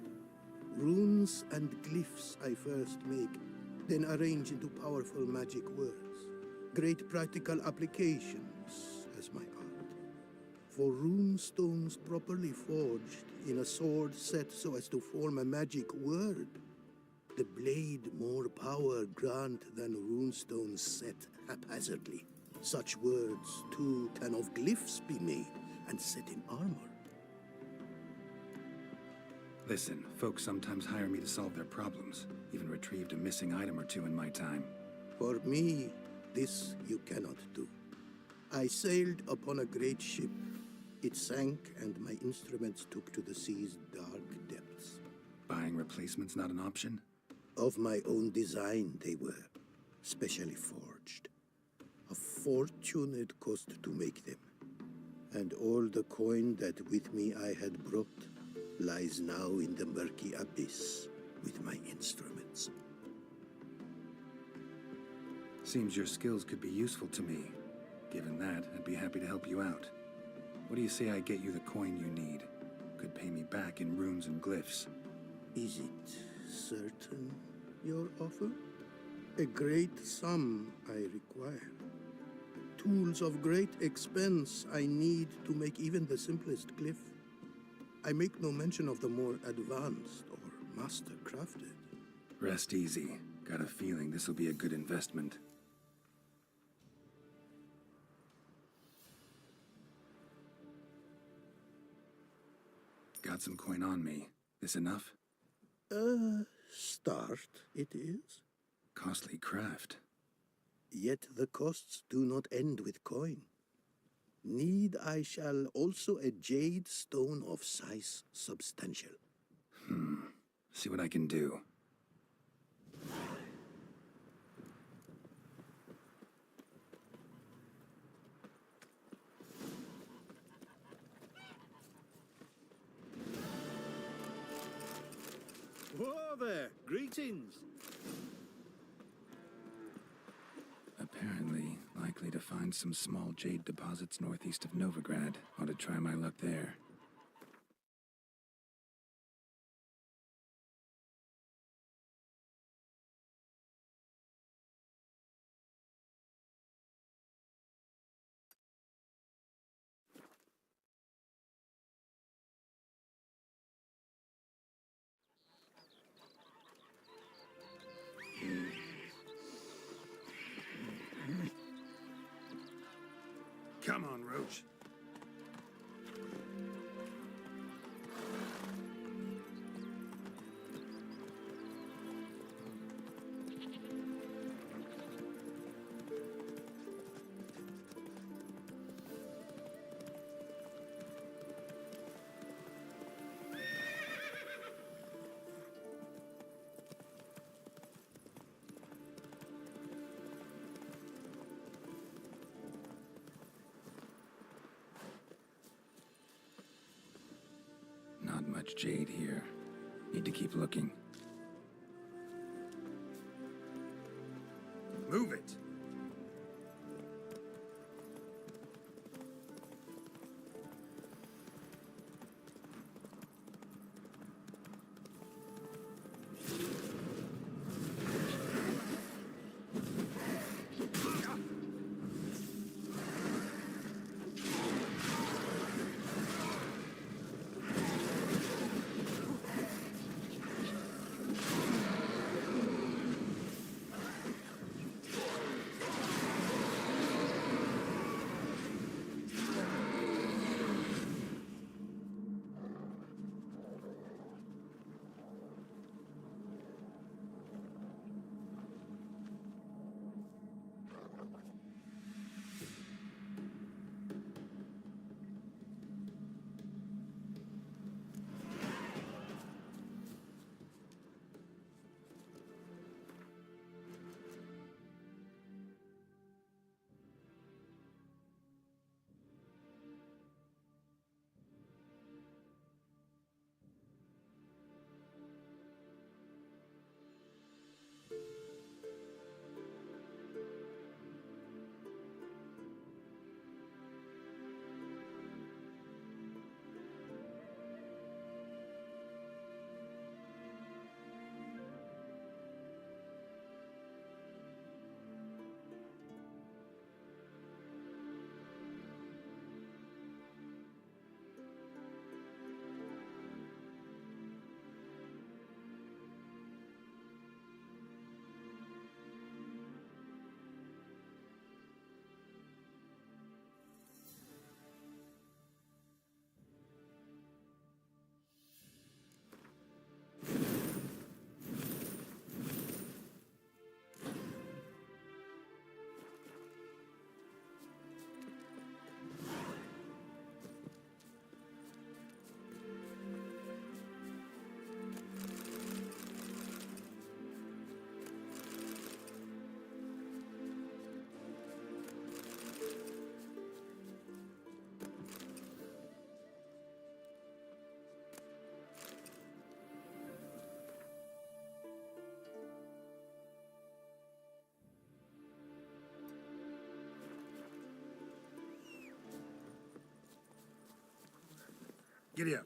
Speaker 2: Runes and glyphs I first make, then arrange into powerful magic words. Great practical applications as my art. For runestones properly forged in a sword set so as to form a magic word, the blade more power grant than runestones set haphazardly. Such words, too, can of glyphs be made and set in armor.
Speaker 3: Listen, folks sometimes hire me to solve their problems. Even retrieved a missing item or two in my time.
Speaker 2: For me, this you cannot do. I sailed upon a great ship. It sank, and my instruments took to the sea's dark depths.
Speaker 3: Buying replacements not an option?
Speaker 2: Of my own design they were, specially forged. A fortune it cost to make them. And all the coin that with me I had brought lies now in the murky abyss with my instruments.
Speaker 3: Seems your skills could be useful to me. Given that, I'd be happy to help you out. What do you say I get you the coin you need? Could pay me back in runes and glyphs.
Speaker 2: Is it certain, your offer? A great sum I require. Tools of great expense I need to make even the simplest glyph. I make no mention of the more advanced or master-crafted.
Speaker 3: Rest easy. Got a feeling this will be a good investment. Got some coin on me. This enough?
Speaker 2: Start it is.
Speaker 3: Costly craft.
Speaker 2: Yet the costs do not end with coin. Need I shall also a jade stone of size substantial.
Speaker 3: See what I can do.
Speaker 14: Whoa there! Greetings!
Speaker 3: Apparently, likely to find some small jade deposits northeast of Novigrad. Ought to try my luck there.
Speaker 14: Come on, Roach.
Speaker 3: Not much jade here. Need to keep looking.
Speaker 14: Move it! Giddy up.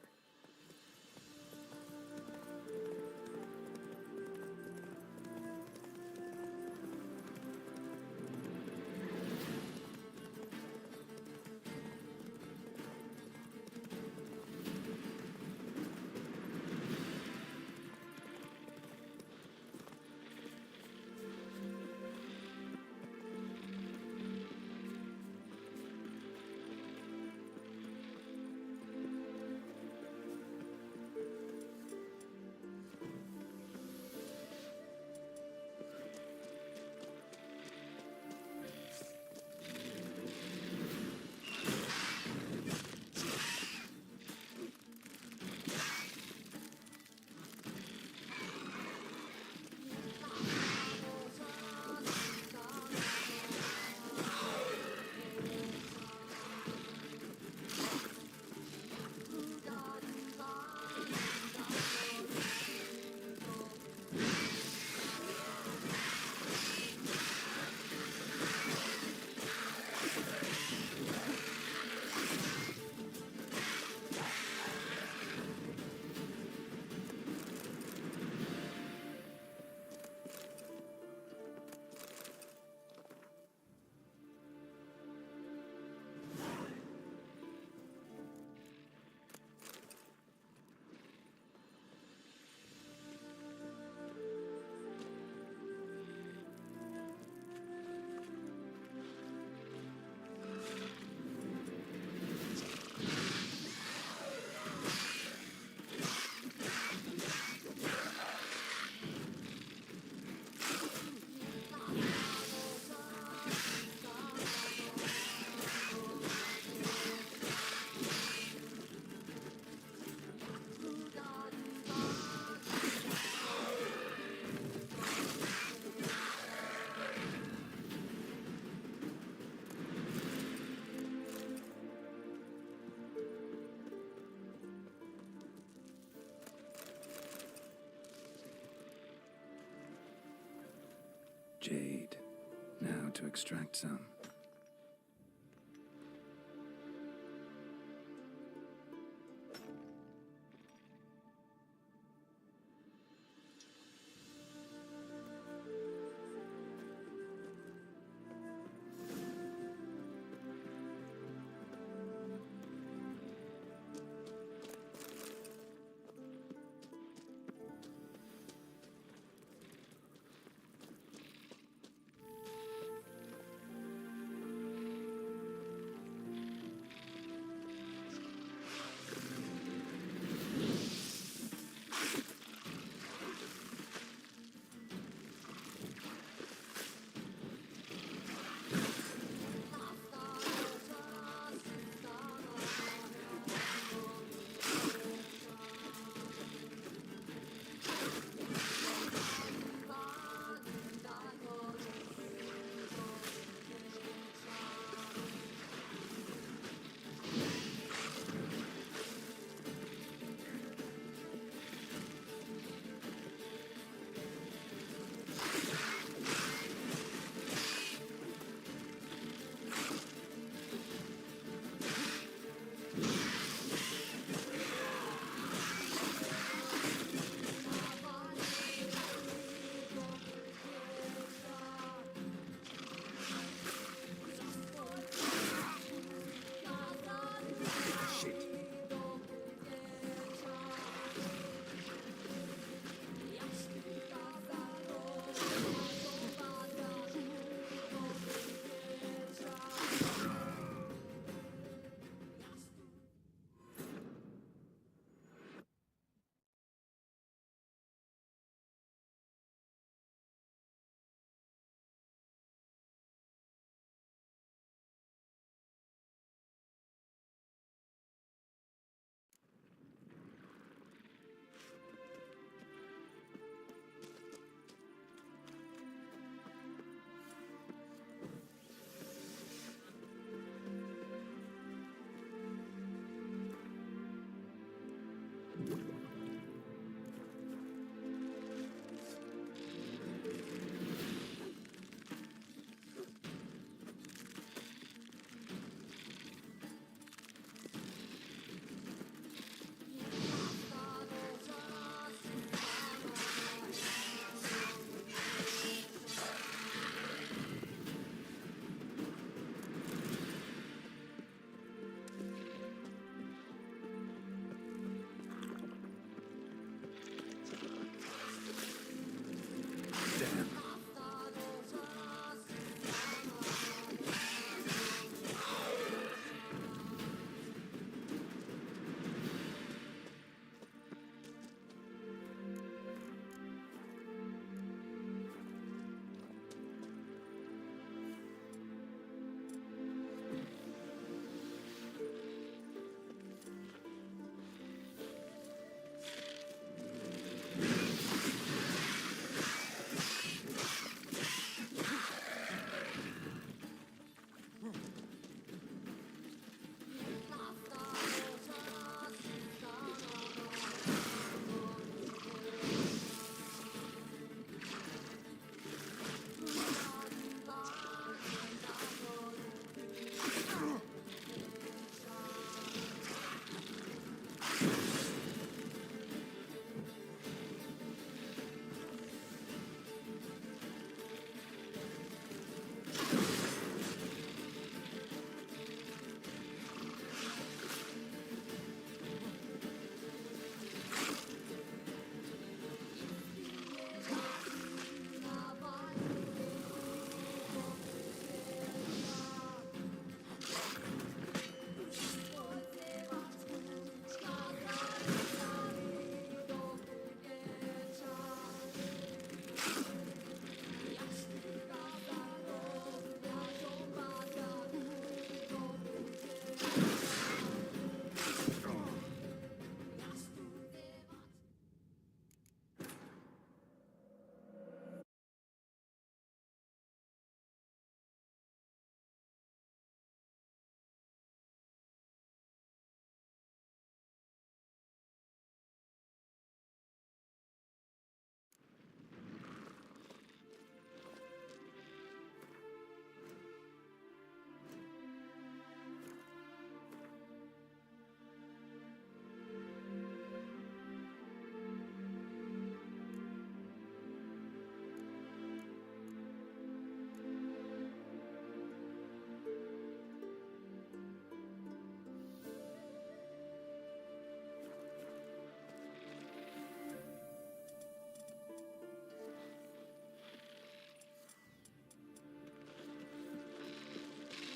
Speaker 3: Jade. Now to extract some.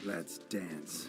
Speaker 3: Let's dance.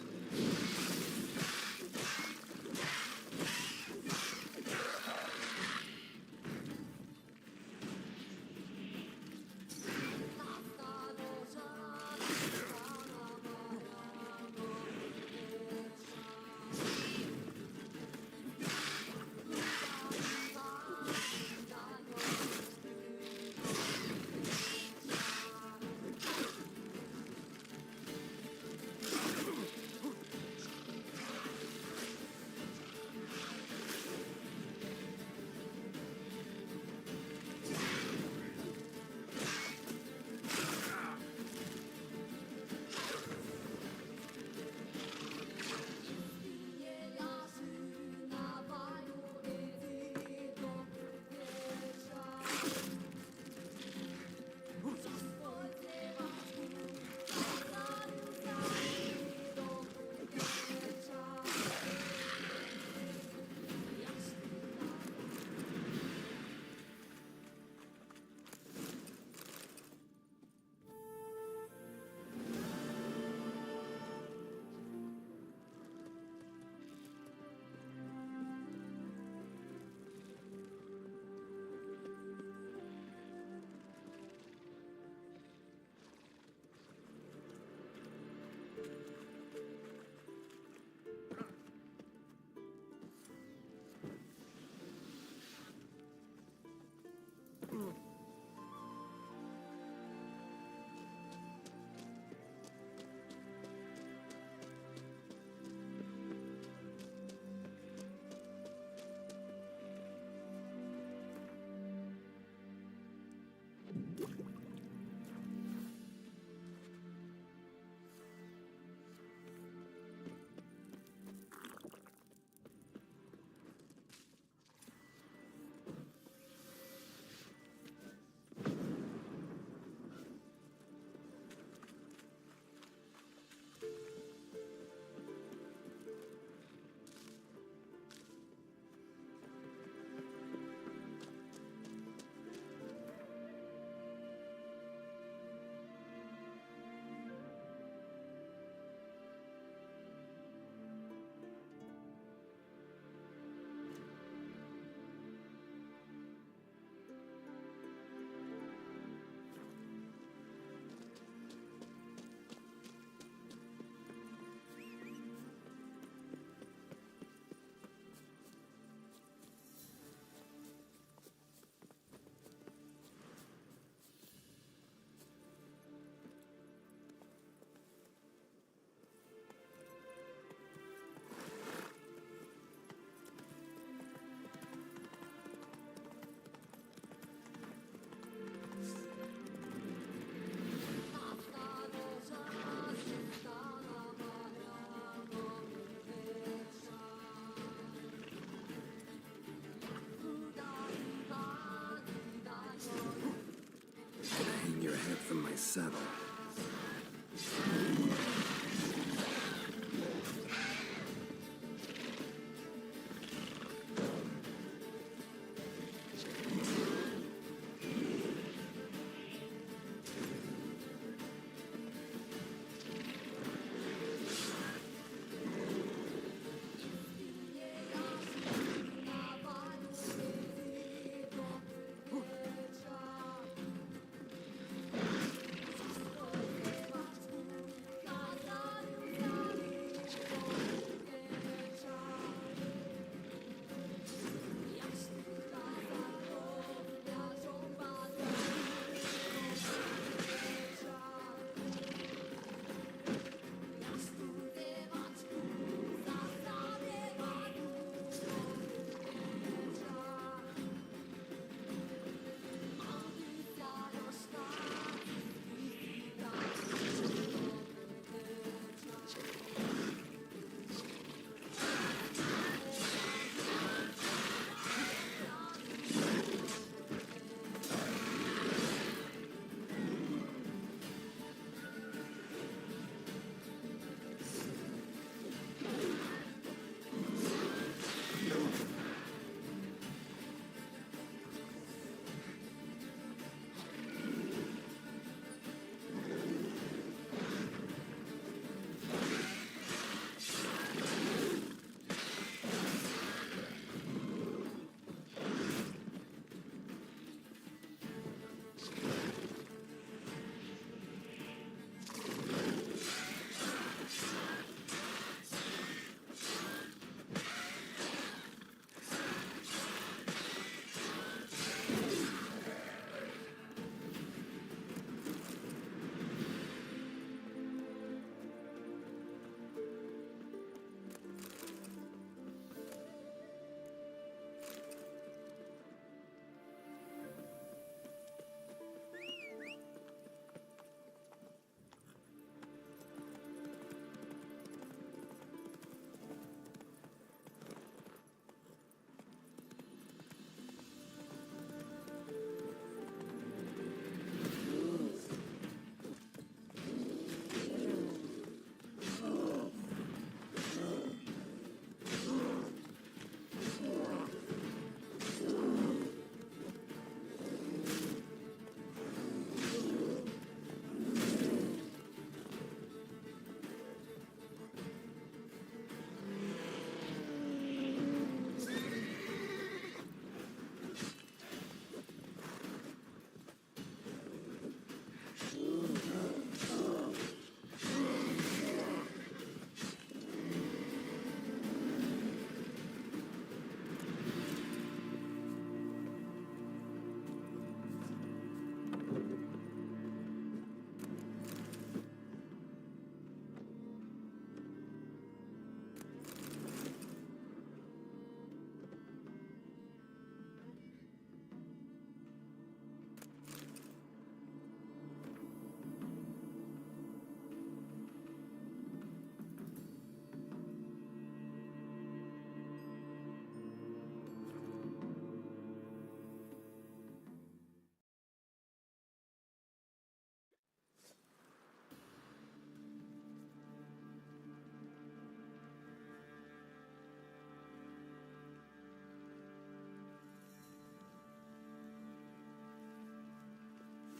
Speaker 3: Hang your head from my saddle.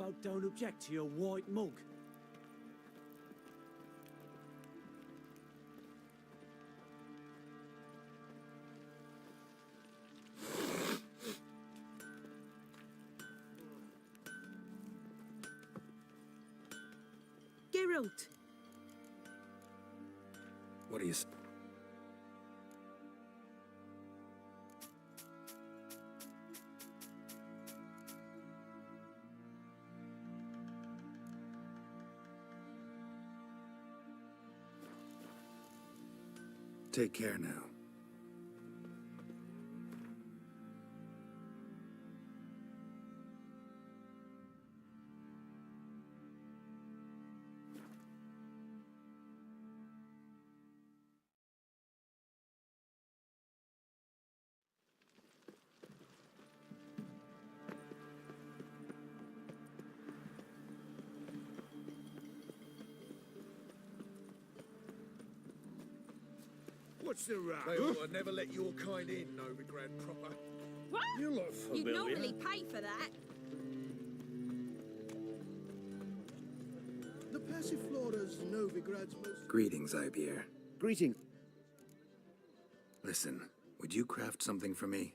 Speaker 10: folk don't object to your white mug.
Speaker 12: Geralt!
Speaker 3: What do you... Take care now.
Speaker 14: What's the row?
Speaker 23: They ought to never let your kind in, Novigrad proper.
Speaker 12: What?
Speaker 14: You look
Speaker 12: You
Speaker 14: familiar.
Speaker 12: normally pay for that.
Speaker 2: The Passiflora's Novigrad's most...
Speaker 3: Greetings, Ibier.
Speaker 2: Greeting.
Speaker 3: Listen, would you craft something for me?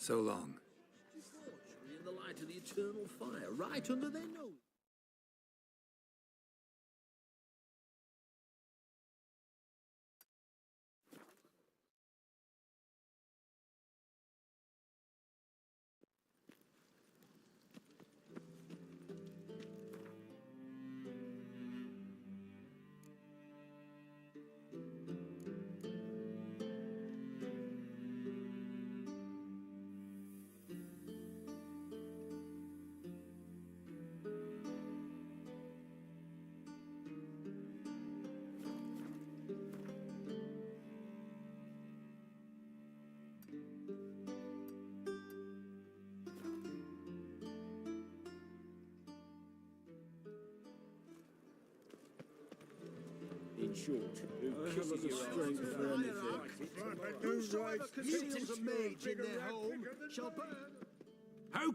Speaker 3: So long.
Speaker 16: In the light of the eternal fire, right under their nose.
Speaker 17: In short, who kisses your strength for anything? Whosoever conceals a mage in their home shall burn.
Speaker 14: How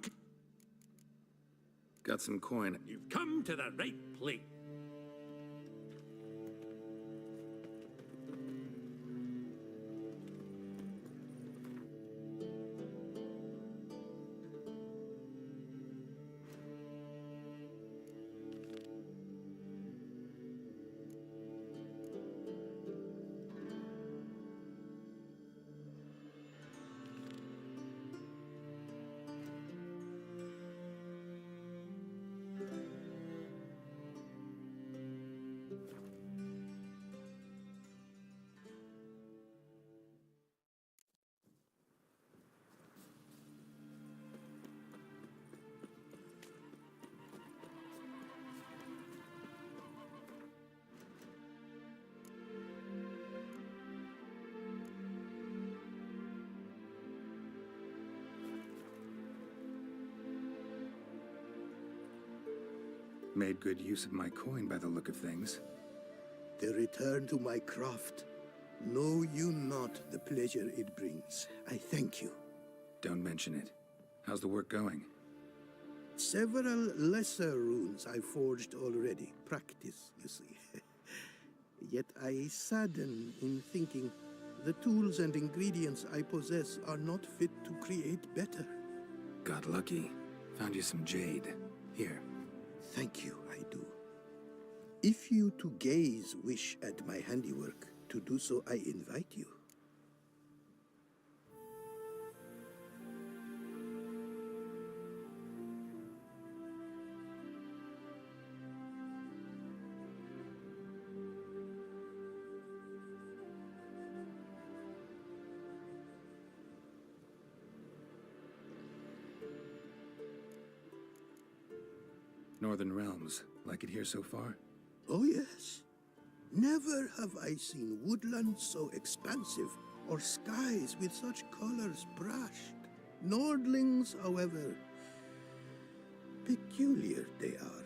Speaker 3: Got some coin.
Speaker 14: You've come to the right place.
Speaker 3: Made good use of my coin by the look of things.
Speaker 2: The return to my craft. Know you not the pleasure it brings. I thank you.
Speaker 3: Don't mention it. How's the work going?
Speaker 2: Several lesser runes I forged already. Practice, you see. Yet I sadden in thinking the tools and ingredients I possess are not fit to create better.
Speaker 3: Got lucky. Found you some jade. Here.
Speaker 2: Thank you, I do. If you to gaze wish at my handiwork, to do so I invite you.
Speaker 3: Northern Realms. Like it here so far?
Speaker 2: Oh yes. Never have I seen woodland so expansive, or skies with such colors brushed. Nordlings, however, peculiar they are.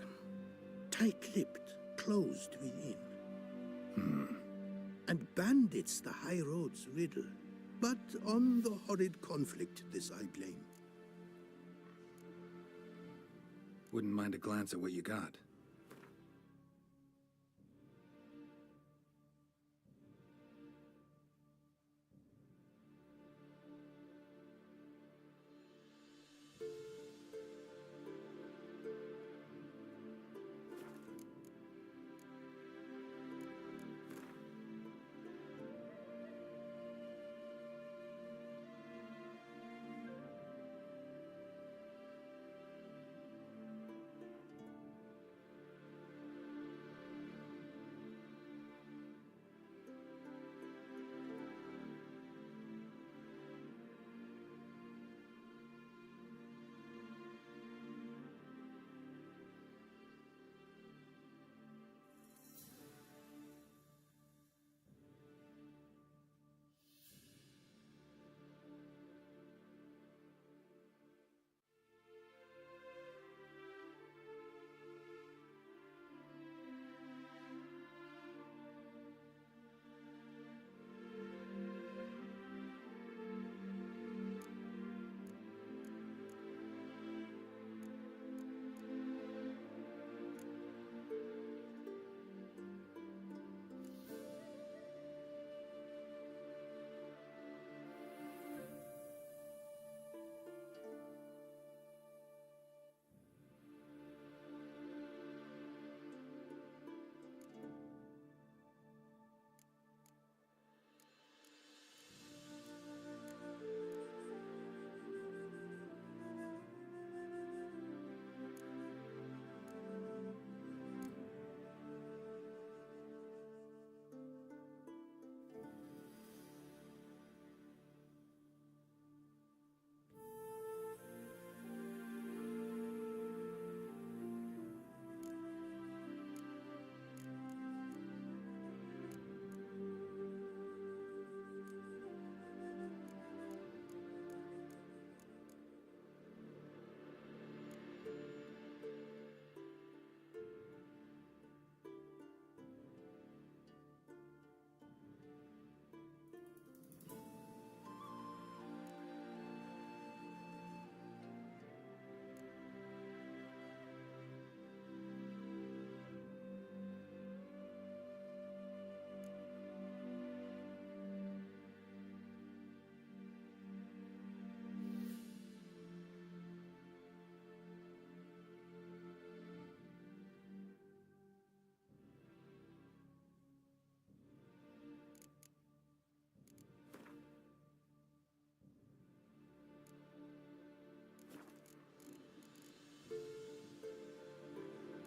Speaker 2: Tight-lipped, closed within. And bandits the high roads riddle. But on the horrid conflict this I blame.
Speaker 3: Wouldn't mind a glance at what you got.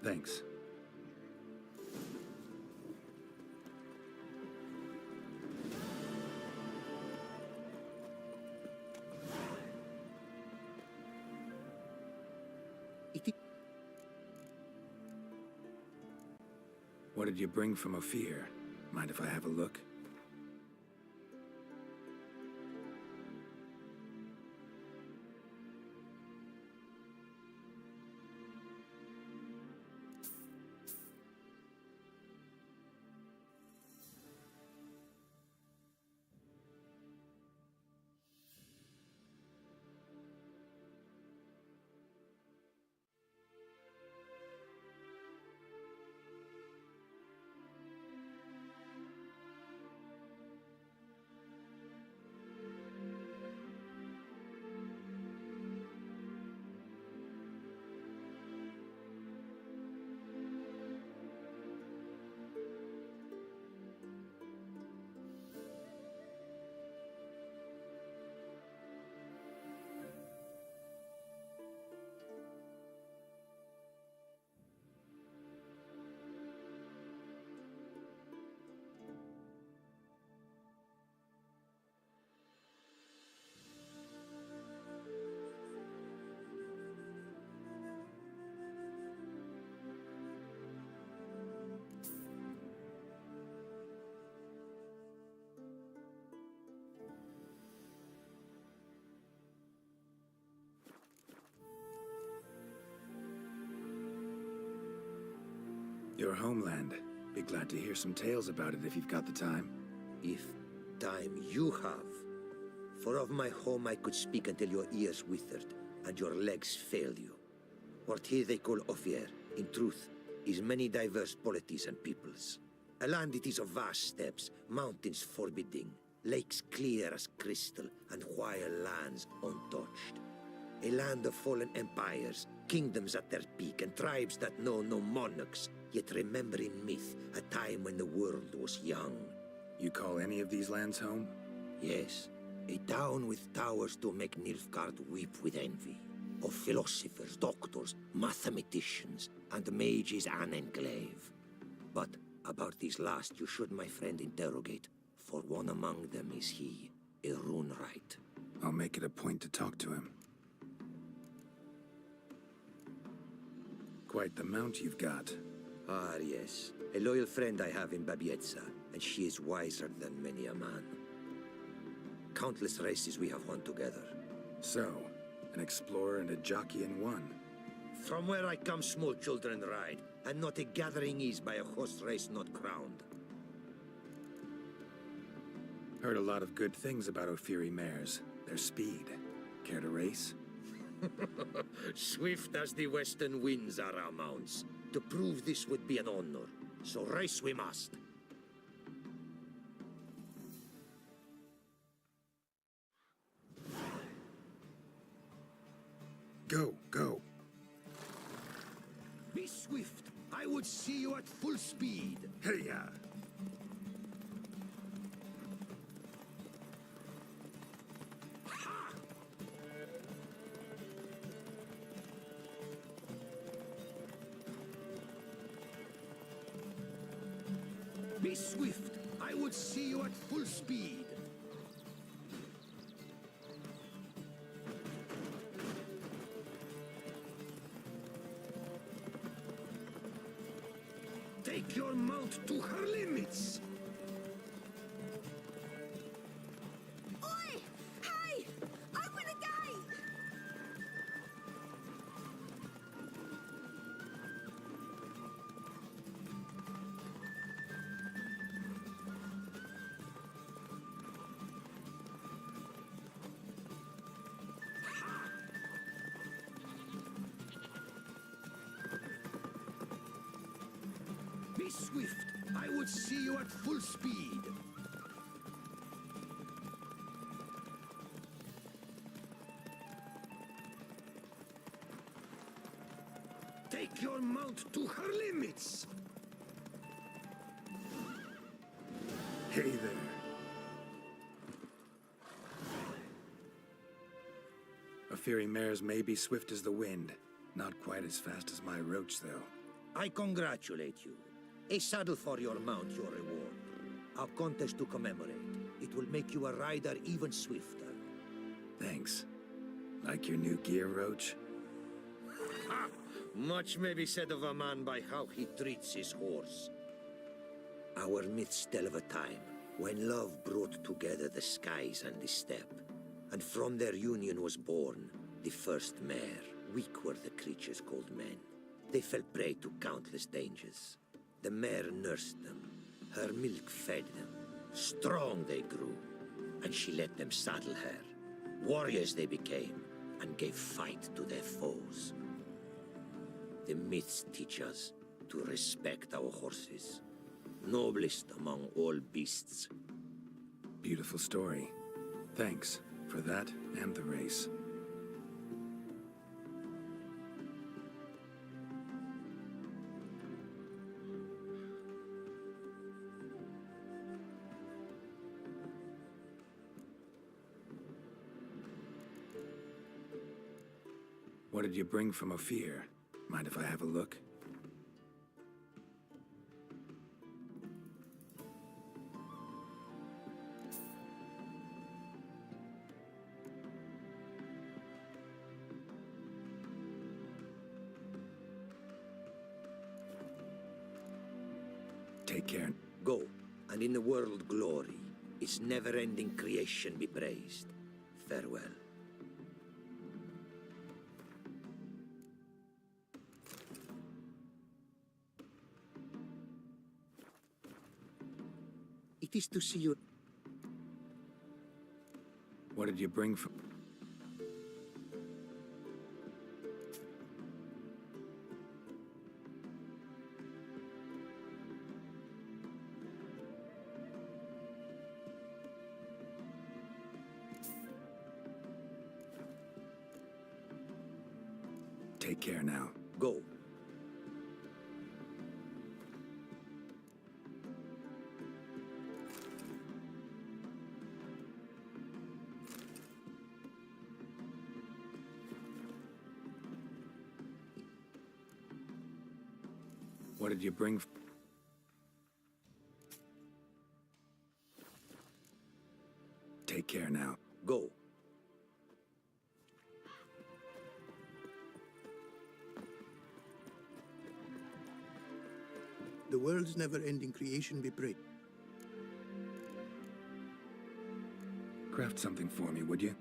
Speaker 3: Thanks. What did you bring from Ophir? Mind if I have a look? Your homeland. Be glad to hear some tales about it if you've got the time.
Speaker 7: If time you have. For of my home I could speak until your ears withered, and your legs failed you. What here they call Ophir, in truth, is many diverse polities and peoples. A land it is of vast steppes, mountains forbidding, lakes clear as crystal, and wild lands untouched. A land of fallen empires, kingdoms at their peak, and tribes that know no monarchs, yet remember in myth a time when the world was young.
Speaker 3: You call any of these lands home?
Speaker 7: Yes. A town with towers to make Nilfgaard weep with envy. Of philosophers, doctors, mathematicians, and mages an enclave. But about these last you should, my friend, interrogate, for one among them is he, a rune-wright.
Speaker 3: I'll make it a point to talk to him. Quite the mount you've got.
Speaker 7: Ah, yes. A loyal friend I have in Babietza, and she is wiser than many a man. Countless races we have won together.
Speaker 3: So, an explorer and a jockey in one.
Speaker 7: From where I come, small children ride, and not a gathering is by a horse race not crowned.
Speaker 3: Heard a lot of good things about Ophiri mares. Their speed. Care to race?
Speaker 7: Swift as the western winds are our mounts. To prove this would be an honor, so race we must.
Speaker 3: Go, go.
Speaker 7: Be swift. I would see you at full speed.
Speaker 3: Hey-ya!
Speaker 7: Be swift. I would see you at full speed. Take your mount to her limits.
Speaker 12: Oi! Hey! Open the gate!
Speaker 7: Be swift. I would see you at full speed. Take your mount to her limits.
Speaker 3: Hey there. Ophiri mares may be swift as the wind. Not quite as fast as my roach, though.
Speaker 7: I congratulate you. A saddle for your mount, your reward. A contest to commemorate. It will make you a rider even swifter.
Speaker 3: Thanks. Like your new gear, Roach?
Speaker 7: Ha! Much may be said of a man by how he treats his horse. Our myths tell of a time when love brought together the skies and the steppe, and from their union was born the first mare. Weak were the creatures called men. They fell prey to countless dangers. The mare nursed them. Her milk fed them. Strong they grew, and she let them saddle her. Warriors they became, and gave fight to their foes. The myths teach us to respect our horses, noblest among all beasts.
Speaker 3: Beautiful story. Thanks for that and the race. What did you bring from Ophir? Mind if I have a look? Take care.
Speaker 7: Go, and in the world glory, its never-ending creation be praised. Farewell. It is to see you.
Speaker 3: What did you bring from... Take care now.
Speaker 7: Go.
Speaker 3: What did you bring? Take care now.
Speaker 7: Go.
Speaker 2: The world's never-ending creation be praised.
Speaker 3: Craft something for me, would you?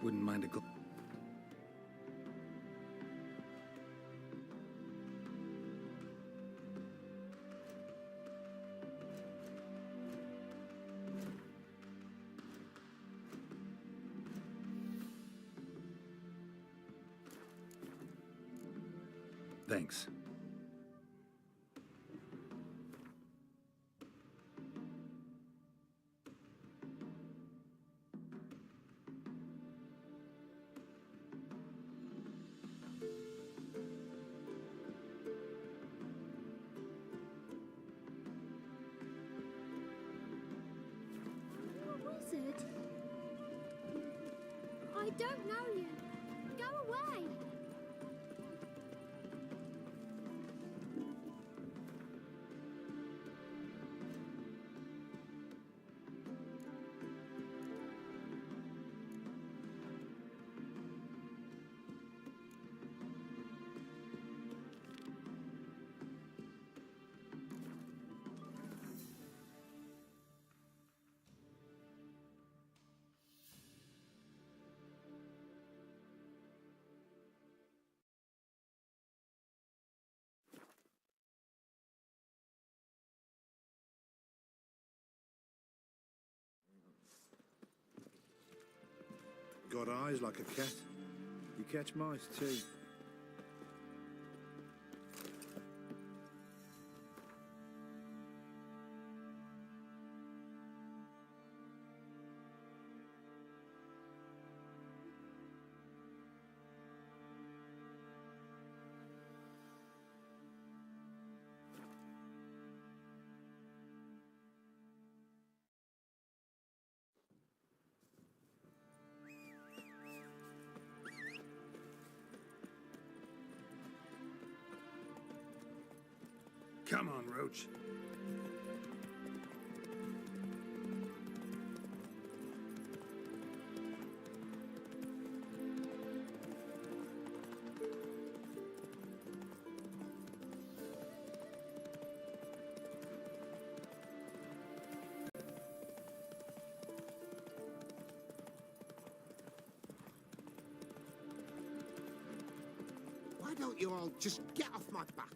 Speaker 3: Wouldn't mind a Thanks.
Speaker 22: Wizard? I don't know you. Go away.
Speaker 15: got eyes like a cat. You catch mice too.
Speaker 3: Come on, Roach.
Speaker 18: Why don't you all just get off my back?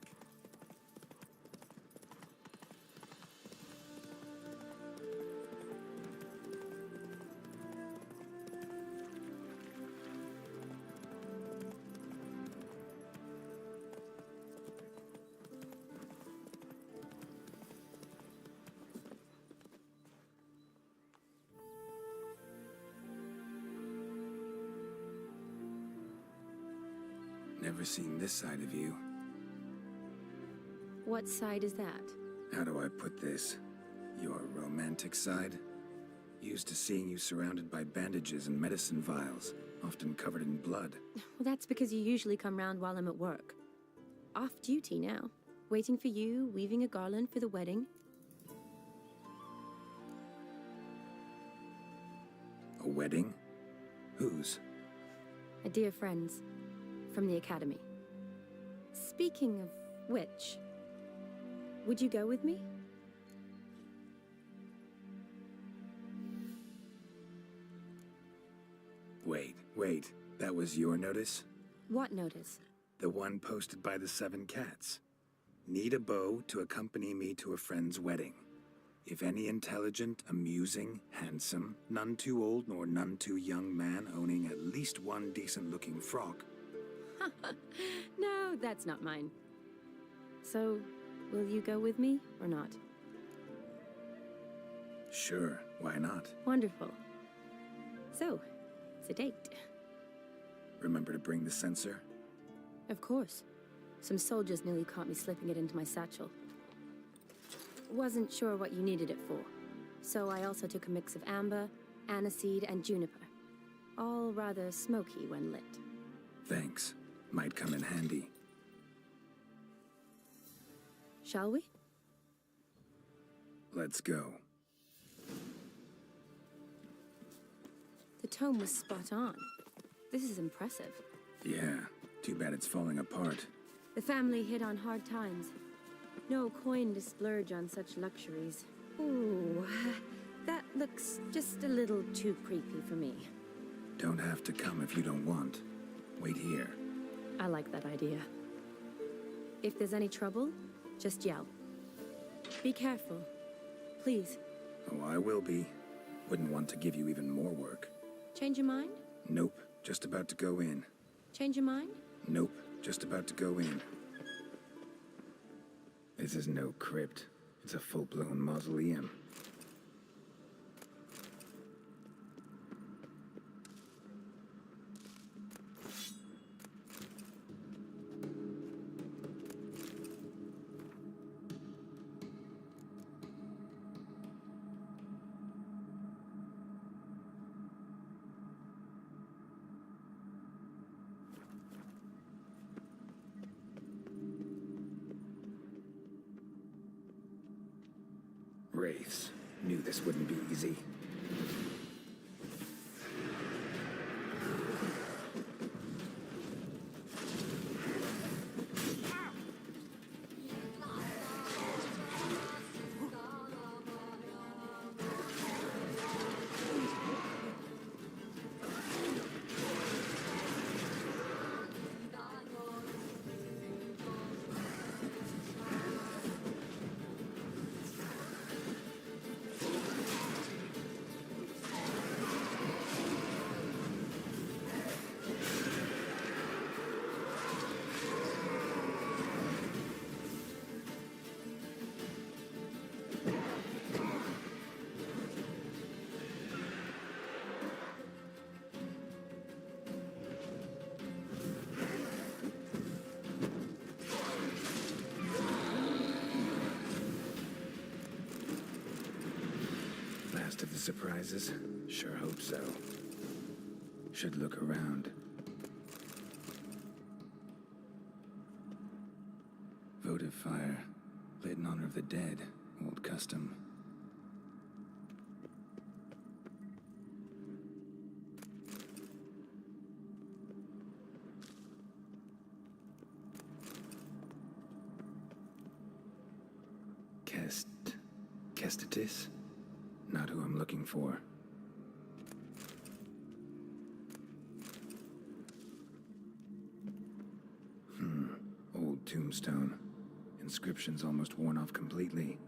Speaker 3: Never seen this side of you.
Speaker 9: What side is that?
Speaker 3: How do I put this? Your romantic side? Used to seeing you surrounded by bandages and medicine vials, often covered in blood.
Speaker 9: Well, that's because you usually come round while I'm at work. Off duty now. Waiting for you, weaving a garland for the wedding.
Speaker 3: A wedding? Whose?
Speaker 9: A dear friend's. From the academy. Speaking of which, would you go with me?
Speaker 3: Wait. That was your notice?
Speaker 9: What notice?
Speaker 3: The one posted by the 7 cats. Need a bow to accompany me to a friend's wedding. If any intelligent, amusing, handsome, none too old nor none too young man owning at least one decent-looking frock.
Speaker 9: No, that's not mine. So, will you go with me or not?
Speaker 3: Sure, why not?
Speaker 9: Wonderful. So, it's a date.
Speaker 3: Remember to bring the censer?
Speaker 9: Of course. Some soldiers nearly caught me slipping it into my satchel. Wasn't sure what you needed it for, so I also took a mix of amber, aniseed, and juniper. All rather smoky when lit.
Speaker 3: Thanks. Might come in handy.
Speaker 9: Shall we?
Speaker 3: Let's go.
Speaker 9: The tome was spot on. This is impressive.
Speaker 3: Yeah, too bad it's falling apart.
Speaker 9: The family hit on hard times. No coin to splurge on such luxuries. Ooh, that looks just a little too creepy for me.
Speaker 3: Don't have to come if you don't want. Wait here.
Speaker 9: I like that idea. If there's any trouble, just yell. Be careful. Please.
Speaker 3: Oh, I will be. Wouldn't want to give you even more work.
Speaker 9: Change your mind?
Speaker 3: Nope, just about to go in.
Speaker 9: Change your mind?
Speaker 3: Nope, just about to go in. This is no crypt. It's a full-blown mausoleum. Wraiths. Knew this wouldn't be easy. Last of the surprises? Sure hope so. Should look around. Votive fire, lit in honor of the dead. Old custom. Kestitis? Not who I'm looking for. Old tombstone. Inscription's almost worn off completely.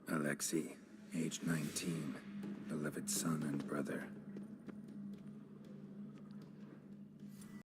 Speaker 3: Alexei, age 19, beloved son and brother.